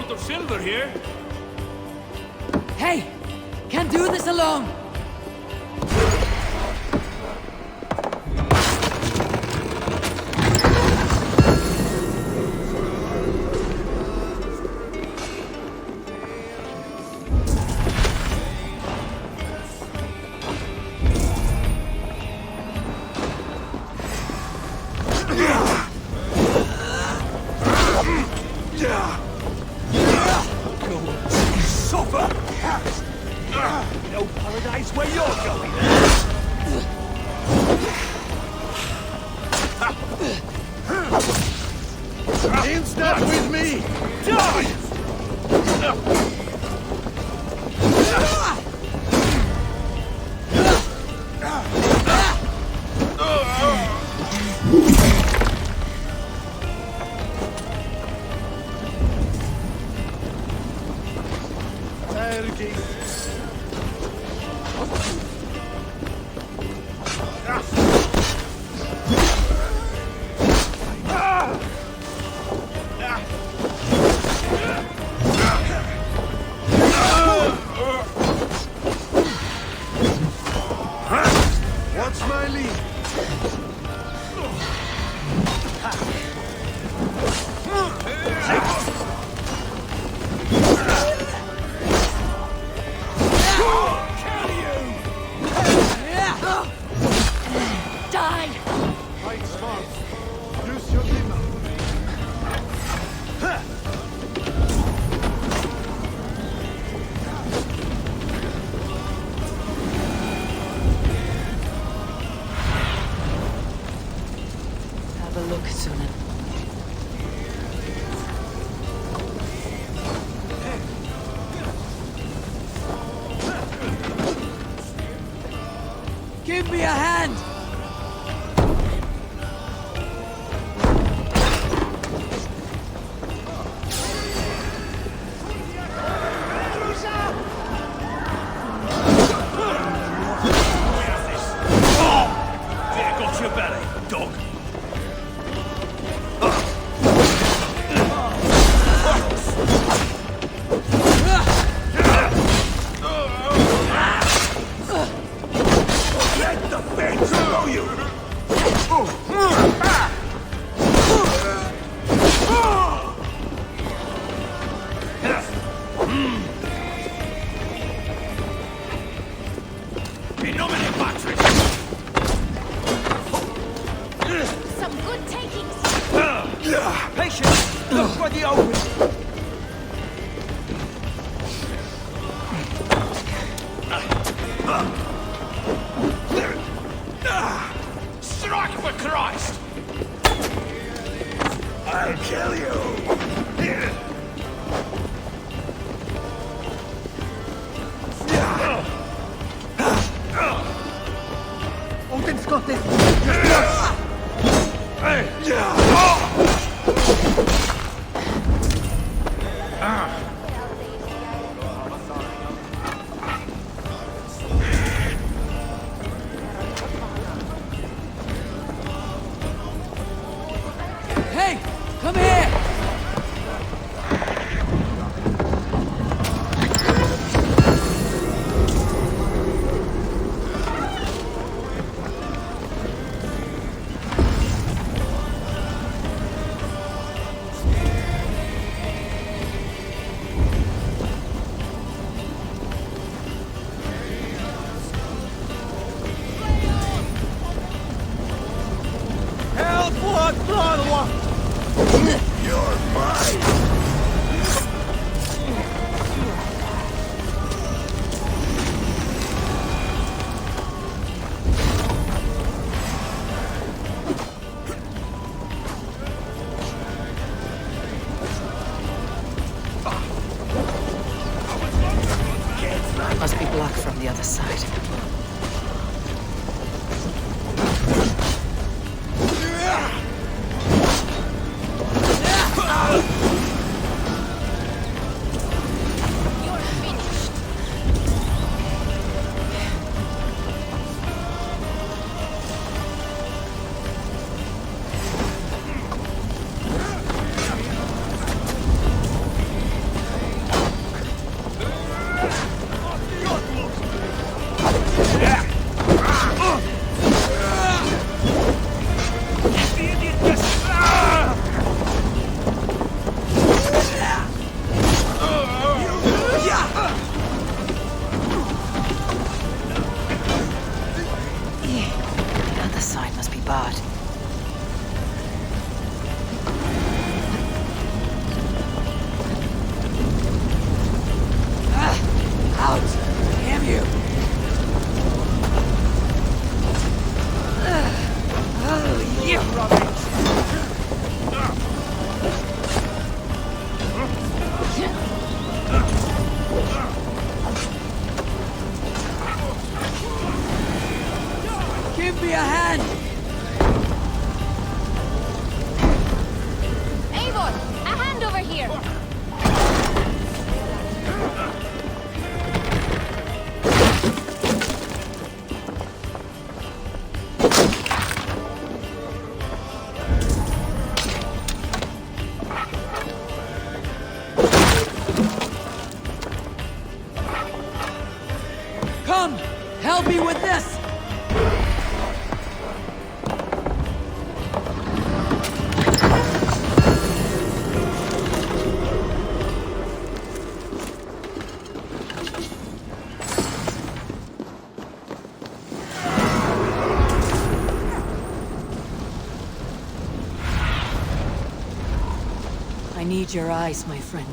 lot of silver here. Hey! Can't do this alone! No paradise where you're going. In step with me. Die! What's my lead? Die! Fight smart. Use your limit. Have a look, Sunan. Give me a hand! There got your belly, dog. Let the fence throw you! Some good takings. Patience! Look for the open! Strike for Christ! I'll kill you! Odin's got this! Hey! Come here! Hell blood throttle! You're mine! Must be blocked from the other side. Come! Help me with this! I need your eyes, my friend.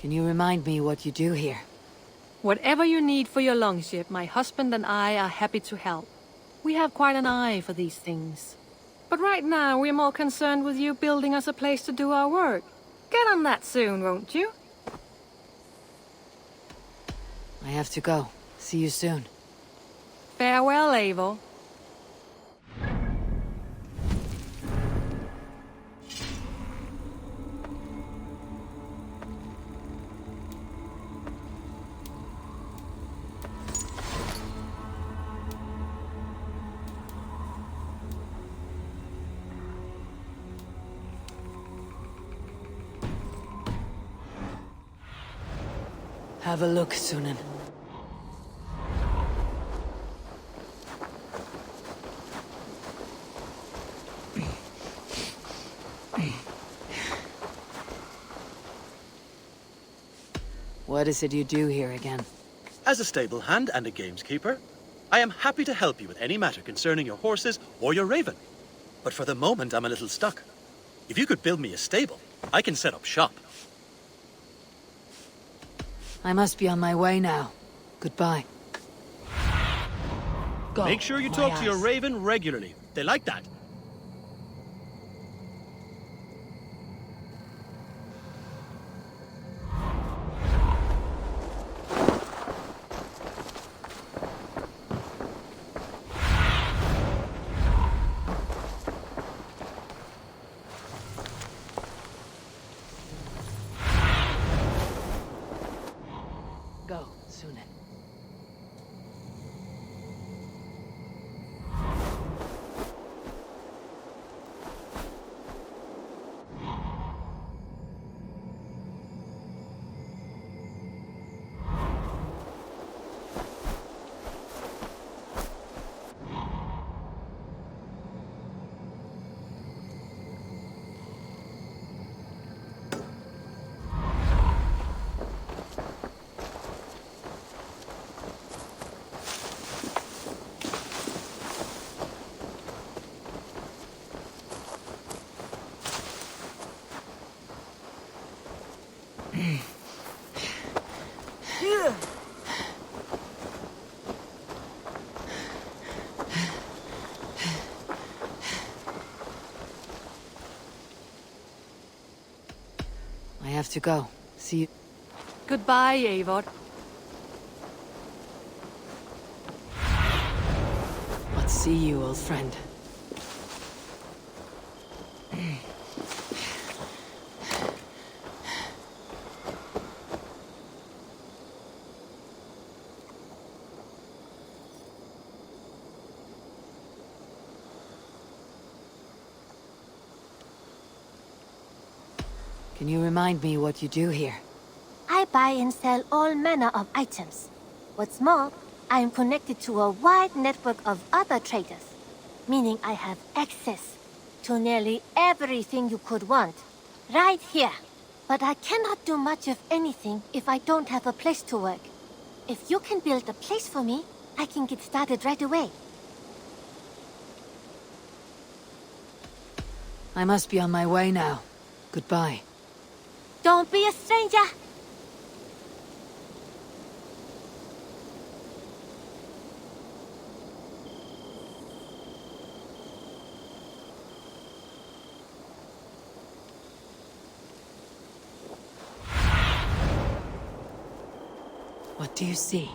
Can you remind me what you do here? Whatever you need for your longship, my husband and I are happy to help. We have quite an eye for these things. But right now, we're more concerned with you building us a place to do our work. Get on that soon, won't you? I have to go. See you soon. Farewell, Eivor. Have a look, Sunan. What is it you do here again? As a stable hand and a gameskeeper, I am happy to help you with any matter concerning your horses or your raven. But for the moment, I'm a little stuck. If you could build me a stable, I can set up shop. I must be on my way now. Goodbye. Go, Make sure you my talk to your ass. raven regularly. They like that. Go, Sunan. I have to go. See you. Goodbye, Eivor. But see you, old friend. Can you remind me what you do here? I buy and sell all manner of items. What's more, I am connected to a wide network of other traders, meaning I have access to nearly everything you could want, right here. But I cannot do much of anything if I don't have a place to work. If you can build a place for me, I can get started right away. I must be on my way now. Goodbye. Don't be a stranger! What do you see?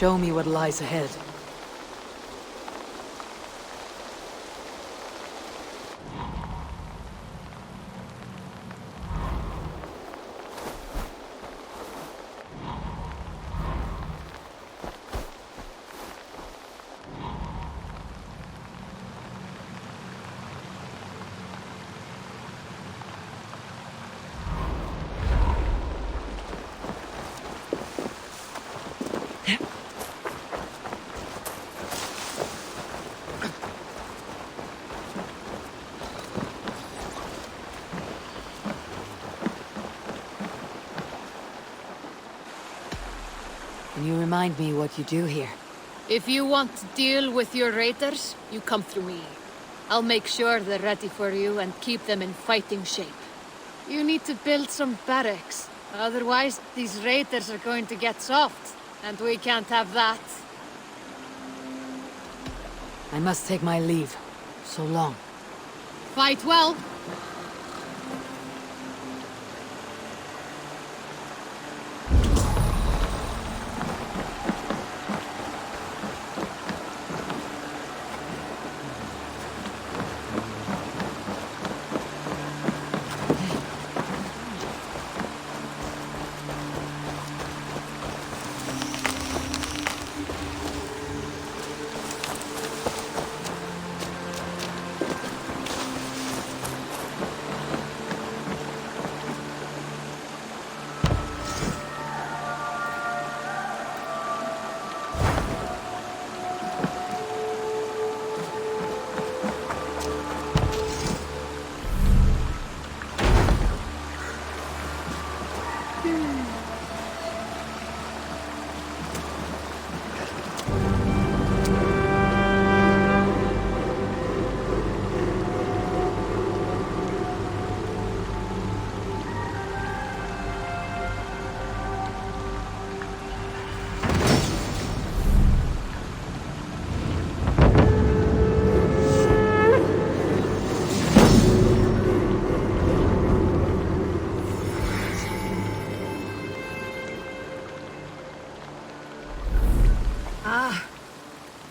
Show me what lies ahead. Can you remind me what you do here? If you want to deal with your raiders, you come through me. I'll make sure they're ready for you and keep them in fighting shape. You need to build some barracks. Otherwise, these raiders are going to get soft, and we can't have that. I must take my leave. So long. Fight well.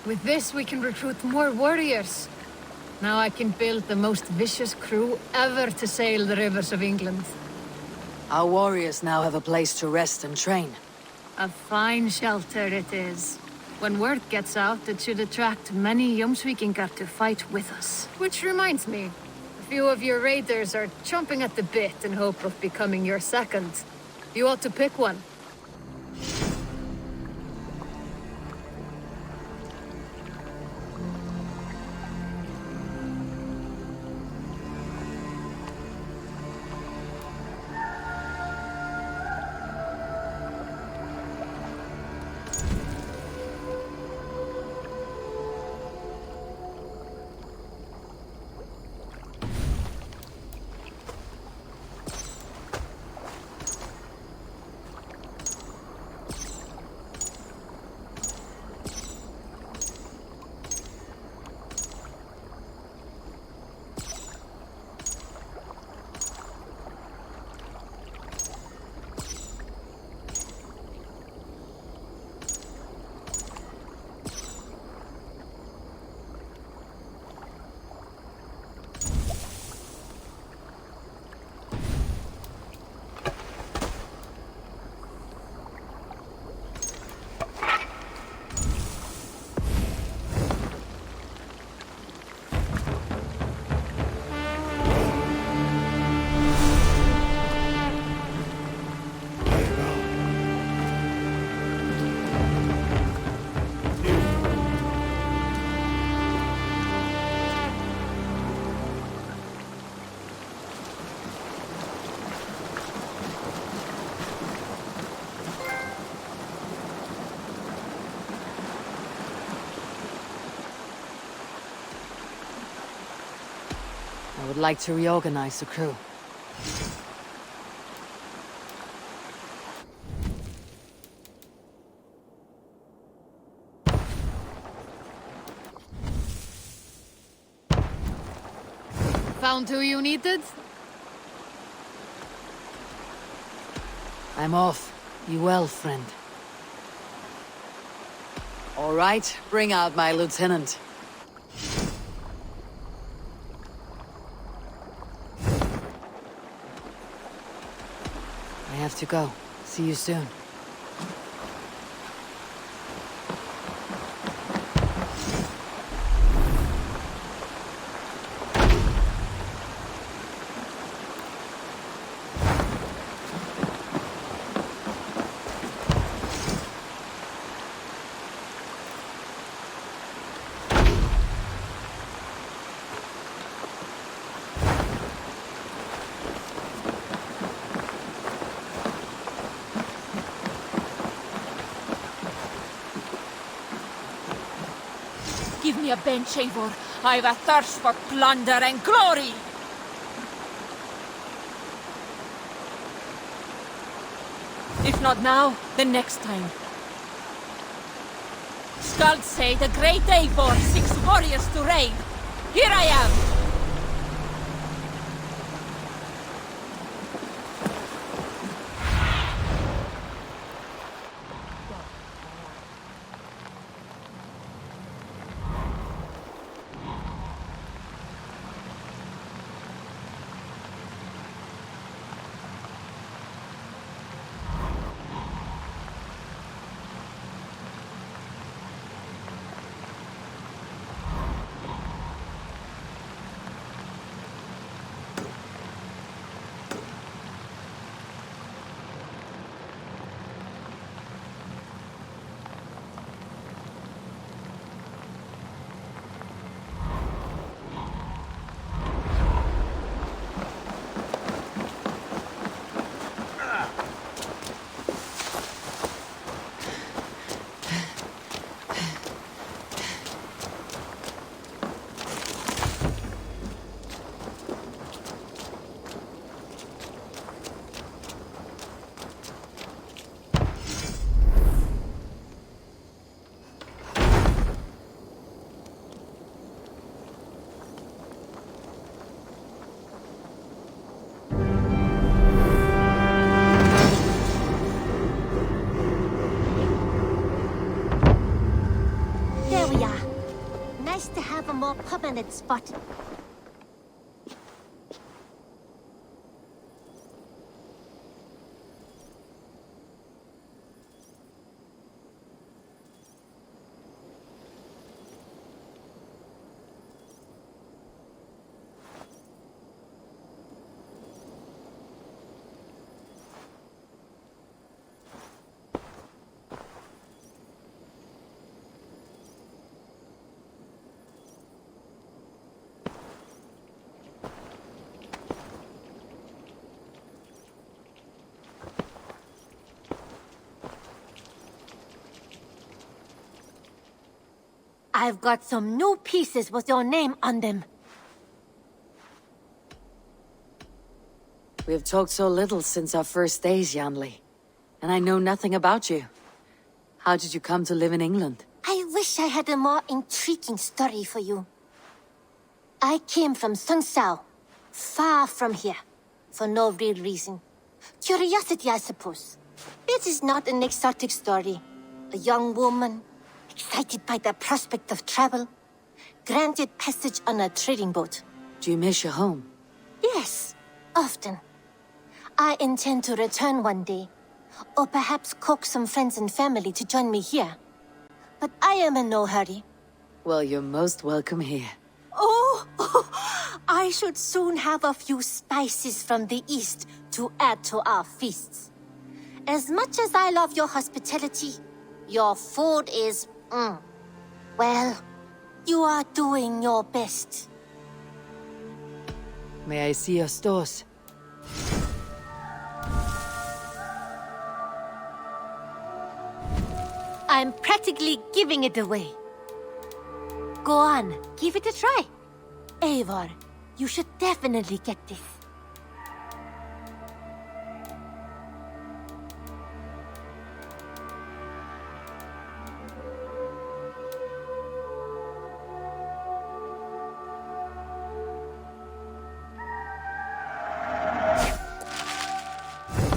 With this, we can recruit more warriors. Now I can build the most vicious crew ever to sail the rivers of England. Our warriors now have a place to rest and train. A fine shelter it is. When word gets out, it should attract many Jomsvikingar to fight with us. Which reminds me, a few of your raiders are chomping at the bit in hope of becoming your second. You ought to pick one. I would like to reorganize the crew. Found who you needed? I'm off. Be well, friend. All right, bring out my lieutenant. I have to go. See you soon. Give me a bench, Eivor. I've a thirst for plunder and glory! If not now, then next time. Skalds say the great Eivor seeks warriors to raid. Here I am! To have a more permanent spot. I've got some new pieces with your name on them. We have talked so little since our first days, Janli. And I know nothing about you. How did you come to live in England? I wish I had a more intriguing story for you. I came from Sunsao, far from here, for no real reason. Curiosity, I suppose. It is not an exotic story. A young woman, excited by the prospect of travel, granted passage on a trading boat. Do you miss your home? Yes, often. I intend to return one day, or perhaps coax some friends and family to join me here. But I am in no hurry. Well, you're most welcome here. Oh, I should soon have a few spices from the east to add to our feasts. As much as I love your hospitality, your food is, well, you are doing your best. May I see your stores? I'm practically giving it away. Go on, give it a try. Eivor, you should definitely get this.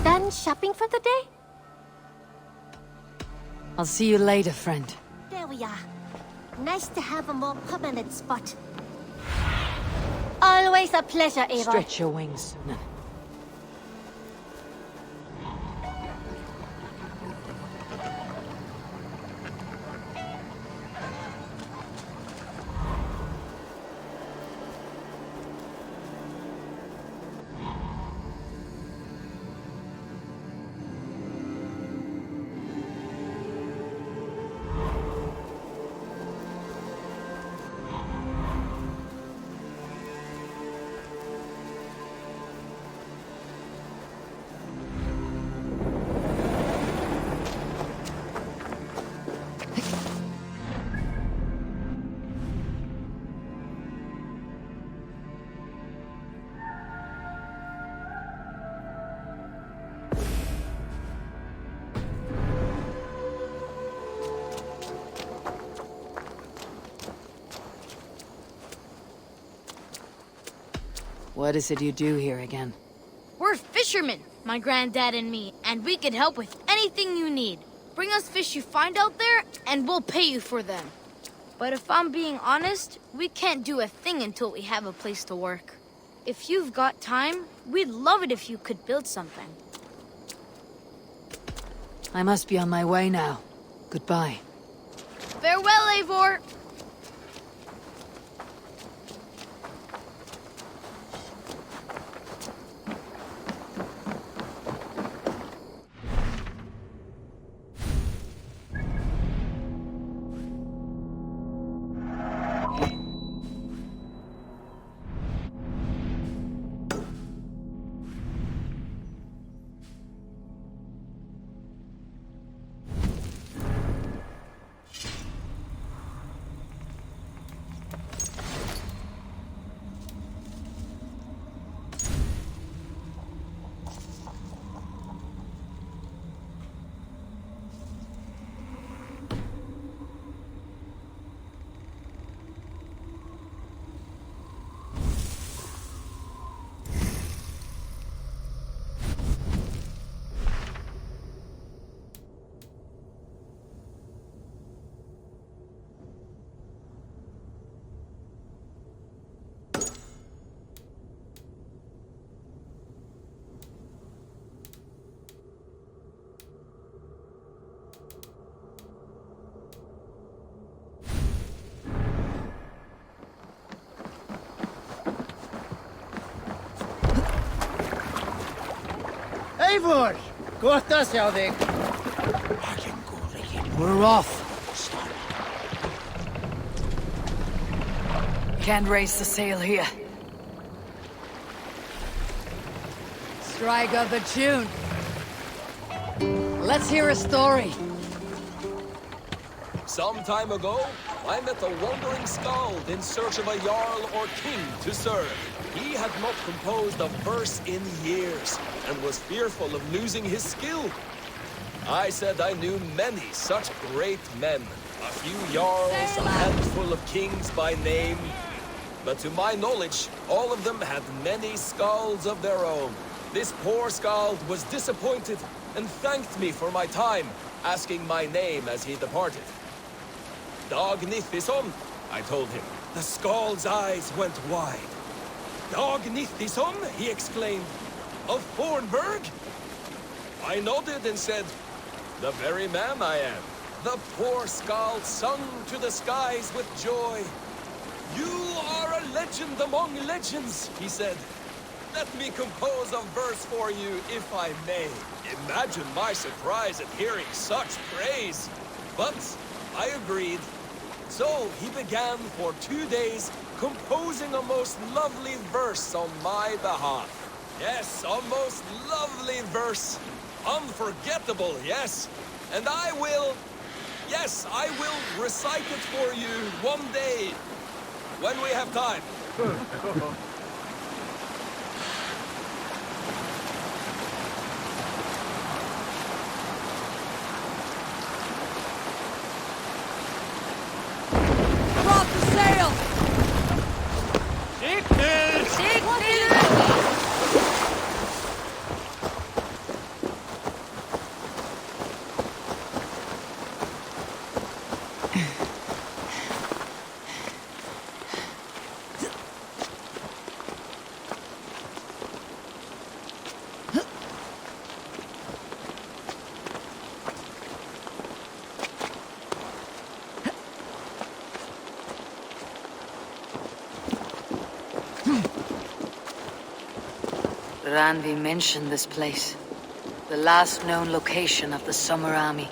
Done shopping for the day? I'll see you later, friend. There we are. Nice to have a more permanent spot. Always a pleasure, Eivor. Stretch your wings. No. What is it you do here again? We're fishermen, my granddad and me, and we can help with anything you need. Bring us fish you find out there, and we'll pay you for them. But if I'm being honest, we can't do a thing until we have a place to work. If you've got time, we'd love it if you could build something. I must be on my way now. Goodbye. Farewell, Eivor! Eivor! Gåta, sjá þig. We're off. Can't raise the sail here. Strike up a tune. Let's hear a story. Some time ago, I met a wandering skald in search of a jarl or king to serve. He had not composed a verse in years, and was fearful of losing his skill. I said I knew many such great men, a few jarls, a handful of kings by name. But to my knowledge, all of them had many skalds of their own. This poor skald was disappointed, and thanked me for my time, asking my name as he departed. Dag Nithison, I told him. The skald's eyes went wide. Dag Nithison, he exclaimed. Of Fornburg? I nodded and said, the very man I am. The poor skald sung to the skies with joy. You are a legend among legends, he said. Let me compose a verse for you, if I may. Imagine my surprise at hearing such praise. But I agreed. So he began for 2 days composing a most lovely verse on my behalf. Yes, a most lovely verse. Unforgettable, yes. And I will recite it for you one day, when we have time. Drop the sail! Randi mentioned this place. The last known location of the Summer Army.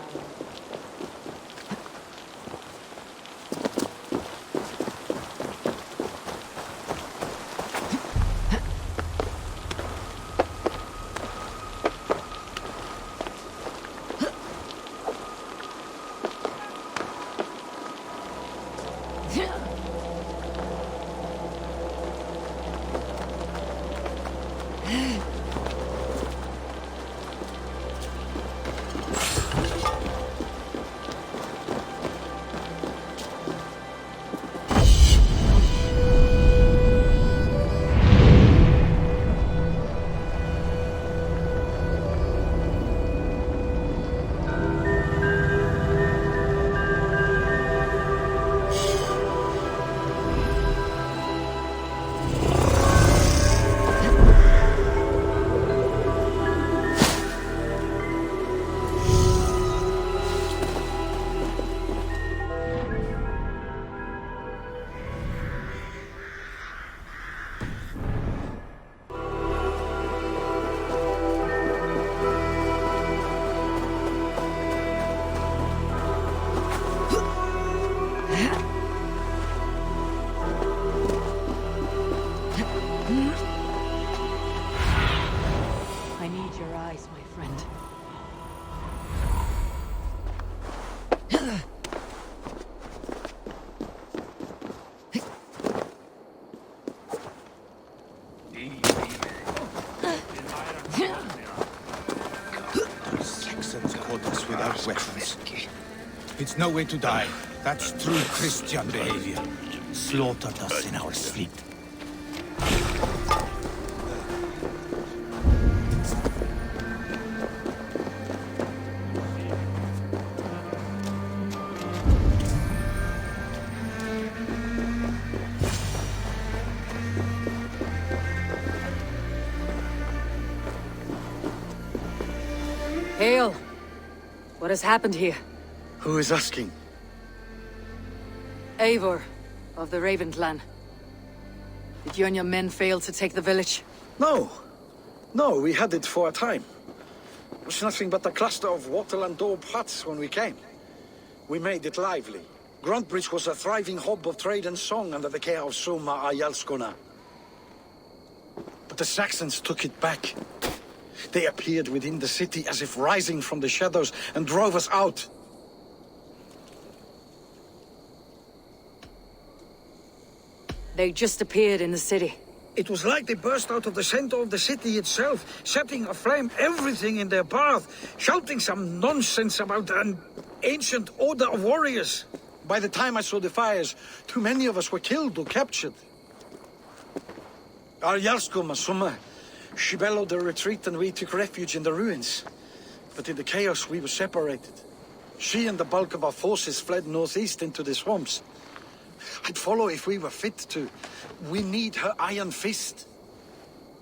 Saxons caught us without weapons. It's no way to die. That's true Christian behavior. Slaughtered us in our sleep. Hail! What has happened here? Who is asking? Eivor, of the Raven clan. Did you and your men fail to take the village? No. No, we had it for a time. It was nothing but a cluster of wattle and daub huts when we came. We made it lively. Gruntbridge was a thriving hub of trade and song under the care of Soma Ayalskona. But the Saxons took it back. They appeared within the city as if rising from the shadows and drove us out. They just appeared in the city. It was like they burst out of the center of the city itself, setting aflame everything in their path, shouting some nonsense about an ancient order of warriors. By the time I saw the fires, too many of us were killed or captured. Our Yarsko Soma, she bellowed a retreat and we took refuge in the ruins. But in the chaos we were separated. She and the bulk of our forces fled northeast into the swamps. I'd follow if we were fit to. We need her iron fist.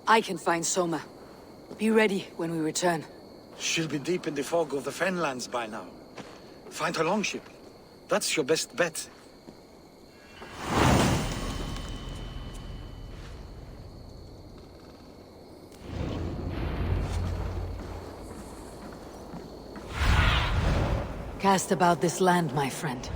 I can find Soma. Be ready when we return. She'll be deep in the fog of the Fenlands by now. Find her longship. That's your best bet. Cast about this land, my friend.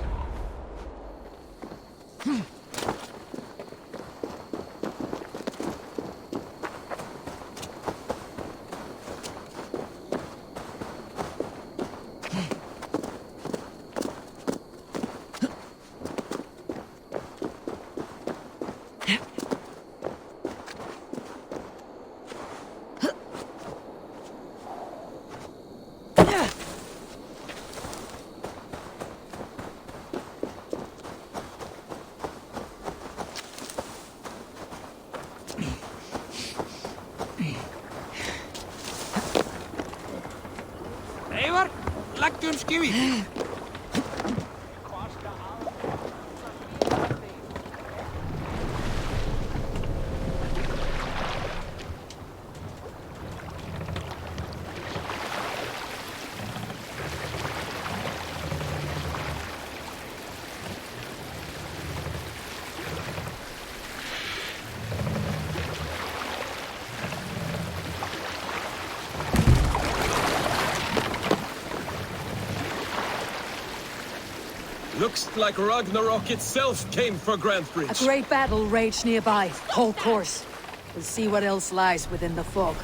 Eivor, leggum skivið. Looks like Ragnarok itself came for Grantbridge. A great battle raged nearby. Hold course. We'll see what else lies within the fog.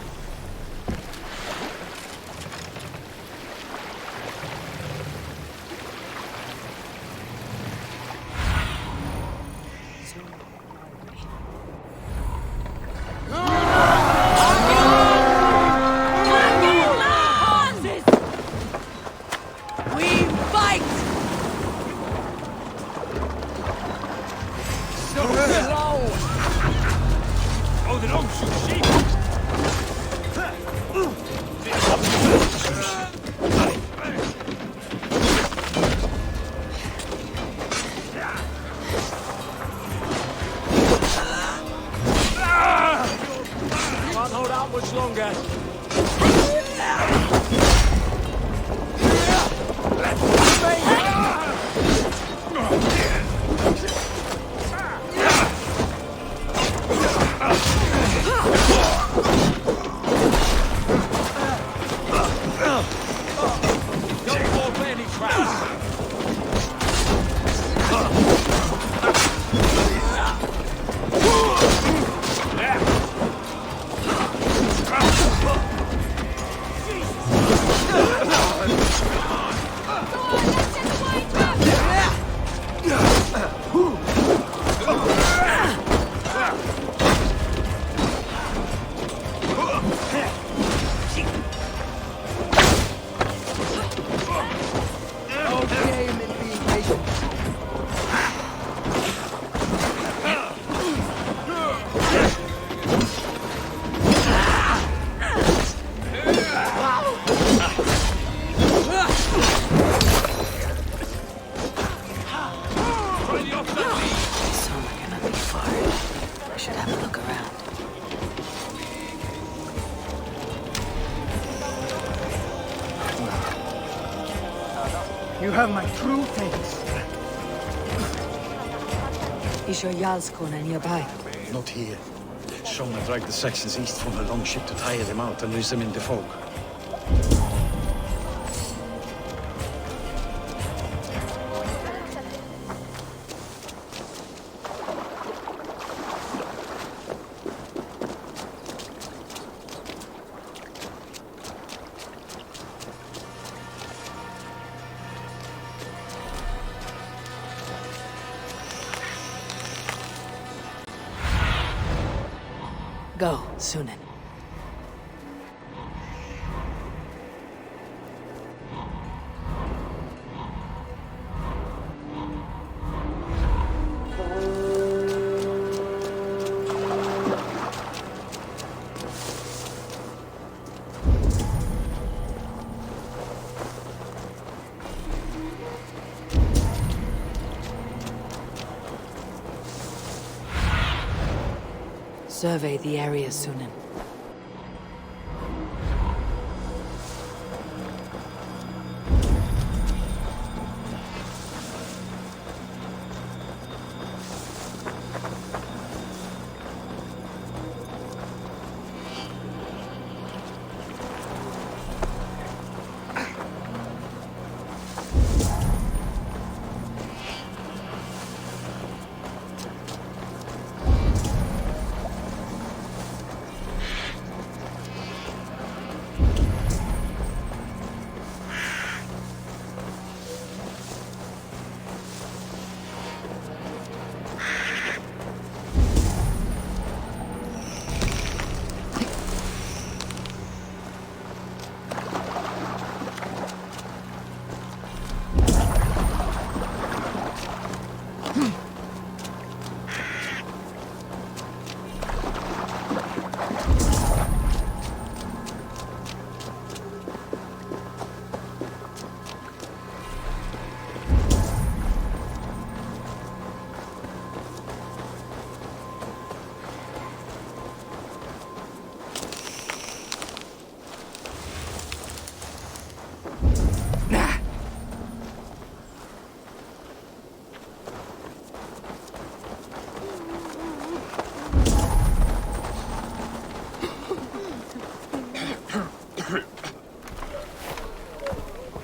Can't hold out much longer. Don't fall for any traps. You have my true thanks. Is your Jarlskona nearby? Not here. Sona dragged the Saxons east from her longship to tire them out and lose them in the fog. Go, Sunan. Survey the area, Sunan.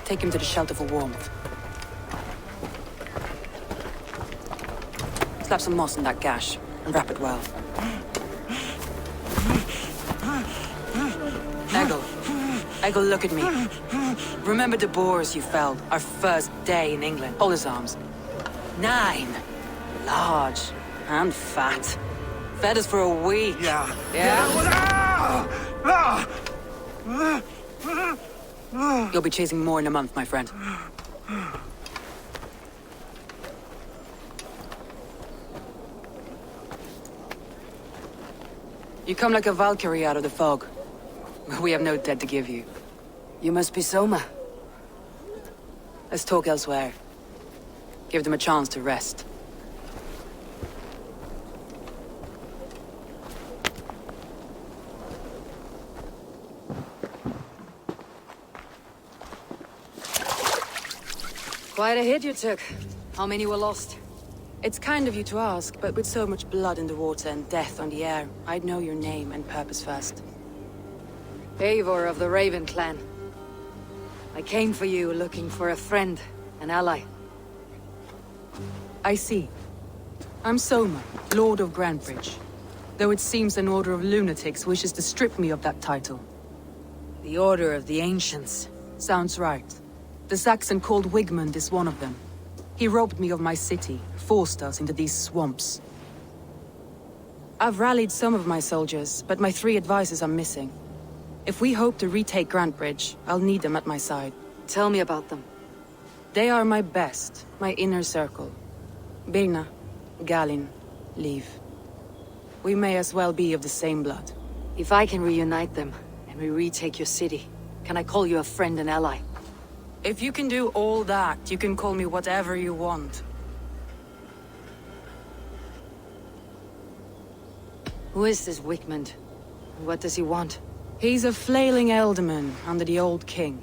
Take him to the shelter for warmth. Slap some moss in that gash and wrap it well. Eggle, look at me. Remember the boars you felled our first day in England? Hold his arms. 9. Large and fat. Fed us for a week. Yeah. You'll be chasing more in a month, my friend. You come like a Valkyrie out of the fog. We have no dead to give you. You must be Soma. Let's talk elsewhere. Give them a chance to rest. Quite a hit you took. How many were lost? It's kind of you to ask, but with so much blood in the water and death on the air, I'd know your name and purpose first. Eivor of the Raven clan. I came for you looking for a friend, an ally. I see. I'm Soma, Lord of Grantebridge. Though it seems an order of lunatics wishes to strip me of that title. The Order of the Ancients. Sounds right. The Saxon called Wigmund is one of them. He robbed me of my city, forced us into these swamps. I've rallied some of my soldiers, but my 3 advisors are missing. If we hope to retake Grantebridge, I'll need them at my side. Tell me about them. They are my best, my inner circle. Birna, Galin, Liv. We may as well be of the same blood. If I can reunite them, and we retake your city, can I call you a friend and ally? If you can do all that, you can call me whatever you want. Who is this Wigmund? What does he want? He's a flailing ealdorman under the old king.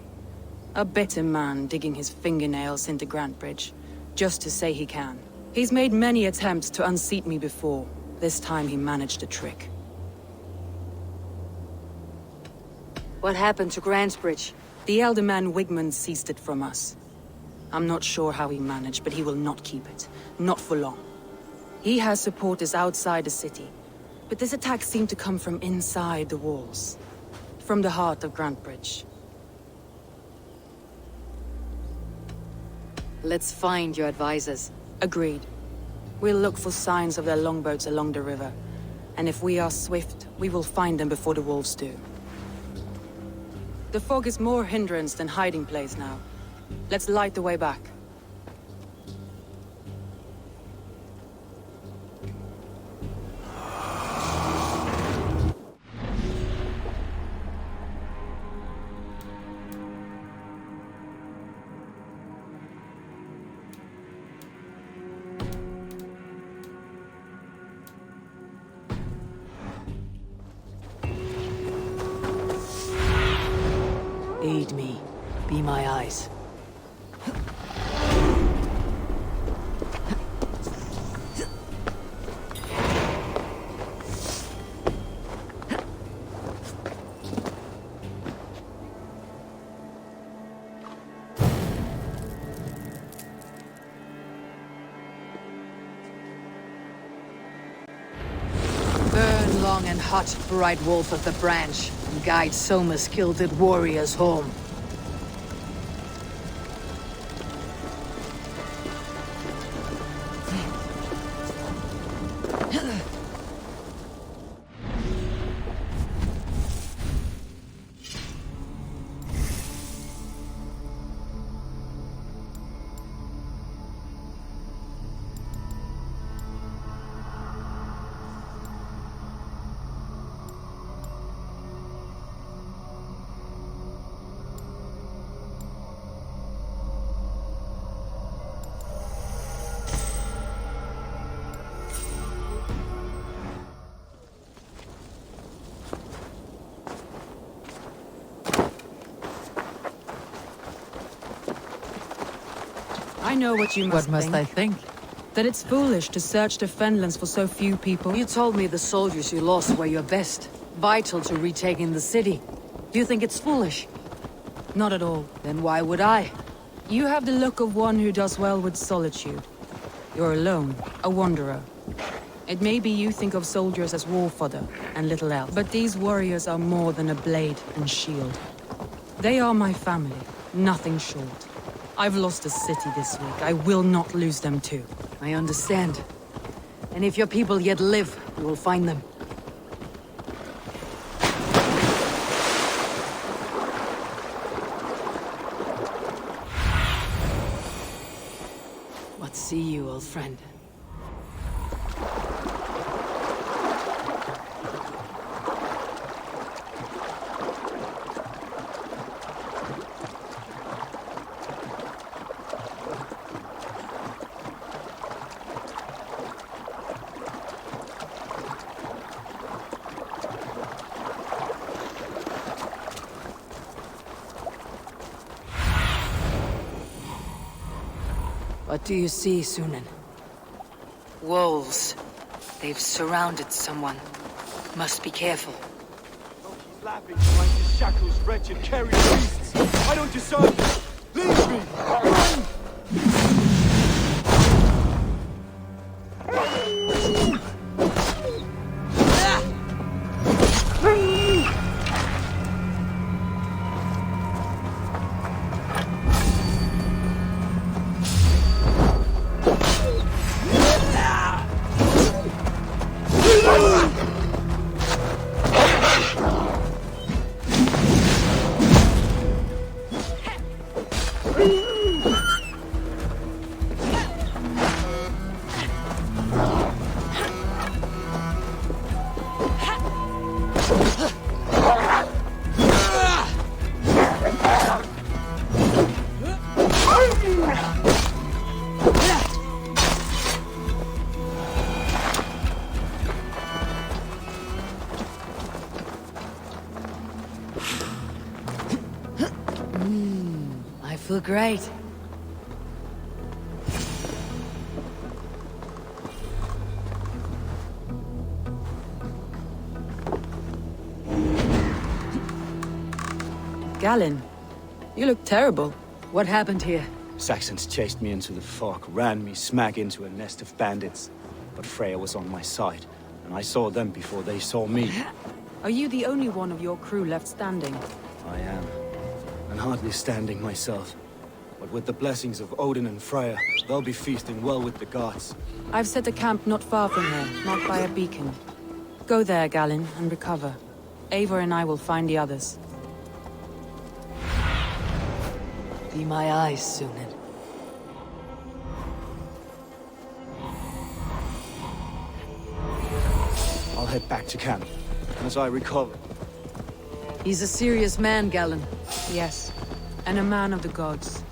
A bitter man digging his fingernails into Grantebridge, just to say he can. He's made many attempts to unseat me before. This time he managed a trick. What happened to Grantebridge? The elder man Wigmund seized it from us. I'm not sure how he managed, but he will not keep it. Not for long. He has supporters outside the city, but this attack seemed to come from inside the walls. From the heart of Grantebridge. Let's find your advisors. Agreed. We'll look for signs of their longboats along the river. And if we are swift, we will find them before the wolves do. The fog is more hindrance than hiding place now. Let's light the way back. Aid me. Be my eyes. Burn long and hot, bright wolf of the branch, and guide Soma's gilded warriors home. I know what you must What must I think? That it's foolish to search the Fenlands for so few people. You told me the soldiers you lost were your best. Vital to retaking the city. Do you think it's foolish? Not at all. Then why would I? You have the look of one who does well with solitude. You're alone, a wanderer. It may be you think of soldiers as war fodder and little else, but these warriors are more than a blade and shield. They are my family, nothing short. I've lost a city this week. I will not lose them too. I understand. And if your people yet live, you will find them. What see you, old friend? What do you see, Sunan? Wolves. They've surrounded someone. Must be careful. Laughing like the shackles wretched carry beasts. Why don't you serve? Leave me! Run! feel great. Galen, you look terrible. What happened here? Saxons chased me into the fog, ran me smack into a nest of bandits. But Freya was on my side, and I saw them before they saw me. Are you the only one of your crew left standing? I am. And hardly standing myself. But with the blessings of Odin and Freya, they'll be feasting well with the gods. I've set a camp not far from here, not by a beacon. Go there, Galen, and recover. Eivor and I will find the others. Be my eyes, Sunan. I'll head back to camp. As I recover. He's a serious man, Galen. Yes, and a man of the gods.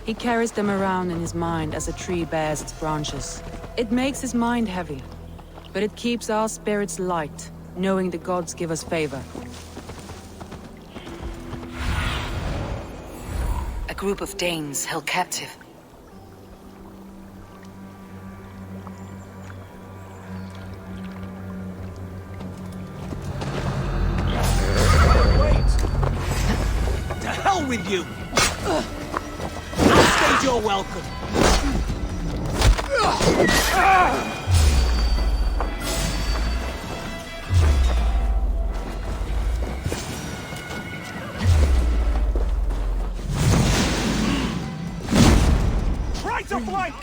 He carries them around in his mind as a tree bears its branches. It makes his mind heavy, but it keeps our spirits light, knowing the gods give us favor. A group of Danes held captive. With you! Stage your welcome! Try to flank!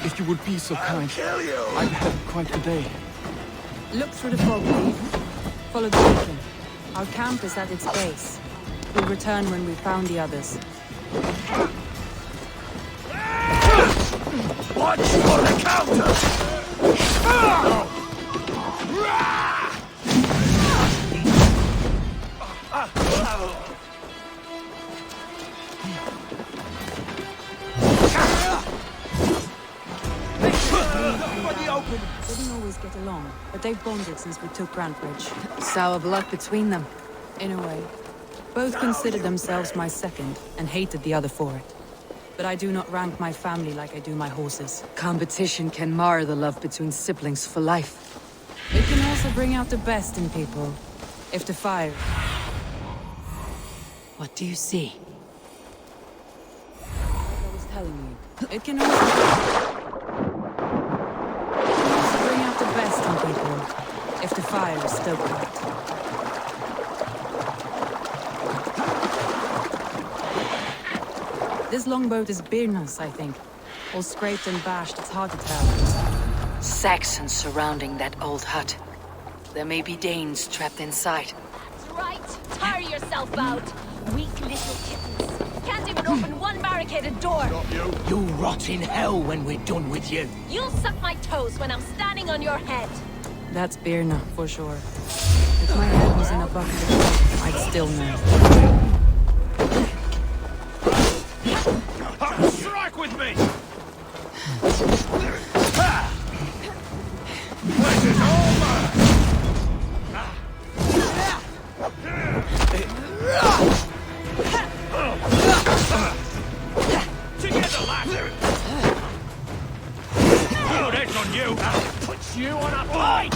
If you would be so kind, I've had quite a day. Look through the fog, Leaf. Follow the beacon. Our camp is at its base. We'll return when we've found the others. Watch for the counter! Didn't always get along, but they've bonded since we took Grantbridge. Sour blood between them. In a way. Both considered themselves my second, and hated the other for it. But I do not rank my family like I do my horses. Competition can mar the love between siblings for life. It can also bring out the best in people. If the fire... What do you see? Like I was telling you, it can also bring out the best in people. If the fire is still cut. This longboat is Birna's, I think. All scraped and bashed, it's hard to tell. Saxons surrounding that old hut. There may be Danes trapped inside. That's right. Tire yourself out. Weak little kittens. Can't even open one barricaded door. You'll rot in hell when we're done with you. You'll suck my toes when I'm standing on your head. That's Birna, for sure. If my head was in a bucket of water, I'd still know. Strike with me! This is over! Together, lad! Good edge on you! I'll put you on a plate!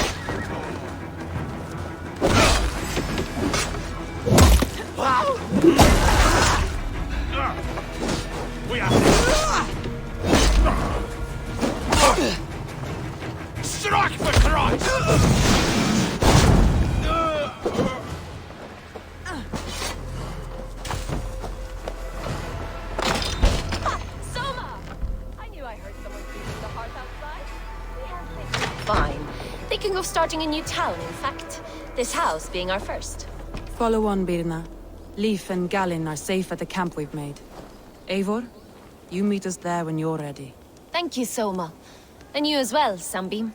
We are... Strike for Christ! Soma! I knew I heard someone beating the hearth outside. We have things. Fine. Thinking of starting a new town, in fact. This house being our first. Follow on, Birna. Leif and Galen are safe at the camp we've made. Eivor, you meet us there when you're ready. Thank you, Soma. And you as well, Sunbeam.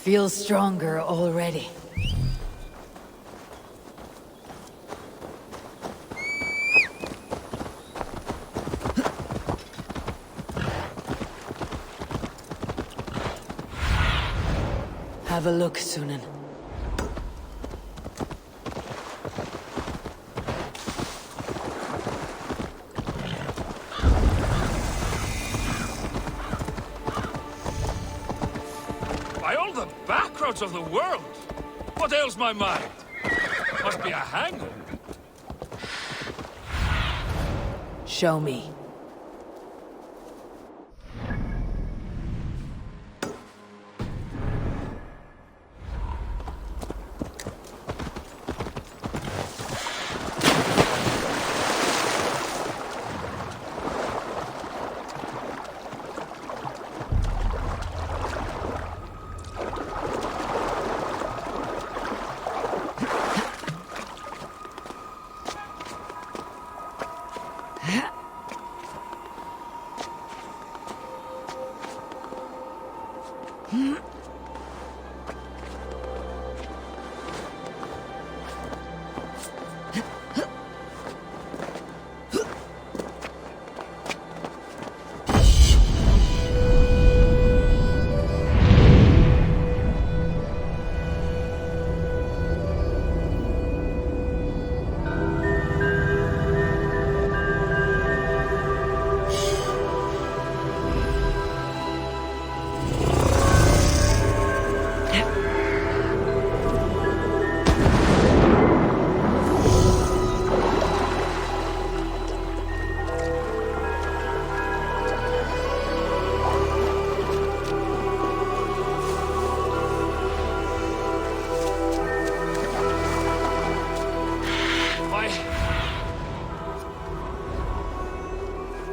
feel stronger already. Have a look, Sunan. By all the back roads of the world! What ails my mind? Must be a hangover. Show me.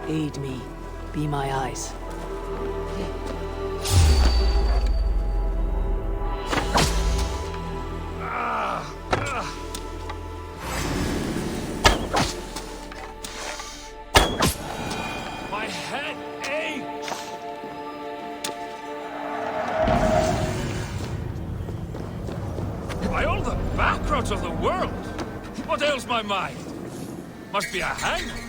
Aid me. Be my eyes. My head aches! By all the back roads of the world! What ails my mind? Must be a hangover.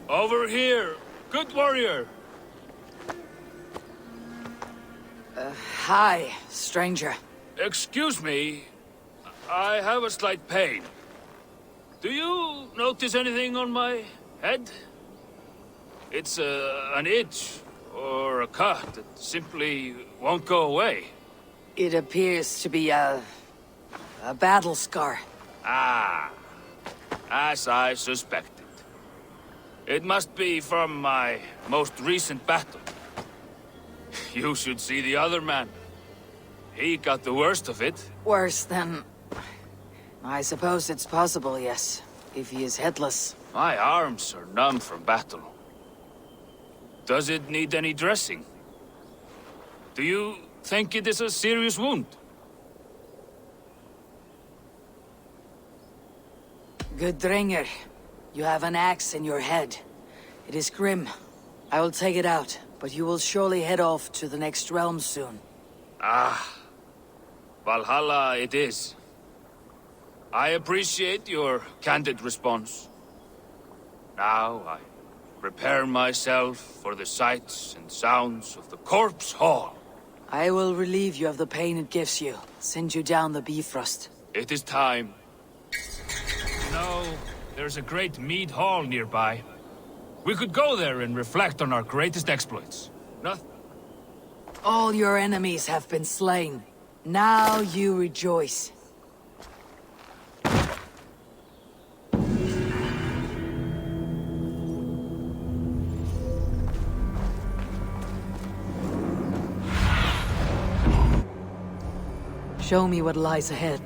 Over here, good warrior. Hi, stranger. Excuse me, I have a slight pain. Do you notice anything on my head? It's an itch or a cut that simply won't go away. It appears to be a battle scar. Ah, as I suspected. It must be from my most recent battle. You should see the other man. He got the worst of it. Worse than... I suppose it's possible, yes. If he is headless. My arms are numb from battle. Does it need any dressing? Do you think it is a serious wound? Good Dringer. You have an axe in your head. It is grim. I will take it out, but you will surely head off to the next realm soon. Ah, Valhalla it is. I appreciate your candid response. Now I prepare myself for the sights and sounds of the Corpse Hall. I will relieve you of the pain it gives you. Send you down the Bifrost. It is time. No. There's a great mead hall nearby. We could go there and reflect on our greatest exploits. Nothing. All your enemies have been slain. Now you rejoice. Show me what lies ahead.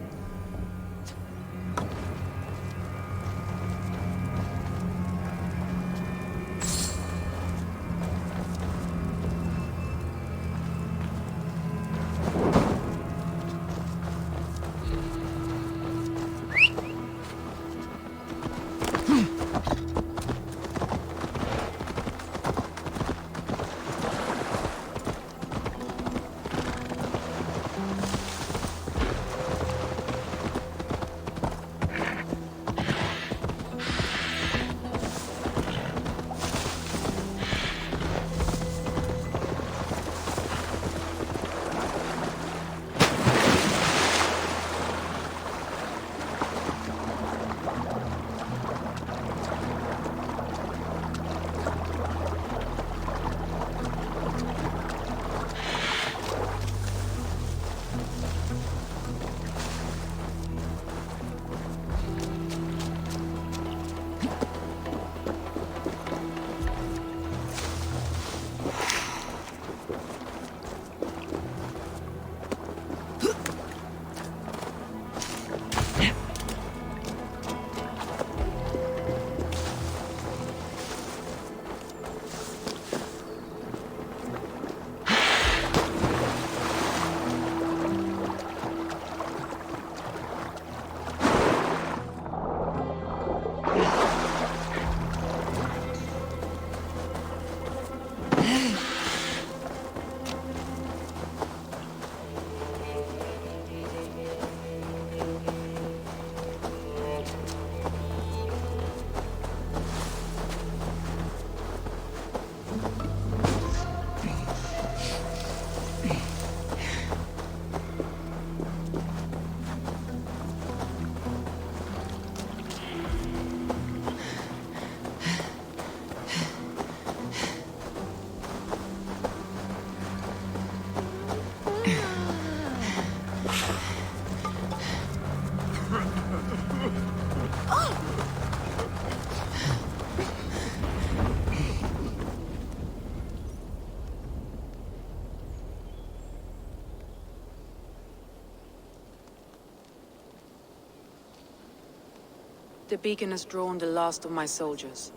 The beacon has drawn the last of my soldiers.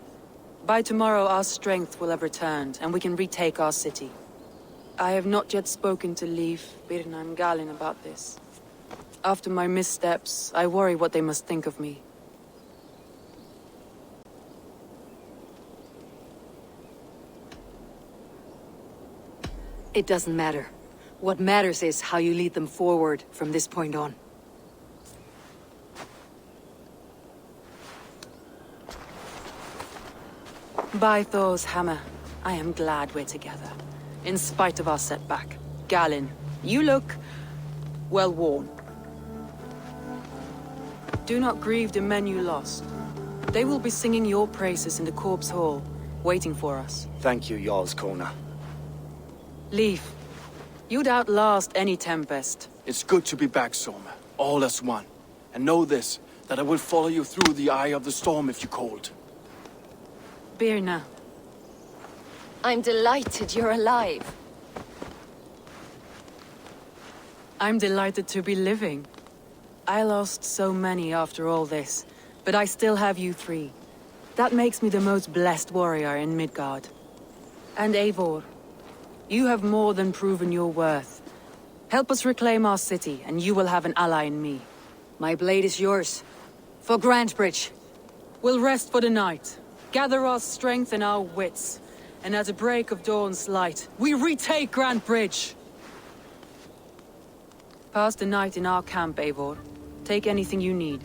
By tomorrow our strength will have returned, and we can retake our city. I have not yet spoken to Leif, Birna and Galin about this. After my missteps, I worry what they must think of me. It doesn't matter. What matters is how you lead them forward from this point on. By Thor's hammer, I am glad we're together. In spite of our setback. Galin, you look... well worn. Do not grieve the men you lost. They will be singing your praises in the Corpse Hall, waiting for us. Thank you, Jarl's Kona. Leif, you'd outlast any tempest. It's good to be back, Soma. All as one. And know this, that I will follow you through the eye of the storm if you called. Birna. I'm delighted you're alive. I'm delighted to be living. I lost so many after all this, but I still have you three. That makes me the most blessed warrior in Midgard. And Eivor, you have more than proven your worth. Help us reclaim our city, and you will have an ally in me. My blade is yours. For Grantebridge. We'll rest for the night, gather our strength and our wits, and at the break of dawn's light, we retake Grantebridge! Pass the night in our camp, Eivor. Take anything you need.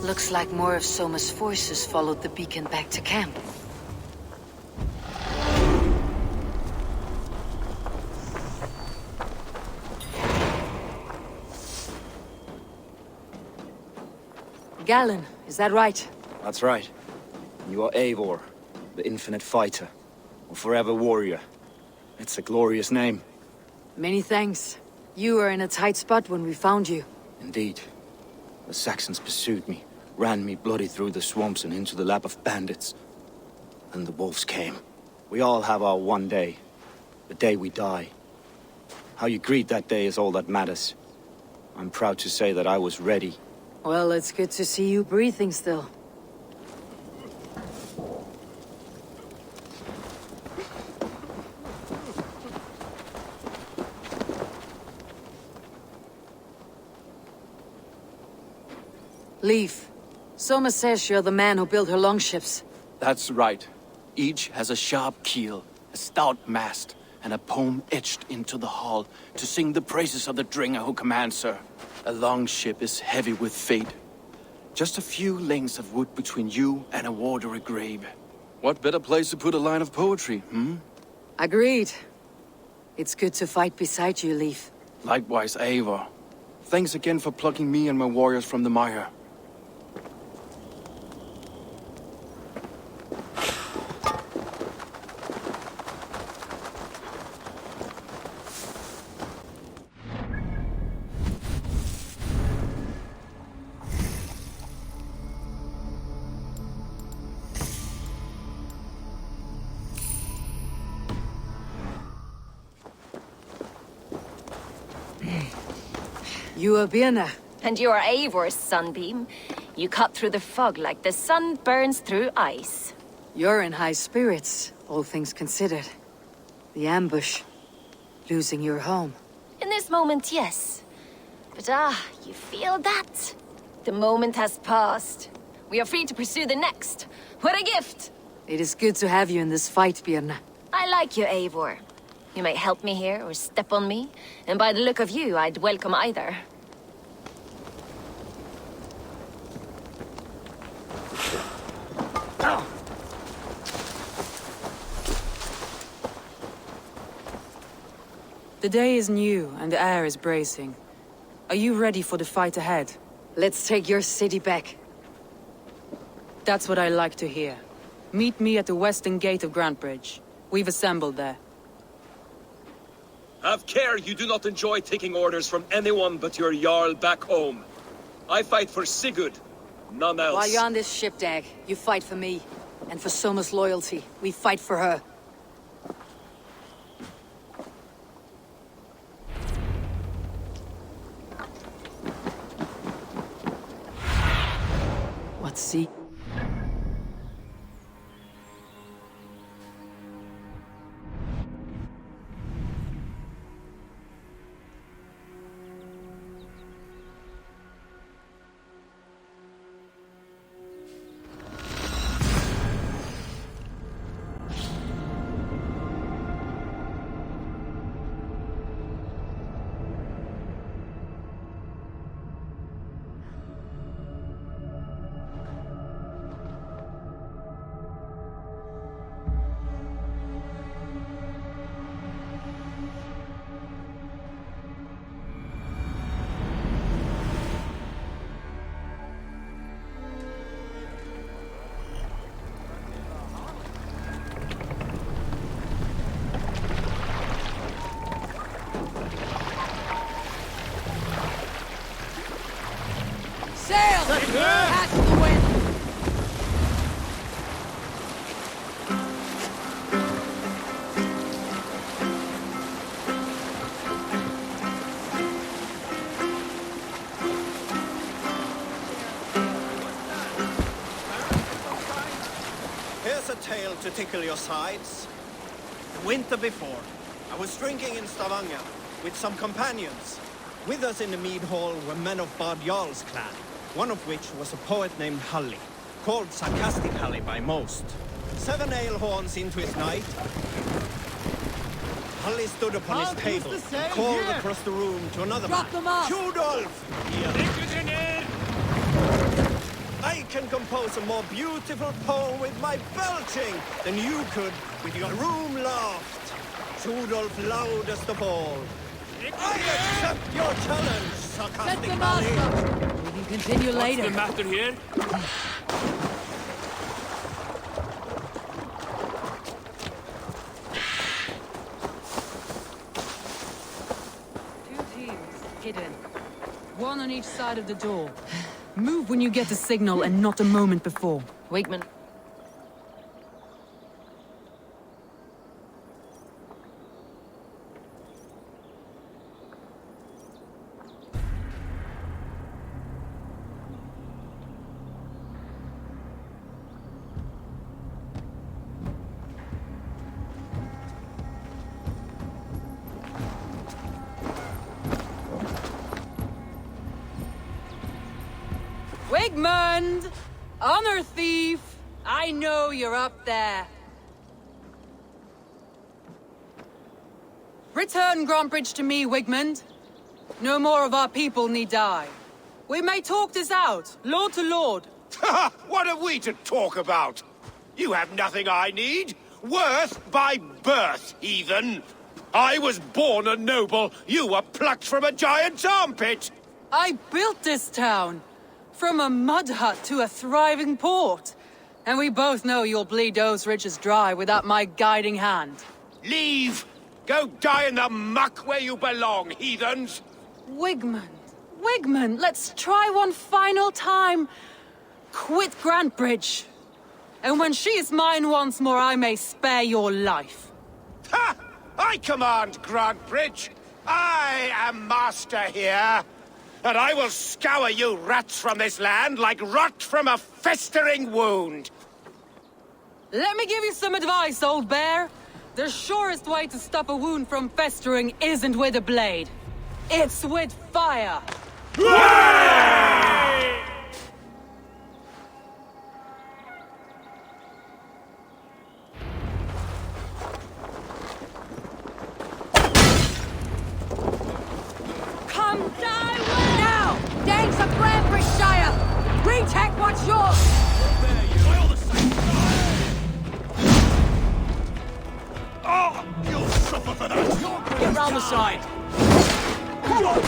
Looks like more of Soma's forces followed the beacon back to camp. Galin, is that right? That's right. You are Eivor, the infinite fighter, or forever warrior. It's a glorious name. Many thanks. You were in a tight spot when we found you. Indeed. The Saxons pursued me, ran me bloody through the swamps and into the lap of bandits. And the wolves came. We all have our one day. The day we die. How you greet that day is all that matters. I'm proud to say that I was ready. Well, it's good to see you breathing still. Leif, Soma says you're the man who built her longships. That's right. Each has a sharp keel, a stout mast, and a poem etched into the hull to sing the praises of the Dringer who commands her. A longship is heavy with fate. Just a few lengths of wood between you and a watery grave. What better place to put a line of poetry, hmm? Agreed. It's good to fight beside you, Leif. Likewise, Eivor. Thanks again for plucking me and my warriors from the mire. You are Birna. And you are Eivor's sunbeam. You cut through the fog like the sun burns through ice. You're in high spirits, all things considered. The ambush. Losing your home. In this moment, yes. But you feel that? The moment has passed. We are free to pursue the next. What a gift! It is good to have you in this fight, Birna. I like you, Eivor. You may help me here or step on me, and by the look of you, I'd welcome either. The day is new, and the air is bracing. Are you ready for the fight ahead? Let's take your city back. That's what I like to hear. Meet me at the western gate of Grantebridge. We've assembled there. Have care you do not enjoy taking orders from anyone but your Jarl back home. I fight for Sigurd, none else. While you're on this ship, Dag, you fight for me. And for Soma's loyalty, we fight for her. Let's see. Sail! Catch the wind! Here's a tale to tickle your sides. The winter before, I was drinking in Stavanger with some companions. With us in the mead hall were men of Bard Jarl's clan, one of which was a poet named Halli, called Sarcastic Halli by most. 7 ale horns into his night, Halli stood upon his table and called across the room to another man. Rudolf! I can compose a more beautiful poem with my belching than you could with your room laughed. Rudolf loudest of all. I accept your challenge, Sarcastic Halli. We can continue later. What's the matter here? Two teams, hidden. One on each side of the door. Move when you get the signal and not a moment before. Wigman. Wigmund! Honor thief! I know you're up there. Return Grantbridge to me, Wigmund. No more of our people need die. We may talk this out, lord to lord. What are we to talk about? You have nothing I need. Worth by birth, heathen. I was born a noble. You were plucked from a giant's armpit. I built this town. From a mud hut to a thriving port. And we both know you'll bleed those riches dry without my guiding hand. Leave! Go die in the muck where you belong, heathens! Wigmund, let's try one final time. Quit Grantbridge. And when she is mine once more, I may spare your life. Ha! I command Grantbridge. I am master here. And I will scour you rats from this land like rot from a festering wound. Let me give you some advice, old bear. The surest way to stop a wound from festering isn't with a blade. It's with fire. Come die with now! Danes of Grantbridgeshire! Retake what's yours! Oh, you'll suffer for that! Get round the side!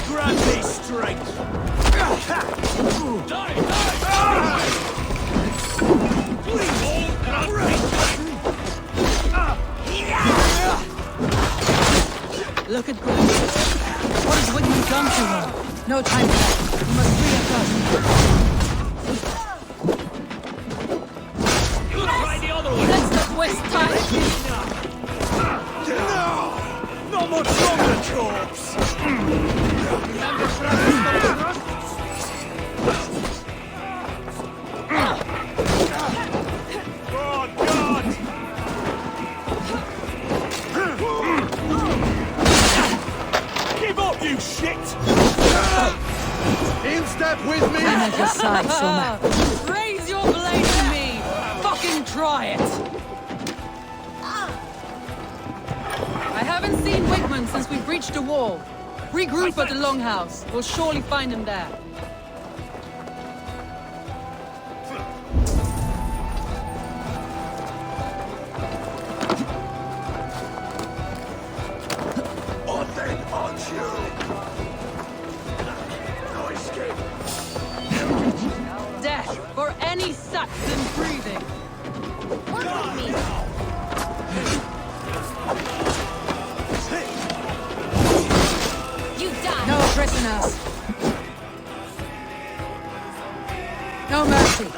Grant me strength! Look at Grace. What has Wigman done to her? No time for that. We must free her first. Try the other one! Let's not waste time! No! No more stronger troops! Oh, God! Give up, you shit! In step with me! I'm at your side, Soma. Raise your blade to me! Fucking try it! I haven't seen Wigman since we breached the wall. Regroup at the Longhouse. We'll surely find him there. On then, on you! No escape! Death for any Saxon breathing! Work with me! You die! No prisoners! No mercy!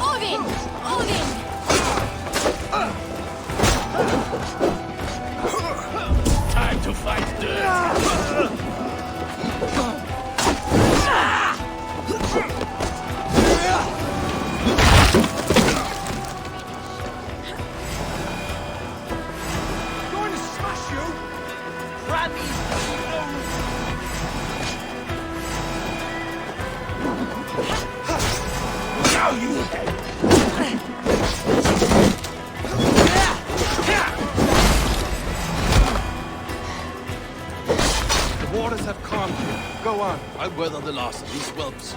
Odin! Odin! Time to fight dirt! Going to smash you! Crammy! Now you The waters have calmed you. Go on. I'll weather the loss of these whelps.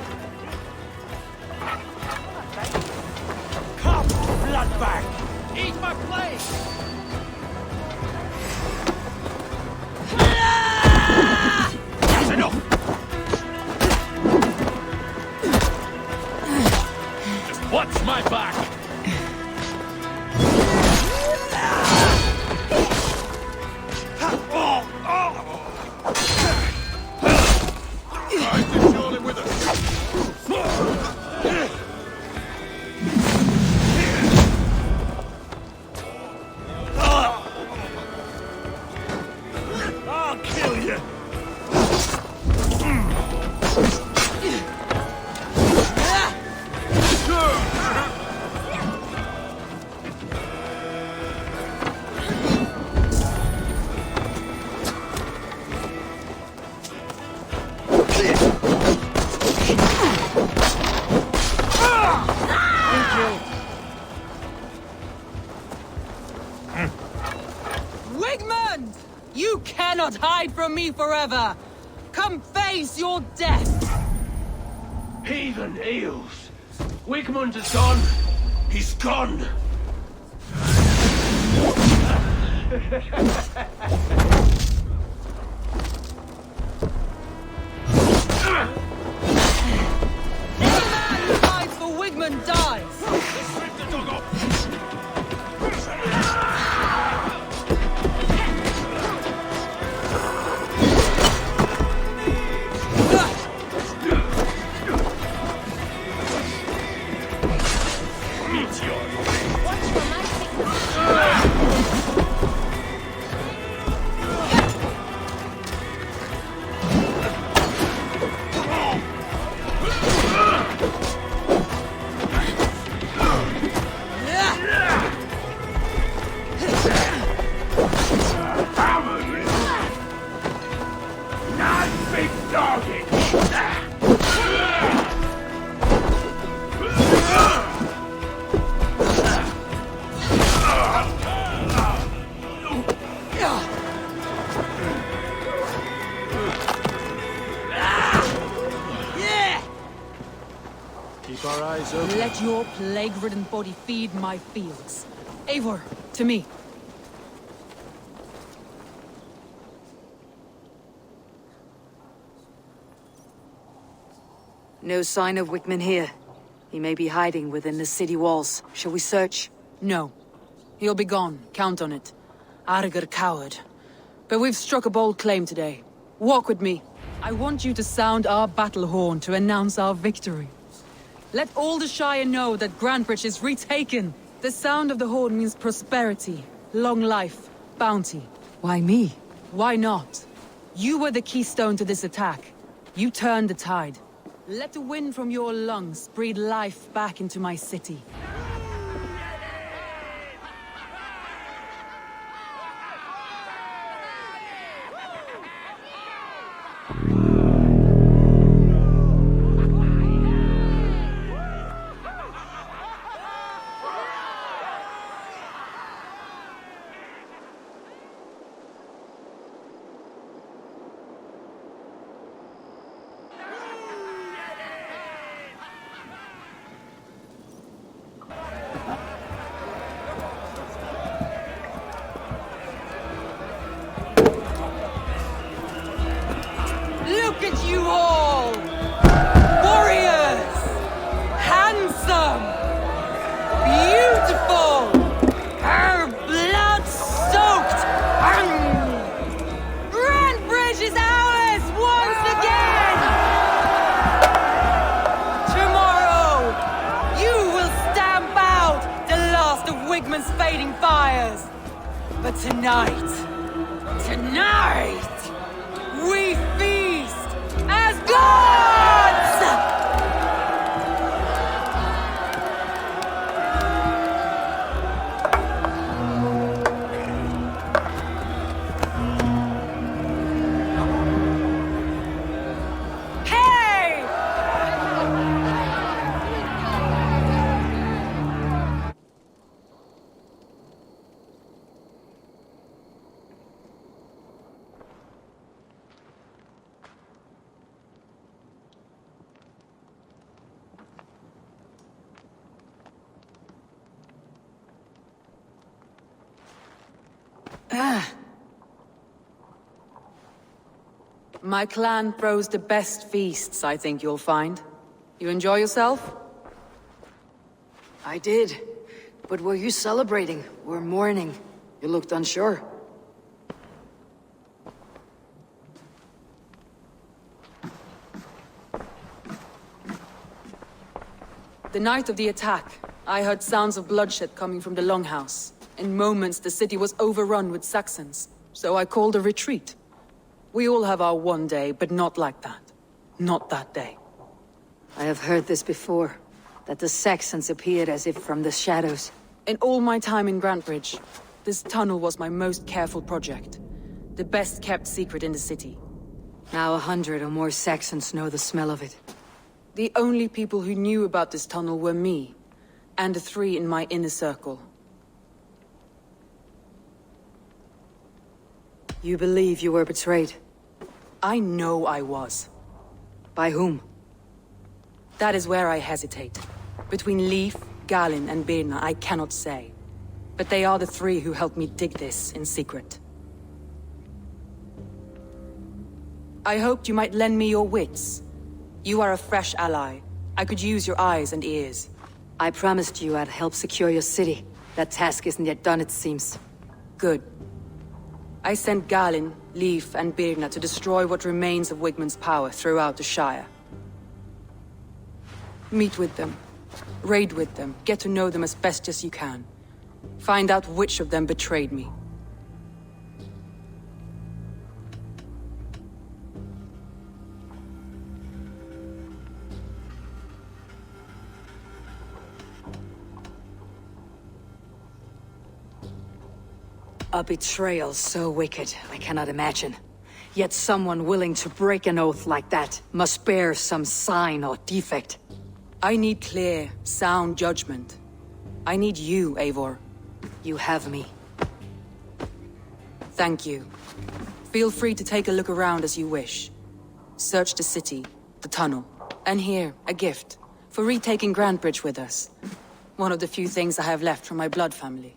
Come, bloodbag! Eat my place! That's enough! Just watch my back! Rise and surely with us. I'll kill you! Wigman! You cannot hide from me forever! Come face your death! Heathen eels! Wigmund is gone! He's gone! Any man who fights for Wigman dies! Keep our eyes open. Let your plague-ridden body feed my fields. Eivor, to me. No sign of Wickman here. He may be hiding within the city walls. Shall we search? No. He'll be gone, count on it. Arger coward. But we've struck a bold claim today. Walk with me. I want you to sound our battle horn to announce our victory. Let all the Shire know that Grantebridge is retaken. The sound of the horn means prosperity, long life, bounty. Why me? Why not? You were the keystone to this attack. You turned the tide. Let the wind from your lungs breathe life back into my city. Look at you all! Warriors! Handsome! Beautiful! Her blood-soaked! Grantebridge is ours once again! Tomorrow, you will stamp out the last of Wigman's fading fires. But tonight, we feast as gods! Hey! My clan throws the best feasts, I think you'll find. You enjoy yourself? I did. But were you celebrating or mourning? You looked unsure. The night of the attack, I heard sounds of bloodshed coming from the Longhouse. In moments, the city was overrun with Saxons, so I called a retreat. We all have our one day, but not like that. Not that day. I have heard this before, that the Saxons appeared as if from the shadows. In all my time in Grantebridge, this tunnel was my most careful project. The best kept secret in the city. Now 100 or more Saxons know the smell of it. The only people who knew about this tunnel were me, and the 3 in my inner circle. You believe you were betrayed? I know I was. By whom? That is where I hesitate. Between Leif, Galin, and Birna, I cannot say. But they are the 3 who helped me dig this in secret. I hoped you might lend me your wits. You are a fresh ally. I could use your eyes and ears. I promised you I'd help secure your city. That task isn't yet done, it seems. Good. I sent Galin, Leif, and Birna to destroy what remains of Wigman's power throughout the Shire. Meet with them. Raid with them. Get to know them as best as you can. Find out which of them betrayed me. A betrayal so wicked, I cannot imagine. Yet someone willing to break an oath like that must bear some sign or defect. I need clear, sound judgment. I need you, Eivor. You have me. Thank you. Feel free to take a look around as you wish. Search the city, the tunnel, and here, a gift, for retaking Grantebridge with us. One of the few things I have left from my blood family.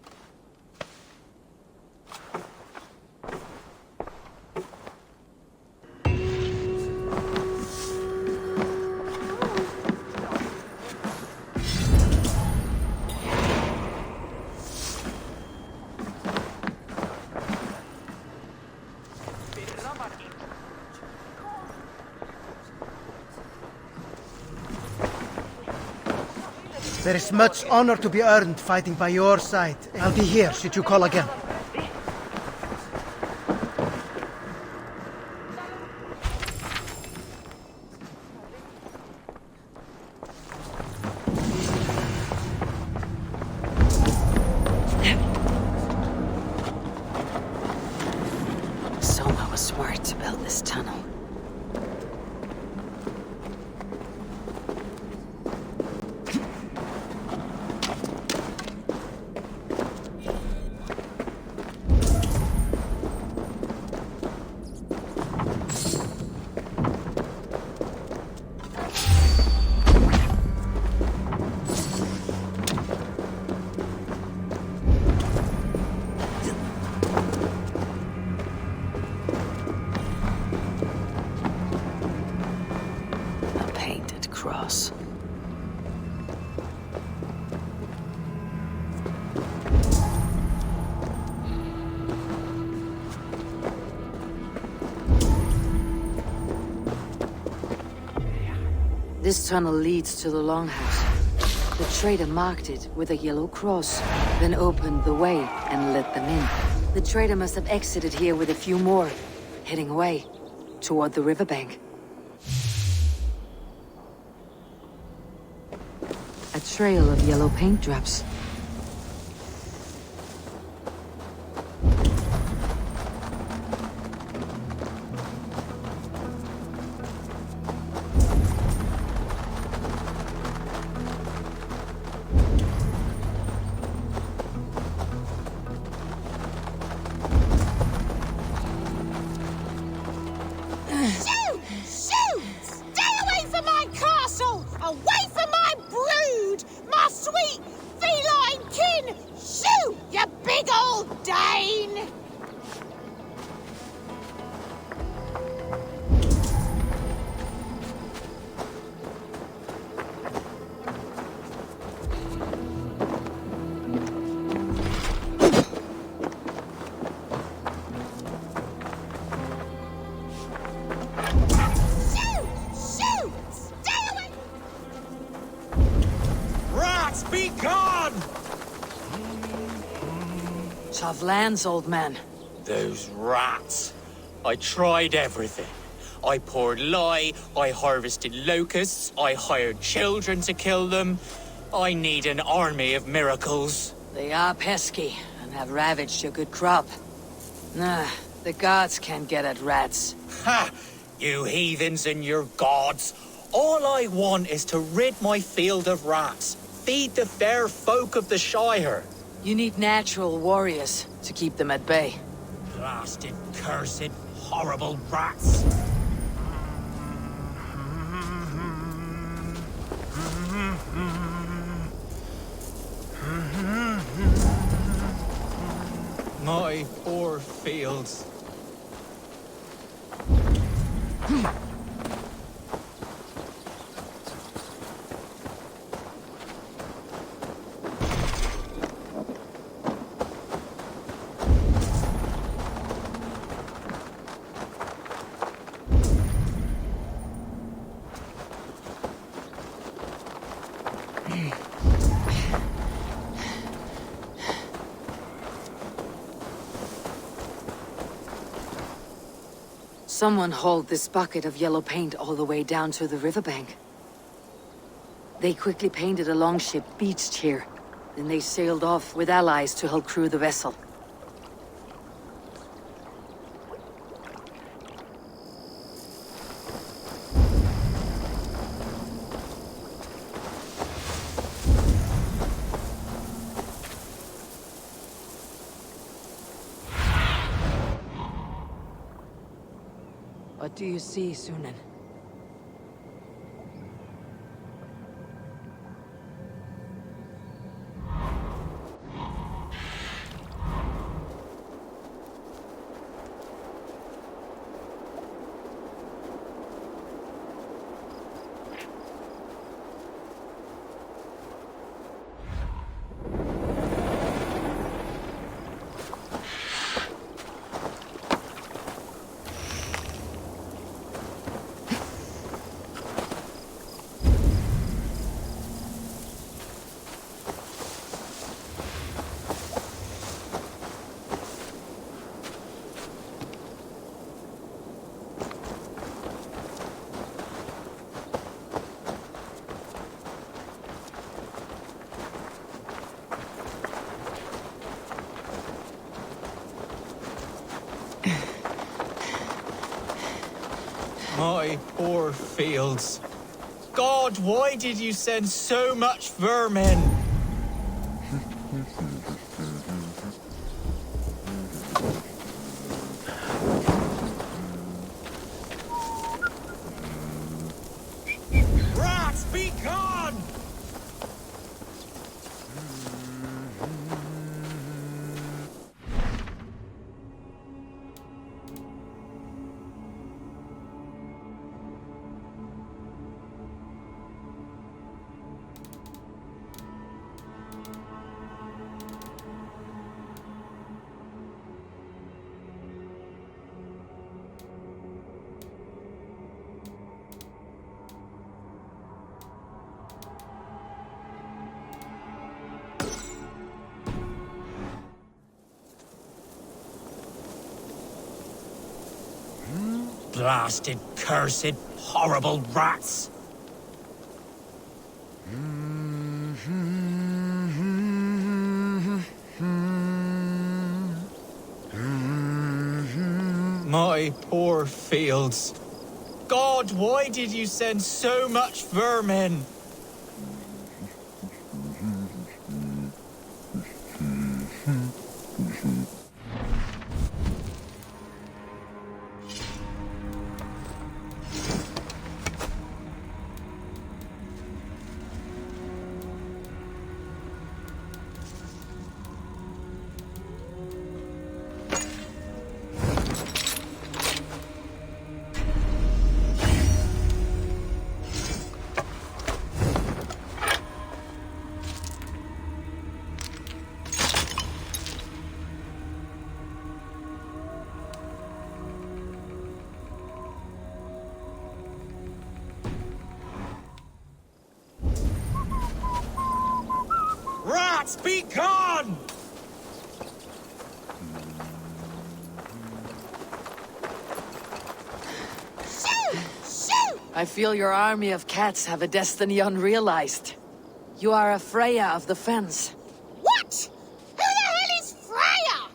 There is much honor to be earned fighting by your side. I'll be here should you call again. Soma was smart to build this tunnel. Cross. This tunnel leads to the Longhouse. The trader marked it with a yellow cross, then opened the way and let them in. The trader must have exited here with a few more, heading away toward the riverbank. A trail of yellow paint drops. Tough lands, old man. Those rats. I tried everything. I poured lye, I harvested locusts, I hired children to kill them. I need an army of miracles. They are pesky and have ravaged your good crop. Nah, the gods can't get at rats. Ha! You heathens and your gods. All I want is to rid my field of rats. Feed the fair folk of the Shire. You need natural warriors to keep them at bay. Blasted, cursed, horrible rats. My poor fields. Someone hauled this bucket of yellow paint all the way down to the riverbank. They quickly painted a longship beached here. Then they sailed off with allies to help crew the vessel. What do you see, Sunan? My poor fields. God, why did you send so much vermin? Rats, be gone! Blasted, cursed, horrible rats! My poor fields. God, why did you send so much vermin? Rats, be gone! I feel your army of cats have a destiny unrealized. You are a Freya of the Fens. What? Who the hell is Freya?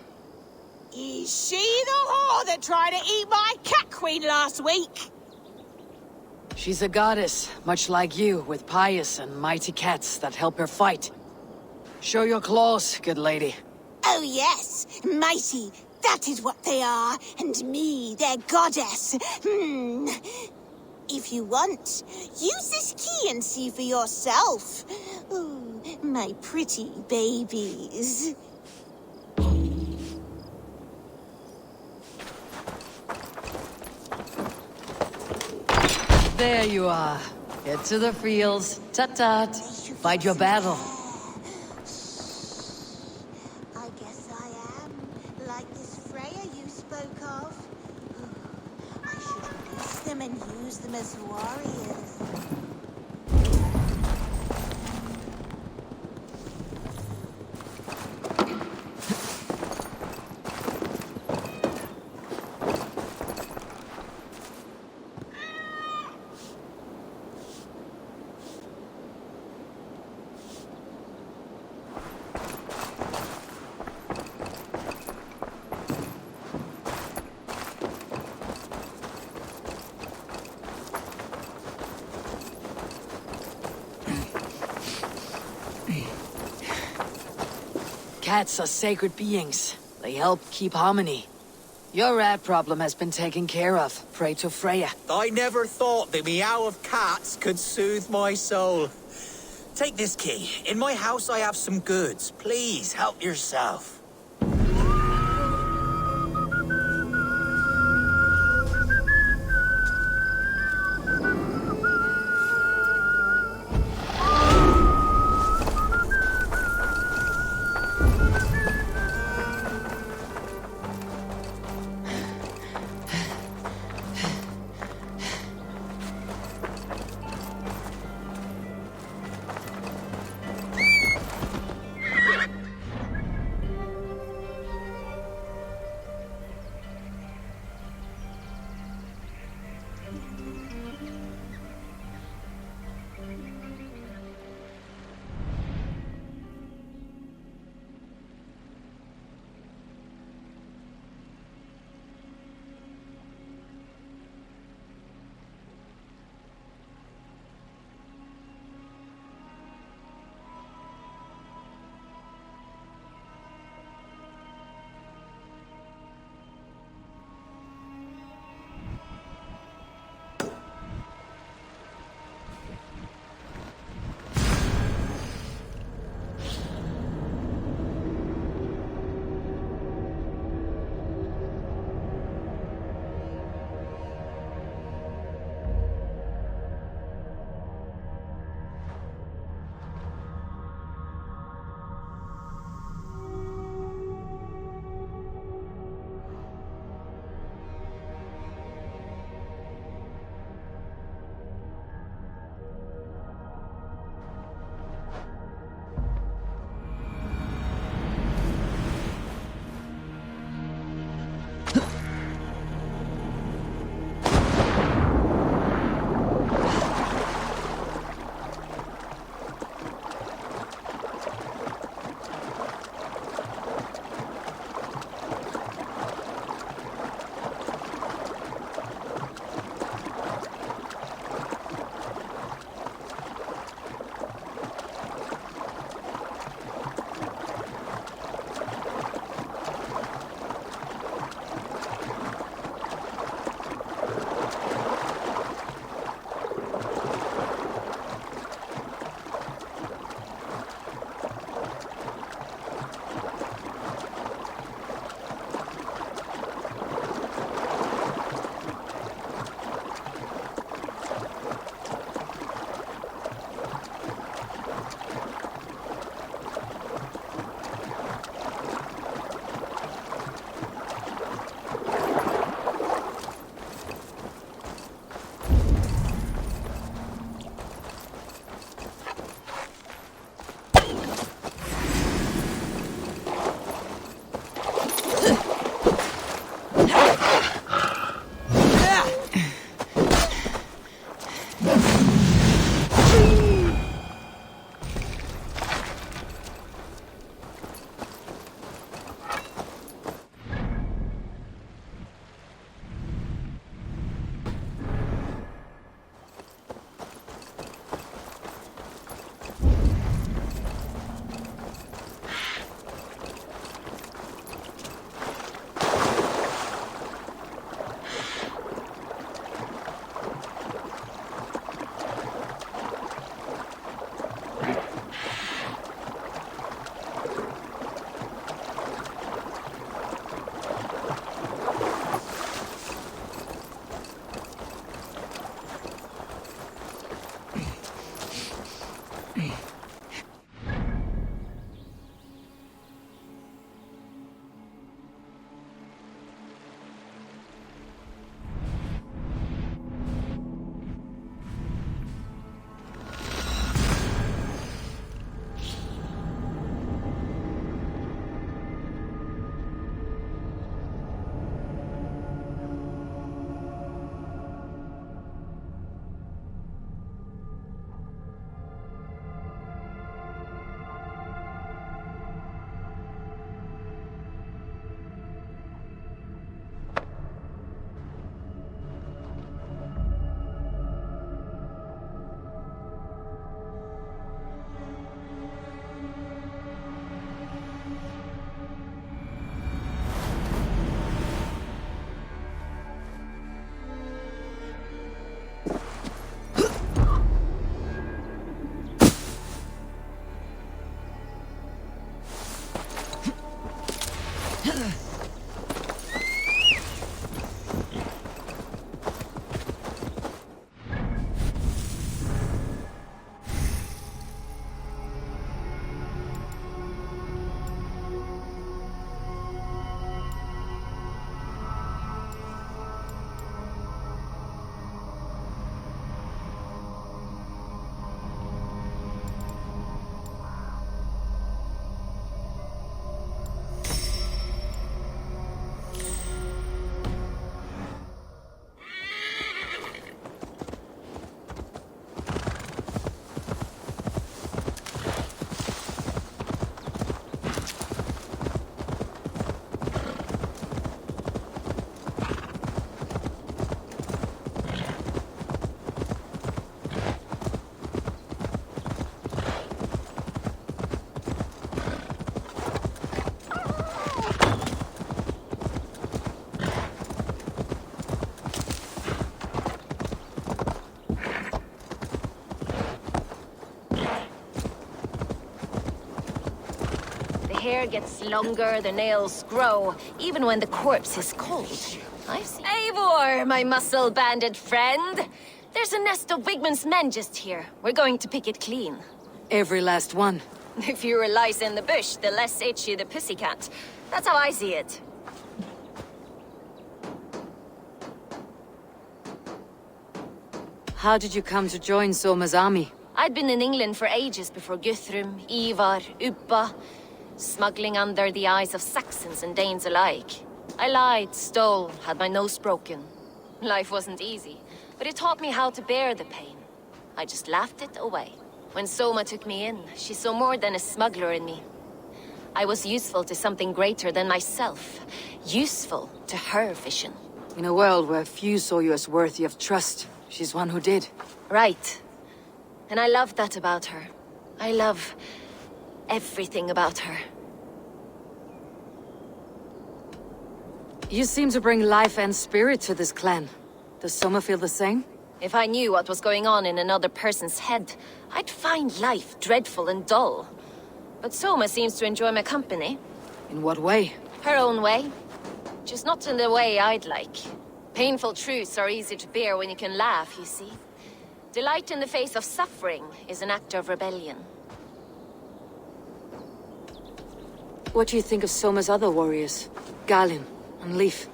Is she the whore that tried to eat my cat queen last week? She's a goddess, much like you, with pious and mighty cats that help her fight. Show your claws, good lady. Oh yes, mighty. That is what they are. And me, their goddess. If you want, use this key and see for yourself. Ooh, my pretty babies. There you are. Get to the fields. Tut-tut. Fight your battle. I guess I am. Like this Freya you spoke of. I should release them and use them as warriors. Cats are sacred beings. They help keep harmony. Your rat problem has been taken care of. Pray to Freya. I never thought the meow of cats could soothe my soul. Take this key. In my house I have some goods. Please, help yourself. hair gets longer, the nails grow, even when the corpse is cold. I've seen... Eivor, my muscle-banded friend! There's a nest of Wigman's men just here. We're going to pick it clean. Every last one. The fewer lice in the bush, the less itchy the pussycat. That's how I see it. How did you come to join Soma's army? I'd been in England for ages before Guthrum, Ivar, Uppa, smuggling under the eyes of Saxons and Danes alike. I lied, stole, had my nose broken. Life wasn't easy, but it taught me how to bear the pain. I just laughed it away. When Soma took me in, she saw more than a smuggler in me. I was useful to something greater than myself. Useful to her vision. In a world where few saw you as worthy of trust, she's one who did. Right. And I love that about her. I love everything about her. You seem to bring life and spirit to this clan. Does Soma feel the same? If I knew what was going on in another person's head, I'd find life dreadful and dull. But Soma seems to enjoy my company. In what way? Her own way. Just not in the way I'd like. Painful truths are easy to bear when you can laugh, you see. Delight in the face of suffering is an act of rebellion. What do you think of Soma's other warriors? Galin and Leif?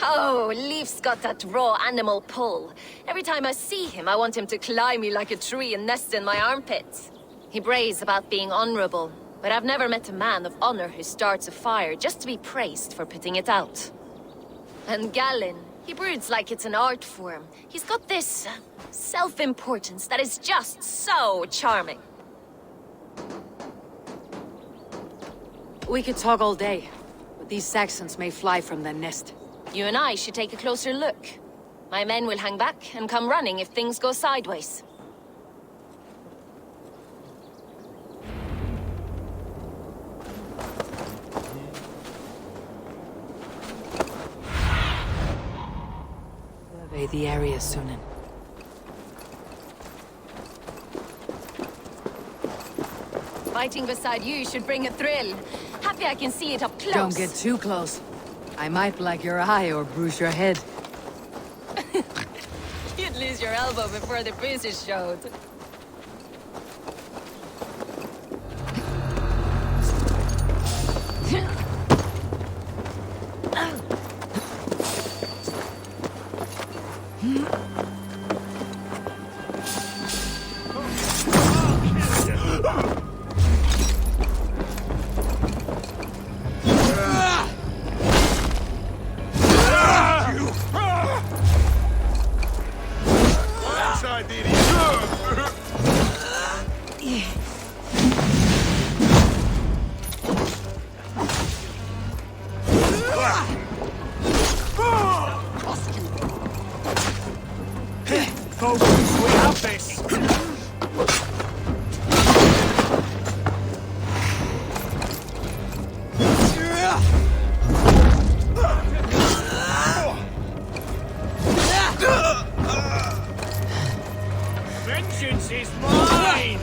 Oh, Leif's got that raw animal pull. Every time I see him, I want him to climb me like a tree and nest in my armpits. He brays about being honorable, but I've never met a man of honor who starts a fire just to be praised for putting it out. And Galin, he broods like it's an art form. He's got this self-importance that is just so charming. We could talk all day, but these Saxons may fly from their nest. You and I should take a closer look. My men will hang back and come running if things go sideways. Survey the area, Sunan. Fighting beside you should bring a thrill. Happy I can see it up close. Don't get too close. I might black your eye or bruise your head. You'd lose your elbow before the bruises showed. Vengeance is mine!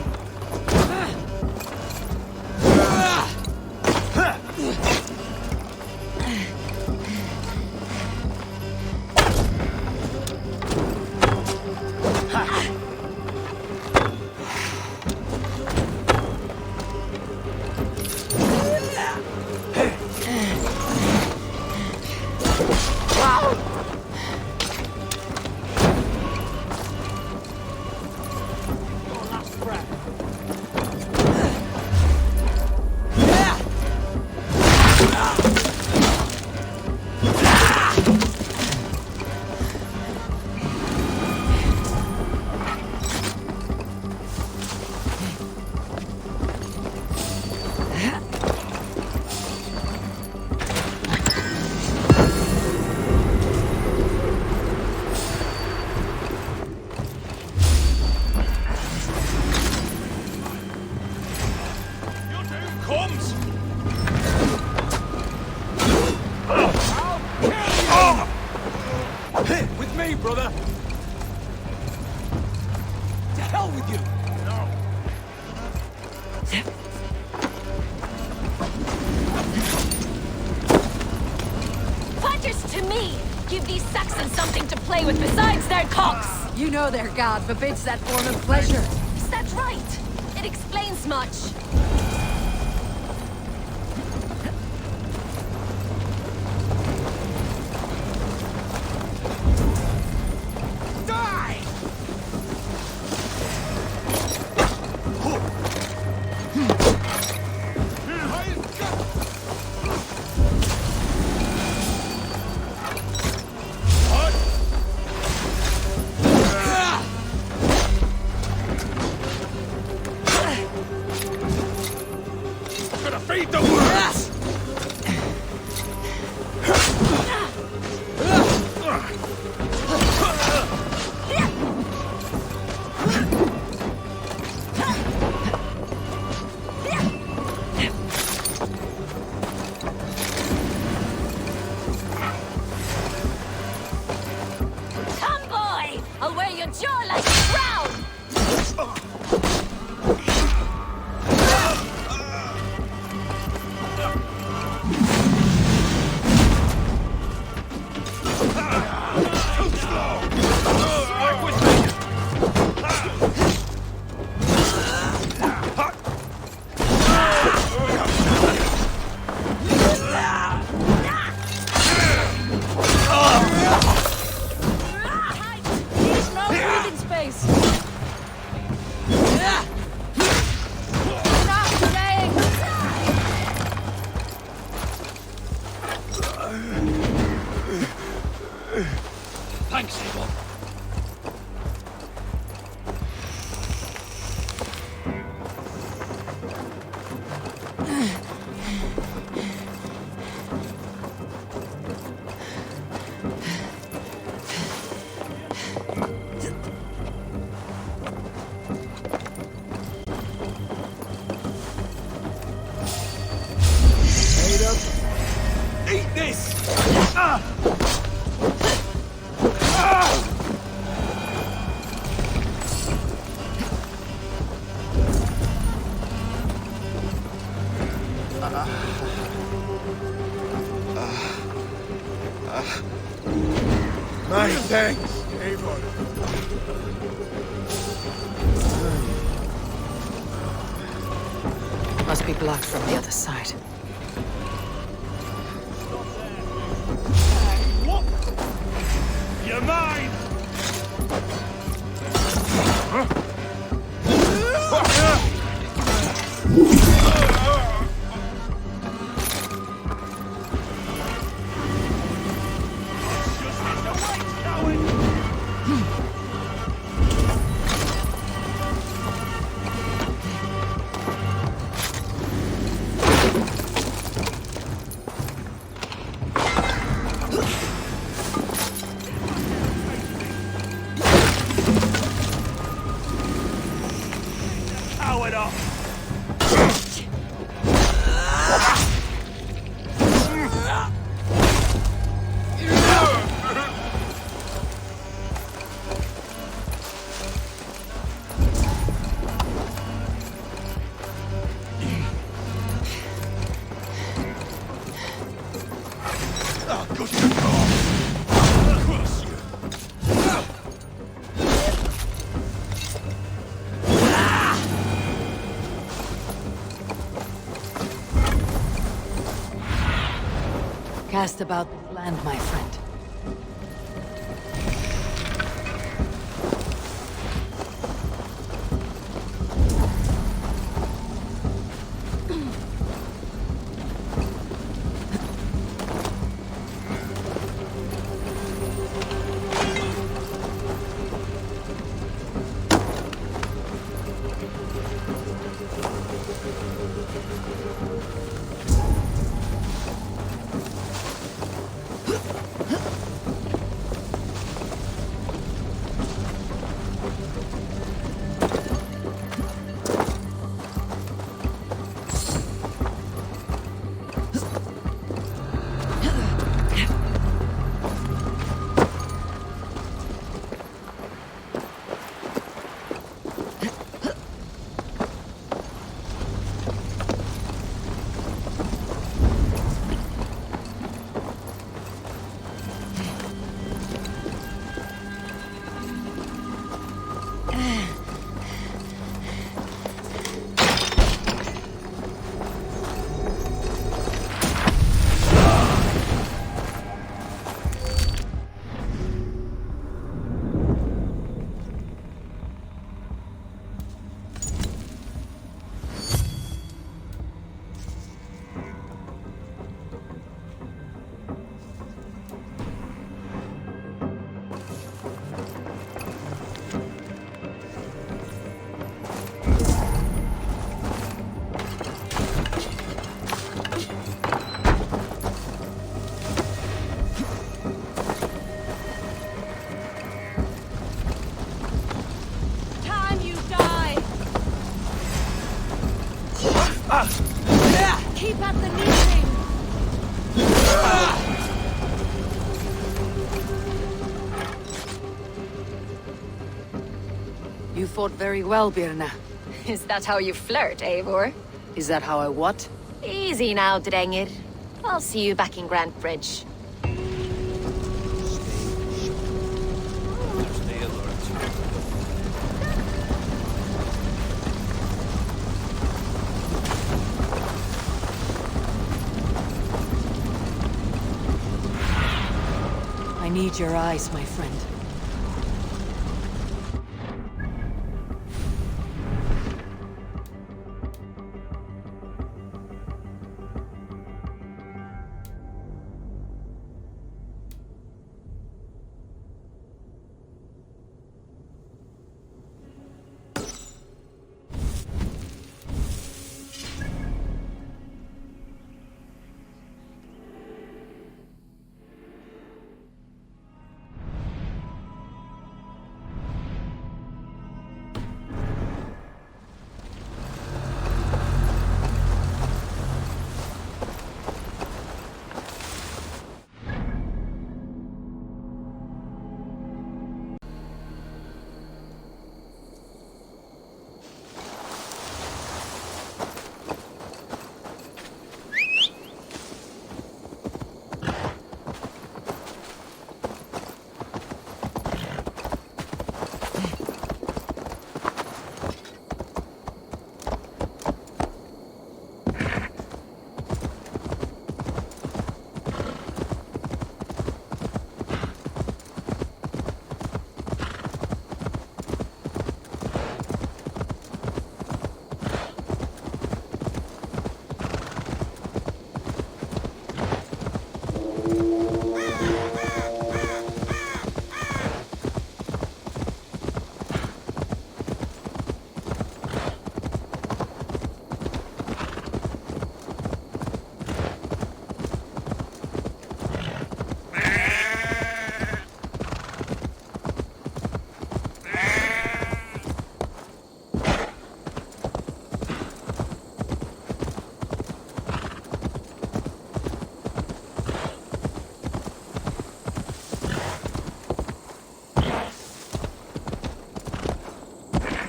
With me, brother! To hell with you! No. traitors to me! Give these Saxons something to play with besides their cocks! You know their god forbids that form of pleasure. Is that right? It explains much. Feed the worms! Come, boy! I'll wear your jaw like a crown! Thanks, Abel. Eat this! My thanks, Avon. Must be blocked from the other side. You're mine! Cow it up! Cast about this land, my friend. You fought very well, Birna. Is that how you flirt, Eivor? Is that how I what? Easy now, Drengir. I'll see you back in Grand Bridge. I need your eyes, my friend.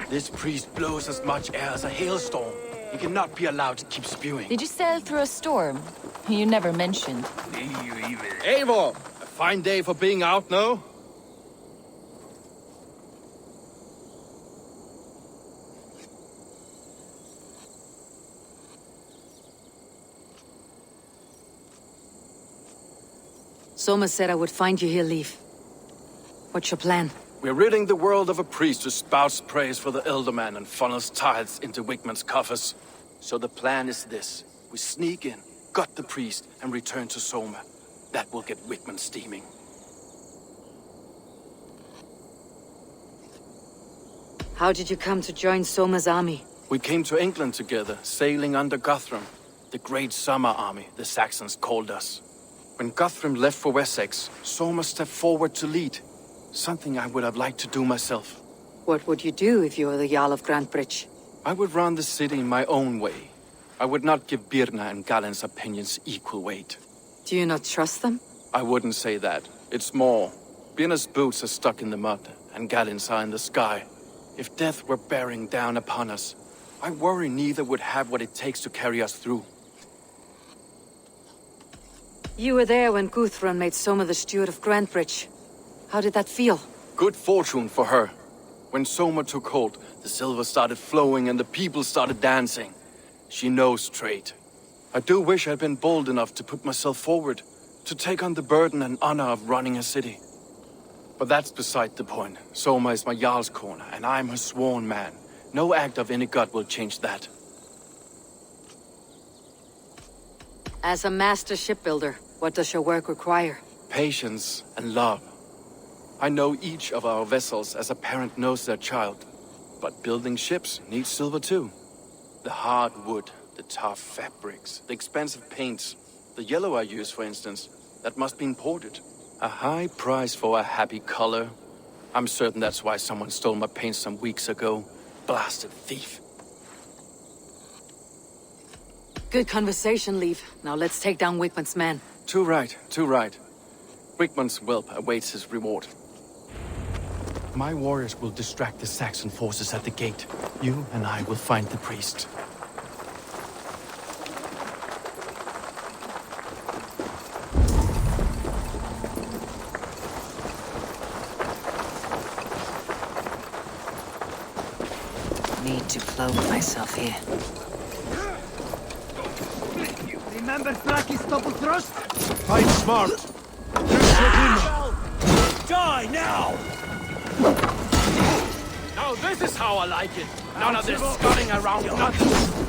This priest blows as much air as a hailstorm. He cannot be allowed to keep spewing. Did you sail through a storm? You never mentioned. Eivor! A fine day for being out, no? Soma said I would find you here, Leif. What's your plan? We're ridding the world of a priest who spouts praise for the Elderman and funnels tithes into Wigman's coffers. So the plan is this. We sneak in, gut the priest, and return to Soma. That will get Wigman steaming. How did you come to join Soma's army? We came to England together, sailing under Guthrum. The Great Summer Army, the Saxons called us. When Guthrum left for Wessex, Soma stepped forward to lead. Something I would have liked to do myself. What would you do if you were the Jarl of Grantebridge? I would run the city in my own way. I would not give Birna and Galen's opinions equal weight. Do you not trust them? I wouldn't say that. It's more. Birna's boots are stuck in the mud, and Galen's are in the sky. If death were bearing down upon us, I worry neither would have what it takes to carry us through. You were there when Guthrum made Soma the steward of Grantebridge. How did that feel? Good fortune for her. When Soma took hold, the silver started flowing and the people started dancing. She knows trade. I do wish I'd been bold enough to put myself forward, to take on the burden and honor of running a city. But that's beside the point. Soma is my Jarl's corner, and I'm her sworn man. No act of any god will change that. As a master shipbuilder, what does your work require? Patience and love. I know each of our vessels as a parent knows their child. But building ships needs silver too. The hard wood, the tough fabrics, the expensive paints. The yellow I use, for instance, that must be imported. A high price for a happy color. I'm certain that's why someone stole my paint some weeks ago. Blasted thief. Good conversation, Leif. Now let's take down Wigman's men. Too right, too right. Wigman's whelp awaits his reward. My warriors will distract the Saxon forces at the gate. You and I will find the priest. Need to cloak myself here. Remember Fraki's double thrust? Fight smart. Die now! Now this is how I like it. None of this scuttling around nothing.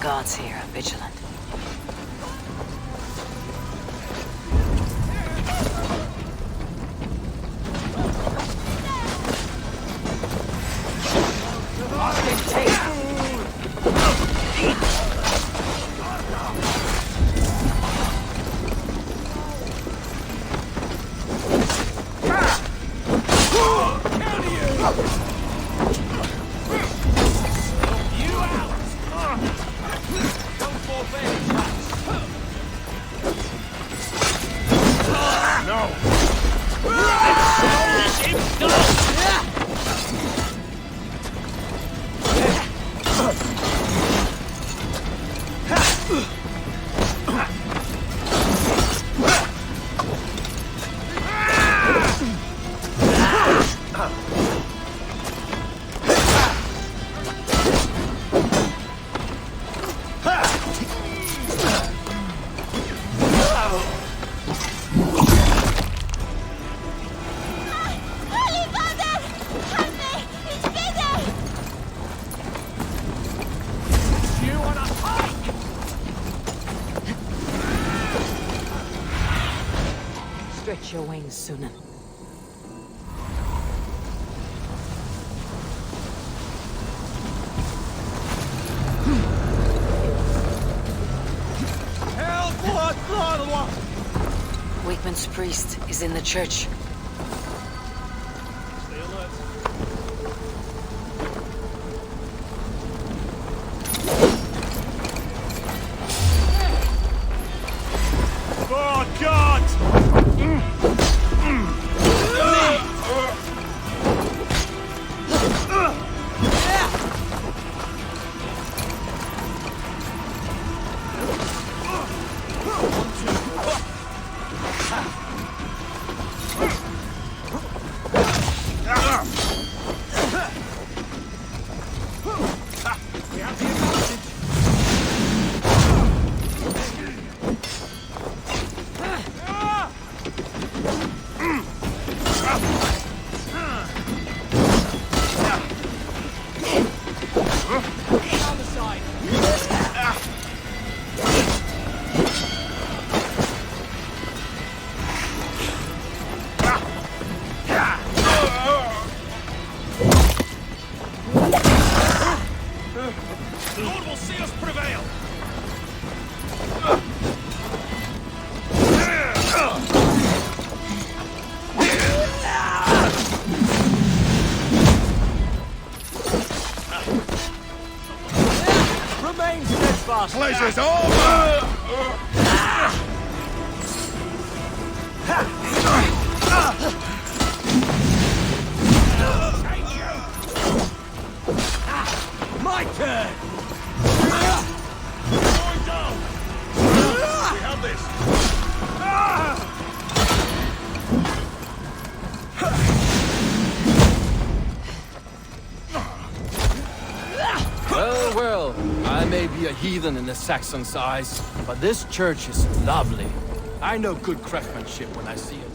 Guards here are vigilant. Stretch your wings, Sunan. Wakeman's priest is in the church. Oh, God! fast. Pleasure's over! My turn! Going down! We have this! Well, well, I may be a heathen in the Saxons' eyes, but this church is lovely. I know good craftsmanship when I see it.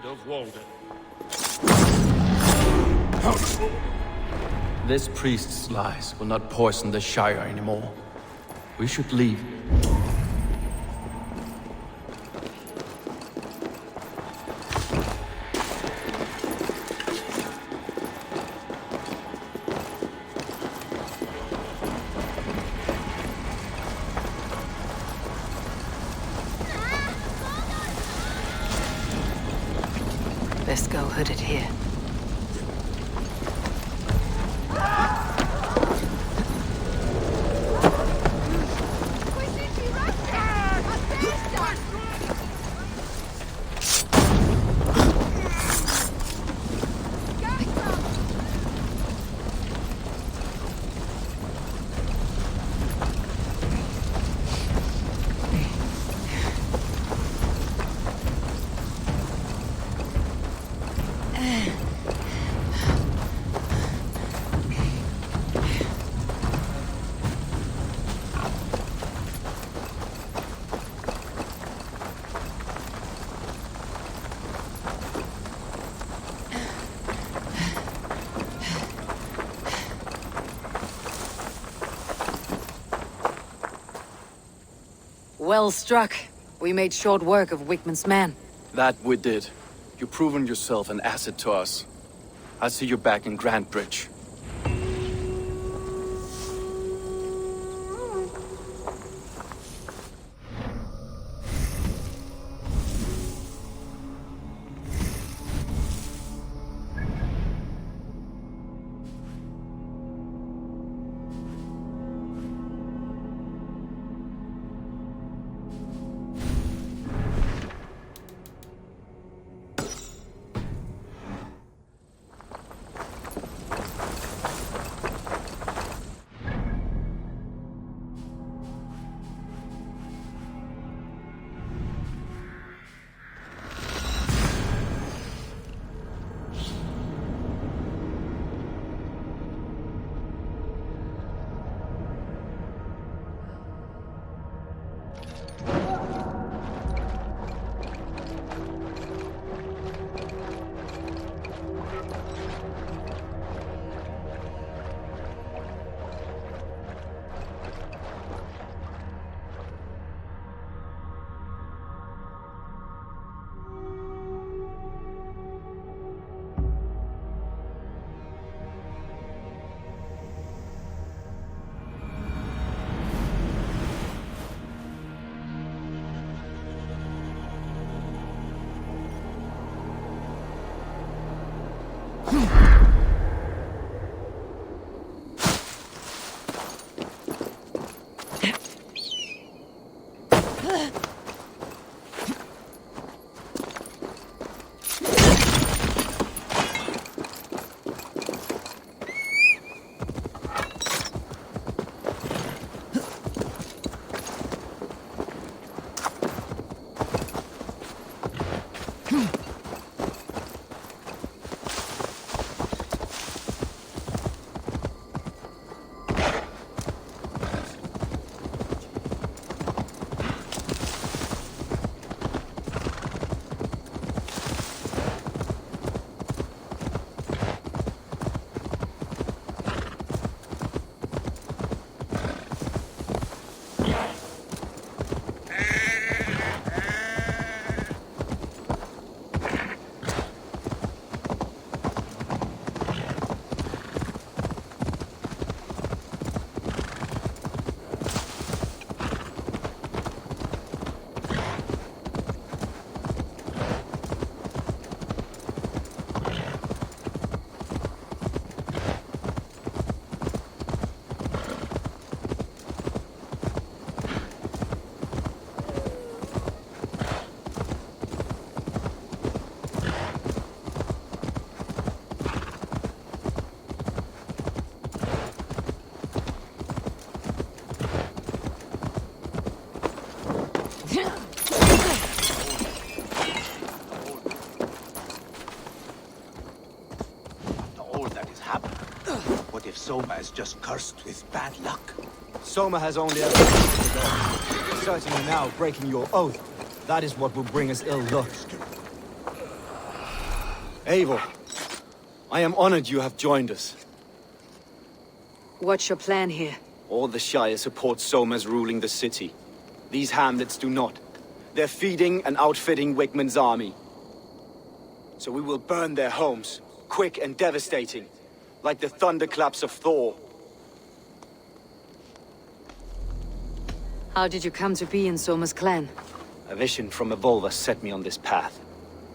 Of Walden. This priest's lies will not poison the Shire anymore. We should leave. Best go hooded here. Well struck. We made short work of Wickman's men. That we did. You've proven yourself an asset to us. I'll see you back in Grantbridge. Soma is just cursed with bad luck. Soma has only ever... Certainly now, breaking your oath, that is what will bring us ill luck. Eivor, I am honored you have joined us. What's your plan here? All the Shire support Soma's ruling the city. These hamlets do not. They're feeding and outfitting Wigmund's army. So we will burn their homes, quick and devastating, like the thunderclaps of Thor. How did you come to be in Soma's clan? A vision from Evolver set me on this path.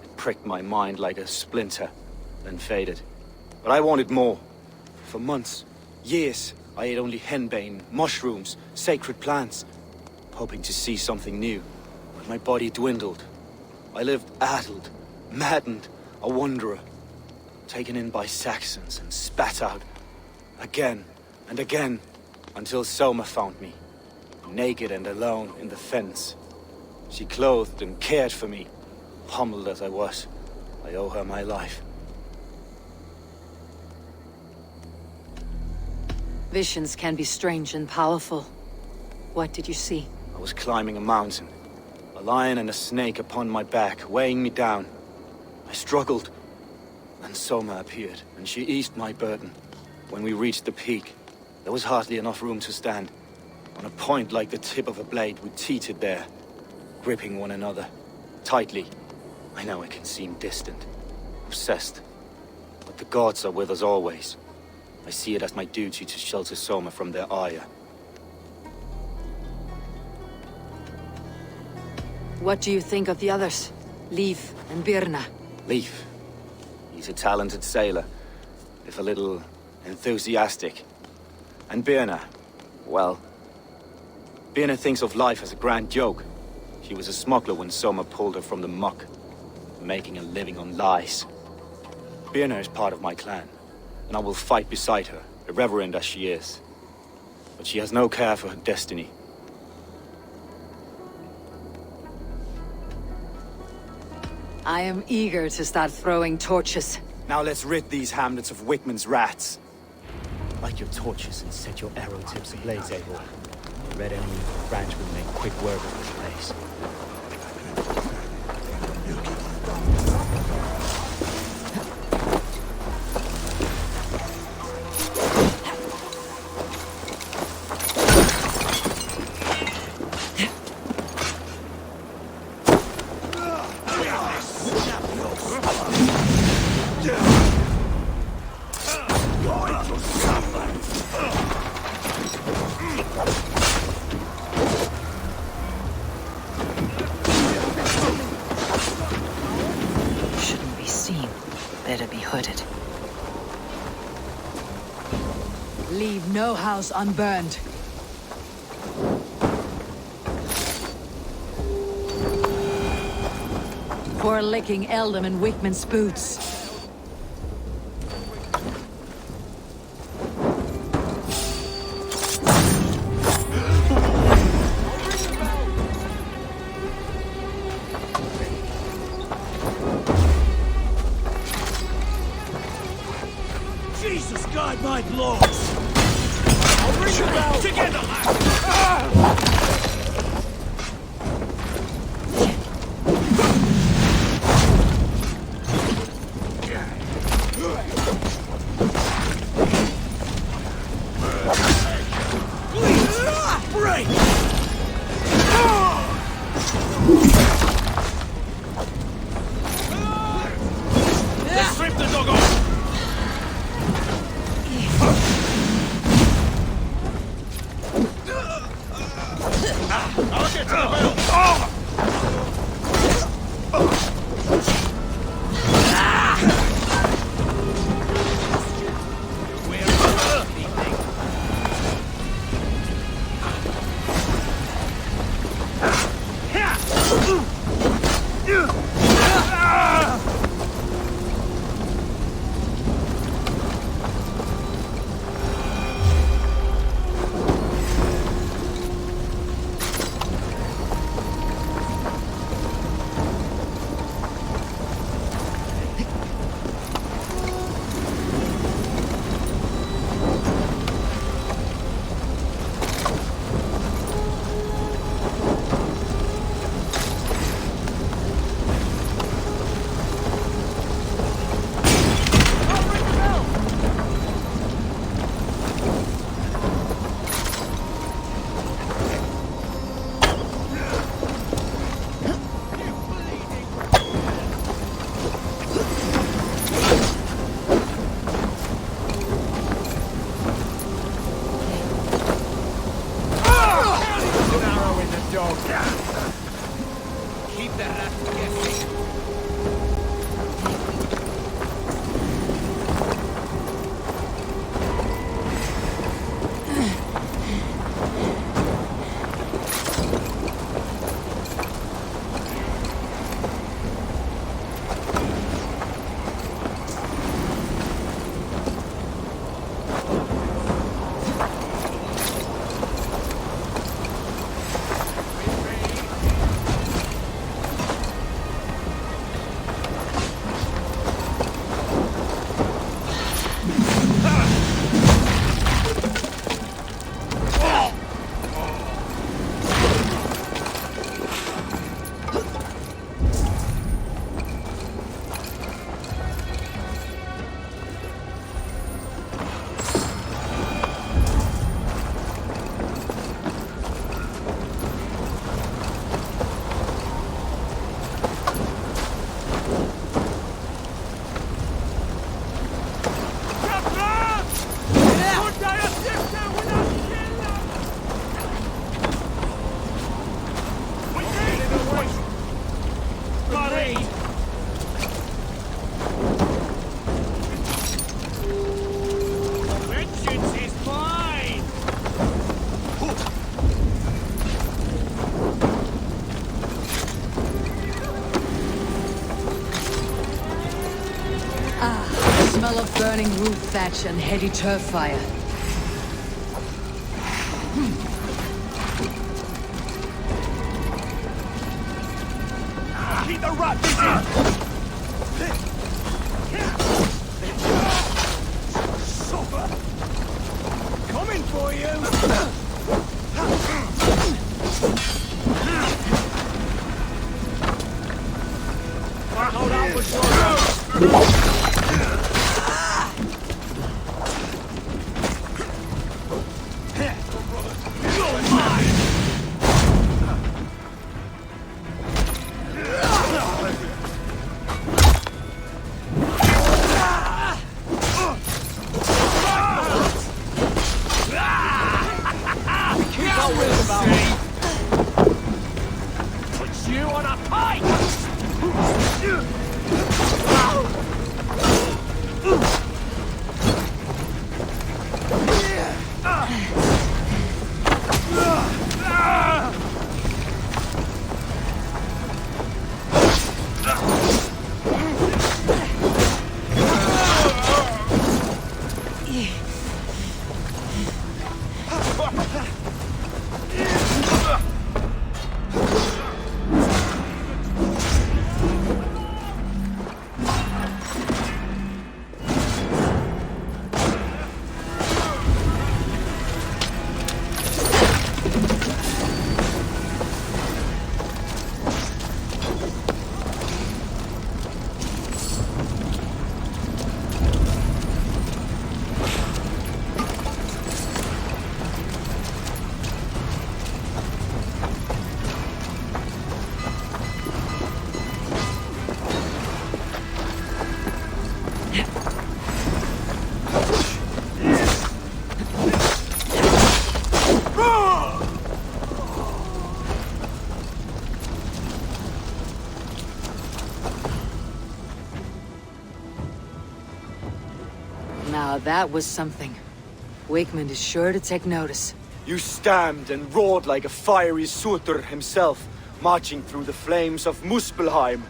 It pricked my mind like a splinter, then faded. But I wanted more. For months, years, I ate only henbane, mushrooms, sacred plants, hoping to see something new. But my body dwindled. I lived addled, maddened, a wanderer, taken in by Saxons and spat out again and again, until Soma found me, naked and alone in the fens. She clothed and cared for me, humbled as I was. I owe her my life. Visions can be strange and powerful. What did you see? I was climbing a mountain, a lion and a snake upon my back, weighing me down. I struggled. Then Soma appeared, and she eased my burden. When we reached the peak, there was hardly enough room to stand. On a point like the tip of a blade, we teetered there, gripping one another, tightly. I know it can seem distant, obsessed, but the gods are with us always. I see it as my duty to shelter Soma from their ire. What do you think of the others? Leif and Birna? Leif. He's a talented sailor, if a little enthusiastic. And Birna, well... Birna thinks of life as a grand joke. She was a smuggler when Soma pulled her from the muck, making a living on lies. Birna is part of my clan, and I will fight beside her, irreverent as she is. But she has no care for her destiny. I am eager to start throwing torches. Now let's rid these hamlets of Wigmund's rats. Light your torches and set your arrow tips ablaze, Eivor. The red enemy branch will make quick work of this place. Shouldn't be seen. Better be hooded. Leave no house unburned. For licking Eldom and Wigmund's boots. Jesus, guide my lords! I'll ring the bell! Together, Please! Break! Let's strip the dog off! I'll get to the bell! burning roof thatch and heady turf fire. Keep the rat Suffer! Coming for you! Hold out for sure! Put you on a pike! Now that was something. Wakeman is sure to take notice. You stamped and roared like a fiery Surtur himself, marching through the flames of Muspelheim.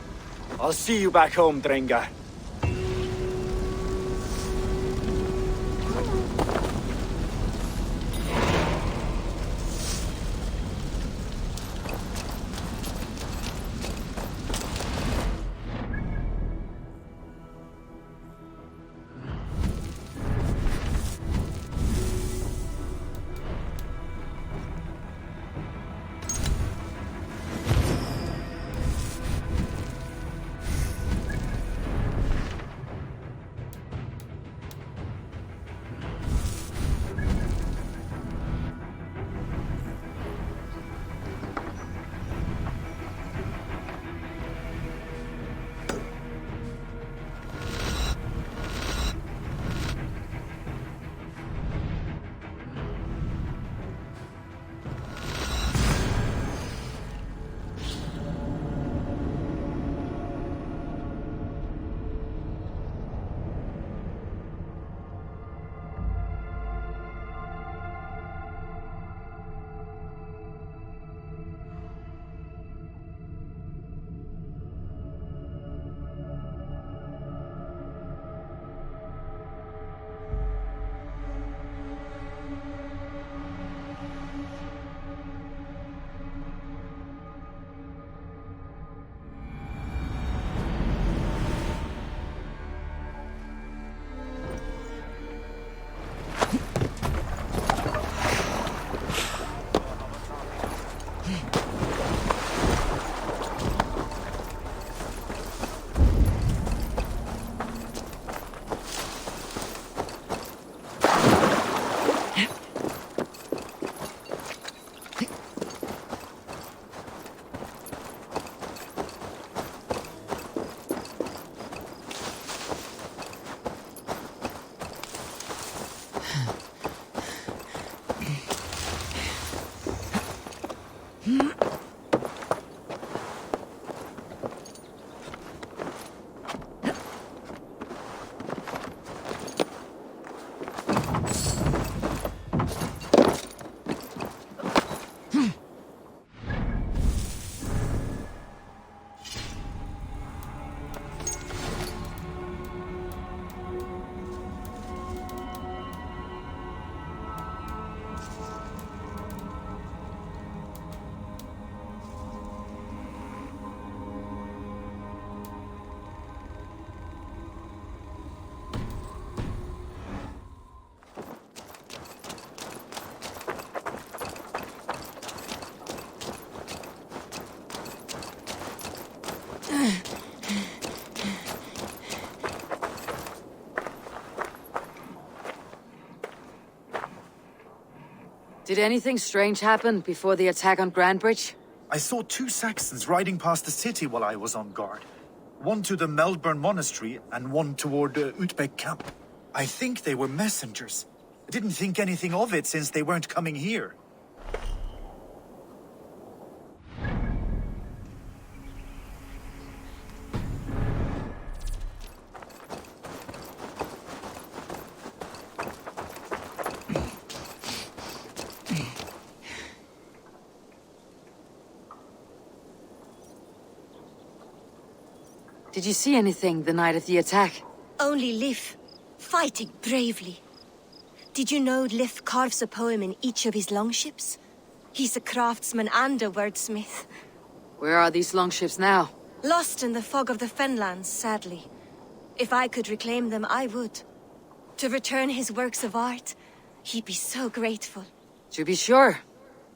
I'll see you back home, Drenga. Did anything strange happen before the attack on Grandbridge? I saw 2 Saxons riding past the city while I was on guard. One to the Melbourne Monastery and one toward Utbeck Camp. I think they were messengers. I didn't think anything of it since they weren't coming here. Did you see anything the night of the attack? Only Lif, fighting bravely. Did you know Lif carves a poem in each of his longships? He's a craftsman and a wordsmith. Where are these longships now? Lost in the fog of the Fenlands, sadly. If I could reclaim them, I would. To return his works of art, he'd be so grateful. To be sure.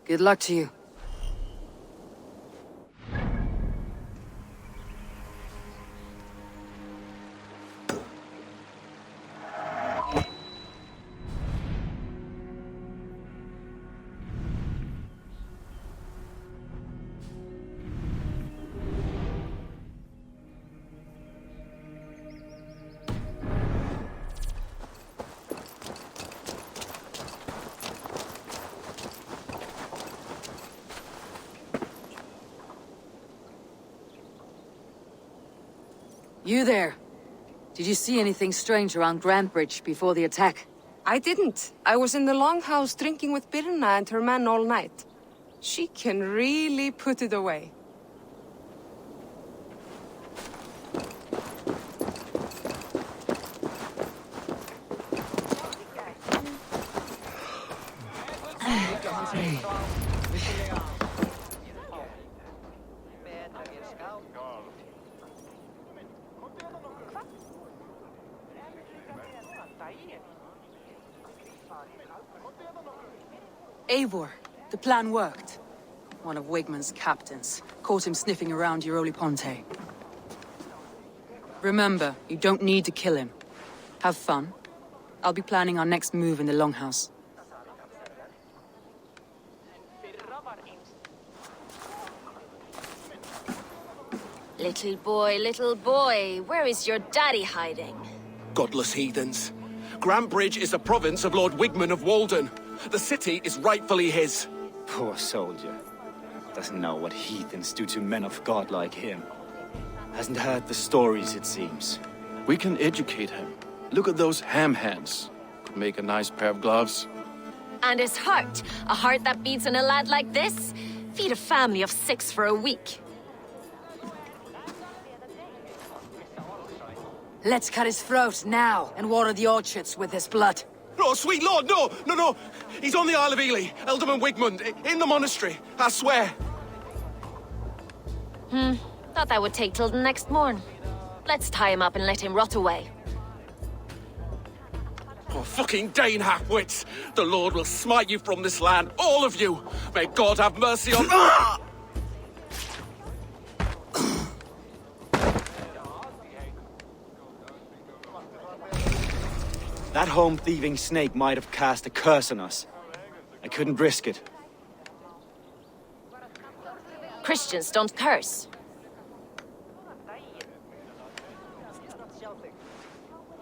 Good luck to you. You there. Did you see anything strange around Grandbridge before the attack? I didn't. I was in the longhouse drinking with Birna and her men all night. She can really put it away. Eivor, the plan worked. One of Wigmund's captains caught him sniffing around Euroli Ponte. Remember, you don't need to kill him. Have fun. I'll be planning our next move in the Longhouse. Little boy, where is your daddy hiding? Godless heathens. Grandbridge is a province of Lord Wigmund of Walden. The city is rightfully his. Poor soldier. Doesn't know what heathens do to men of God like him. Hasn't heard the stories, it seems. We can educate him. Look at those ham hands. Could make a nice pair of gloves. And his heart. A heart that beats in a lad like this? Feed a family of 6 for a week. Let's cut his throat now and water the orchards with his blood. Oh, sweet lord, no! He's on the Isle of Ely, Ealdorman Wigmund, in the monastery, I swear. Thought that would take till the next morn. Let's tie him up and let him rot away. Oh, fucking Dane half-wits! The Lord will smite you from this land, all of you! May God have mercy on... That home-thieving snake might have cast a curse on us. I couldn't risk it. Christians don't curse.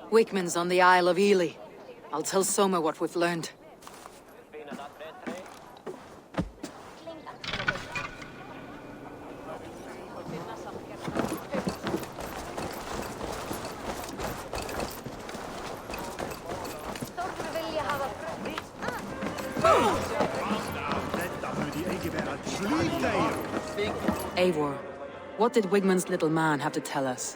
Wigmund's on the Isle of Ely. I'll tell Soma what we've learned. Eivor, what did Wigmund's little man have to tell us?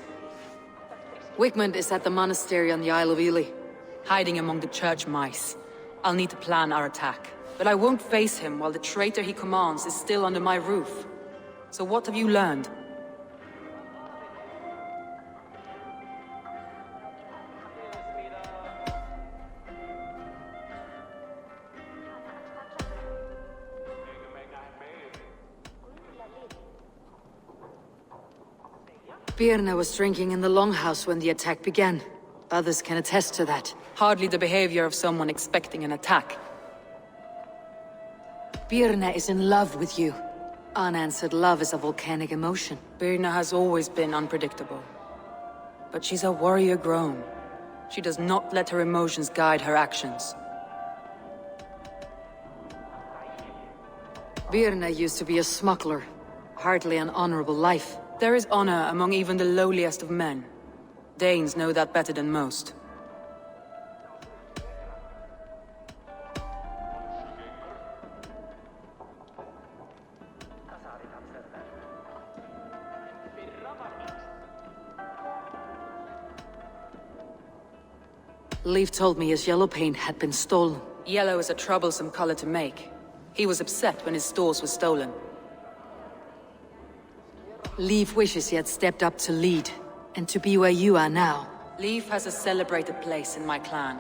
Wigmund is at the monastery on the Isle of Ely, hiding among the church mice. I'll need to plan our attack, but I won't face him while the traitor he commands is still under my roof. So what have you learned? Birna was drinking in the Longhouse when the attack began. Others can attest to that. Hardly the behavior of someone expecting an attack. Birna is in love with you. Unanswered love is a volcanic emotion. Birna has always been unpredictable. But she's a warrior grown. She does not let her emotions guide her actions. Birna used to be a smuggler. Hardly an honorable life. There is honor among even the lowliest of men. Danes know that better than most. Leif told me his yellow paint had been stolen. Yellow is a troublesome color to make. He was upset when his stores were stolen. Leif wishes he had stepped up to lead, and to be where you are now. Leif has a celebrated place in my clan.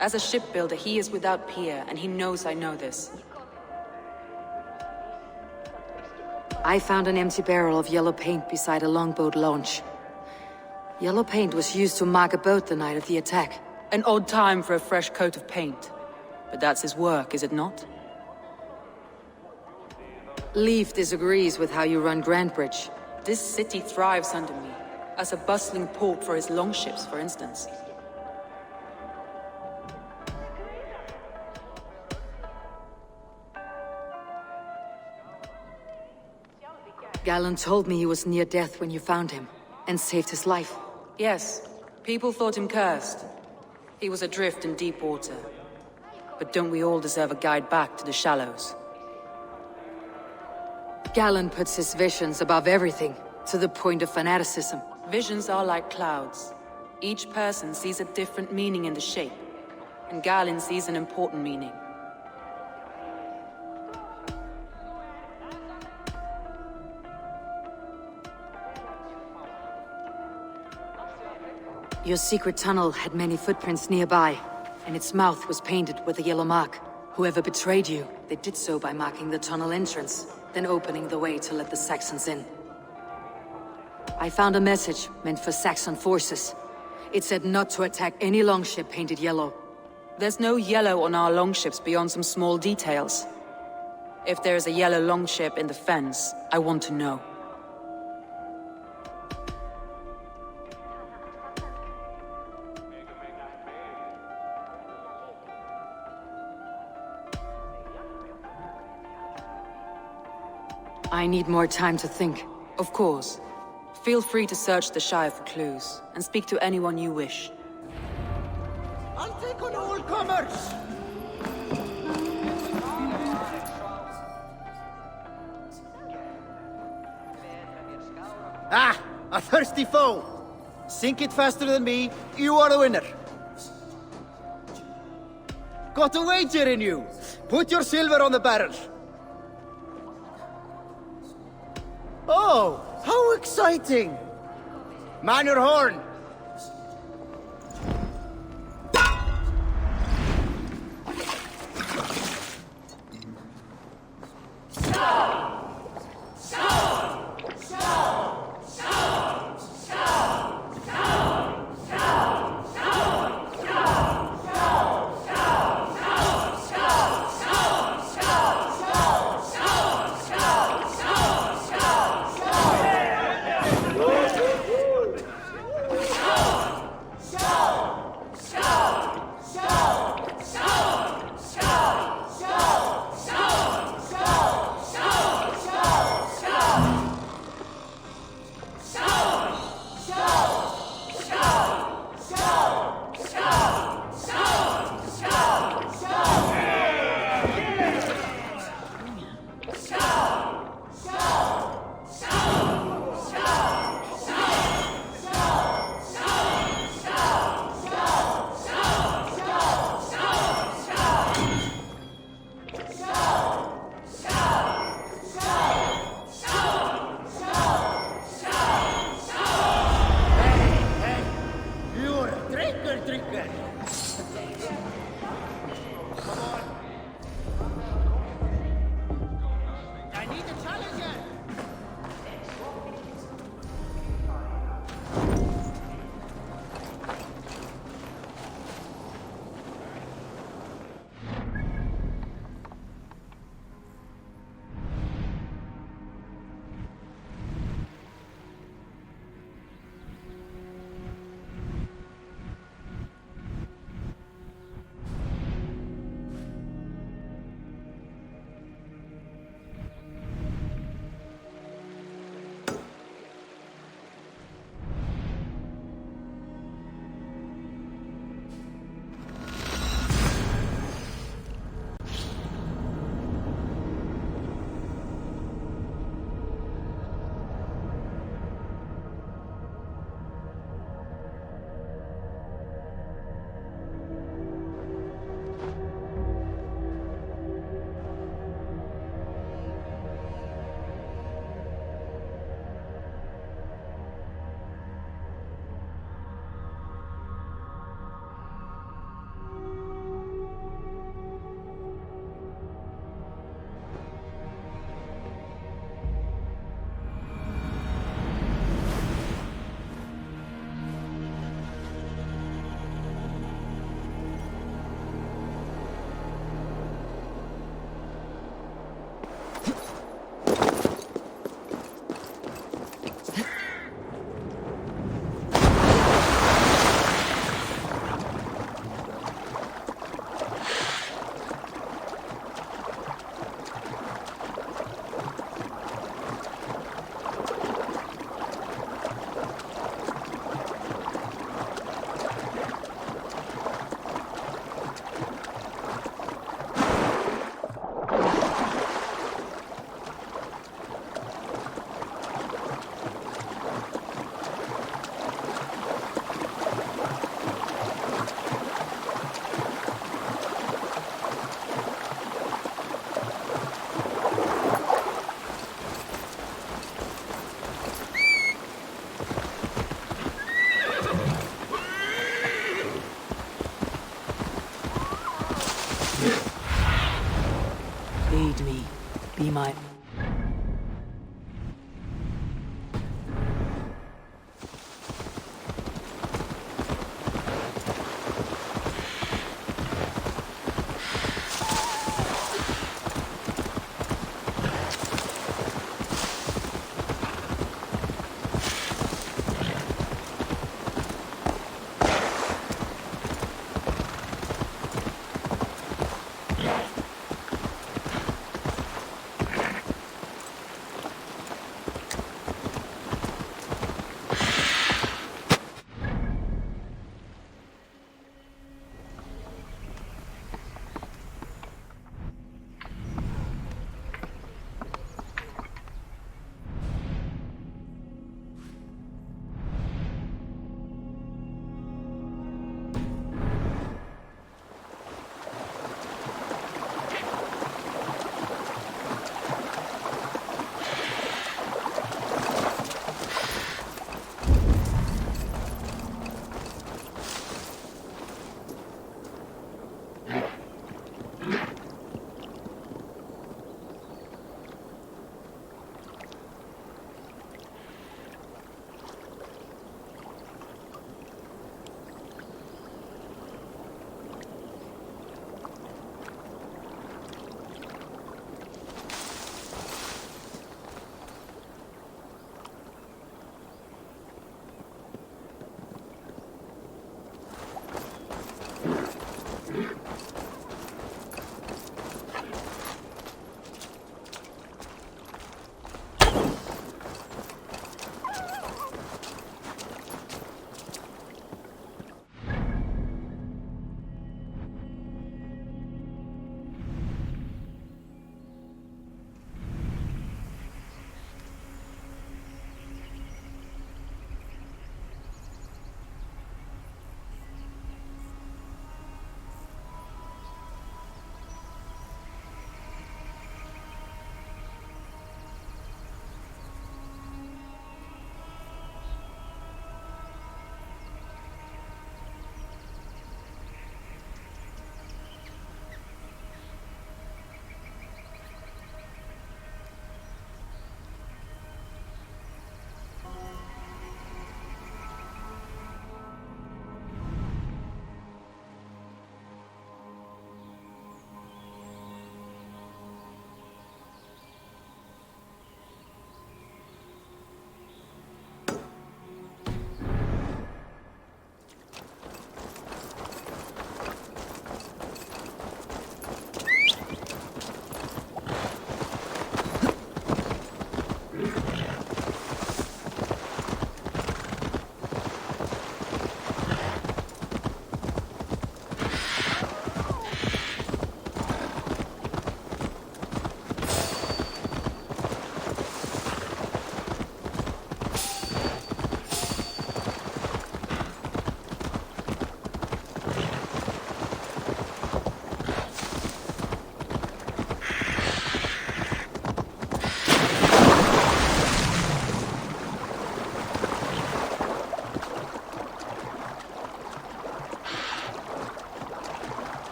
As a shipbuilder, he is without peer, and he knows I know this. I found an empty barrel of yellow paint beside a longboat launch. Yellow paint was used to mark a boat the night of the attack. An odd time for a fresh coat of paint. But that's his work, is it not? Leif disagrees with how you run Grandbridge. This city thrives under me, as a bustling port for his longships, for instance. Galen told me he was near death when you found him, and saved his life. Yes, people thought him cursed. He was adrift in deep water. But don't we all deserve a guide back to the shallows? Galen puts his visions above everything, to the point of fanaticism. Visions are like clouds. Each person sees a different meaning in the shape, and Galen sees an important meaning. Your secret tunnel had many footprints nearby, and its mouth was painted with a yellow mark. Whoever betrayed you, they did so by marking the tunnel entrance, then opening the way to let the Saxons in. I found a message meant for Saxon forces. It said not to attack any longship painted yellow. There's no yellow on our longships beyond some small details. If there's a yellow longship in the fens, I want to know. I need more time to think. Of course. Feel free to search the Shire for clues, and speak to anyone you wish. I'll take on all comers! Ah! A thirsty foe! Sink it faster than me, you are the winner! Got a wager in you! Put your silver on the barrel! Oh, how exciting! Man your horn!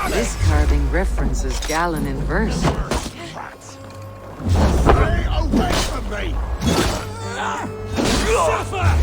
This carving references Galen in verse. Stay away from me! Suffer!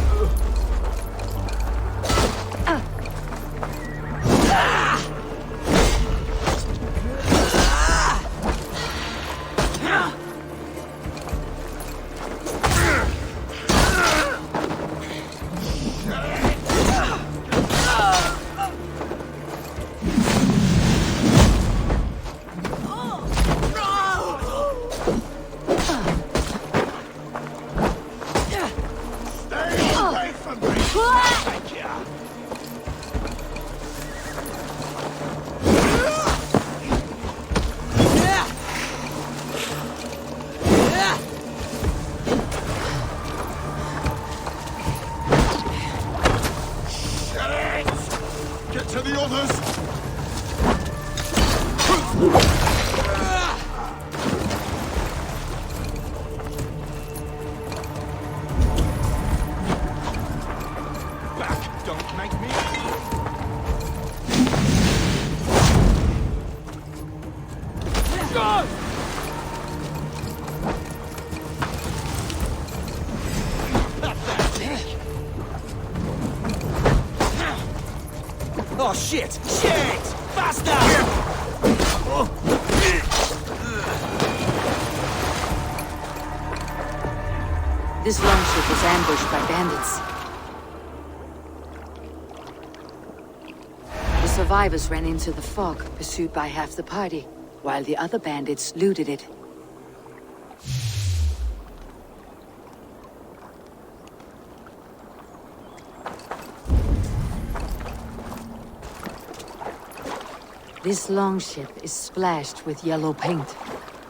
Get to the others! Back! Don't make me... Go! Oh shit! Shit! Faster! This longship was ambushed by bandits. The survivors ran into the fog, pursued by half the party, while the other bandits looted it. This longship is splashed with yellow paint.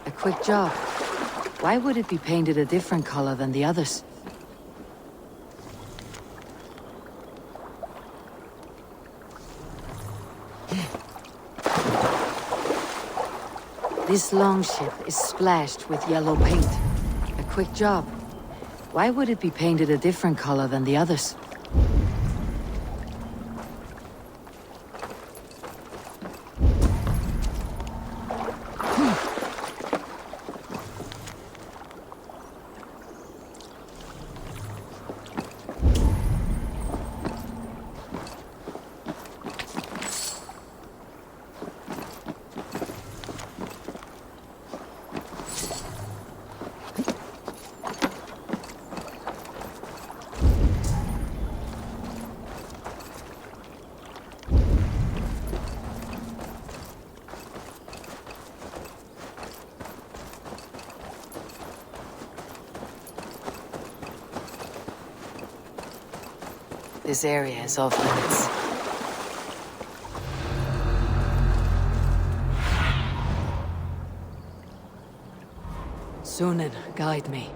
A quick job. Why would it be painted a different color than the others? This longship is splashed with yellow paint. A quick job. Why would it be painted a different color than the others? This area is off limits. Sunan, guide me.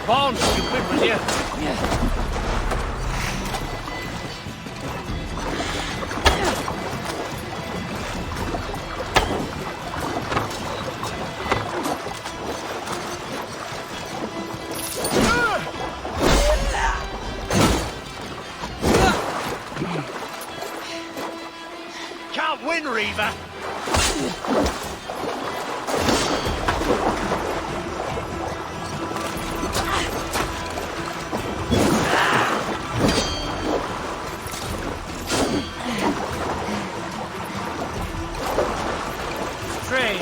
Bones, you quit with you. can't win, Reaver! Strange,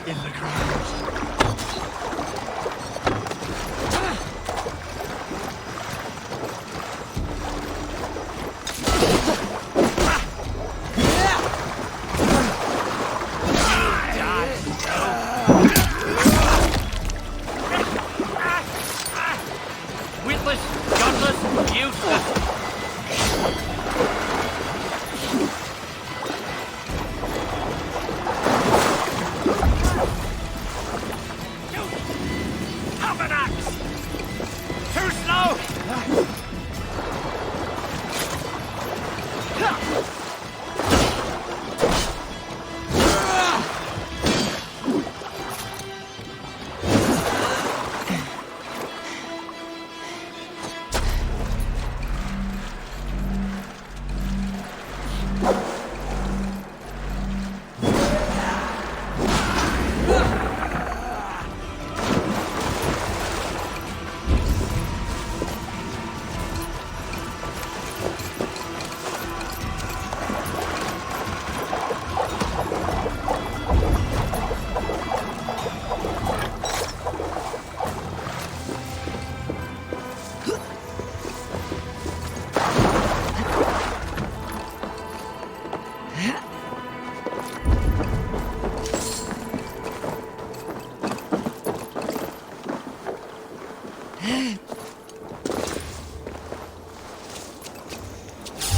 in the ground. Witless, godless, useless. Have an axe! Too slow!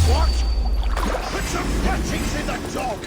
What? Put some catchings in that dog!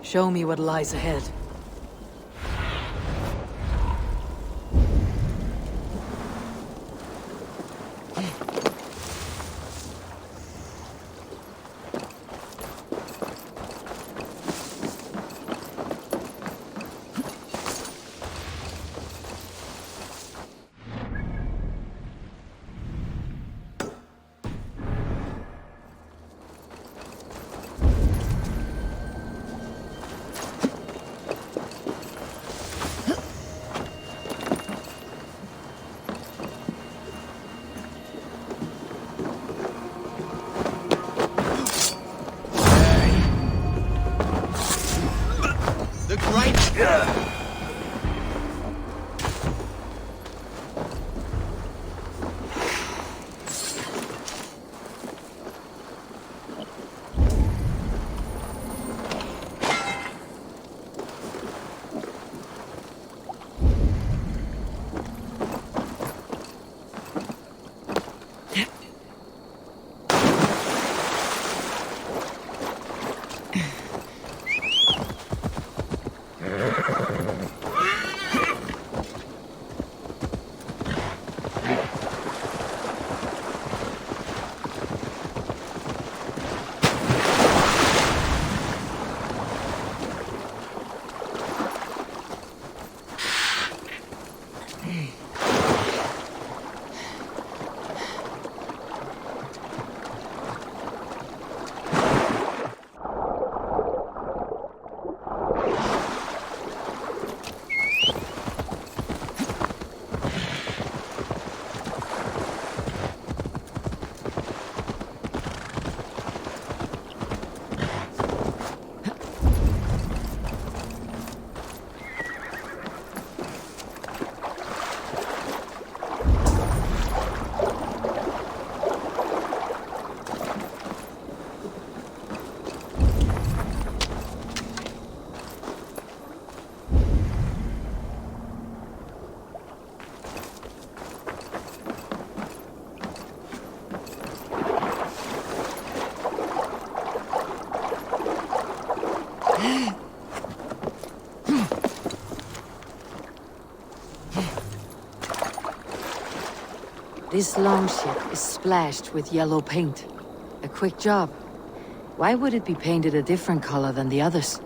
Show me what lies ahead. This longship is splashed with yellow paint. A quick job. Why would it be painted a different color than the others?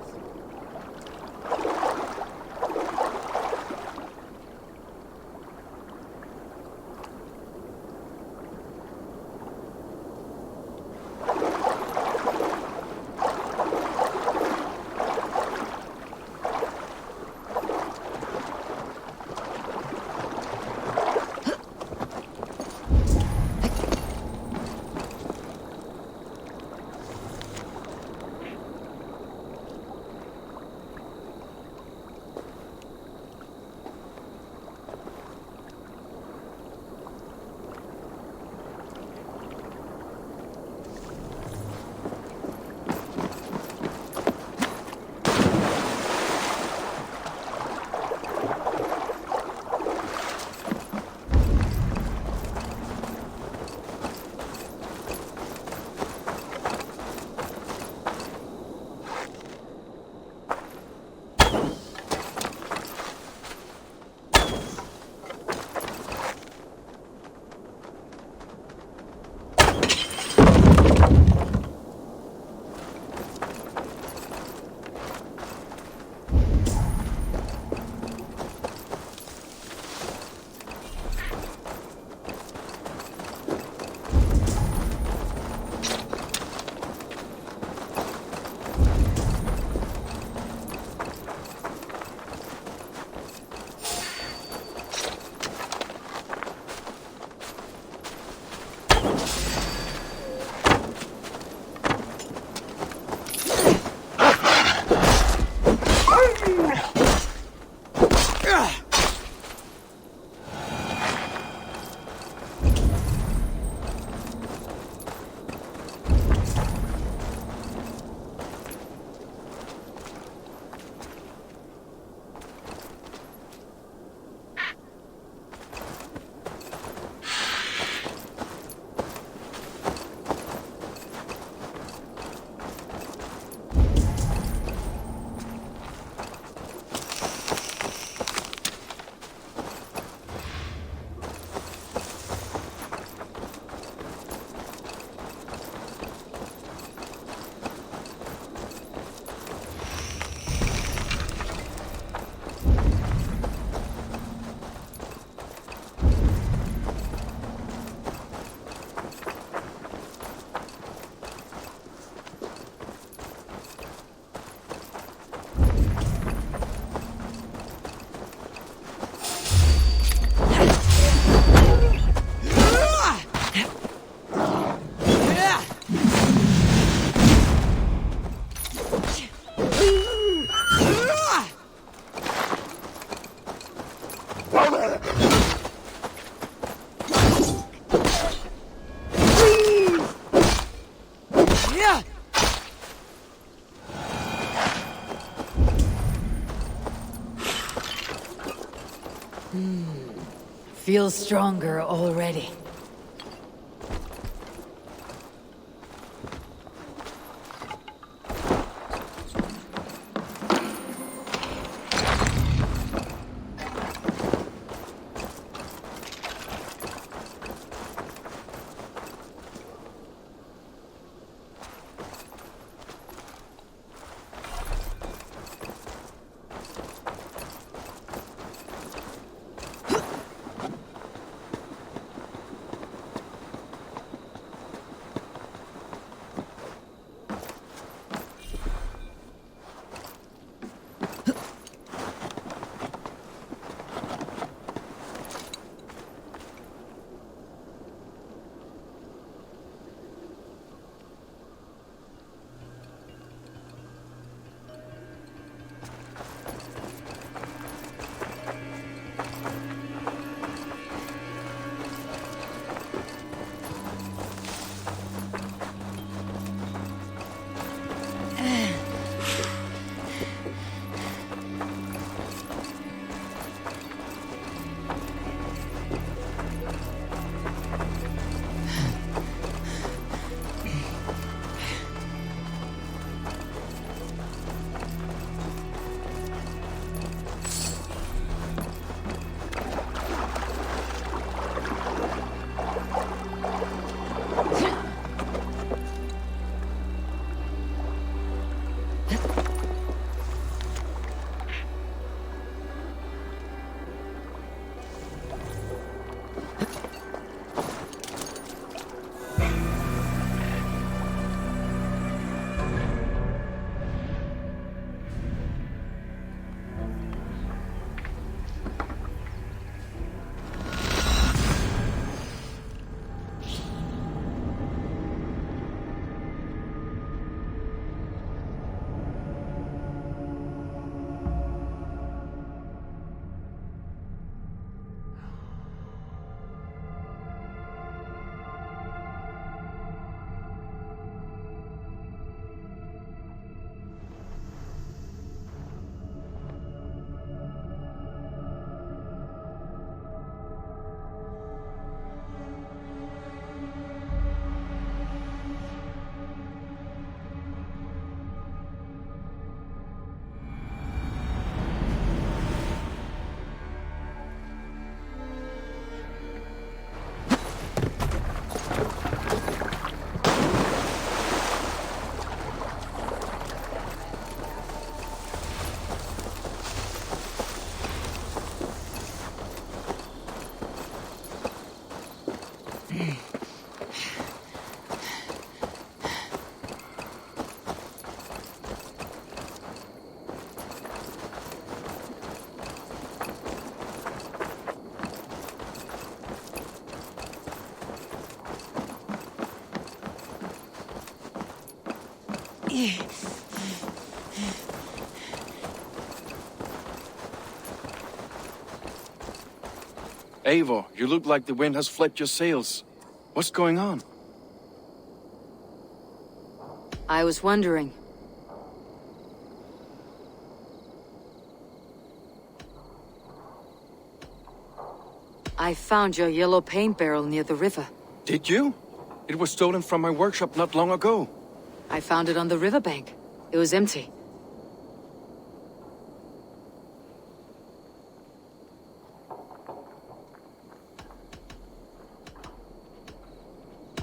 Feel stronger already. Eivor, you look like the wind has flipped your sails. What's going on? I was wondering. I found your yellow paint barrel near the river. Did you? It was stolen from my workshop not long ago. I found it on the riverbank. It was empty.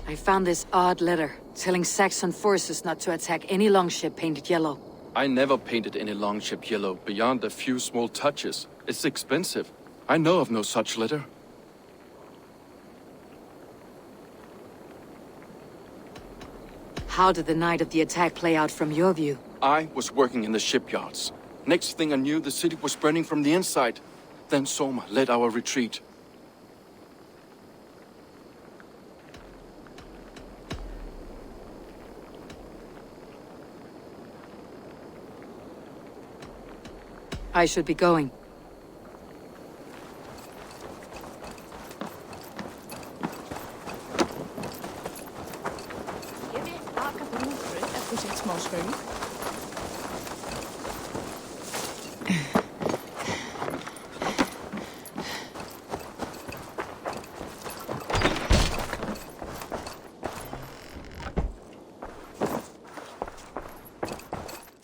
I found this odd letter, telling Saxon forces not to attack any longship painted yellow. I never painted any longship yellow beyond a few small touches. It's expensive. I know of no such letter. How did the night of the attack play out from your view? I was working in the shipyards. Next thing I knew, the city was burning from the inside. Then Soma led our retreat. I should be going.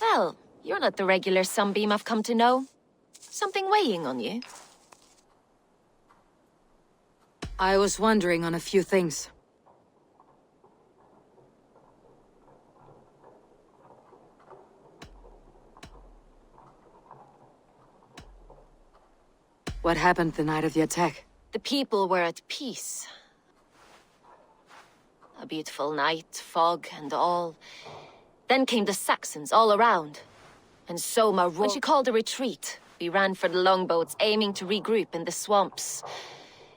Well, you're not the regular sunbeam I've come to know. Something weighing on you? I was wondering on a few things. What happened the night of the attack? The people were at peace. A beautiful night, fog and all. Then came the Saxons all around. And Soma roared. When she called a retreat, we ran for the longboats, aiming to regroup in the swamps.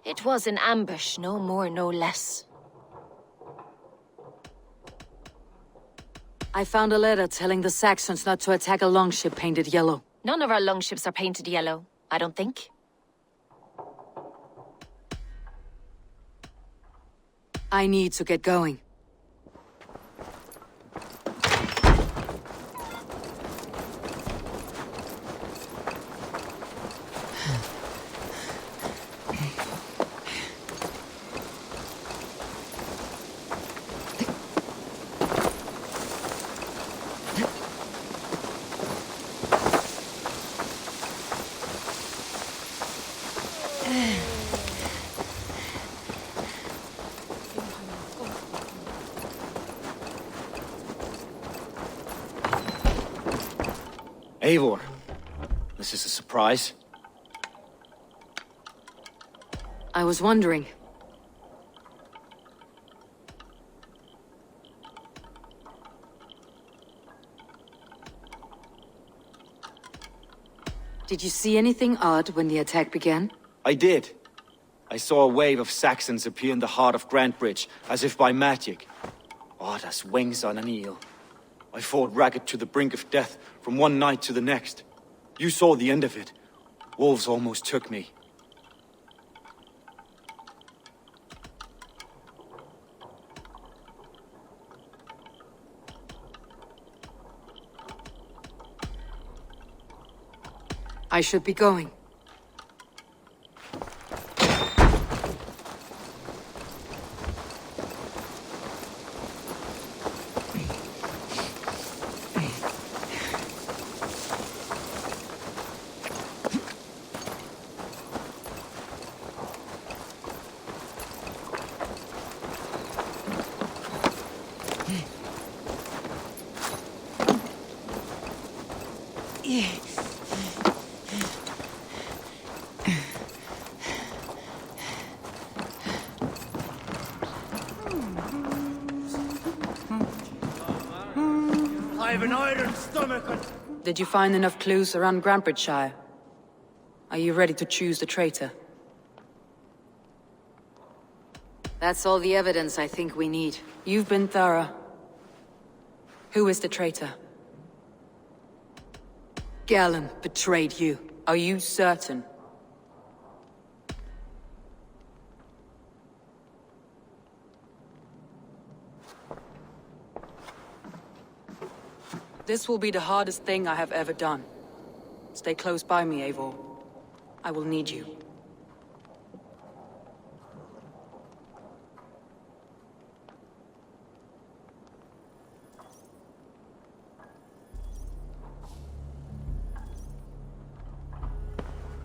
It was an ambush, no more, no less. I found a letter telling the Saxons not to attack a longship painted yellow. None of our longships are painted yellow, I don't think. I need to get going. Eivor, this is a surprise. I was wondering. Did you see anything odd when the attack began? I did. I saw a wave of Saxons appear in the heart of Grantbridge, as if by magic. Odd as wings on an eel. I fought ragged to the brink of death from one night to the next. You saw the end of it. Wolves almost took me. I should be going. I have an iron stomach. Did you find enough clues around Grantbridgeshire? Are you ready to choose the traitor? That's all the evidence I think we need. You've been thorough. Who is the traitor? Galen betrayed you. Are you certain? This will be the hardest thing I have ever done. Stay close by me, Eivor. I will need you.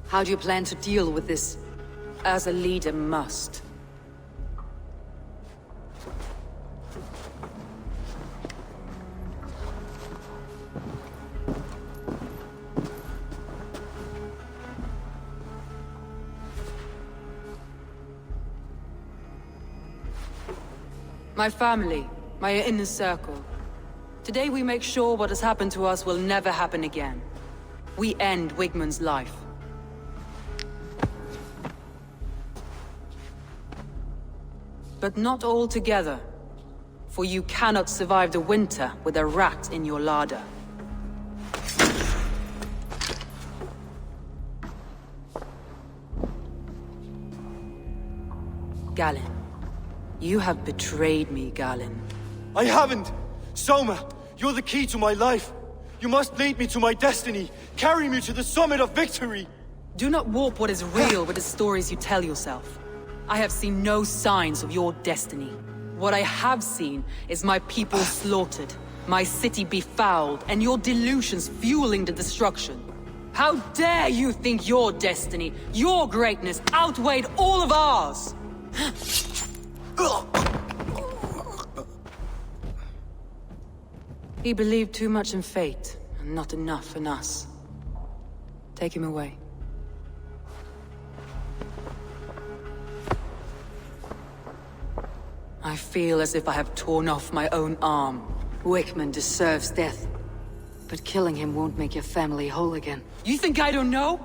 How do you plan to deal with this? As a leader must. My family, my inner circle. Today we make sure what has happened to us will never happen again. We end Wigmund's life. But not all together. For you cannot survive the winter with a rat in your larder. Galen. You have betrayed me, Galen. I haven't! Soma, you're the key to my life. You must lead me to my destiny. Carry me to the summit of victory. Do not warp what is real with the stories you tell yourself. I have seen no signs of your destiny. What I have seen is my people slaughtered, my city befouled, and your delusions fueling the destruction. How dare you think your destiny, your greatness, outweighed all of ours? He believed too much in fate, and not enough in us. Take him away. I feel as if I have torn off my own arm. Wigmund deserves death. But killing him won't make your family whole again. You think I don't know?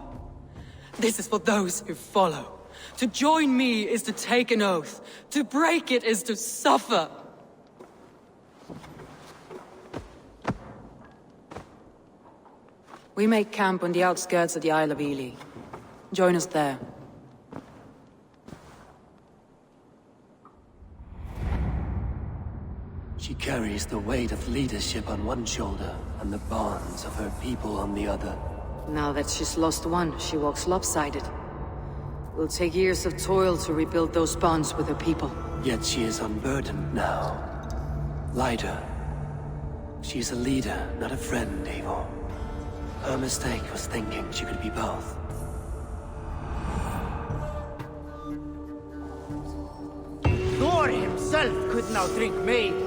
This is for those who follow. To join me is to take an oath. To break it is to suffer. We make camp on the outskirts of the Isle of Ely. Join us there. She carries the weight of leadership on one shoulder and the bonds of her people on the other. Now that she's lost one, she walks lopsided. Will take years of toil to rebuild those bonds with her people. Yet she is unburdened now. Lighter. She's a leader, not a friend, Eivor. Her mistake was thinking she could be both. Thor himself could now drink maidens.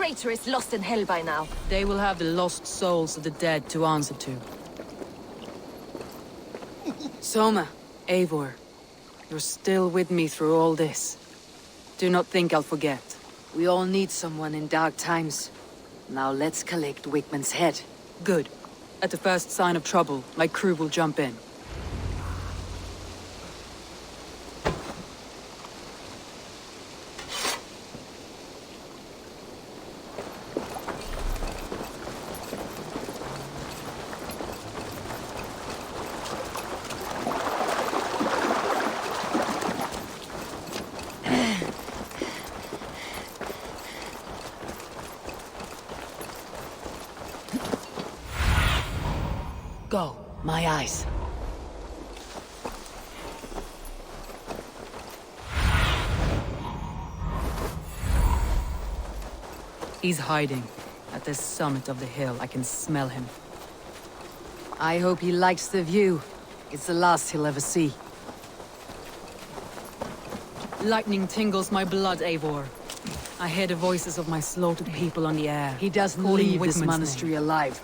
traitor is lost in hell by now. They will have the lost souls of the dead to answer to. Soma, Eivor, you're still with me through all this. Do not think I'll forget. We all need someone in dark times. Now let's collect Wigmund's head. Good. At the first sign of trouble, my crew will jump in. Go, my eyes. He's hiding. At the summit of the hill, I can smell him. I hope he likes the view. It's the last he'll ever see. Lightning tingles my blood, Eivor. I hear the voices of my slaughtered people on the air. He doesn't leave this monastery alive.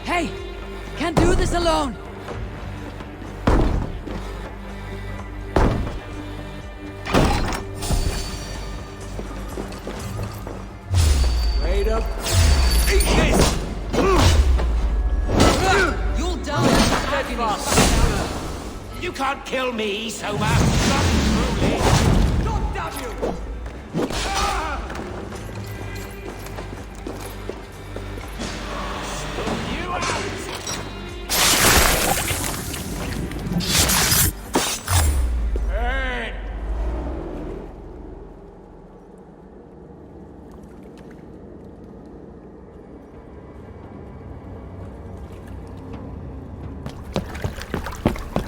Hey! Can't do this alone! Wait up! Eat this! You'll die. You can't kill me, Soma. Not truly. God damn you!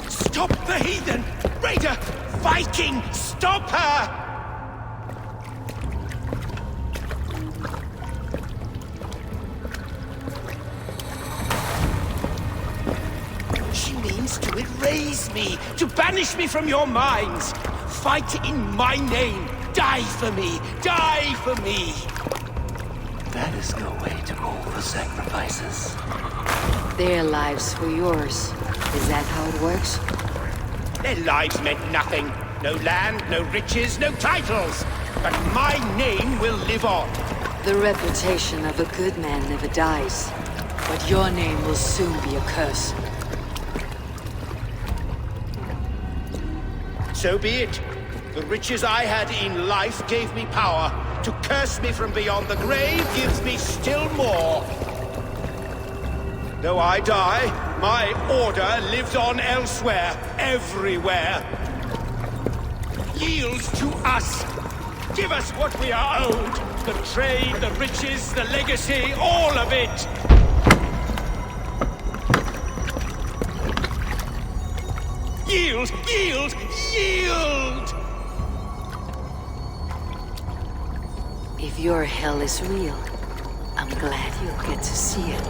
Stop the heathen! Raider! Viking! Stop her! She means to erase me, to banish me from your minds. Fight in my name. Die for me. Die for me. That is no way to offer sacrifices. Their lives for yours. Is that how it works? Their lives meant nothing. No land, no riches, no titles. But my name will live on. The reputation of a good man never dies. But your name will soon be a curse. So be it. The riches I had in life gave me power. To curse me from beyond the grave gives me still more. Though I die, my order lives on elsewhere, everywhere. Yield to us. Give us what we are owed. The trade, the riches, the legacy, all of it. Yield, yield, yield! If your hell is real, I'm glad you'll get to see it.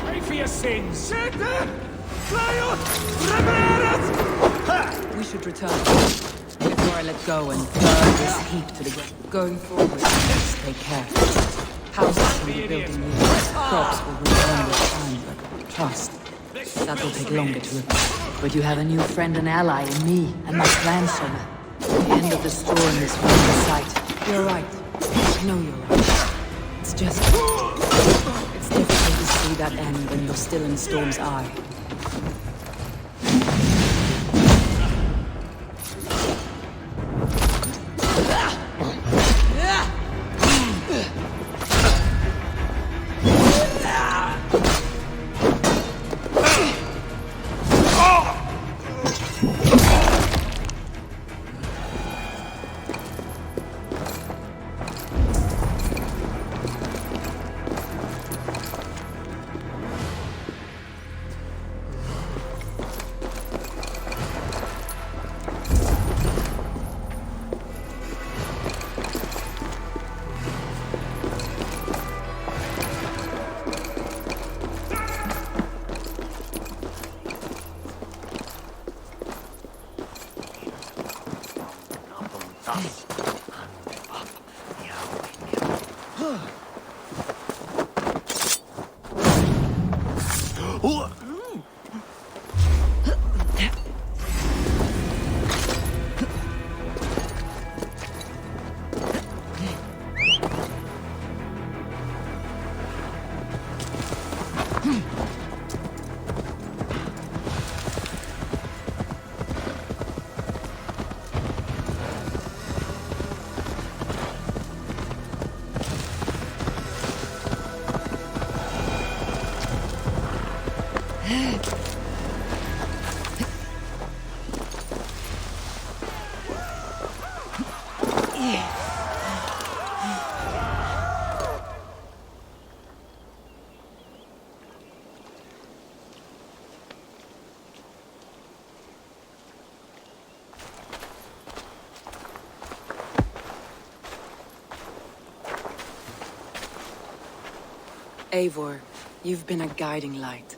Pay for your sins! We should return. Before I let go and burn this heap to the ground. Going forward, let's take care. Houses can be built in years. Crops will return with time, but trust. That will take longer to repair. But you have a new friend and ally in me and my clan, Soma. The end of the storm is within sight. You're right. I know you're right. It's just... see that end when you're still in Storm's Eye. Eivor, you've been a guiding light.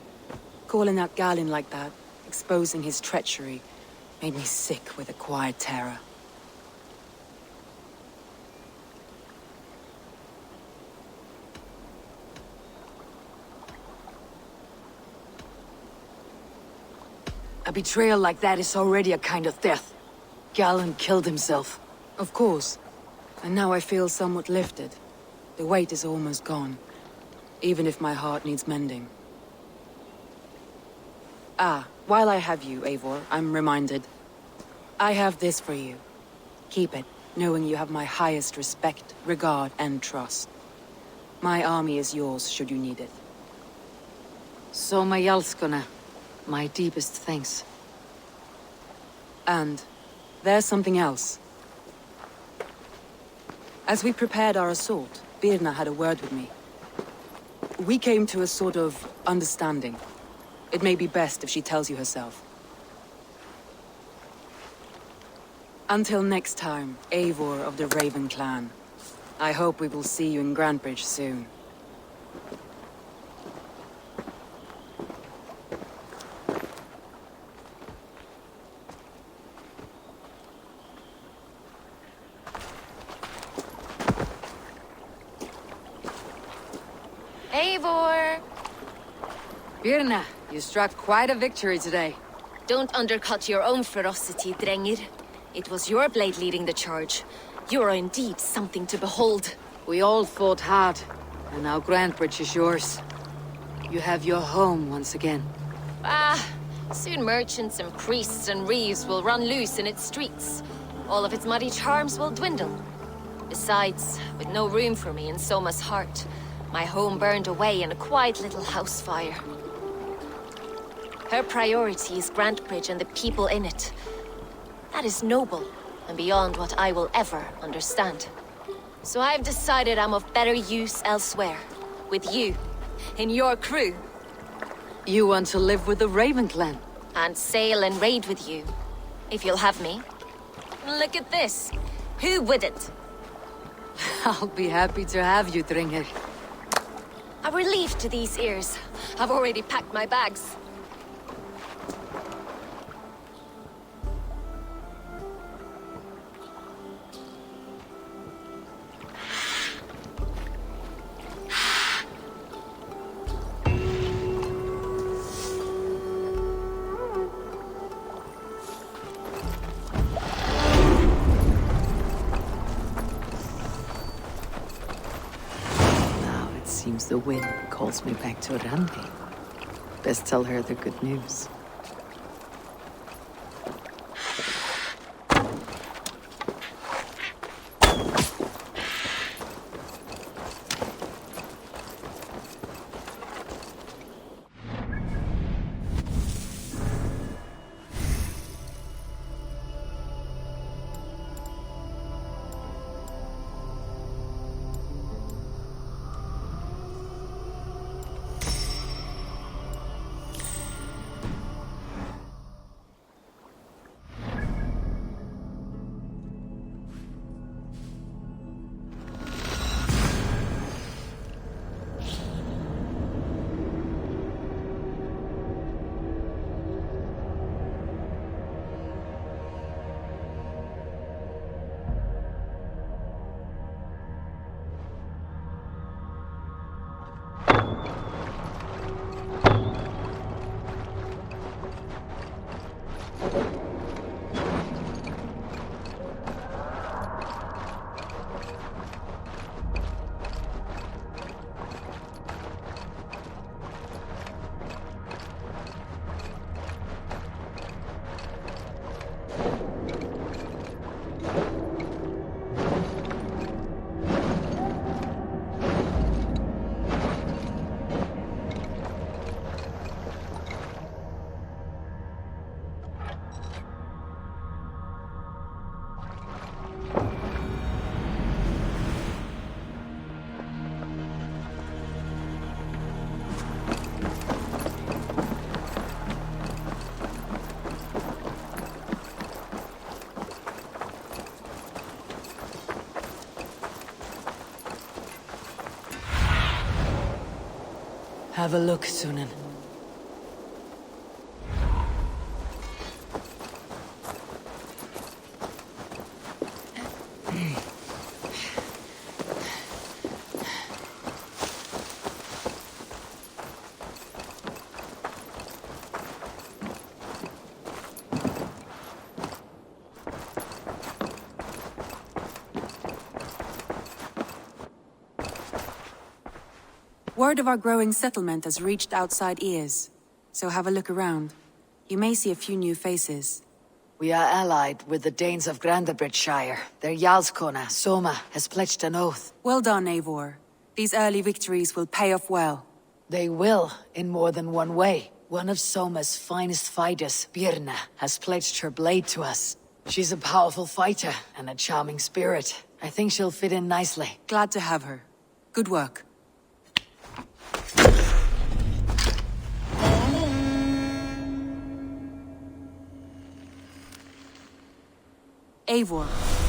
Calling out Galinn like that, exposing his treachery, made me sick with a quiet terror. A betrayal like that is already a kind of death. Galinn killed himself. Of course. And now I feel somewhat lifted. The weight is almost gone. Even if my heart needs mending. Ah, while I have you, Eivor, I'm reminded. I have this for you. Keep it, knowing you have my highest respect, regard, and trust. My army is yours, should you need it. Soma Jalskona. My deepest thanks. And there's something else. As we prepared our assault, Birna had a word with me. We came to a sort of understanding. It may be best if she tells you herself. Until next time, Eivor of the Raven Clan. I hope we will see you in Grantebridge soon. Eivor! Birna, you struck quite a victory today. Don't undercut your own ferocity, Drengir. It was your blade leading the charge. You are indeed something to behold. We all fought hard, and now Grantebridge is yours. You have your home once again. Soon merchants and priests and reeves will run loose in its streets. All of its muddy charms will dwindle. Besides, with no room for me in Soma's heart, my home burned away in a quiet little house fire. Her priority is Grantebridge and the people in it. That is noble, and beyond what I will ever understand. So I've decided I'm of better use elsewhere. With you. In your crew. You want to live with the Raven Clan? And sail and raid with you. If you'll have me. Look at this. Who wouldn't? I'll be happy to have you, Drengir. A relief to these ears. I've already packed my bags. Seems the wind calls me back to Randi. Best tell her the good news. Have a look, Sunan. Word of our growing settlement has reached outside ears, so have a look around. You may see a few new faces. We are allied with the Danes of Grandabridgeshire. Their Jarlskona, Soma, has pledged an oath. Well done, Eivor. These early victories will pay off well. They will, in more than one way. One of Soma's finest fighters, Birna, has pledged her blade to us. She's a powerful fighter and a charming spirit. I think she'll fit in nicely. Glad to have her. Good work. Eivor,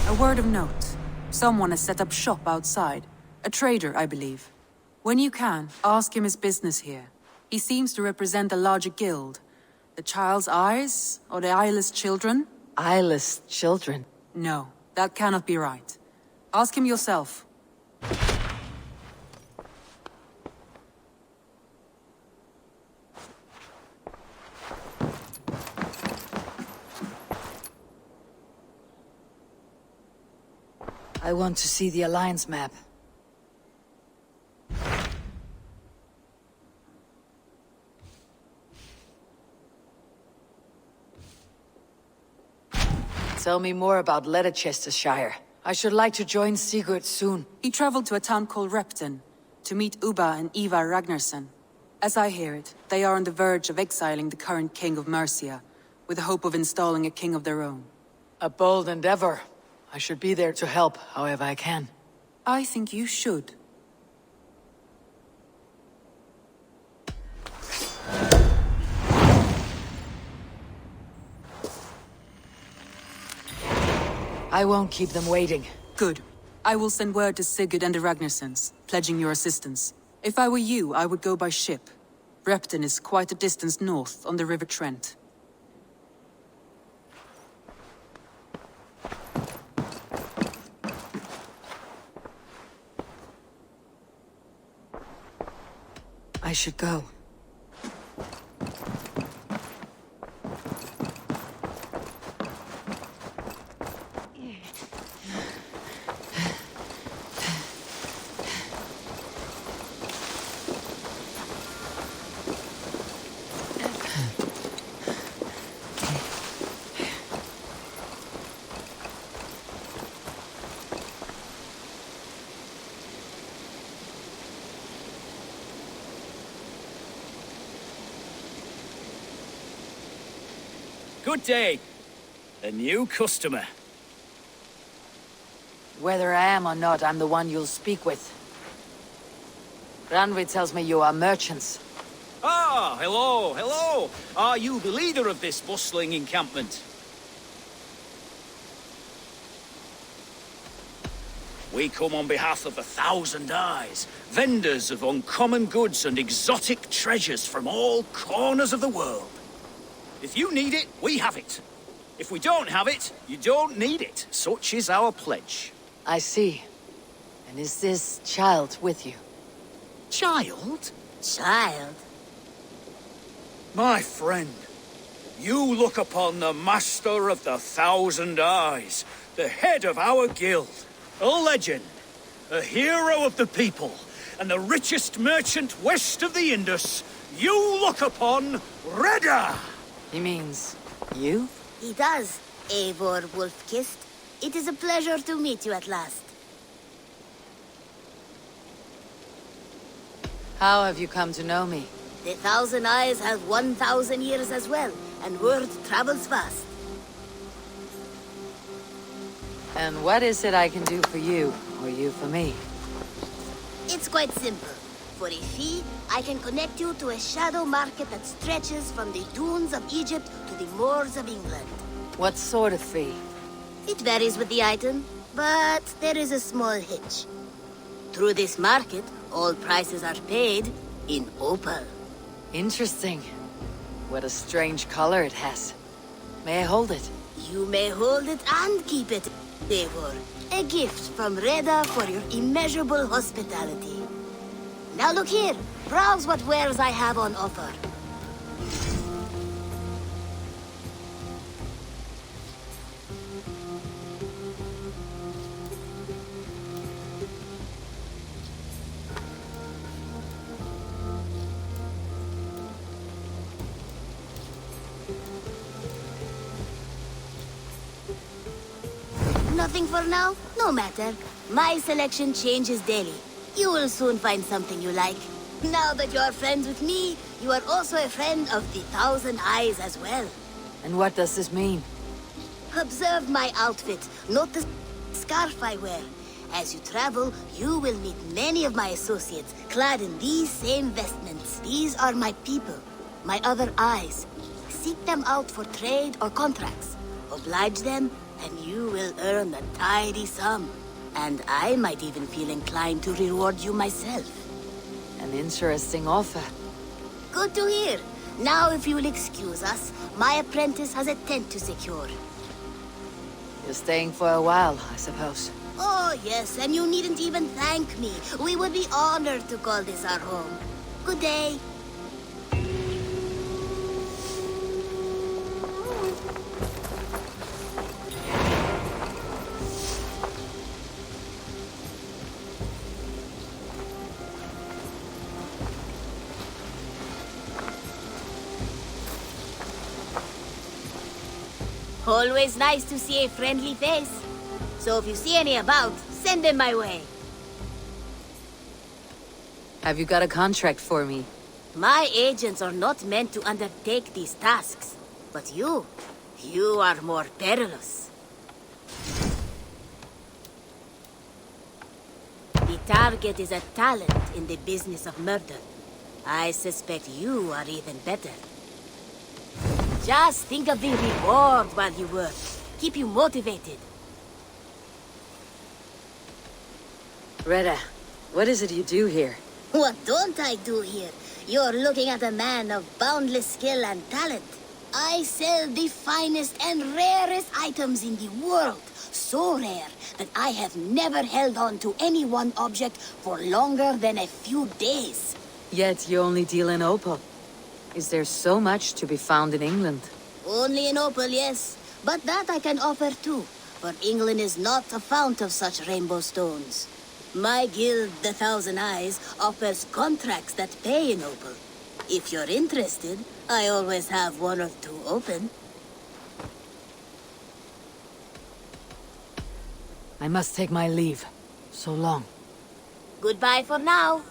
a word of note. Someone has set up shop outside. A trader, I believe. When you can, ask him his business here. He seems to represent a larger guild. The Child's Eyes, or the Eyeless Children? Eyeless children? No, that cannot be right. Ask him yourself. I want to see the Alliance map. Tell me more about Leicestershire. I should like to join Sigurd soon. He traveled to a town called Repton, to meet Ubba and Ivar Ragnarsson. As I hear it, they are on the verge of exiling the current king of Mercia, with the hope of installing a king of their own. A bold endeavor. I should be there to help, however I can. I think you should. I won't keep them waiting. Good. I will send word to Sigurd and the Ragnarssons, pledging your assistance. If I were you, I would go by ship. Repton is quite a distance north on the River Trent. I should go. Good day. A new customer. Whether I am or not, I'm the one you'll speak with. Ranvi tells me you are merchants. Ah, hello, hello. Are you the leader of this bustling encampment? We come on behalf of 1,000 Eyes, vendors of uncommon goods and exotic treasures from all corners of the world. If you need it, we have it. If we don't have it, you don't need it. Such is our pledge. I see. And is this child with you? Child? Child? My friend, you look upon the master of the 1,000 Eyes, the head of our guild, a legend, a hero of the people, and the richest merchant west of the Indus. You look upon Reda! He means you? He does, Eivor Wolf-Kissed. It is a pleasure to meet you at last. How have you come to know me? The 1,000 Eyes have 1,000 years as well, and word travels fast. And what is it I can do for you, or you for me? It's quite simple. For a fee, I can connect you to a shadow market that stretches from the dunes of Egypt to the moors of England. What sort of fee? It varies with the item, but there is a small hitch. Through this market, all prices are paid in opal. Interesting. What a strange color it has. May I hold it? You may hold it and keep it, Eivor. A gift from Reda for your immeasurable hospitality. Now look here. Browse what wares I have on offer. Nothing for now? No matter. My selection changes daily. You will soon find something you like. Now that you are friends with me, you are also a friend of the 1,000 Eyes as well. And what does this mean? Observe my outfit, not the scarf I wear. As you travel, you will meet many of my associates, clad in these same vestments. These are my people, my other eyes. Seek them out for trade or contracts. Oblige them, and you will earn a tidy sum. And I might even feel inclined to reward you myself. An interesting offer. Good to hear. Now, if you will excuse us, my apprentice has a tent to secure. You're staying for a while, I suppose. Oh, yes, and you needn't even thank me. We would be honored to call this our home. Good day. Always nice to see a friendly face. So if you see any about, send them my way. Have you got a contract for me? My agents are not meant to undertake these tasks. But you are more perilous. The target is a talent in the business of murder. I suspect you are even better. Just think of the reward while you work. Keep you motivated. Reda, what is it you do here? What don't I do here? You're looking at a man of boundless skill and talent. I sell the finest and rarest items in the world. So rare that I have never held on to any one object for longer than a few days. Yet you only deal in opal. Is there so much to be found in England? Only in opal, yes. But that I can offer too. For England is not a fount of such rainbow stones. My guild, the 1,000 Eyes, offers contracts that pay in opal. If you're interested, I always have one or two open. I must take my leave. So long. Goodbye for now.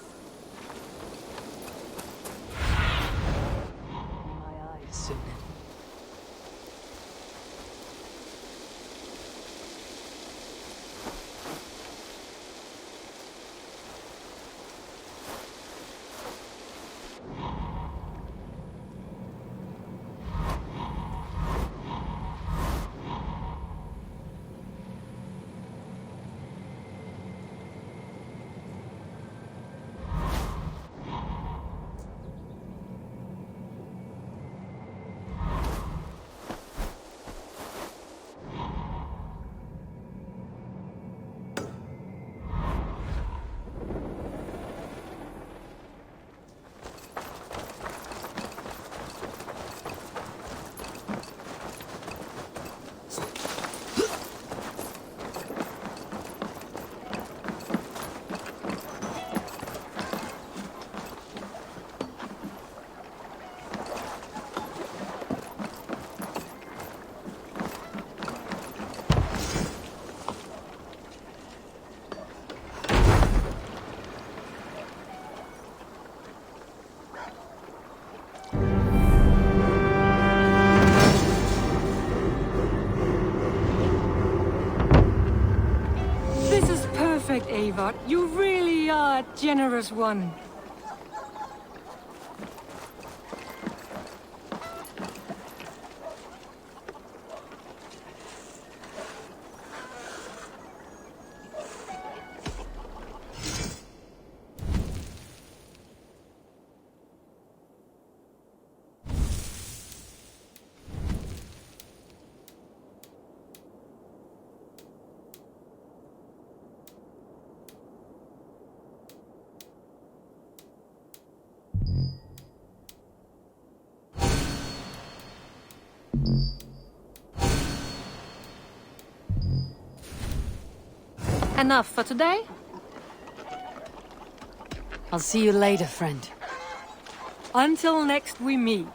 perfect, Eivor. You really are a generous one. Enough for today? I'll see you later, friend. Until next we meet.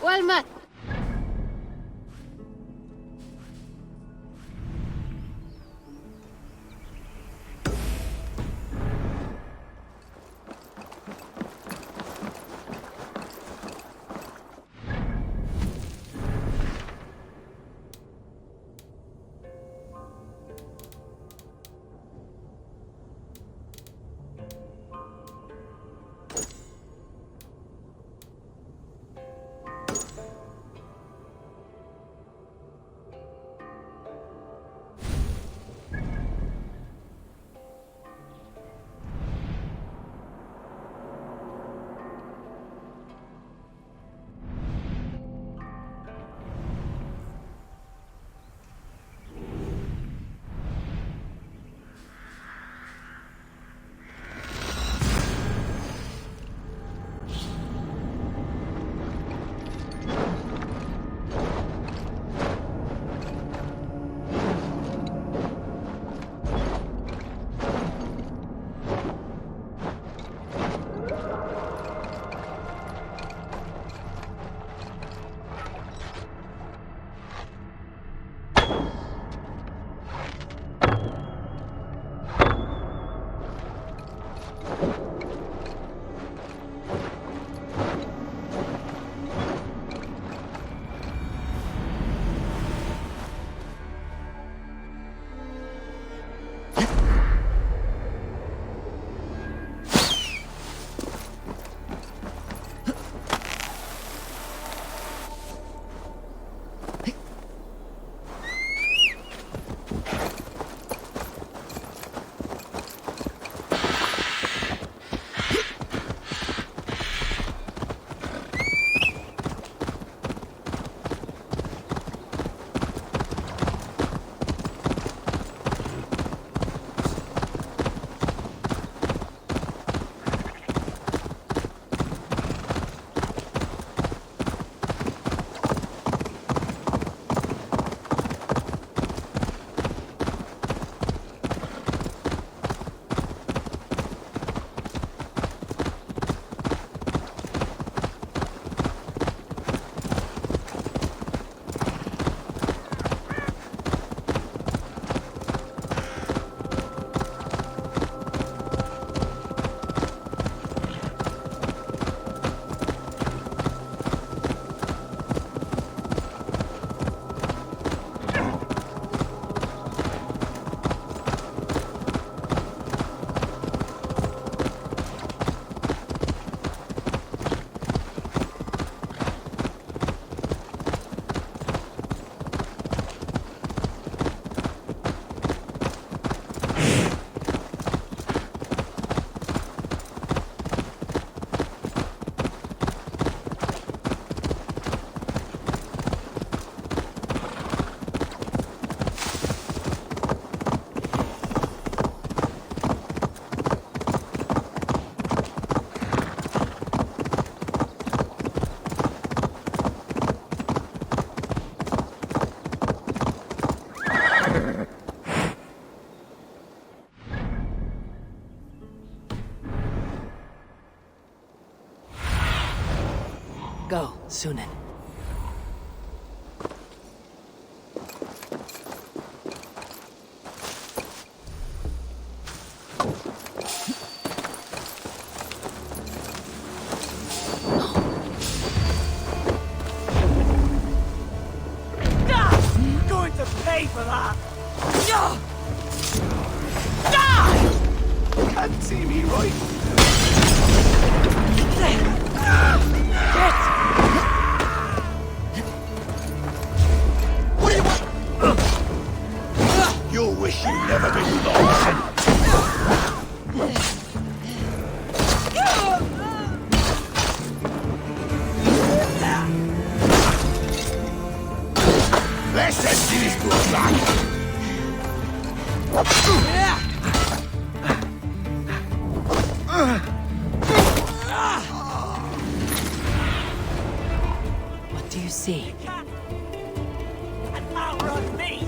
Well met. Go, Sunan. You're going to pay for that! You can't see me, right? What do you want? You wish you'd never been lost. Let's empty this good luck. What do you see? And outrun me!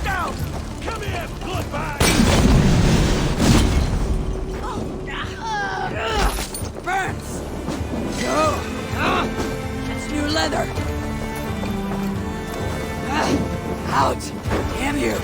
Down! Come here, bloodbag! Burns! Go! That's new leather! Out! Damn you!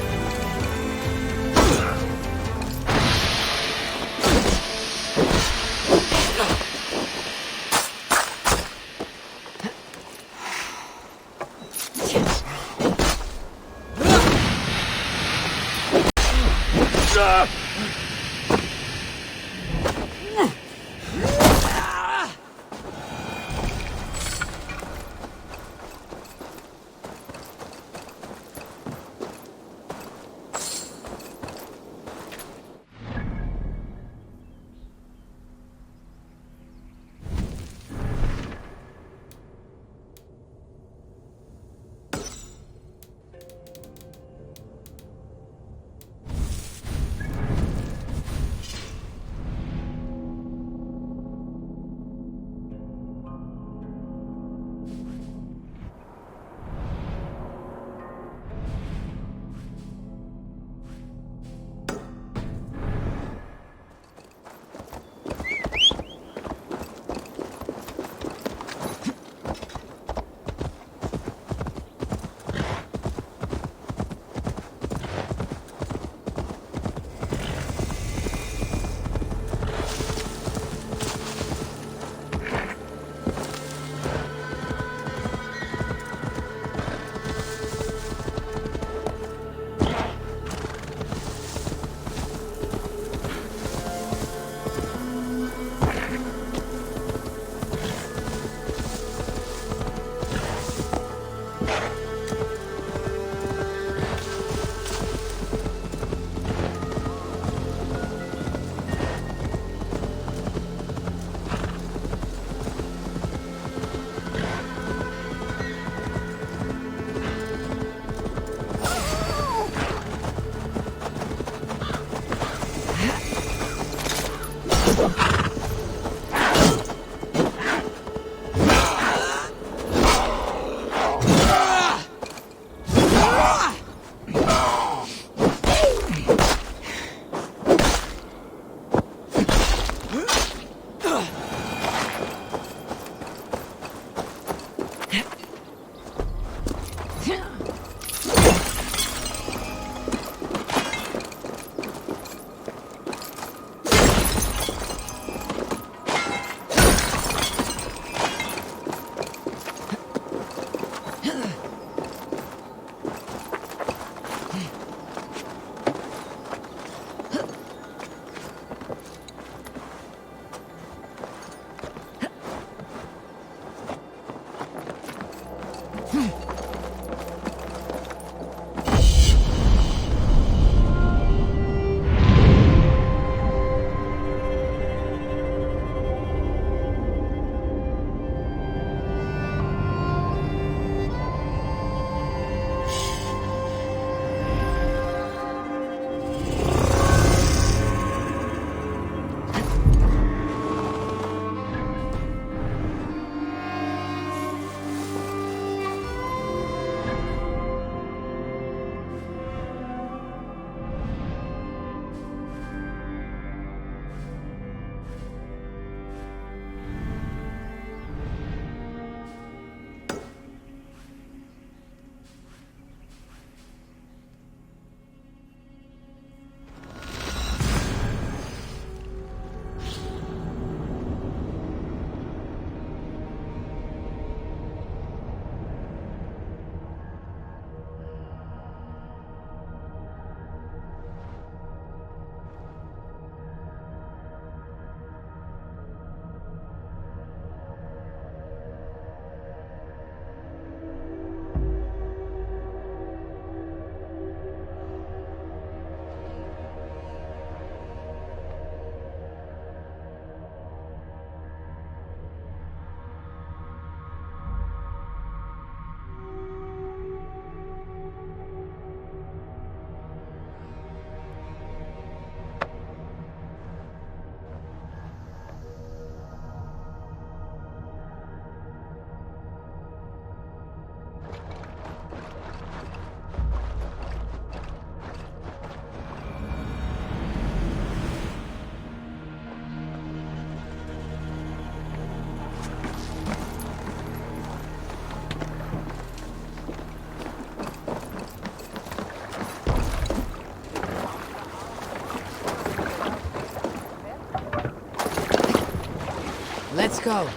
go.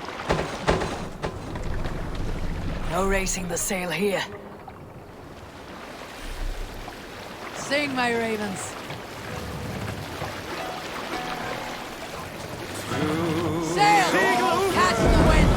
No raising the sail here. Sing, my ravens. Sail! Catch the wind!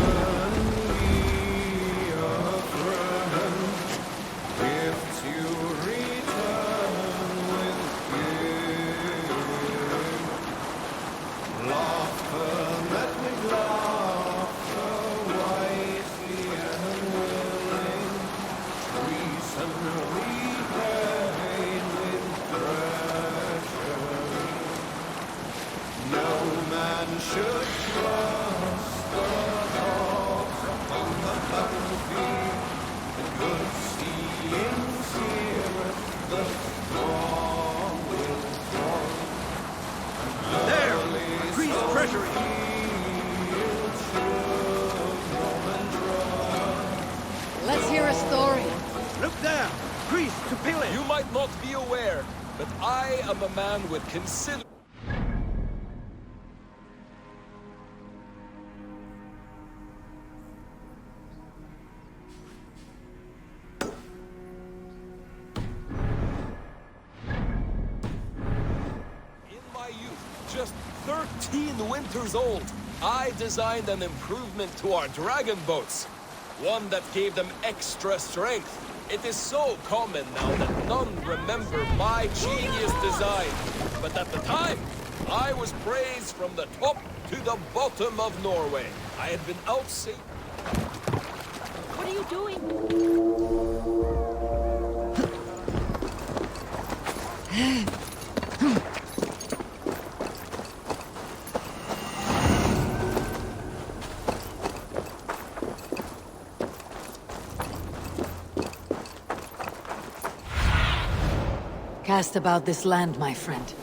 Let's hear a story. Look there! Greece to pillage! You might not be aware, but I am a man with considerable... Just 13 winters old, I designed an improvement to our dragon boats. One that gave them extra strength. It is so common now that none remember my genius design. But at the time, I was praised from the top to the bottom of Norway. I had been out sailing. What are you doing? Cast about this land, my friend.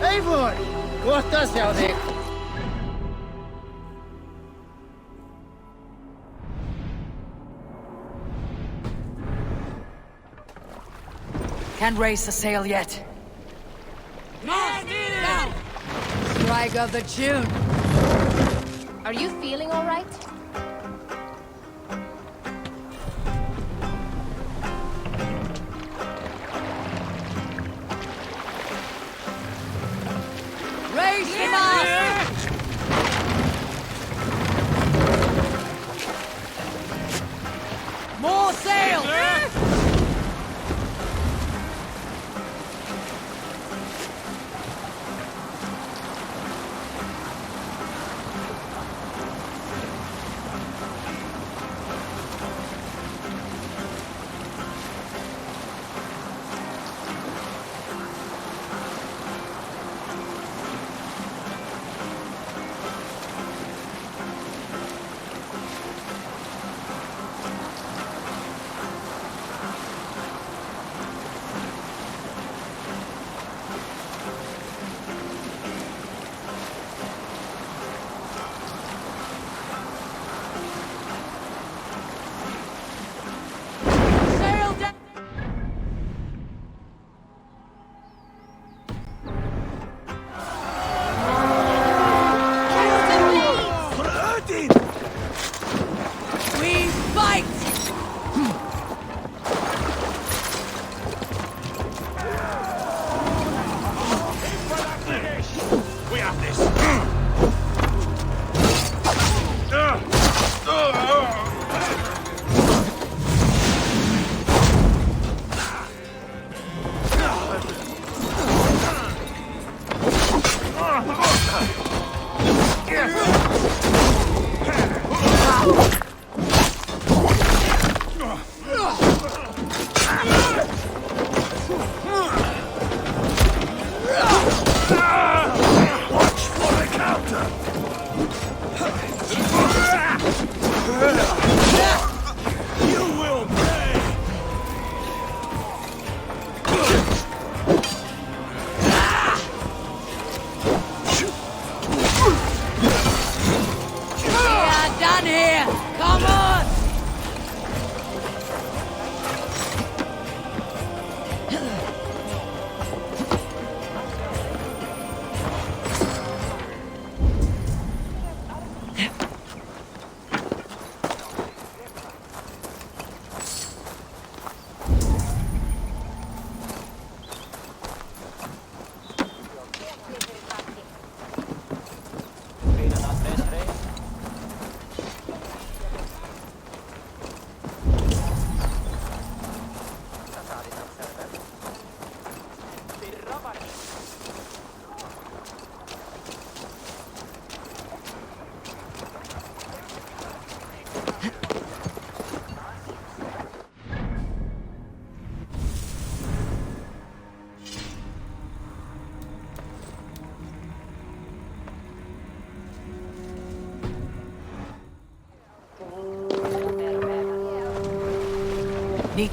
Eivor! Gott att se dig! Can't raise the sail yet. Now! Strike of the tune. Are you feeling all right? Raise him up! More sail!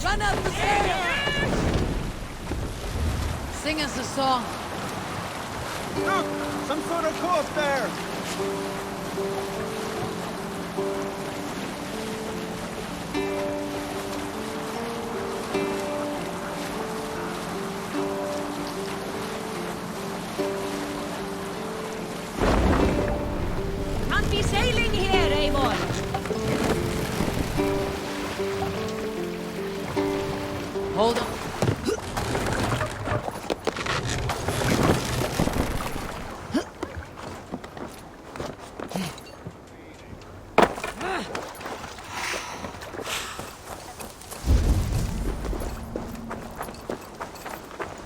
Run up the stairs! Sing us a song. Look! Some sort of court there! Can't be sailing here, Eivor! Hold on.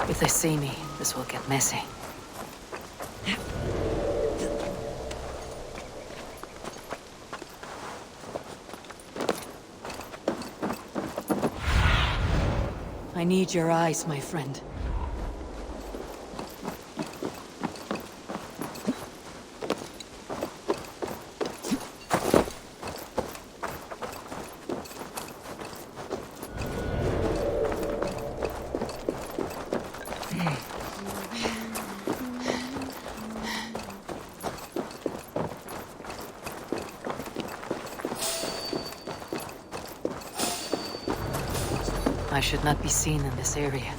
If they see me, this will get messy. I need your eyes, my friend. I should not be seen in this area.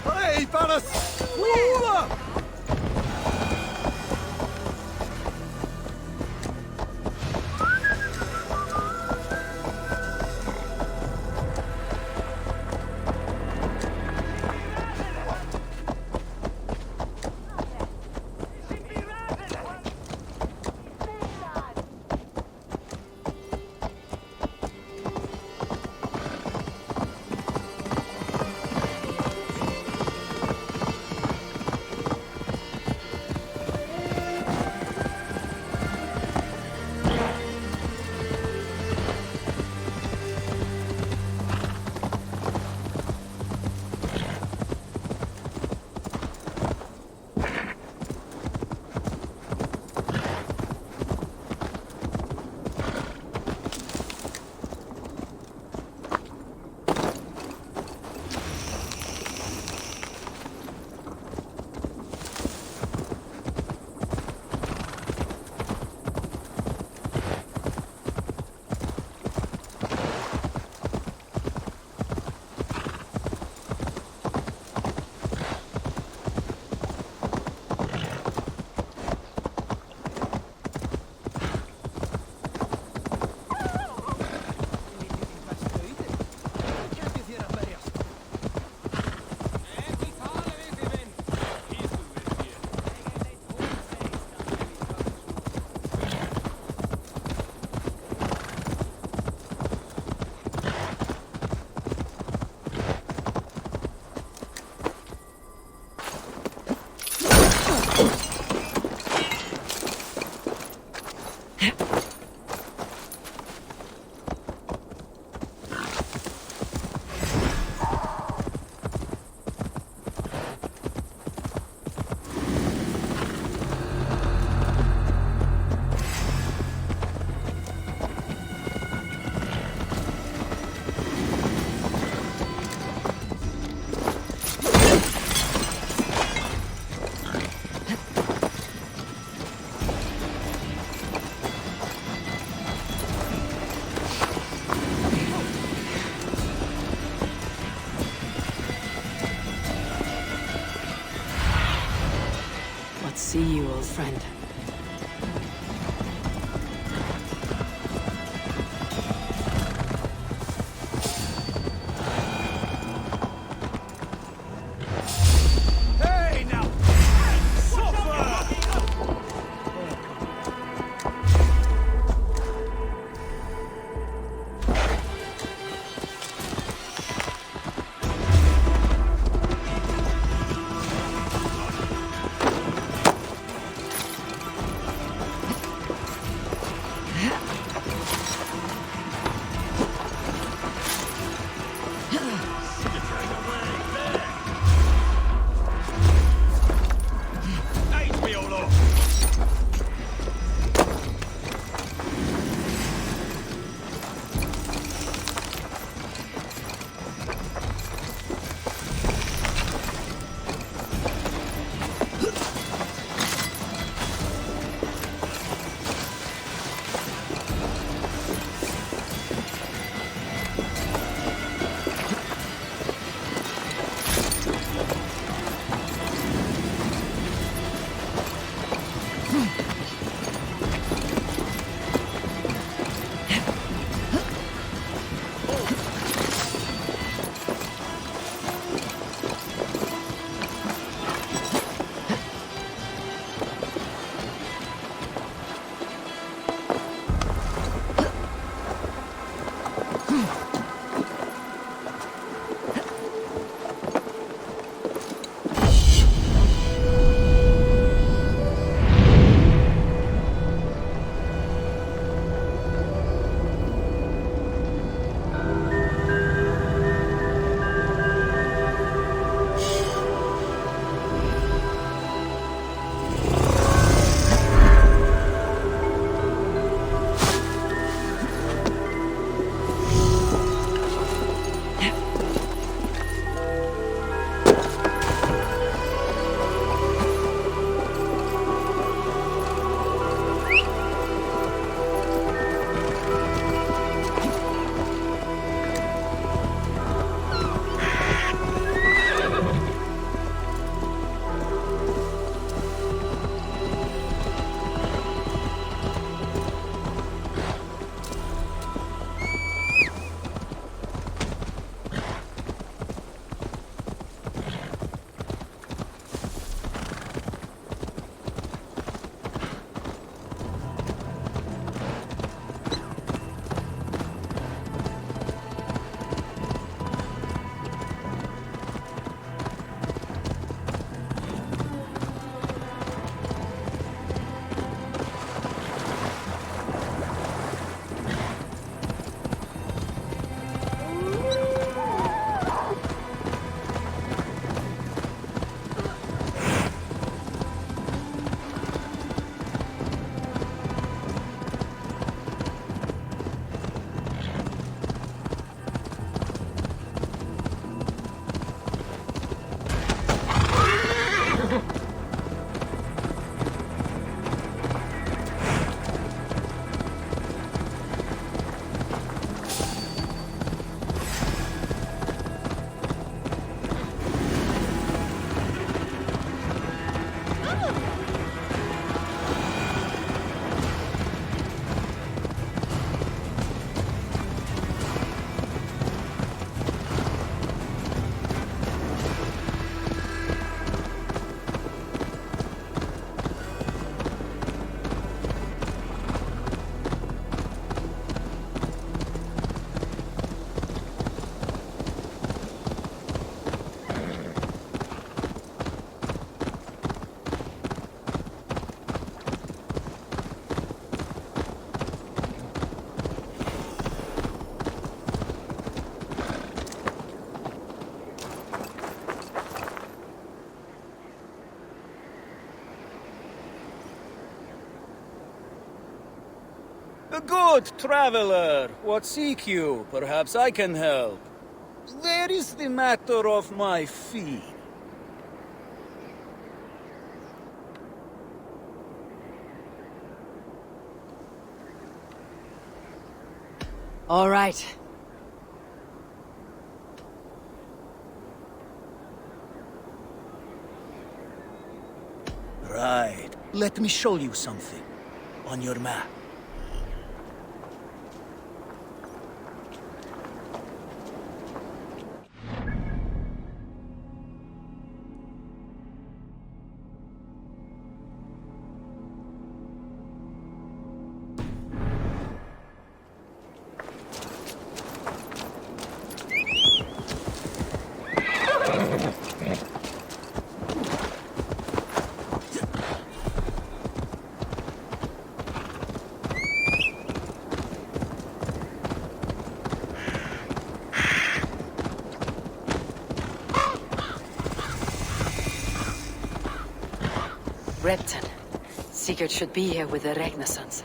Hey, Paris! Ooh! see you, old friend. Hey, now! Suffer! A good traveler. What seek you? Perhaps I can help. There is the matter of my fee. All right. Right. Let me show you something. On your map. Repton. Sigurd should be here with the Renaissance.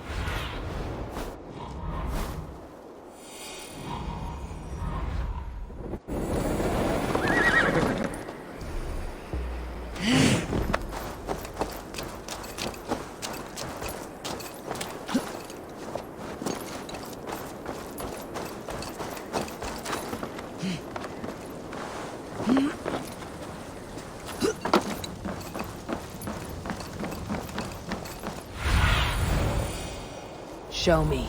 Show me.